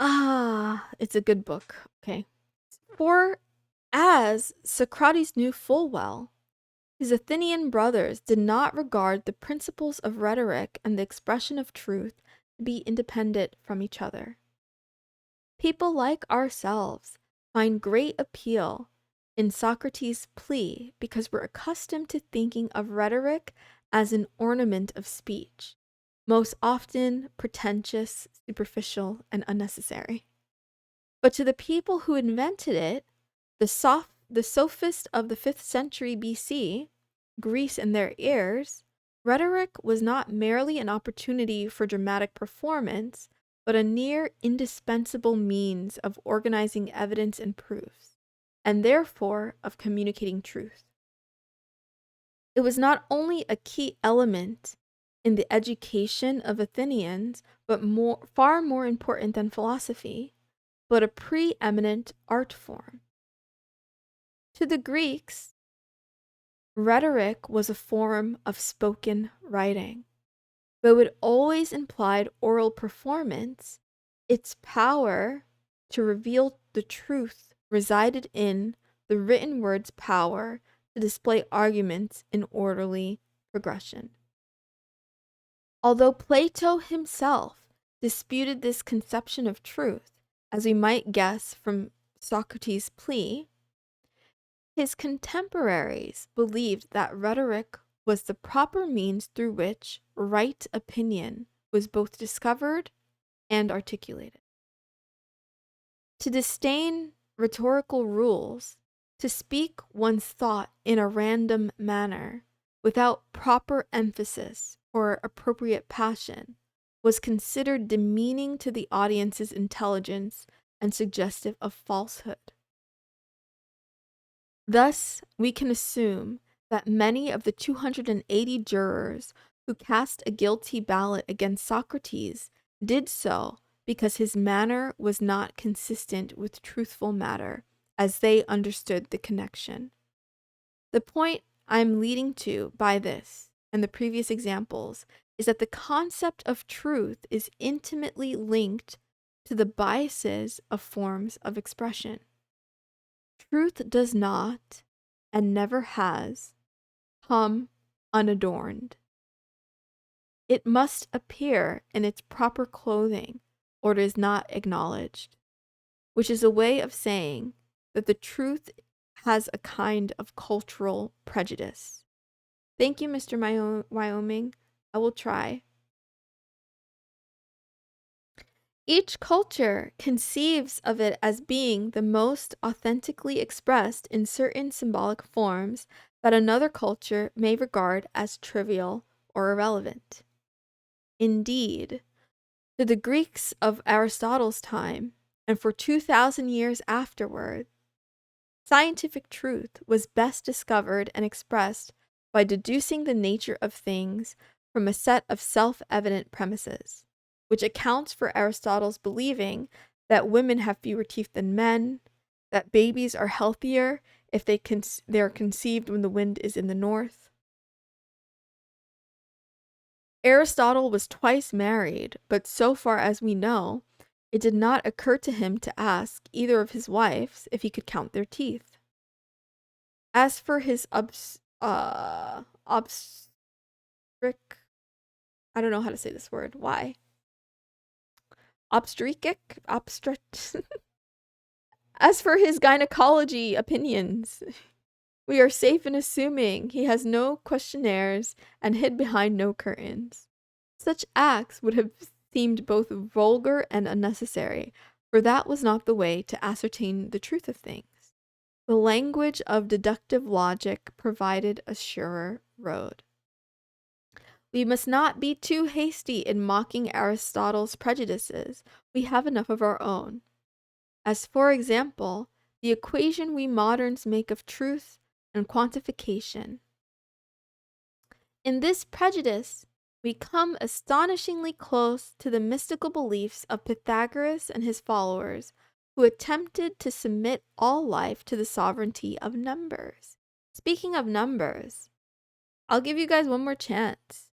It's a good book. Okay. For as Socrates knew full well, his Athenian brothers did not regard the principles of rhetoric and the expression of truth to be independent from each other. People like ourselves find great appeal in Socrates' plea because we're accustomed to thinking of rhetoric as an ornament of speech, most often pretentious, superficial, and unnecessary. But to the people who invented it, the sophists of the 5th century BC, Greece and their ears, rhetoric was not merely an opportunity for dramatic performance, but a near indispensable means of organizing evidence and proofs, and therefore of communicating truth. It was not only a key element in the education of Athenians, but far more important than philosophy, but a preeminent art form. To the Greeks, rhetoric was a form of spoken writing. Though it always implied oral performance, its power to reveal the truth resided in the written word's power to display arguments in orderly progression. Although Plato himself disputed this conception of truth, as we might guess from Socrates' plea, his contemporaries believed that rhetoric was the proper means through which right opinion was both discovered and articulated. To disdain rhetorical rules, to speak one's thought in a random manner, without proper emphasis or appropriate passion, was considered demeaning to the audience's intelligence and suggestive of falsehood. Thus, we can assume that many of the 280 jurors who cast a guilty ballot against Socrates did so because his manner was not consistent with truthful matter, as they understood the connection. The point I'm leading to by this and the previous examples is that the concept of truth is intimately linked to the biases of forms of expression. Truth does not, and never has, come unadorned. It must appear in its proper clothing, or it is not acknowledged, which is a way of saying that the truth has a kind of cultural prejudice. Thank you, Mr. Wyoming. I will try. Each culture conceives of it as being the most authentically expressed in certain symbolic forms that another culture may regard as trivial or irrelevant. Indeed, to the Greeks of Aristotle's time, and for 2,000 years afterward, scientific truth was best discovered and expressed by deducing the nature of things from a set of self-evident premises, which accounts for Aristotle's believing that women have fewer teeth than men, that babies are healthier if they are conceived when the wind is in the north. Aristotle was twice married, but so far as we know, it did not occur to him to ask either of his wives if he could count their teeth. As for his obstetric, I don't know how to say this word. Why? As for his gynecology opinions, we are safe in assuming he has no questionnaires and hid behind no curtains. Such acts would have seemed both vulgar and unnecessary, for that was not the way to ascertain the truth of things. The language of deductive logic provided a surer road. We must not be too hasty in mocking Aristotle's prejudices. We have enough of our own. As, for example, the equation we moderns make of truth and quantification. In this prejudice, we come astonishingly close to the mystical beliefs of Pythagoras and his followers, who attempted to submit all life to the sovereignty of numbers. Speaking of numbers, I'll give you guys one more chance.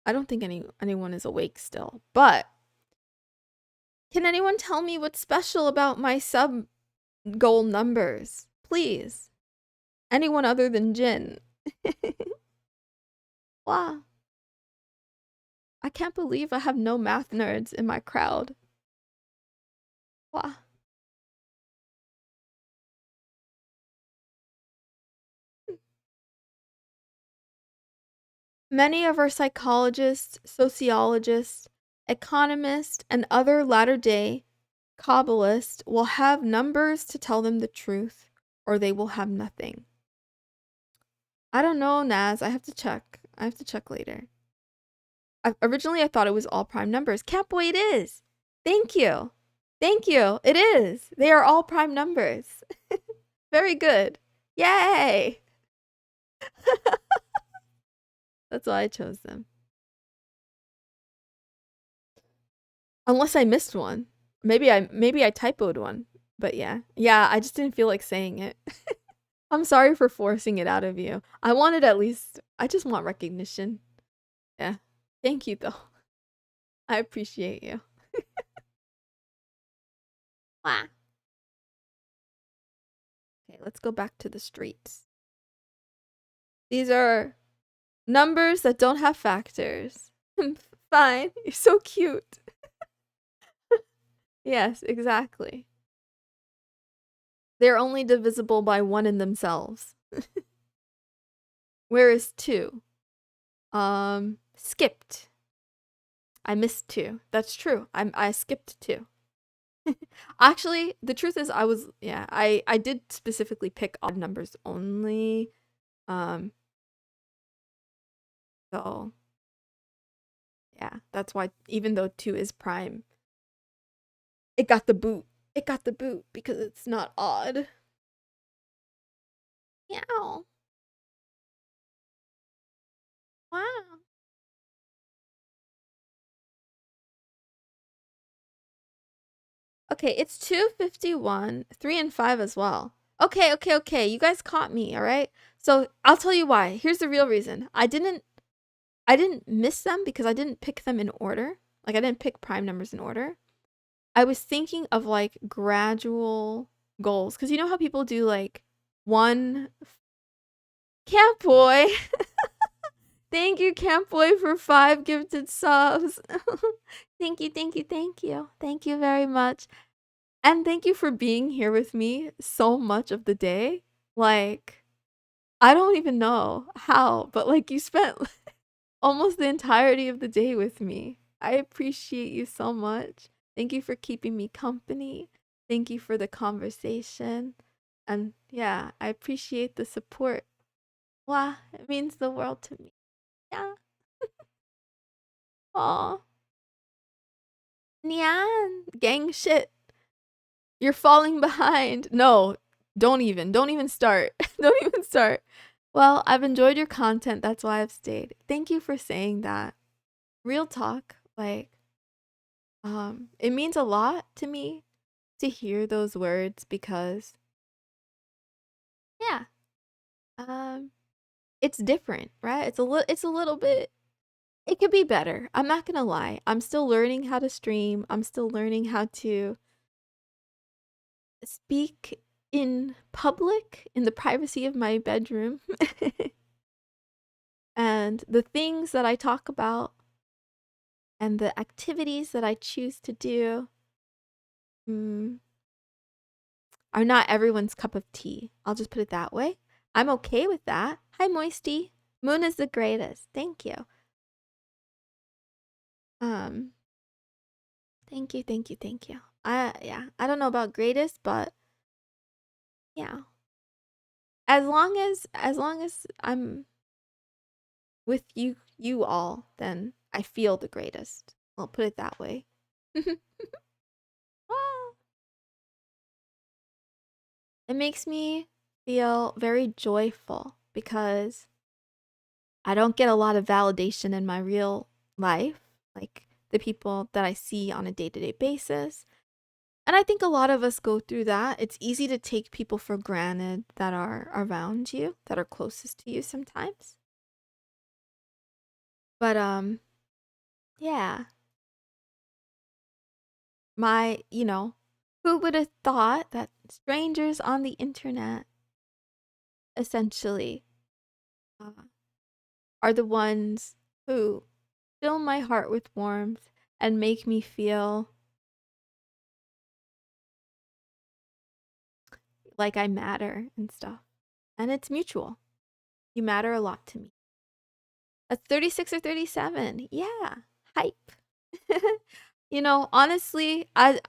I don't think anyone is awake still, but can anyone tell me what's special about my sub goal numbers? Please. Anyone other than Jin. Wow. I can't believe I have no math nerds in my crowd. Wow. Many of our psychologists, sociologists, economists, and other latter-day Kabbalists will have numbers to tell them the truth, or they will have nothing. I don't know, Naz. I have to check. I have to check later. Originally, I thought it was all prime numbers. Catboy, it is. Thank you. Thank you. It is. They are all prime numbers. Very good. Yay! That's why I chose them. Unless I missed one. Maybe I typoed one. But yeah. Yeah, I just didn't feel like saying it. I'm sorry for forcing it out of you. I wanted I just want recognition. Yeah. Thank you though. I appreciate you. Wow. Okay, let's go back to the streets. These are numbers that don't have factors. Fine. You're so cute. Yes, exactly. They're only divisible by 1 in themselves. Where is 2? Skipped. I missed 2. That's true. I skipped 2. Actually, the truth is I did specifically pick odd numbers only. So yeah, that's why even though 2 is prime, it got the boot. It got the boot because it's not odd. Meow. Wow. Okay, it's 2:51, 3 and 5 as well. Okay. You guys caught me, all right? So I'll tell you why. Here's the real reason. I didn't miss them because I didn't pick them in order. Like I didn't pick prime numbers in order. I was thinking of like gradual goals because you know how people do like 1 Camp Boy. Thank you, Camp Boy, for 5 gifted subs. Thank you. Thank you very much. And thank you for being here with me so much of the day. Like, I don't even know how, but like you spent almost the entirety of the day with me. I appreciate you so much. Thank you for keeping me company. Thank you for the conversation. And yeah, I appreciate the support. Wow, it means the world to me. Yeah. Aw. Nyan. Gang shit. You're falling behind. No, don't even start. Don't even start. Well, I've enjoyed your content. That's why I've stayed. Thank you for saying that. Real talk. Like, it means a lot to me to hear those words because, yeah, it's different, right? It's a little bit, it could be better. I'm not gonna lie. I'm still learning how to stream. I'm still learning how to speak in public in the privacy of my bedroom. And the things that I talk about and the activities that I choose to do are not everyone's cup of tea. I'll just put it that way. I'm okay with that. Hi, Moisty. Moon is the greatest. Thank you. Thank you. I don't know about greatest, but yeah. As long as I'm with you all, then I feel the greatest. I'll put it that way. Ah. It makes me feel very joyful because I don't get a lot of validation in my real life, like the people that I see on a day-to-day basis. And I think a lot of us go through that. It's easy to take people for granted that are around you, that are closest to you sometimes. But yeah. Who would have thought that strangers on the internet essentially uh, are the ones who fill my heart with warmth and make me feel like I matter and stuff. And it's mutual. You matter a lot to me. That's 36 or 37. Yeah. Hype. Honestly, I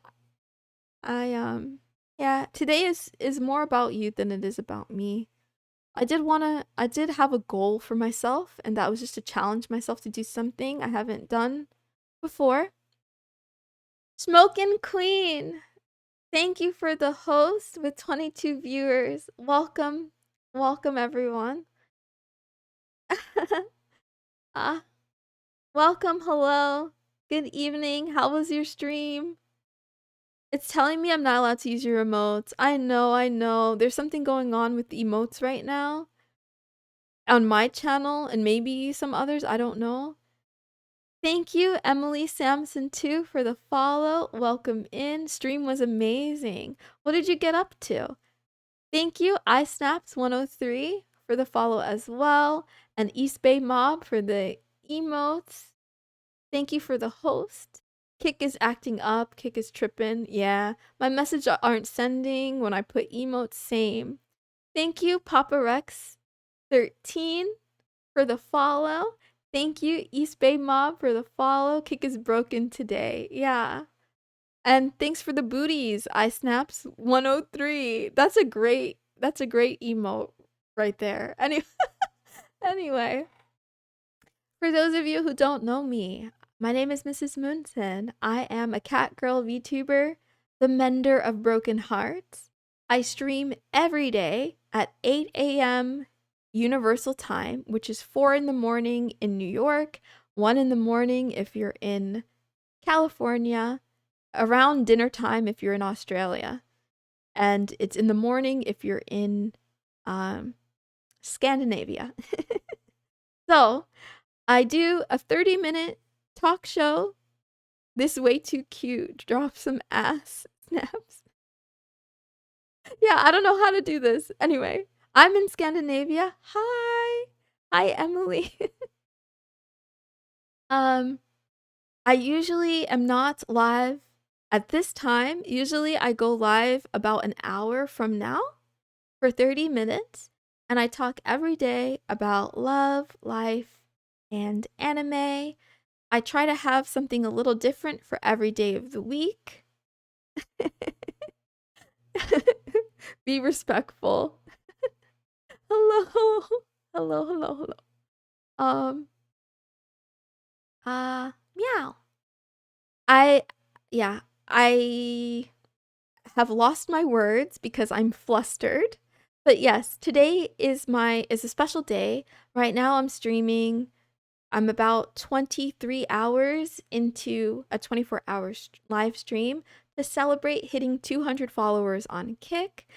yeah, today is more about you than it is about me. I did have a goal for myself, and that was just to challenge myself to do something I haven't done before. Smokin' Queen, thank you for the host with 22 viewers. Welcome. Welcome, everyone. uh, welcome. Hello. Good evening. How was your stream? It's telling me I'm not allowed to use your emotes. I know, I know. There's something going on with the emotes right now on my channel and maybe some others. I don't know. Thank you, Emily Samson, too, for the follow. Welcome in. Stream was amazing. What did you get up to? Thank you, iSnaps103, for the follow as well, and East Bay Mob for the emotes. Thank you for the host. Kick is acting up. Kick is tripping. Yeah, my message aren't sending when I put emotes. Same. Thank you, Papa Rex 13 for the follow. Thank you, East Bay Mob, for the follow. Kick is broken today. Yeah. And thanks for the booties, iSnaps103. That's a great emote right there. Anyway, for those of you who don't know me, my name is missusmoonson. I am a cat girl VTuber, the mender of broken hearts. I stream every day at 8 a.m. Universal Time, which is 4 in the morning in New York, 1 in the morning if you're in California, around dinner time if you're in Australia, and it's in the morning if you're in Scandinavia. So I do a 30-minute talk show. This way too cute. Drop some ass snaps. Yeah, I don't know how to do this. Anyway, I'm in Scandinavia. Hi. Hi, Emily. I usually am not live at this time. Usually I go live about an hour from now for 30 minutes, and I talk every day about love, life, and anime. I try to have something a little different for every day of the week. Be respectful. Hello. Hello, hello, hello. Um, meow. I, yeah, I have lost my words because I'm flustered. But yes, today is a special day. Right now I'm streaming. I'm about 23 hours into a 24-hour live stream to celebrate hitting 200 followers on Kick.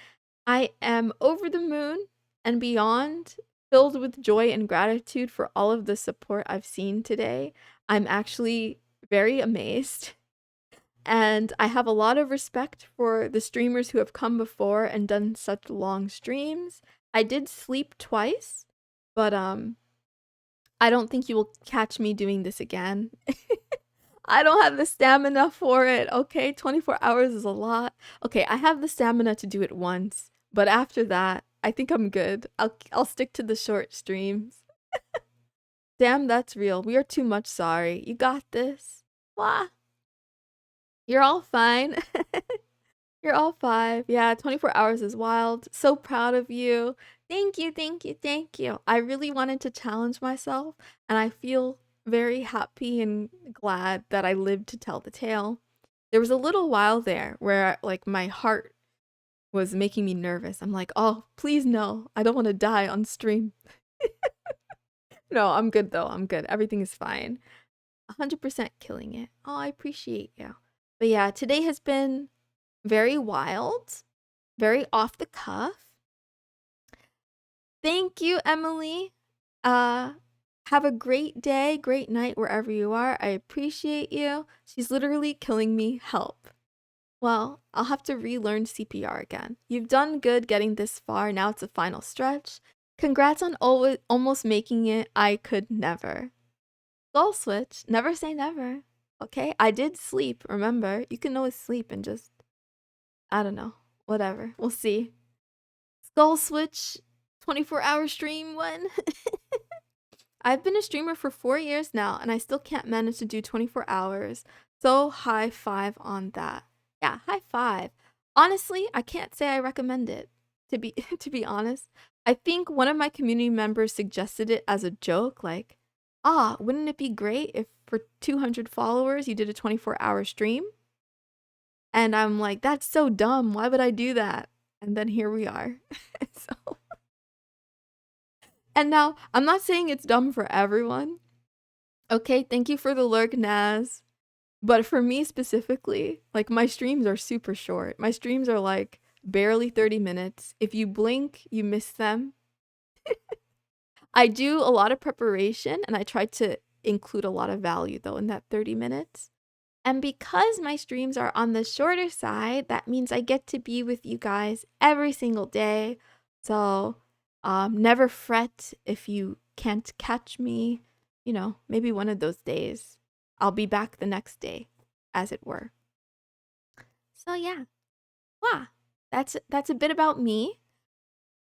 I am over the moon and beyond, filled with joy and gratitude for all of the support I've seen today. I'm actually very amazed. And I have a lot of respect for the streamers who have come before and done such long streams. I did sleep twice, but I don't think you will catch me doing this again. I don't have the stamina for it, okay? 24 hours is a lot. Okay, I have the stamina to do it once, but after that, I think I'm good. I'll stick to the short streams. Damn, that's real. We are too much sorry. You got this. Wah. You're all fine. You're all five. Yeah, 24 hours is wild. So proud of you. Thank you, thank you, thank you. I really wanted to challenge myself, and I feel very happy and glad that I lived to tell the tale. There was a little while there where like my heart was making me nervous. I'm like, "Oh, please no. I don't want to die on stream." No, I'm good though. I'm good. Everything is fine. 100% killing it. Oh, I appreciate you. But yeah, today has been very wild, very off the cuff. Thank you, Emily. Have a great day, great night wherever you are. I appreciate you. She's literally killing me. Help. Well, I'll have to relearn CPR again. You've done good getting this far. Now it's a final stretch. Congrats on almost making it. I could never. Goal switch. Never say never. Okay? I did sleep, remember? You can always sleep and just, I don't know. Whatever. We'll see. Skull switch. 24-hour stream when? I've been a streamer for 4 years now, and I still can't manage to do 24 hours. So high five on that. Yeah, high five. Honestly, I can't say I recommend it. To be to be honest, I think one of my community members suggested it as a joke, like, wouldn't it be great if for 200 followers you did a 24-hour stream? And I'm like, that's so dumb. Why would I do that? And then here we are. So, and now I'm not saying it's dumb for everyone. Okay, thank you for the lurk, Naz. But for me specifically, like my streams are super short. My streams are like barely 30 minutes. If you blink, you miss them. I do a lot of preparation and I try to include a lot of value though in that 30 minutes. And because my streams are on the shorter side, that means I get to be with you guys every single day. So never fret if you can't catch me. You know, maybe one of those days I'll be back the next day, as it were. So yeah, wow, that's a bit about me.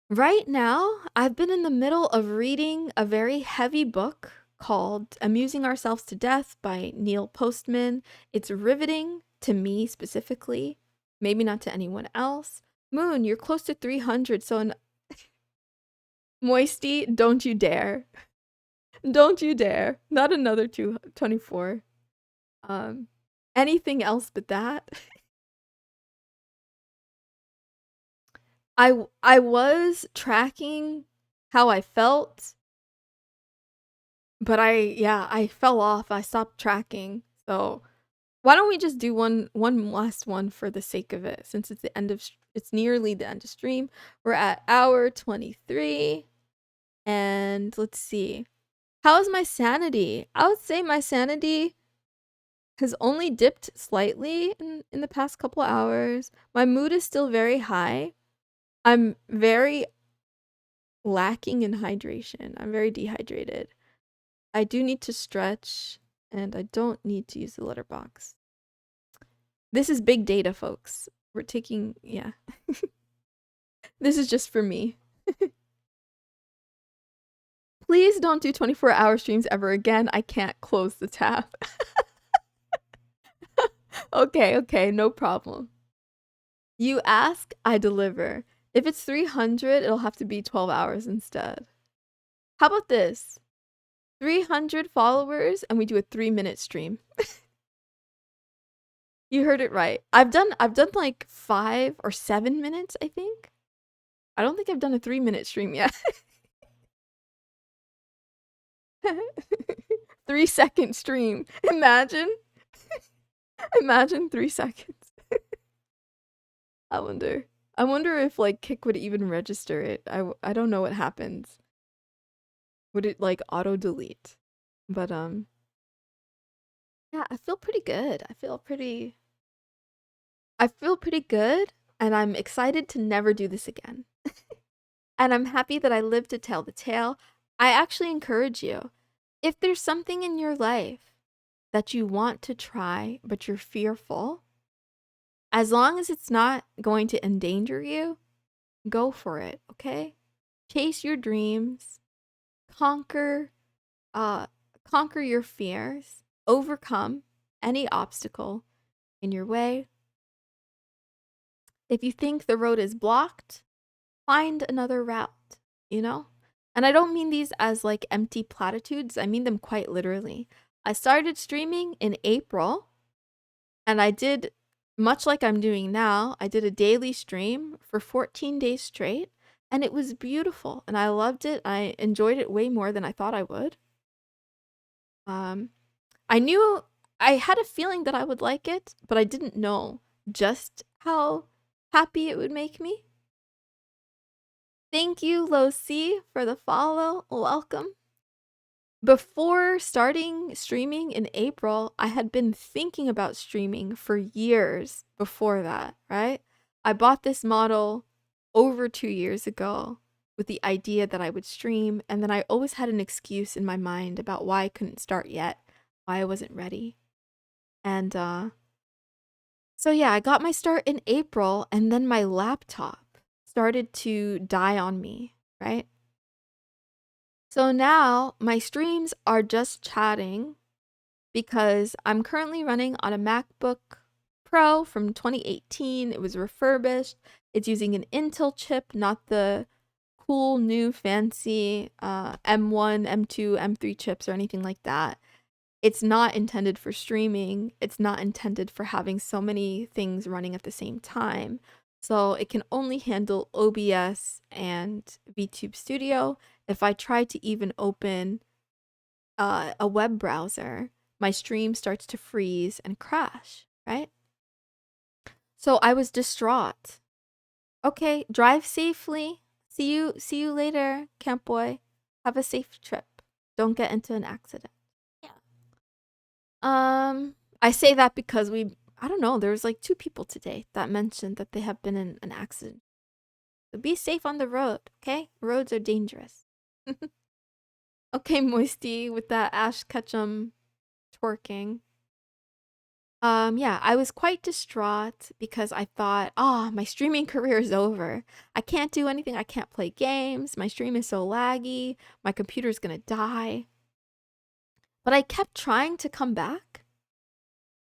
Right now, I've been in the middle of reading a very heavy book called Amusing Ourselves to Death by Neil Postman. It's riveting to me specifically, maybe not to anyone else. Moon, you're close to 300, so Moisty, don't you dare. Don't you dare. Not another 24. Anything else but that? I was tracking how I felt, but I fell off. I stopped tracking. So why don't we just do one last one for the sake of it, since it's the end of it's nearly the end of stream. We're at hour 23, and let's see. How is my sanity? I would say my sanity has only dipped slightly in the past couple hours. My mood is still very high. I'm very lacking in hydration. I'm very dehydrated. I do need to stretch, and I don't need to use the letterbox. This is big data, folks. We're taking, yeah. This is just for me. Please don't do 24-hour streams ever again. I can't close the tab. Okay, no problem. You ask, I deliver. If it's 300, it'll have to be 12 hours instead. How about this? 300 followers and we do a 3-minute stream. You heard it right. I've done like 5 or 7 minutes, I think. I don't think I've done a 3-minute stream yet. 3-second stream. Imagine. Imagine 3 seconds. I wonder if like Kick would even register it. I don't know what happens. Would it like auto delete? But yeah, I feel pretty good. I feel pretty good, and I'm excited to never do this again. And I'm happy that I lived to tell the tale. I actually encourage you, if there's something in your life that you want to try but you're fearful, as long as it's not going to endanger you, go for it, okay? Chase your dreams, conquer your fears, overcome any obstacle in your way. If you think the road is blocked, find another route, you know? And I don't mean these as like empty platitudes. I mean them quite literally. I started streaming in April, and I did, much like I'm doing now, I did a daily stream for 14 days straight, and it was beautiful, and I loved it. I enjoyed it way more than I thought I would. I had a feeling that I would like it, but I didn't know just how happy it would make me. Thank you, Lo C, for the follow. Welcome. Before starting streaming in April, I had been thinking about streaming for years before that, right? I bought this model over 2 years ago with the idea that I would stream, and then I always had an excuse in my mind about why I couldn't start yet, why I wasn't ready. And so yeah, I got my start in April, and then my laptop started to die on me, right? So now my streams are just chatting because I'm currently running on a MacBook Pro from 2018. It was refurbished. It's using an Intel chip, not the cool new fancy M1, M2, M3 chips or anything like that. It's not intended for streaming. It's not intended for having so many things running at the same time. So it can only handle OBS and VTube Studio. If I try to even open a web browser, my stream starts to freeze and crash, right? So I was distraught. Okay, drive safely. See you later, camp boy. Have a safe trip. Don't get into an accident. Yeah. I say that because I don't know, there's like 2 people today that mentioned that they have been in an accident. So be safe on the road, okay? Roads are dangerous. Okay, Moisty, with that Ash Ketchum twerking. Yeah, I was quite distraught because I thought, my streaming career is over. I can't do anything. I can't play games. My stream is so laggy. My computer's gonna die. But I kept trying to come back.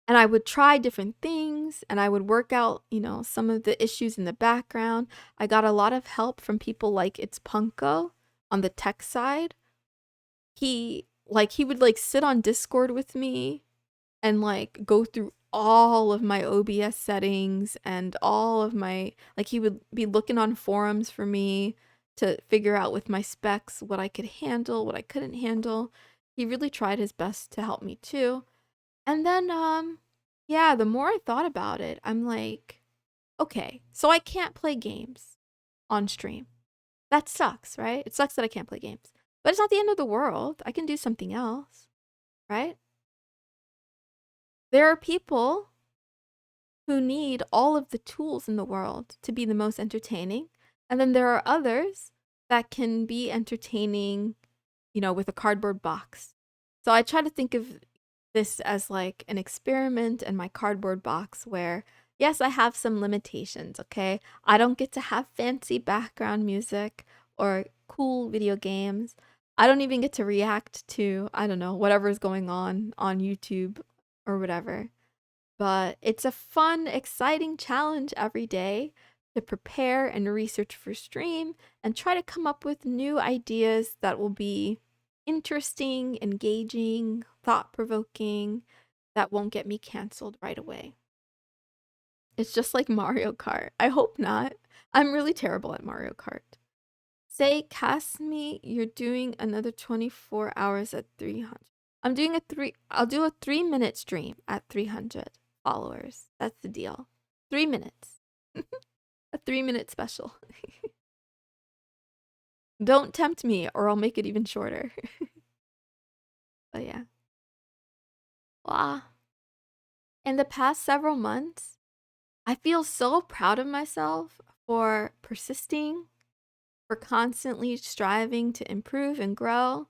And I would try different things and I would work out, some of the issues in the background. I got a lot of help from people like It's Punko on the tech side. He would sit on Discord with me and go through all of my OBS settings and all of my he would be looking on forums for me to figure out with my specs what I could handle, what I couldn't handle. He really tried his best to help me too. And then yeah, the more I thought about it, I'm like, okay, so I can't play games on stream. That sucks, right? It sucks that I can't play games. But it's not the end of the world. I can do something else, right? There are people who need all of the tools in the world to be the most entertaining. And then there are others that can be entertaining, with a cardboard box. So I try to think of this as like an experiment in my cardboard box where, yes, I have some limitations, okay? I don't get to have fancy background music or cool video games. I don't even get to react to, I don't know, whatever's going on YouTube or whatever. But it's a fun, exciting challenge every day to prepare and research for stream and try to come up with new ideas that will be interesting, engaging, thought-provoking, that won't get me canceled right away. It's just like Mario Kart. I hope not. I'm really terrible at Mario Kart. Say, cast me, you're doing another 24 hours at 300. I'll do a 3-minute stream at 300 followers. That's the deal. 3 minutes. A 3-minute special. Don't tempt me or I'll make it even shorter. But yeah. Wow. In the past several months, I feel so proud of myself for persisting, for constantly striving to improve and grow,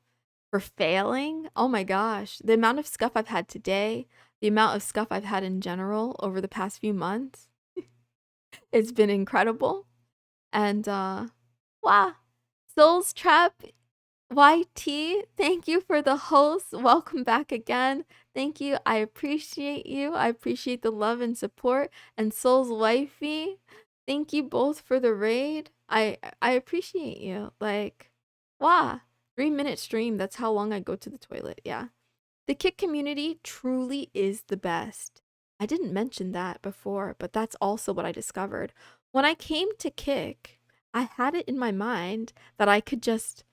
for failing. Oh my gosh, the amount of scuff I've had today, the amount of scuff I've had in general over the past few months, it's been incredible. And wow, Souls Trap YT, thank you for the host. Welcome back again. Thank you. I appreciate you. I appreciate the love and support. And Soul's Wifey, thank you both for the raid. I appreciate you. Wow, 3-minute stream. That's how long I go to the toilet. Yeah. The Kick community truly is the best. I didn't mention that before, but that's also what I discovered. When I came to Kick, I had it in my mind that I could just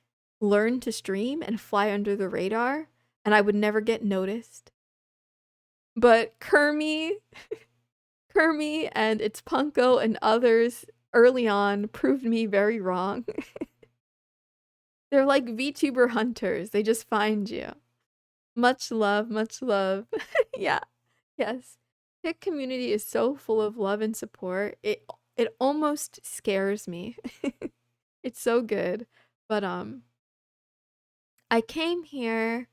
learn to stream and fly under the radar and I would never get noticed. But Kermie Kermie and it's Punko and others early on proved me very wrong. They're like VTuber hunters. They just find you. Much love, much love. Yeah. Yes. Kick community is so full of love and support. It almost scares me. It's so good. But I came here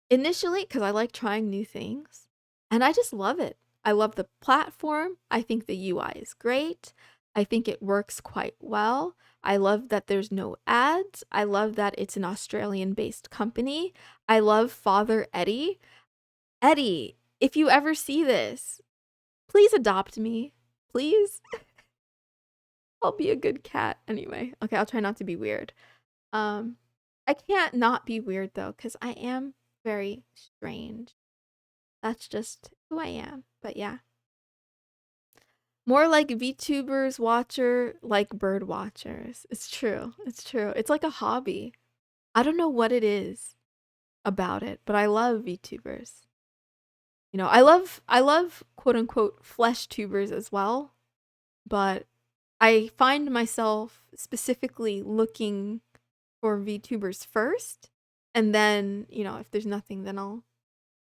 initially because I like trying new things, and I just love it. I love the platform. I think the UI is great. I think it works quite well. I love that there's no ads. I love that it's an Australian-based company. I love Father Eddie. Eddie, if you ever see this, please adopt me. Please. I'll be a good cat anyway. Okay, I'll try not to be weird. I can't not be weird though, because I am very strange. That's just who I am. But yeah. More like VTubers watcher, like bird watchers. It's true. It's true. It's like a hobby. I don't know what it is about it, but I love VTubers. You know, I love quote unquote flesh tubers as well, but I find myself specifically looking for VTubers first, and then, you know, if there's nothing, then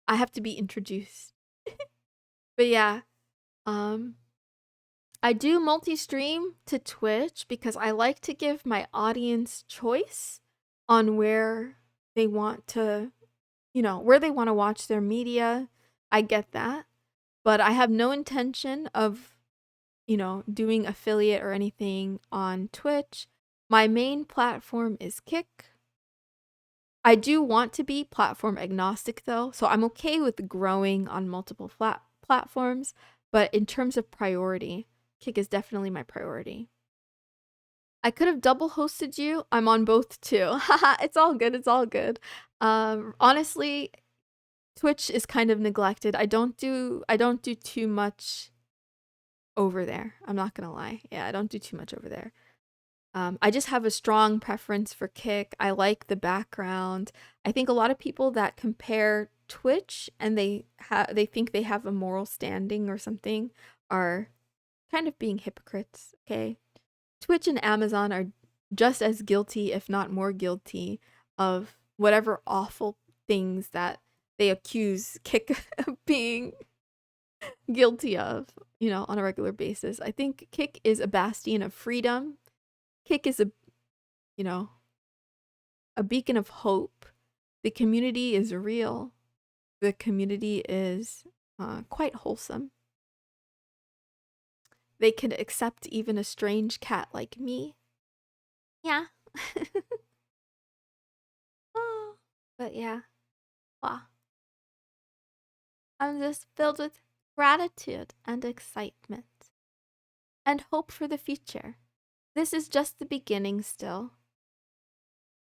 I have to be introduced. But yeah, um I do multi-stream to Twitch because I like to give my audience choice on where they want to, you know, where they want to watch their media. I get that, but I have no intention of, you know, doing affiliate or anything on Twitch. My main platform is Kick. I do want to be platform agnostic though, so I'm okay with growing on multiple platforms, but in terms of priority, Kick is definitely my priority. I could have double hosted you. I'm on both too. Haha, it's all good. It's all good. Honestly, Twitch is kind of neglected. I don't do too much over there. I'm not gonna lie. Yeah, I don't do too much over there. I just have a strong preference for Kick. I like the background. I think a lot of people that compare Twitch and they think they have a moral standing or something are kind of being hypocrites, okay? Twitch and Amazon are just as guilty, if not more guilty, of whatever awful things that they accuse Kick of being guilty of, you know, on a regular basis. I think Kick is a bastion of freedom. Kick is a, you know, a beacon of hope. The community is real. The community is quite wholesome. They can accept even a strange cat like me. Yeah. Oh, but yeah. Wow. I'm just filled with gratitude and excitement and hope for the future. This is just the beginning still.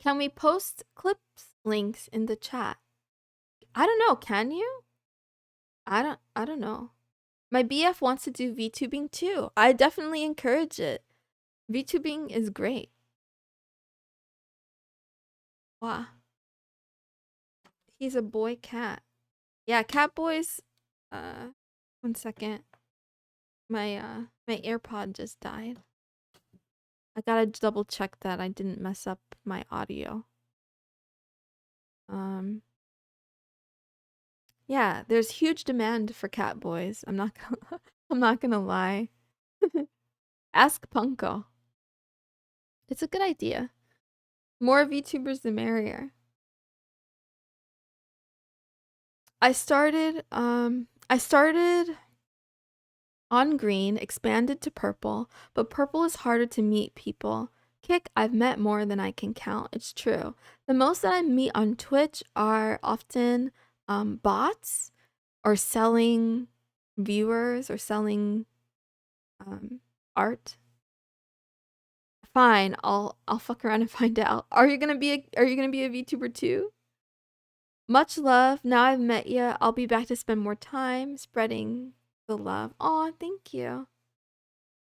Can we post clips links in the chat? I don't know, can you? I don't know. My BF wants to do VTubing too. I definitely encourage it. VTubing is great. Wow. He's a boy cat. Yeah, cat boys. One second. My AirPod just died. I gotta double check that I didn't mess up my audio. Yeah, there's huge demand for cat boys. I'm not gonna I'm not gonna lie. Ask Punko. It's a good idea. More VTubers the merrier. I started on green, expanded to purple, but purple is harder to meet people. Kick, I've met more than I can count. It's true. The most that I meet on Twitch are often bots or selling viewers or selling art. Fine, I'll fuck around and find out. Are you gonna be a VTuber too? Much love. Now I've met you. I'll be back to spend more time spreading the love. Aw, thank you.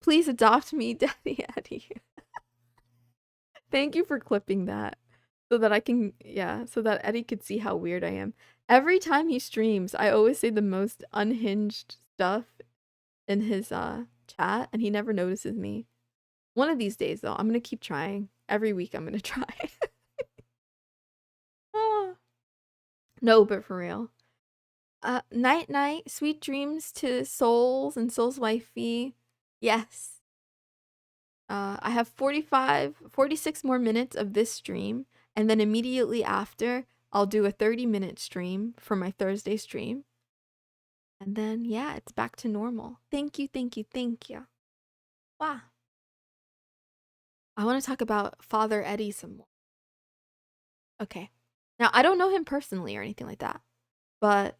Please adopt me, Daddy Eddie. Thank you for clipping that. So that I can, yeah, so that Eddie could see how weird I am. Every time he streams, I always say the most unhinged stuff. in his chat and he never notices me. One of these days though, I'm gonna keep trying. Every week I'm gonna try. Oh. No, but for real. Night night, sweet dreams to Souls and Souls wifey. Yes. I have 46 more minutes of this stream, and then immediately after, I'll do a 30-minute stream for my Thursday stream. And then, yeah, it's back to normal. Thank you, thank you, thank you. Wow. I want to talk about Father Eddie some more. Okay. Now, I don't know him personally or anything like that, but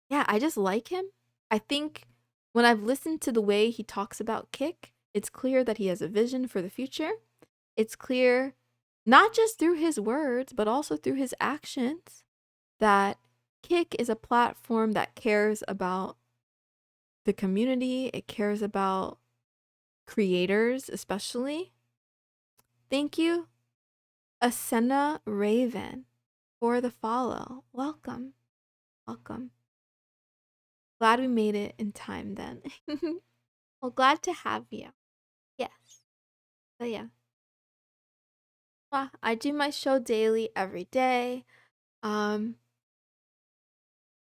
yeah, I just like him. I think when I've listened to the way he talks about Kick, it's clear that he has a vision for the future. It's clear, not just through his words, but also through his actions, that Kick is a platform that cares about the community. It cares about creators, especially. Thank you, Asena Raven, for the follow. Welcome. Welcome. Glad we made it in time then. Well, glad to have you. Yes. So yeah. Well, I do my show daily every day. Um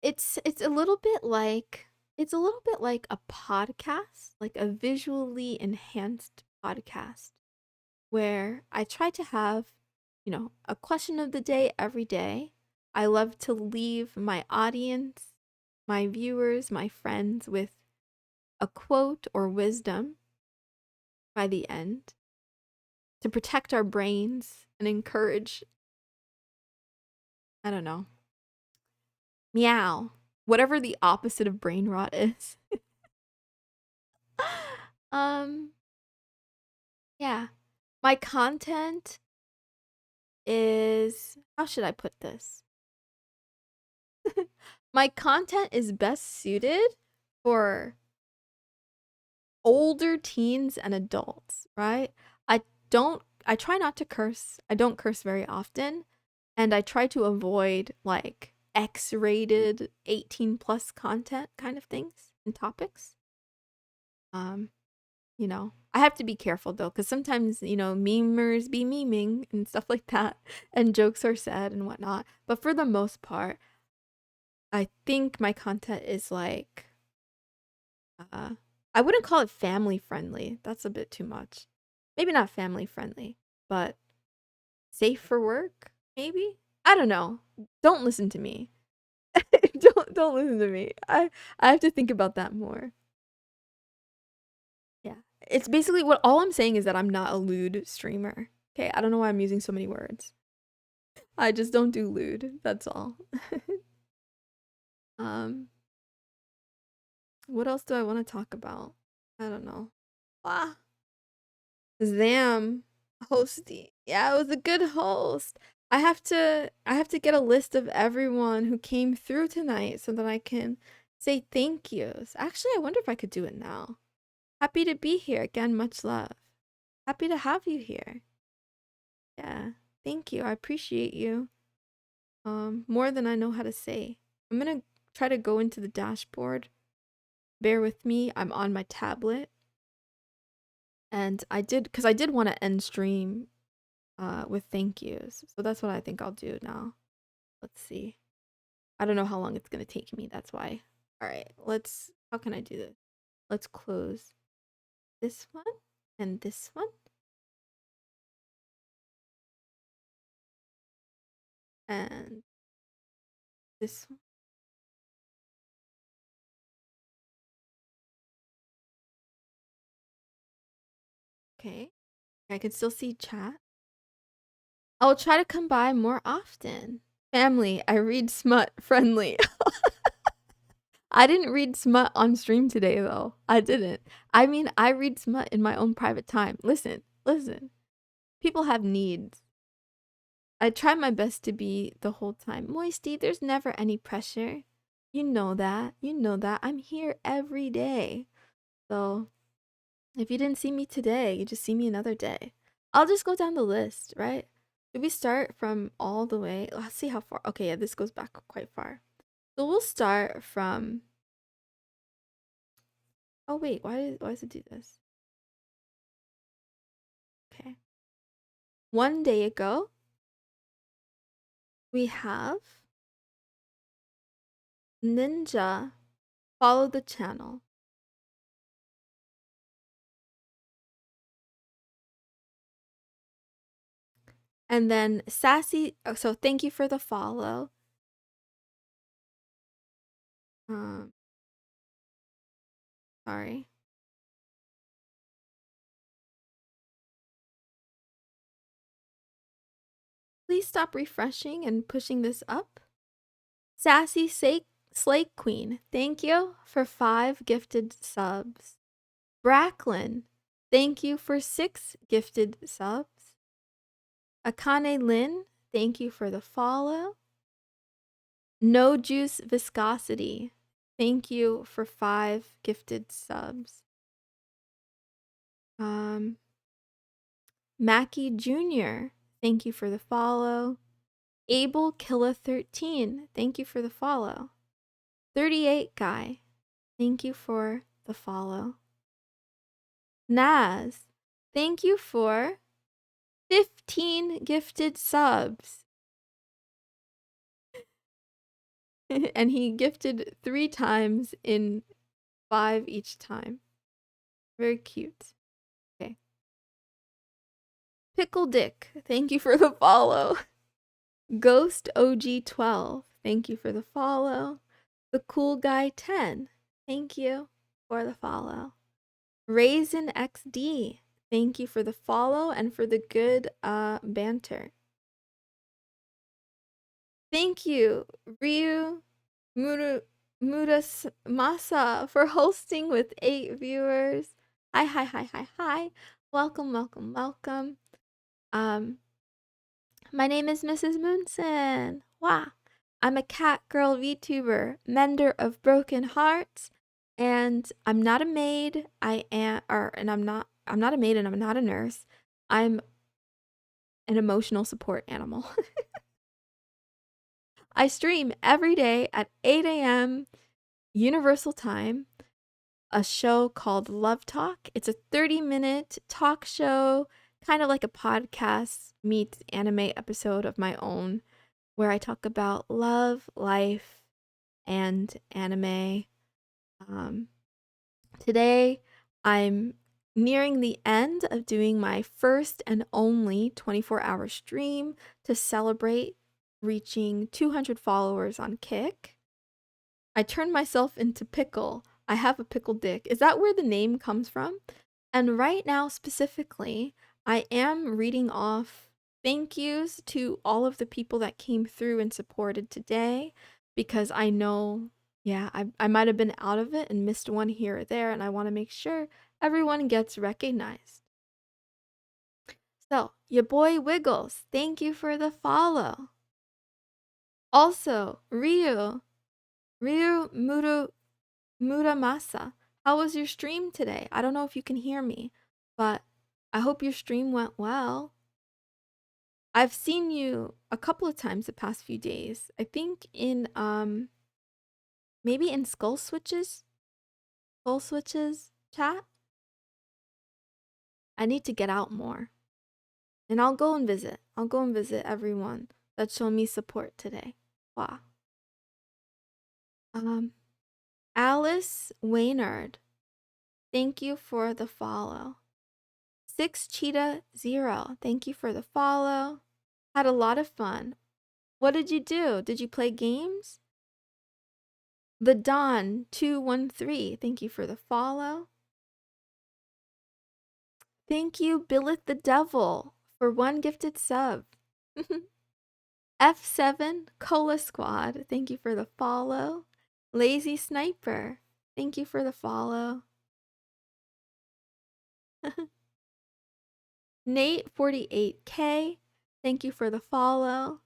it's a little bit like a podcast, like a visually enhanced podcast where I try to have, a question of the day every day. I love to leave my audience, my viewers, my friends with a quote or wisdom by the end to protect our brains and encourage, I don't know, meow, whatever the opposite of brain rot is. um, yeah. My content is, how should I put this? My content is best suited for older teens and adults, right? I I try not to curse. I don't curse very often, and I try to avoid like X-rated 18 plus content kind of things and topics. Um, I have to be careful though, because sometimes, memers be memeing and stuff like that, and jokes are said and whatnot. But for the most part, I think my content is like, uh, I wouldn't call it family friendly. That's a bit too much. Maybe not family friendly, but safe for work, maybe? I don't know. Don't listen to me. Don't listen to me. I have to think about that more. Yeah. It's basically what all I'm saying is that I'm not a lewd streamer. Okay, I don't know why I'm using so many words. I just don't do lewd. That's all. um what else do I want to talk about? I don't know. Ah, Zam hosting. Yeah, it was a good host. I have to get a list of everyone who came through tonight so that I can say thank yous. Actually, I wonder if I could do it now. Happy to be here again. Much love. Happy to have you here. Yeah. Thank you. I appreciate you. More than I know how to say. I'm gonna try to go into the dashboard. Bear with me. I'm on my tablet. And because I did want to end stream with thank yous. So that's what I think I'll do now. Let's see. I don't know how long it's gonna take me. That's why. All right. How can I do this? Let's close this one and this one. And this one. Okay. I can still see chat. I'll try to come by more often. Family, I read smut friendly. I didn't read smut on stream today though. I didn't. I mean, I read smut in my own private time. Listen, listen. People have needs. I try my best to be the whole time. Moisty, there's never any pressure. You know that. You know that. I'm here every day. So if you didn't see me today, you just see me another day. I'll just go down the list, right? If we start from all the way, let's see how far. Okay, yeah, this goes back quite far. So we'll start from Oh wait, why does it do this? Okay. 1 day ago, we have Ninja follow the channel. And then Sassy, oh, so thank you for the follow. Sorry. Please stop refreshing and pushing this up. Sassy Slake Queen, thank you for 5 gifted subs. Bracklin, thank you for 6 gifted subs. Akane Lin, thank you for the follow. No Juice Viscosity, thank you for 5 gifted subs. Mackie Jr., thank you for the follow. Abel Killa 13, thank you for the follow. 38 Guy, thank you for the follow. Naz, thank you for 15 gifted subs. And he gifted 3 times in 5 each time. Very cute. Okay. Pickle Dick, thank you for the follow. Ghost OG 12, thank you for the follow. The Cool Guy 10, thank you for the follow. Raisin XD, thank you for the follow and for the good banter. Thank you, Ryu Masa, for hosting with 8 viewers. Hi. Welcome. My name is missusmoonson. Wow. I'm a cat girl VTuber, mender of broken hearts, and I'm not a maid. I'm not a maid and I'm not a nurse. I'm an emotional support animal. I stream every day at 8 a.m. Universal Time, a show called Love Talk. It's a 30-minute talk show, kind of like a podcast meets anime episode of my own, where I talk about love, life, and anime. Today, I'm nearing the end of doing my first and only 24-hour stream to celebrate reaching 200 followers on Kick. I turned myself into Pickle. I have a pickle dick. Is that where the name comes from? And right now, specifically, I am reading off thank yous to all of the people that came through and supported today, because I know, yeah, I might have been out of it and missed one here or there, and I want to make sure everyone gets recognized. So, your boy Wiggles, thank you for the follow. Also, Ryu Muramasa, how was your stream today? I don't know if you can hear me, but I hope your stream went well. I've seen you a couple of times the past few days. I think in maybe in Skull Switches chat. I need to get out more. And I'll go and visit. I'll go and visit everyone that showed me support today. Wow. Alice Waynard, thank you for the follow. 6 Cheetah 0, thank you for the follow. Had a lot of fun. What did you do? Did you play games? The Dawn 213, thank you for the follow. Thank you, Billeth the Devil, for 1 gifted sub. F7 Cola Squad, thank you for the follow. Lazy Sniper, thank you for the follow. Nate 48K, thank you for the follow.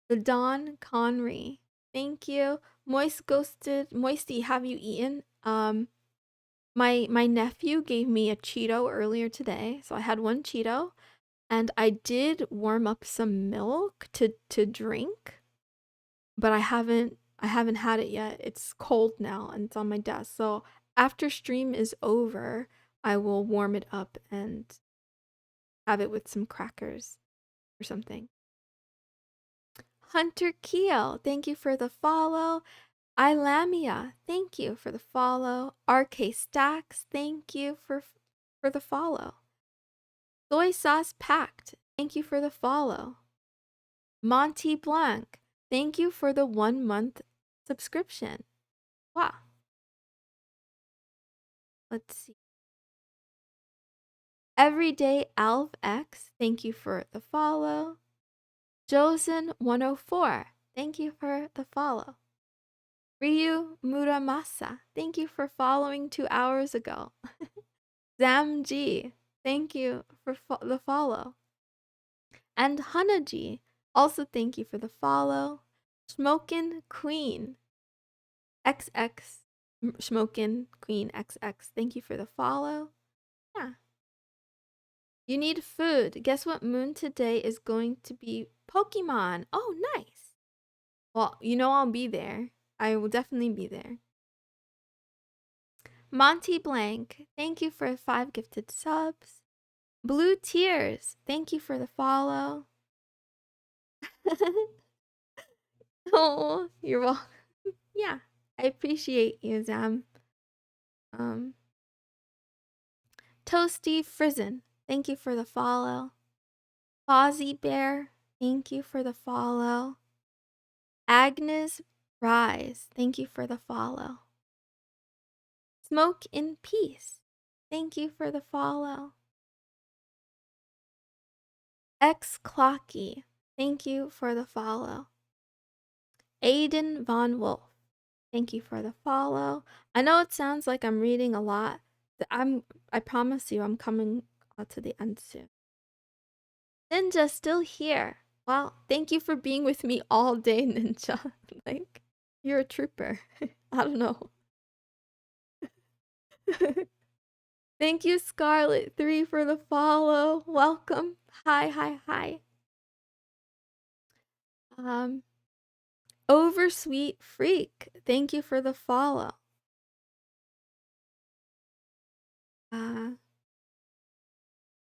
The Dawn Conry, thank you. Moisty, have you eaten? My nephew gave me a Cheeto earlier today, so I had 1 Cheeto, and I did warm up some milk to drink, but I haven't had it yet. It's cold now and it's on my desk. So after stream is over, I will warm it up and have it with some crackers or something. Hunter Keel, thank you for the follow. Ilamia, thank you for the follow. RK Stacks, thank you for the follow. Soy Sauce Packed, thank you for the follow. Monty Blanc, thank you for the 1 month subscription. Wow. Let's see. Everyday Alv X, thank you for the follow. Josen104, thank you for the follow. Ryu Muramasa, thank you for following 2 hours ago. Zamg, thank you for the follow. And Hanaji, also thank you for the follow. Smokin' Queen, XX, Smokin' Queen XX, thank you for the follow. Yeah. You need food. Guess what moon today is going to be? Pokemon. Oh, nice. Well, you know I'll be there. I will definitely be there. Monty Blank, thank you for 5 gifted subs. Blue Tears, thank you for the follow. Oh, you're welcome. Yeah, I appreciate you, Zam. Toasty Frizen, thank you for the follow. Fozzie Bear, thank you for the follow. Agnes Rise, thank you for the follow. Smoke in Peace, thank you for the follow. X Clocky, thank you for the follow. Aiden Von Wolf, thank you for the follow. I know it sounds like I'm reading a lot. I promise you I'm coming to the end soon. Ninja still here. Well, thank you for being with me all day, Ninja. Like, you're a trooper. I don't know. Thank you, Scarlet3, for the follow. Welcome. Hi. Oversweet Freak, thank you for the follow.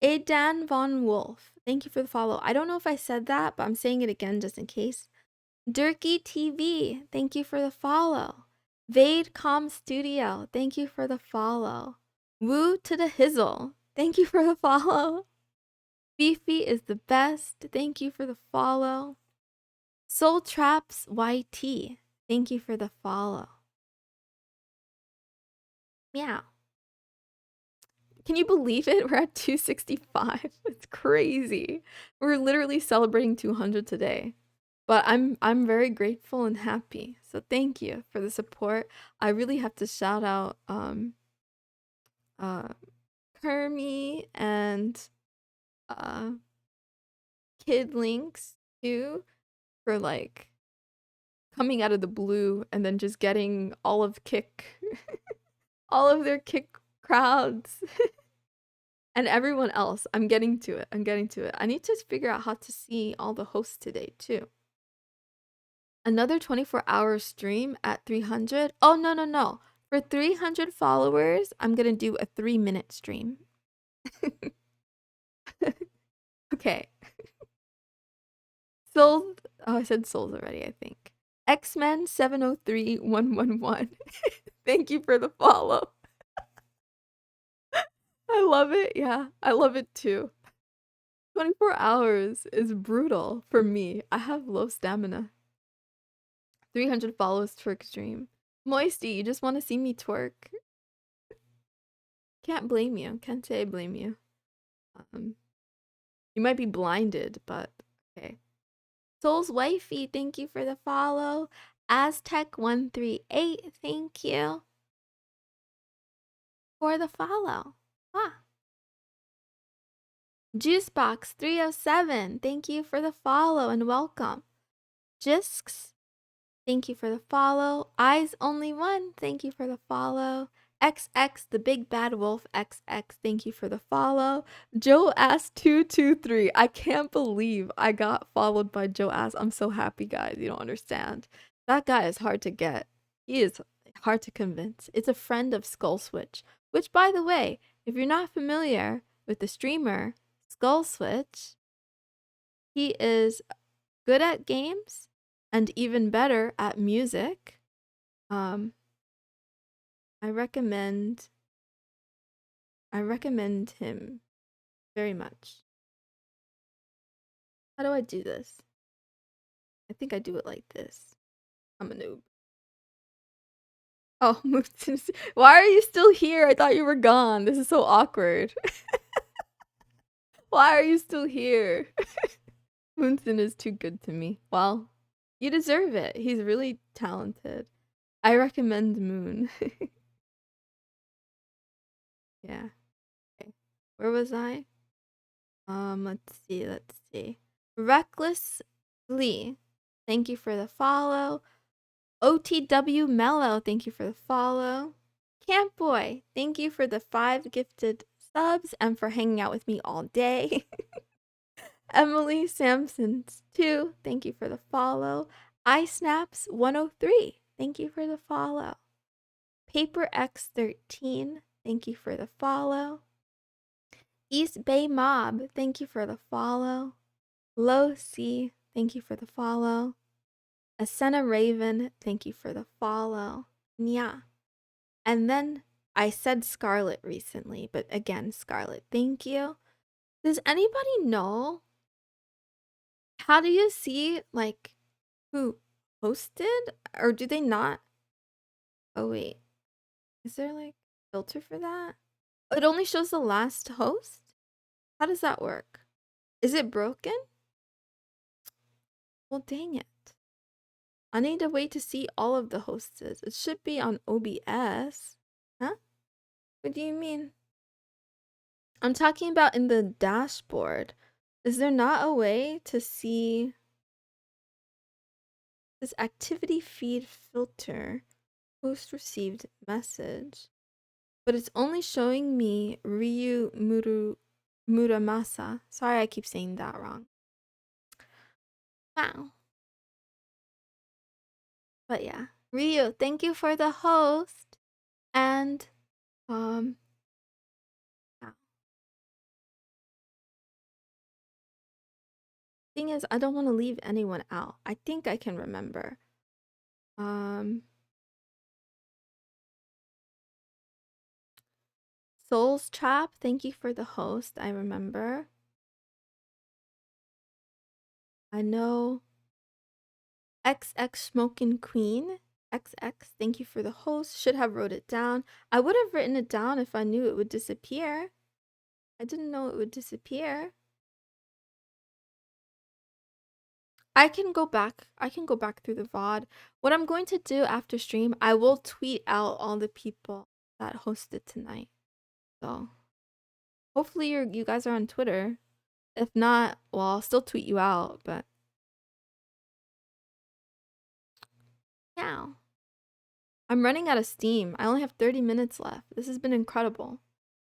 Adan Von Wolf, thank you for the follow. I don't know if I said that, but I'm saying it again just in case. Durkey TV, thank you for the follow. Vadecom Studio, thank you for the follow. Woo to the Hizzle, thank you for the follow. Beefy is the best, thank you for the follow. Soul Traps YT, thank you for the follow. Meow. Can you believe it? We're at 265. It's crazy. We're literally celebrating 200 today. But I'm very grateful and happy. So thank you for the support. I really have to shout out Kermie and Kid Links too for like coming out of the blue and then just getting all of Kick all of their Kick crowds. And everyone else. I'm getting to it. I need to figure out how to see all the hosts today too. Another 24-hour stream at 300. Oh, no. For 300 followers, I'm going to do a 3-minute stream. Okay. Souls. Oh, I said souls already, I think. X-Men 703111. Thank you for the follow. I love it. Yeah, I love it too. 24 hours is brutal for me. I have low stamina. 300 follows twerk stream. Moisty, you just want to see me twerk? Can't blame you. Can't say I blame you. You might be blinded, but okay. Soul's Wifey, thank you for the follow. Aztec138, thank you for the follow. Juicebox307, thank you for the follow and welcome. Jisks, thank you for the follow. Eyes Only One, thank you for the follow. XX, the Big Bad Wolf XX, thank you for the follow. Joe Ass 223, I can't believe I got followed by Joe Ass. I'm so happy, guys. You don't understand. That guy is hard to get. He is hard to convince. It's a friend of Skull Switch, which, by the way, if you're not familiar with the streamer Skull Switch, he is good at games and even better at music. I recommend him very much. How do I do this? I think I do it like this. I'm a noob. Oh, Moonson, why are you still here? I thought you were gone. This is so awkward. Why are you still here? Moonson is too good to me. Well, you deserve it. He's really talented. I recommend Moon. Yeah. Okay. Where was I? Let's see. Recklessly. Thank you for the follow. OTW Mellow, thank you for the follow. Camp Boy, thank you for the 5 gifted subs and for hanging out with me all day. Emily Sampsons 2, thank you for the follow. iSnaps103, thank you for the follow. PaperX13, thank you for the follow. East Bay Mob, thank you for the follow. Low C, thank you for the follow. Asena Raven, thank you for the follow. Yeah. And then I said Scarlet recently, but again, Scarlet, thank you. Does anybody know how do you see like who hosted, or do they not? Oh wait, is there like a filter for that? It only shows the last host? How does that work? Is it broken? Well, dang it. I need to wait to see all of the hosts. It should be on OBS. Huh? What do you mean? I'm talking about in the dashboard. Is there not a way to see this activity feed filter? Host received message. But it's only showing me Ryu Muramasa. Sorry, I keep saying that wrong. Wow. But yeah. Ryu, thank you for the host. And yeah. Thing is, I don't want to leave anyone out. I think I can remember. Souls Trap, thank you for the host. I remember. I know. XX Smoking Queen. XX, thank you for the host. Should have wrote it down. I would have written it down if I knew it would disappear. I didn't know it would disappear. I can go back through the VOD. What I'm going to do after stream, I will tweet out all the people that hosted tonight. So hopefully you guys are on Twitter. If not, well, I'll still tweet you out, but yeah. I'm running out of steam. I only have 30 minutes left. This has been incredible.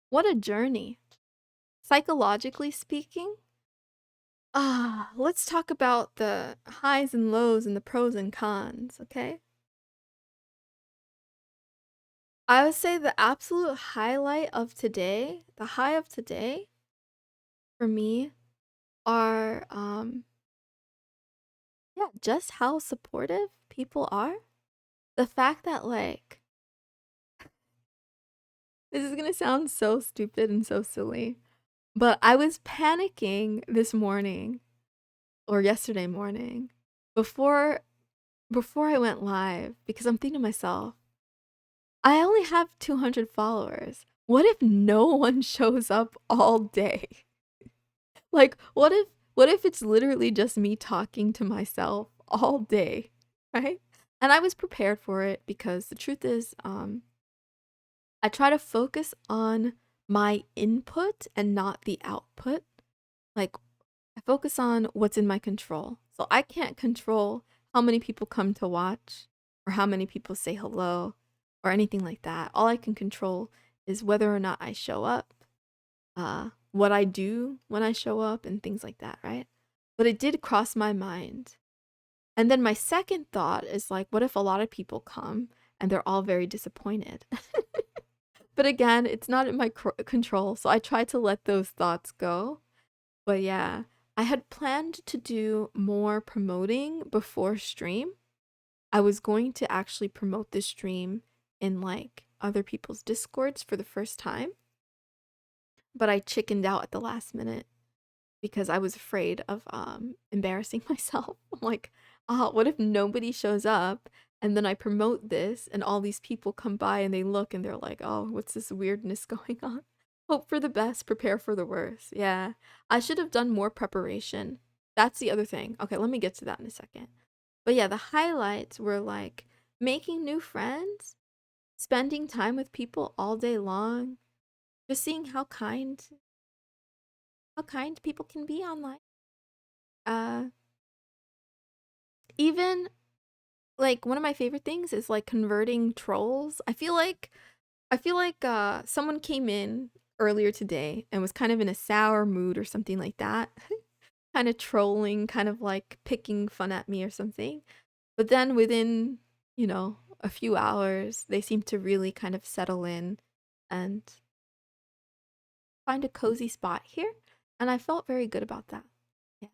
What a journey. Psychologically speaking, let's talk about the highs and lows and the pros and cons, okay? I would say the absolute highlight of today, the high of today for me are yeah, just how supportive people are. The fact that like this is going to sound so stupid and so silly, but I was panicking this morning or yesterday morning before I went live because I'm thinking to myself, I only have 200 followers. What if no one shows up all day? Like, what if it's literally just me talking to myself all day, right? And I was prepared for it because the truth is, I try to focus on my input and not the output. Like, I focus on what's in my control. So I can't control how many people come to watch or how many people say hello or anything like that. All I can control is whether or not I show up, what I do when I show up and things like that, right? But it did cross my mind. And then my second thought is like, what if a lot of people come and they're all very disappointed. But again, it's not in my control, so I try to let those thoughts go. But yeah, I had planned to do more promoting before stream. I was going to actually promote this stream in like other people's discords for the first time, but I chickened out at the last minute because I was afraid of embarrassing myself. I'm like, what if nobody shows up and then I promote this and all these people come by and they look and they're like, oh, what's this weirdness going on? Hope for the best, prepare for the worst. Yeah, I should have done more preparation. That's the other thing. Okay, let me get to that in a second. But yeah, the highlights were like making new friends, spending time with people all day long, just seeing how kind people can be online. Uh Even like one of my favorite things is like converting trolls. I feel like someone came in earlier today and was kind of in a sour mood or something like that. Kind of trolling, kind of like picking fun at me or something. But then within, a few hours, they seem to really kind of settle in and find a cozy spot here. And I felt very good about that. Yeah.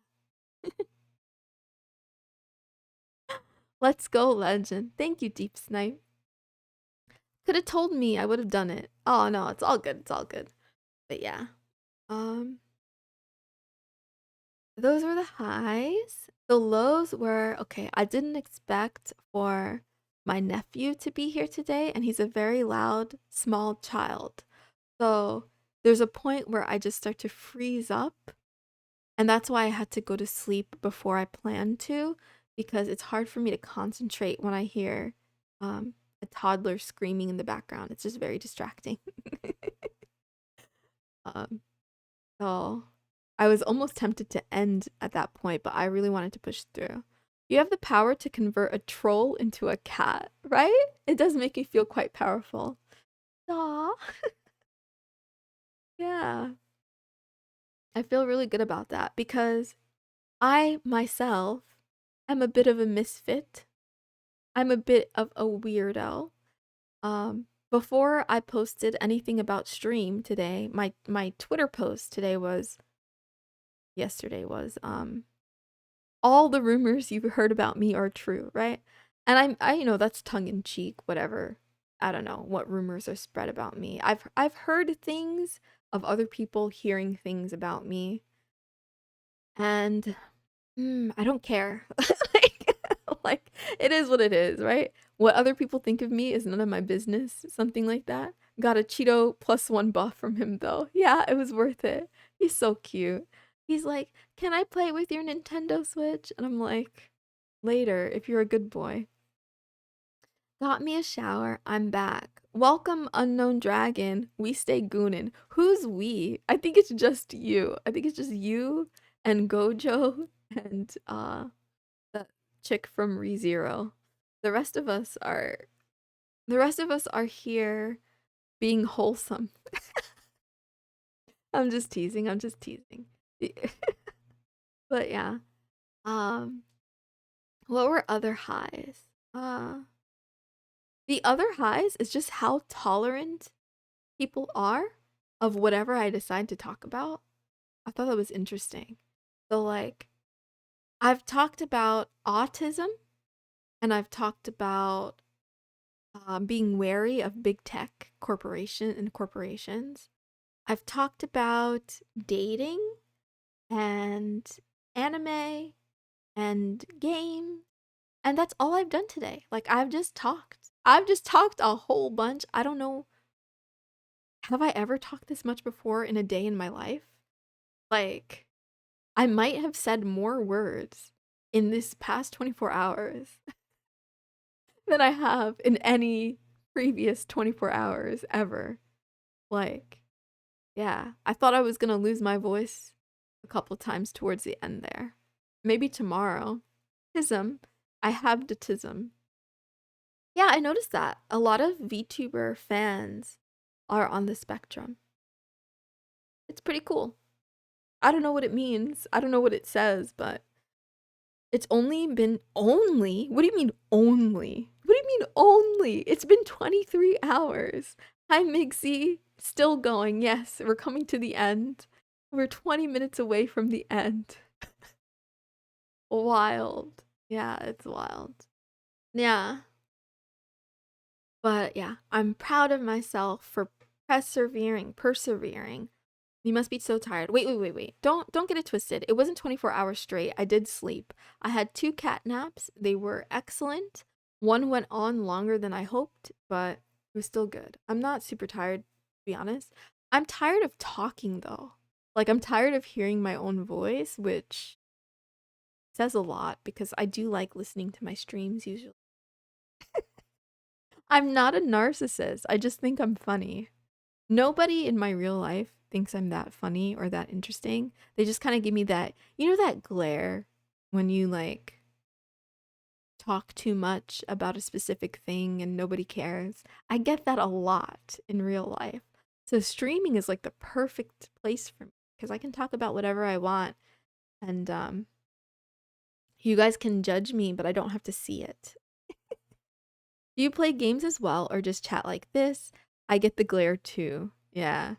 Let's go, legend. Thank you, Deep Snipe. Could have told me, I would have done it. Oh no, it's all good. It's all good. But yeah. Um those were the highs. The lows were okay, I didn't expect for my nephew to be here today, and he's a very loud small child. So there's a point where I just start to freeze up, and that's why I had to go to sleep before I planned to, because it's hard for me to concentrate when I hear a toddler screaming in the background. It's just very distracting. um, so I was almost tempted to end at that point, but I really wanted to push through. You have the power to convert a troll into a cat, right? It does make you feel quite powerful. Aw, yeah. I feel really good about that because I myself am a bit of a misfit. I'm a bit of a weirdo. Before I posted anything about stream today, my Twitter post today was yesterday was all the rumors you've heard about me are true, right? And I that's tongue in cheek, whatever. I don't know what rumors are spread about me. I've heard things of other people hearing things about me, and I don't care. like, like it is what it is, right? What other people think of me is none of my business. Something like that. Got a Cheeto +1 buff from him though. Yeah, it was worth it. He's so cute. He's like, "Can I play with your Nintendo Switch?" And I'm like, "Later, if you're a good boy." Got me a shower. I'm back. Welcome, unknown dragon. We stay goonin'. Who's we? I think it's just you. I think it's just you and Gojo and that chick from ReZero. The rest of us are here being wholesome. I'm just teasing. I'm just teasing. But yeah. Um what were other highs? The other highs is just how tolerant people are of whatever I decide to talk about. I thought that was interesting. So like I've talked about autism and I've talked about being wary of big tech corporations. I've talked about dating and anime and game, and that's all I've done today. Like I've just talked. I've just talked a whole bunch. I don't know. Have I ever talked this much before in a day in my life? Like I might have said more words in this past 24 hours than I have in any previous 24 hours ever. Like, yeah, I thought I was gonna lose my voice a couple times towards the end there. Maybe tomorrow. Tism. I have the tism. Yeah, I noticed that. A lot of VTuber fans are on the spectrum. It's pretty cool. I don't know what it means. I don't know what it says, but it's only been only? What do you mean only? What do you mean only? It's been 23 hours. Hi, Mixie. Still going. Yes, we're coming to the end. We're 20 minutes away from the end. Wild. Yeah, it's wild. Yeah. But yeah, I'm proud of myself for persevering. You must be so tired. Wait. Don't get it twisted. It wasn't 24 hours straight. I did sleep. I had 2 cat naps. They were excellent. One went on longer than I hoped, but it was still good. I'm not super tired, to be honest. I'm tired of talking though. Like I'm tired of hearing my own voice, which says a lot because I do like listening to my streams usually. I'm not a narcissist. I just think I'm funny. Nobody in my real life thinks I'm that funny or that interesting. They just kind of give me that, that glare when you like talk too much about a specific thing and nobody cares. I get that a lot in real life. So streaming is like the perfect place for me because I can talk about whatever I want and you guys can judge me, but I don't have to see it. Do you play games as well or just chat like this? I get the glare too. Yeah.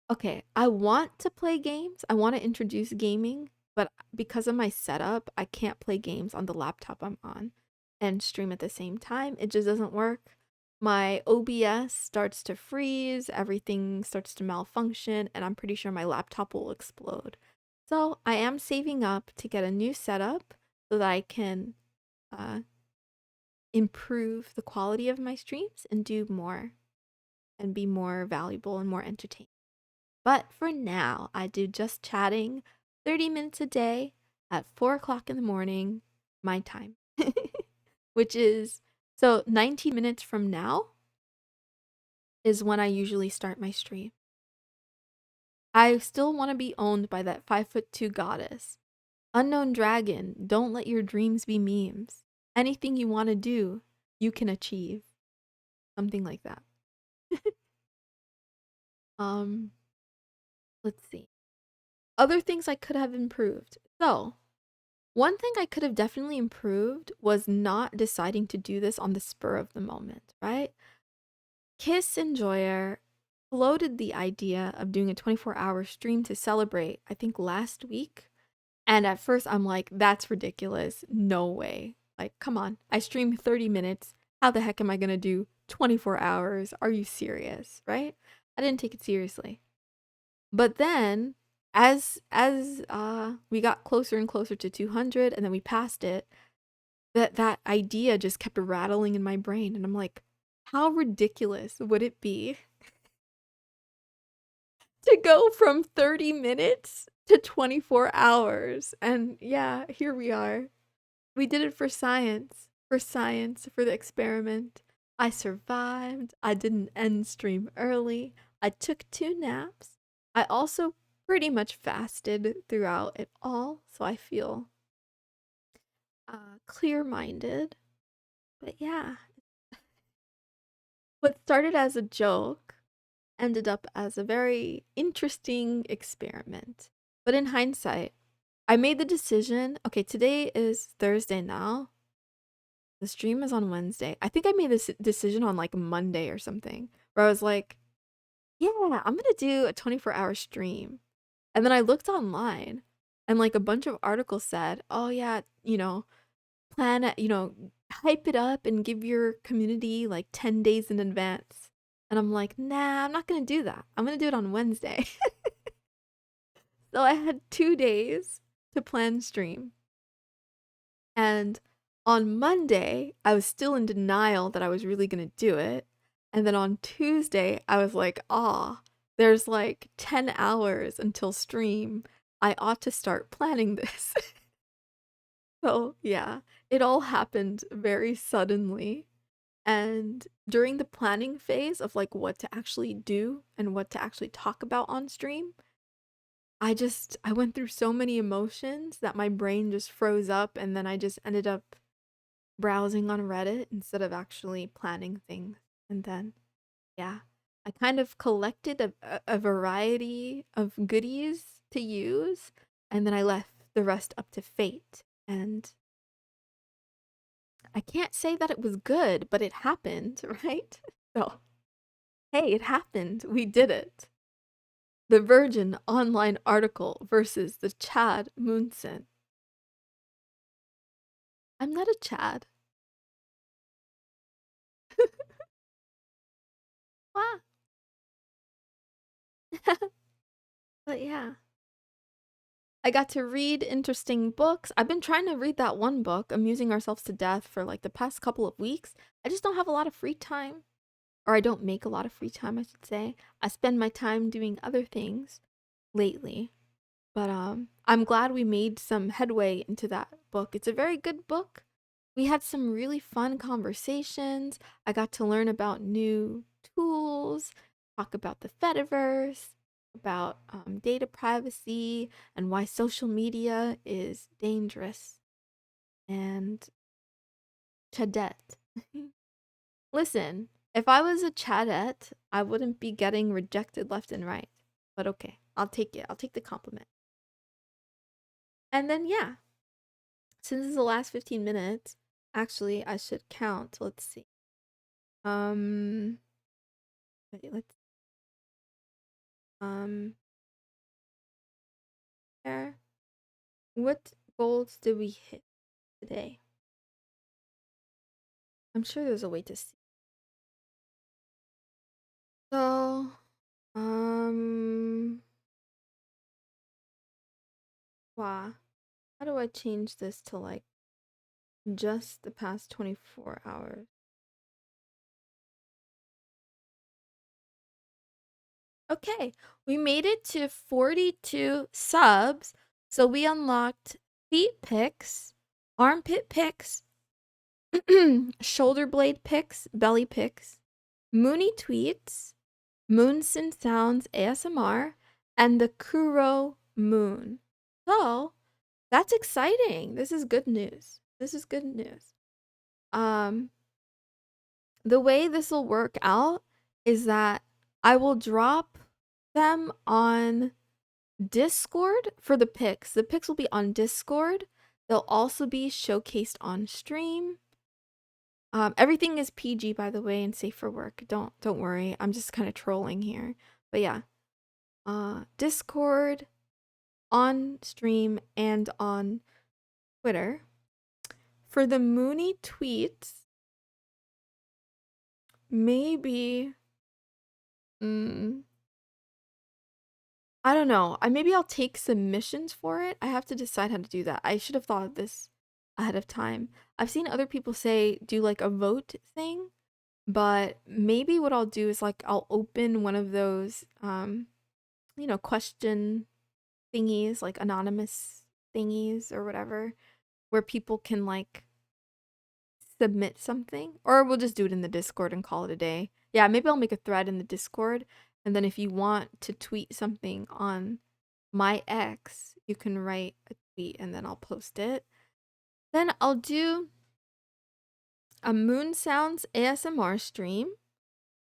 Okay, I want to play games. I want to introduce gaming, but because of my setup, I can't play games on the laptop I'm on and stream at the same time. It just doesn't work. My OBS starts to freeze, everything starts to malfunction, and I'm pretty sure my laptop will explode. So I am saving up to get a new setup so that I can uh, improve the quality of my streams and do more and be more valuable and more entertaining. But for now, I do just chatting 30 minutes a day at 4 o'clock in the morning, my time, which is so 19 minutes from now is when I usually start my stream. I still want to be owned by that 5'2" goddess. Unknown dragon, don't let your dreams be memes. Anything you want to do, you can achieve. Something like that. um, let's see. Other things I could have improved. So, one thing I could have definitely improved was not deciding to do this on the spur of the moment, right? Kiss Enjoyer floated the idea of doing a 24-hour stream to celebrate, I think last week. And at first I'm like, that's ridiculous. No way. Like, come on. I streamed 30 minutes. How the heck am I going to do 24 hours? Are you serious, right? I didn't take it seriously. But then as we got closer and closer to 200 and then we passed it, that idea just kept rattling in my brain and I'm like, how ridiculous would it be to go from 30 minutes to 24 hours? And yeah, here we are. We did it for science, for the experiment. I survived. I didn't end stream early. I took 2 naps. I also pretty much fasted throughout it all, so I feel clear-minded. But yeah, what started as a joke ended up as a very interesting experiment. But in hindsight, I made the decision. Okay, today is Thursday now. The stream is on Wednesday. I think I made this decision on like Monday or something, where I was like, yeah, I'm gonna do a 24-hour stream. And then I looked online and like a bunch of articles said, oh, yeah, plan it, hype it up and give your community like 10 days in advance. And I'm like, nah, I'm not gonna do that. I'm gonna do it on Wednesday. So I had 2 days to plan stream. And on Monday, I was still in denial that I was really gonna do it. And then on Tuesday, I was like, there's like 10 hours until stream. I ought to start planning this. So, yeah, it all happened very suddenly. And during the planning phase of like what to actually do and what to actually talk about on stream, I went through so many emotions that my brain just froze up and then I just ended up browsing on Reddit instead of actually planning things. And then, yeah, I kind of collected a variety of goodies to use and then I left the rest up to fate. And I can't say that it was good, but it happened, right? So, hey, it happened. We did it. The Virgin online article versus the Chad Moonson. I'm not a Chad. Wow. But yeah. I got to read interesting books. I've been trying to read that one book, Amusing Ourselves to Death, for like the past couple of weeks. I just don't have a lot of free time. Or I don't make a lot of free time, I should say. I spend my time doing other things lately. But I'm glad we made some headway into that book. It's a very good book. We had some really fun conversations. I got to learn about new tools, talk about the Fediverse, about data privacy, and why social media is dangerous. And Chadette. Listen, if I was a Chadette, I wouldn't be getting rejected left and right. But okay, I'll take it. I'll take the compliment. And then, yeah, since this is the last 15 minutes, actually, I should count. Let's see. Um, wait, let's, um, there. What goals did we hit today? I'm sure there's a way to see. So, um, wow. How do I change this to like just the past 24 hours? Okay, we made it to 42 subs. So we unlocked feet pics, armpit pics, shoulder blade pics, belly pics, Mooney tweets, Moonson sounds ASMR, and the Kuro moon. So that's exciting. This is good news. This is good news. Um, the way this will work out is that I will drop them on Discord for the pics. The pics will be on Discord. They'll also be showcased on stream. Everything is PG, by the way, and safe for work. Don't worry. I'm just kind of trolling here. But yeah. Discord, on stream, and on Twitter. For the Mooney tweets, maybe I don't know. Maybe I'll take submissions for it. I have to decide how to do that. I should have thought of this ahead of time. I've seen other people say do like a vote thing, but maybe what I'll do is like I'll open one of those question thingies, like anonymous thingies or whatever, where people can like submit something, or we'll just do it in the Discord and call it a day. Yeah, maybe I'll make a thread in the Discord, and then if you want to tweet something on my ex, you can write a tweet and then I'll post it. Then I'll do a Moon Sounds ASMR stream.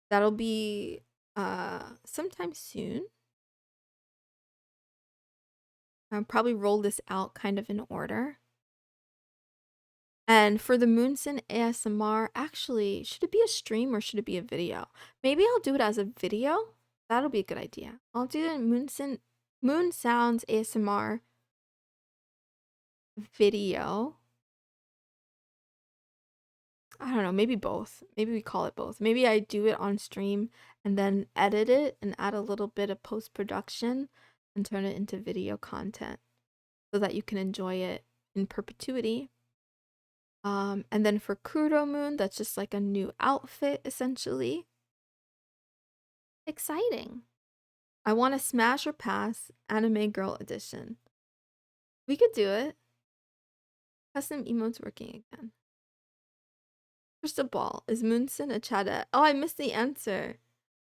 That'll be sometime soon. I'll probably roll this out kind of in order. And for the Moonson ASMR, actually, should it be a stream or should it be a video? Maybe I'll do it as a video. That'll be a good idea. I'll do the Moon Sounds ASMR video. I don't know, maybe both. Maybe we call it both. Maybe I do it on stream and then edit it and add a little bit of post-production and turn it into video content so that you can enjoy it in perpetuity. And then for Kuro Moon, that's just like a new outfit essentially. Exciting. I want to smash or pass Anime Girl Edition. We could do it. Custom emotes working again. Crystal Ball, is Moonson a Chadette? Oh, I missed the answer.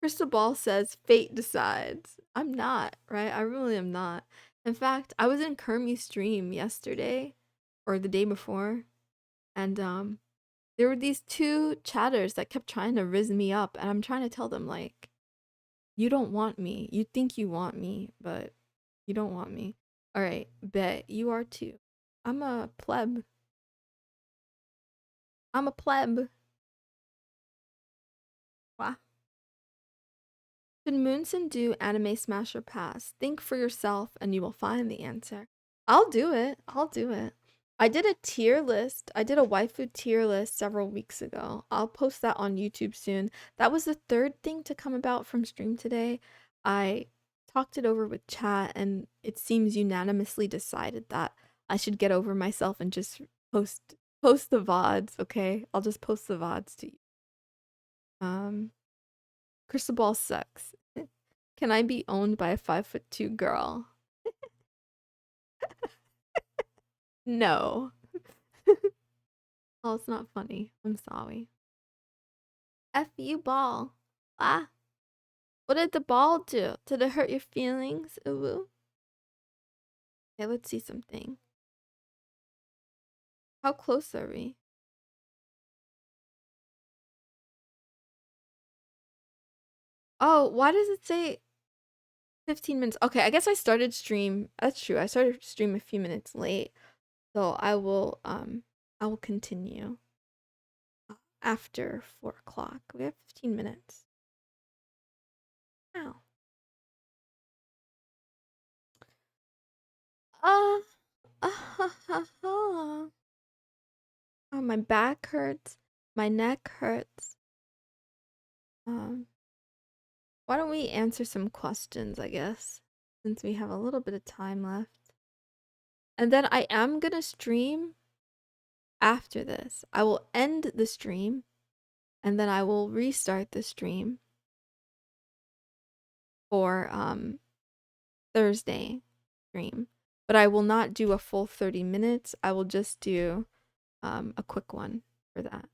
Crystal Ball says fate decides. I'm not, right? I really am not. In fact, I was in Kermi's stream yesterday or the day before, and there were these two chatters that kept trying to rizz me up, and I'm trying to tell them like, you don't want me. You think you want me, but you don't want me. All right, bet you are too. I'm a pleb. I'm a pleb. Wow. Should Moonson do anime smash or pass? Think for yourself and you will find the answer. I'll do it. I'll do it. I did a tier list. I did a waifu tier list several weeks ago. I'll post that on YouTube soon. That was the third thing to come about from stream today. I talked it over with chat and it seems unanimously decided that I should get over myself and just post the VODs, okay? I'll just post the VODs to you. Crystal ball sucks. Can I be owned by a 5'2" girl? No. Oh, it's not funny. I'm sorry. F you, ball. Ah. What did the ball do? Did it hurt your feelings? Ooh. Okay, let's see something. How close are we? Oh, why does it say 15 minutes? Okay, I guess I started stream. That's true. I started stream a few minutes late. So I will continue after 4 o'clock. We have 15 minutes. Wow. Uh, oh, my back hurts. My neck hurts. Why don't we answer some questions, I guess, since we have a little bit of time left. And then I am gonna stream after this. I will end the stream and then I will restart the stream for Thursday stream. But I will not do a full 30 minutes. I will just do a quick one for that.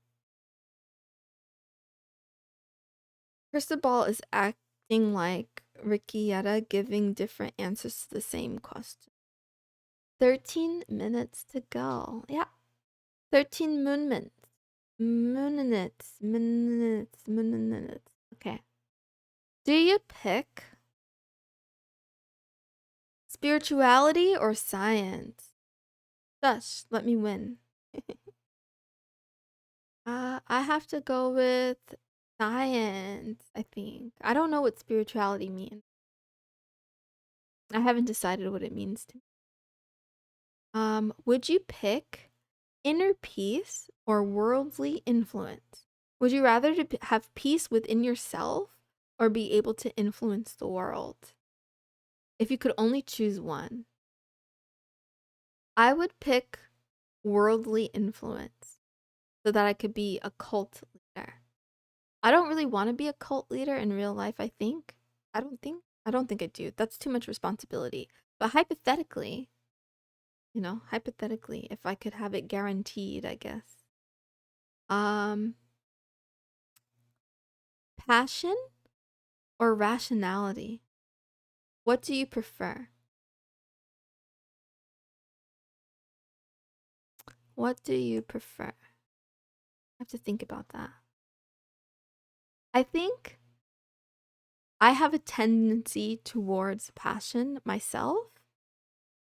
Crystal Ball is acting like Ricky Yetta, giving different answers to the same question. 13 minutes to go. Yeah. 13 moon minutes. Minutes. Okay. Do you pick spirituality or science? Shush, let me win. I have to go with science, I think. I don't know what spirituality means. I haven't decided what it means to me. Would you pick inner peace or worldly influence? Would you rather have peace within yourself or be able to influence the world? If you could only choose one, I would pick worldly influence so that I could be a cult leader. I don't really want to be a cult leader in real life, I think. I don't think I do. That's too much responsibility. But hypothetically, if I could have it guaranteed, I guess. Passion or rationality? What do you prefer? What do you prefer? I have to think about that. I think I have a tendency towards passion myself.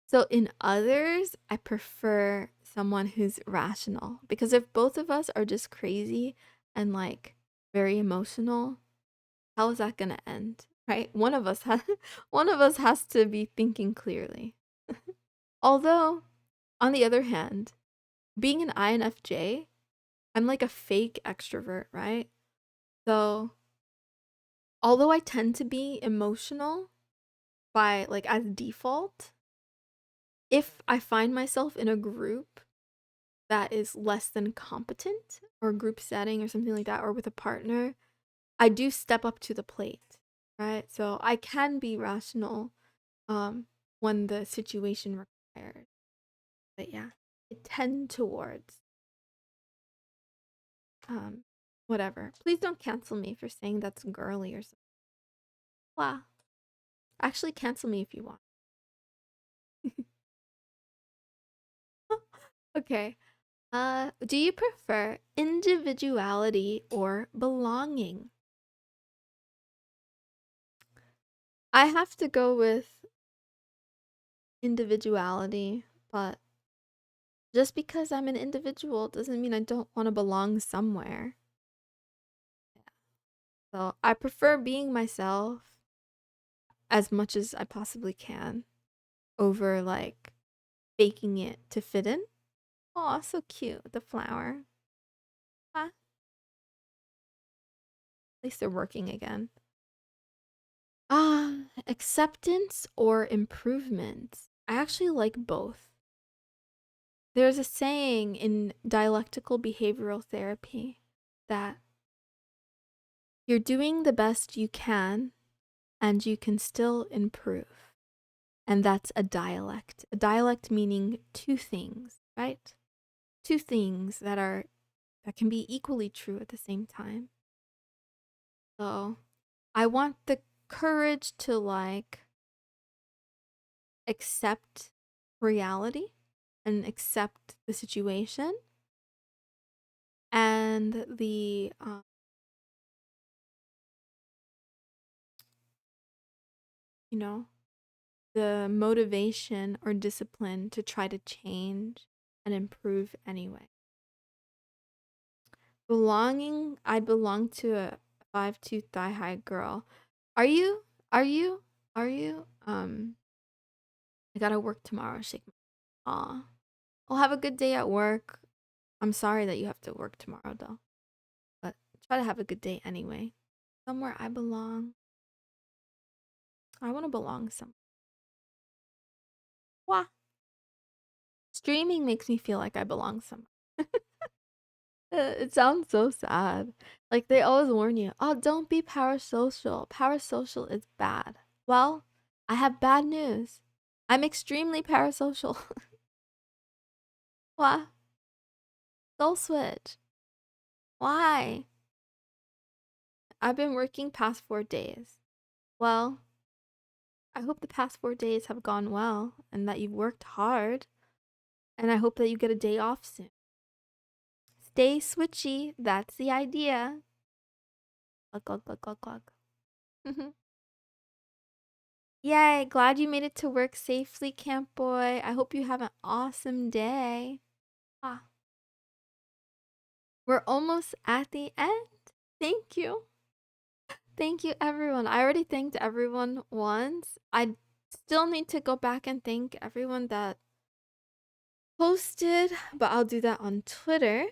So in others, I prefer someone who's rational because if both of us are just crazy and like very emotional, how is that going to end? Right? One of us has to be thinking clearly. Although, on the other hand, being an INFJ, I'm like a fake extrovert, right? So, although I tend to be emotional by like as default, if I find myself in a group that is less than competent or group setting or something like that or with a partner, I do step up to the plate, right? So I can be rational when the situation requires. But yeah, I tend towards whatever. Please don't cancel me for saying that's girly or something. Wow. Actually cancel me if you want. Okay. Do you prefer individuality or belonging? I have to go with individuality, but Just because I'm an individual doesn't mean I don't want to belong somewhere. So I prefer being myself as much as I possibly can over like faking it to fit in. Oh, so cute. The flower. Ah, at least they're working again. Acceptance or improvement? I actually like both. There's a saying in dialectical behavioral therapy that you're doing the best you can and you can still improve. And that's a dialect. A dialect meaning two things, right? Two things that can be equally true at the same time. So, I want the courage to like accept reality and accept the situation and the you know, the motivation or discipline to try to change and improve anyway. Belonging, I belong to a 5'2" thigh high girl. Are you? Are you? Are you? I gotta work tomorrow. Shake my aw. Well, have a good day at work. I'm sorry that you have to work tomorrow though. But try to have a good day anyway. Somewhere I belong. I wanna belong somewhere. Wah. Streaming makes me feel like I belong somewhere. It sounds so sad. Like they always warn you, oh, don't be parasocial. Parasocial is bad. Well, I have bad news. I'm extremely parasocial. Why? Soul switch. Why? I've been working past 4 days. Well, I hope the past 4 days have gone well and that you've worked hard. And I hope that you get a day off soon. Stay switchy. That's the idea. Glug, glug, glug, glug, glug. Yay, glad you made it to work safely, Camp Boy. I hope you have an awesome day. Ah, we're almost at the end. Thank you. Thank you, everyone. I already thanked everyone once. I still need to go back and thank everyone that posted, but I'll do that on Twitter.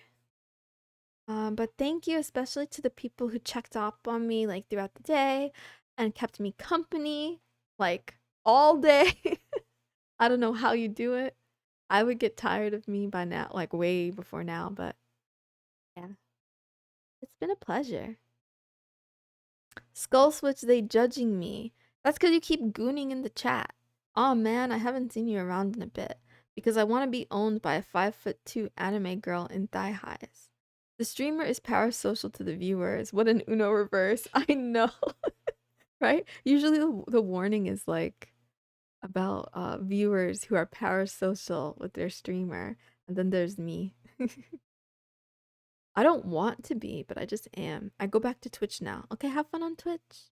But thank you especially to the people who checked up on me like throughout the day and kept me company like all day. I don't know how you do it. I would get tired of me by now, like way before now, but yeah. It's been a pleasure. Skull Switch, they judging me. That's because you keep gooning in the chat. Oh man, I haven't seen you around in a bit because I want to be owned by a 5'2" anime girl in thigh highs. The streamer is parasocial to the viewers. What an Uno reverse. I know. Right? Usually the warning is like about viewers who are parasocial with their streamer. And then there's me. I don't want to be, but I just am. I go back to Twitch now. Okay, have fun on Twitch.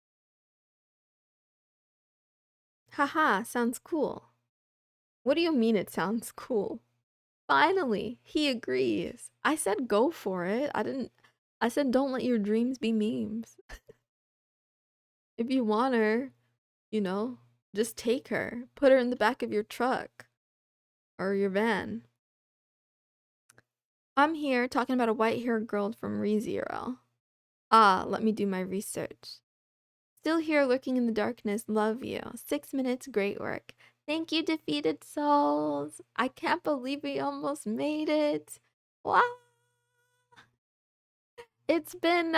Haha, sounds cool. What do you mean it sounds cool? Finally, he agrees. I said go for it. I said don't let your dreams be memes. If you want her, you know, just take her. Put her in the back of your truck or your van. I'm here talking about a white-haired girl from ReZero. Ah, let me do my research. Still here lurking in the darkness, love you. 6 minutes, great work. Thank you, defeated souls. I can't believe we almost made it. Wow. It's been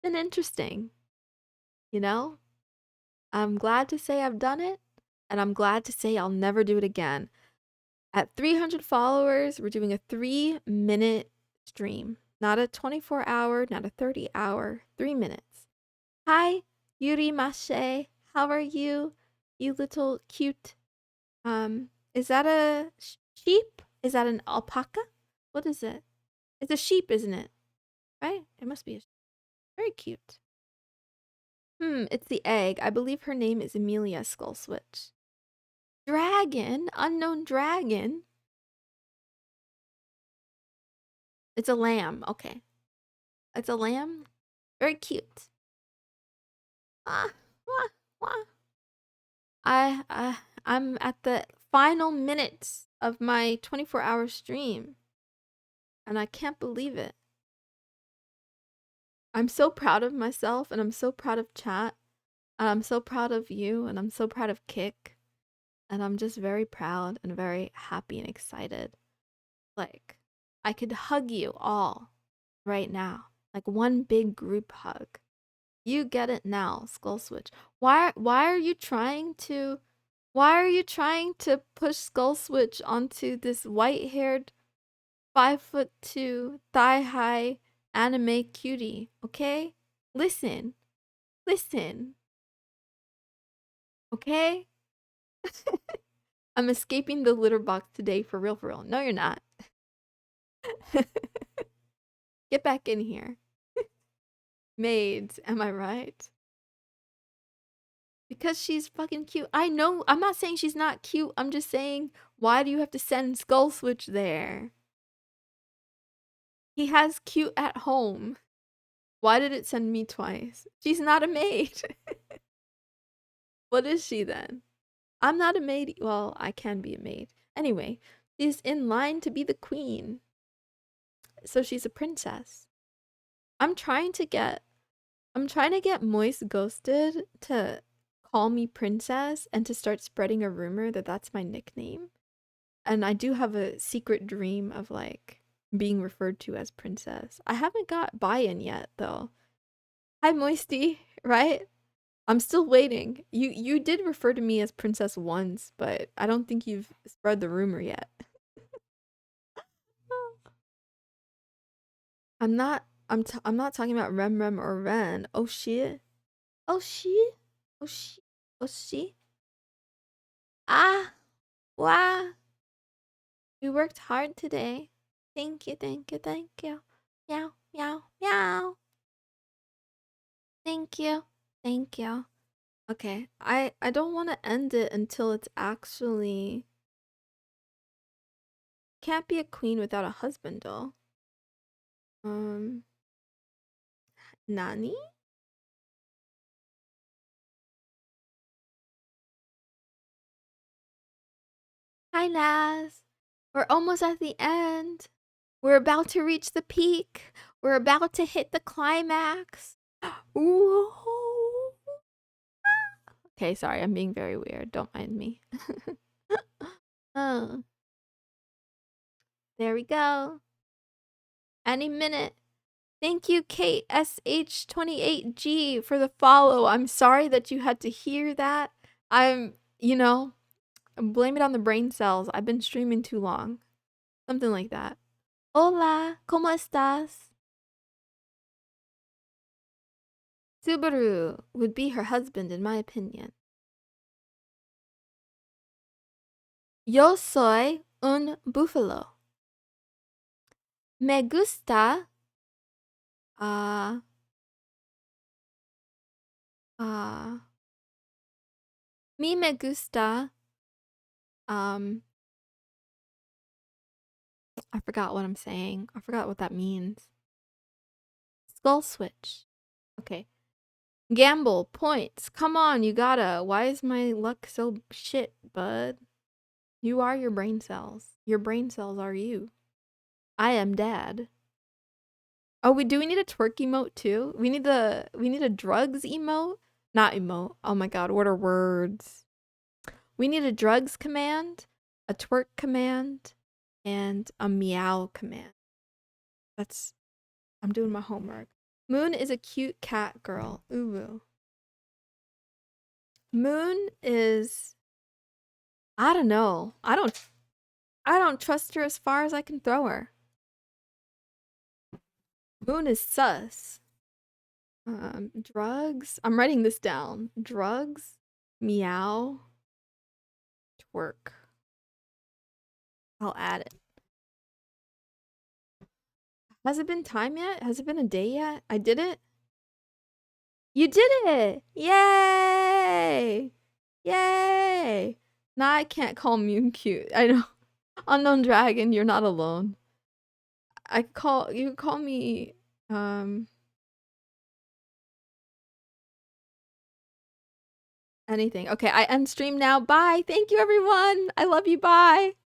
interesting. You know? I'm glad to say I've done it, and I'm glad to say I'll never do it again. At 300 followers, we're doing a 3-minute stream. Not a 24-hour, not a 30-hour, 3 minutes. Hi, Yuri Mashe. How are you? You little cute. Is that a sheep? Is that an alpaca? What is it? It's a sheep, isn't it? Right? It must be a sheep. Very cute. It's the egg. I believe her name is Amelia Skull Switch. Dragon? Unknown dragon? It's a lamb. Okay. It's a lamb. Very cute. Ah, wah, wah. I'm at the final minutes of my 24-hour stream, and I can't believe it. I'm so proud of myself, and I'm so proud of chat, and I'm so proud of you, and I'm so proud of Kick, and I'm just very proud and very happy and excited. Like, I could hug you all right now, like one big group hug. You get it now, Skull Switch. Why are you trying to push Skull Switch onto this white-haired 5'2" thigh-high anime cutie, okay? Listen. Listen. Okay? I'm escaping the litter box today for real, for real. No, you're not. Get back in here. Maids, am I right? Because she's fucking cute. I know, I'm not saying she's not cute. I'm just saying, why do you have to send Skull Switch there? He has cute at home. Why did it send me twice? She's not a maid. What is she then? I'm not a maid. Well, I can be a maid. Anyway, she's in line to be the queen. So she's a princess. I'm trying to get Moist Ghosted to call me princess and to start spreading a rumor that that's my nickname. And I do have a secret dream of like being referred to as princess. I haven't got buy-in yet though. Hi Moisty, right? I'm still waiting. You did refer to me as princess once, but I don't think you've spread the rumor yet. I'm not talking about Rem or Ren. Oh shit. Oh shit. Oh shit. Oh shit. Ah. Wow. We worked hard today. Thank you, thank you, thank you. Meow, meow, meow. Thank you. Thank you. Okay. I don't want to end it until it's actually can't be a queen without a husband though. Nani? Hi, Naz. We're almost at the end. We're about to reach the peak. We're about to hit the climax. Ooh. Okay, sorry, I'm being very weird. Don't mind me. Oh, there we go. Any minute. Thank you, Kate SH28G, for the follow. I'm sorry that you had to hear that. Blame it on the brain cells. I've been streaming too long. Something like that. Hola, ¿cómo estás? Subaru would be her husband, in my opinion. Yo soy un búfalo. Me gusta. Me gusta. I forgot what I'm saying. I forgot what that means. Skull switch. Okay. Gamble points. Come on, you gotta. Why is my luck so shit, bud? You are your brain cells. Your brain cells are you. I am dad. Oh, do we need a twerk emote too? We need a drugs emote? Not emote. Oh my god, what are words? We need a drugs command, a twerk command, and a meow command. I'm doing my homework. Moon is a cute cat girl. Ooh. Moon is I don't know. I don't trust her as far as I can throw her. Moon is sus. Drugs. I'm writing this down. Drugs, meow, twerk. I'll add it. Has it been time yet? Has it been a day yet? I did it? You did it! Yay! Yay! Nah, I can't call Moon cute. I know. Unknown Dragon, you're not alone. You call me anything. Okay, I end stream now. Bye. Thank you everyone. I love you. Bye.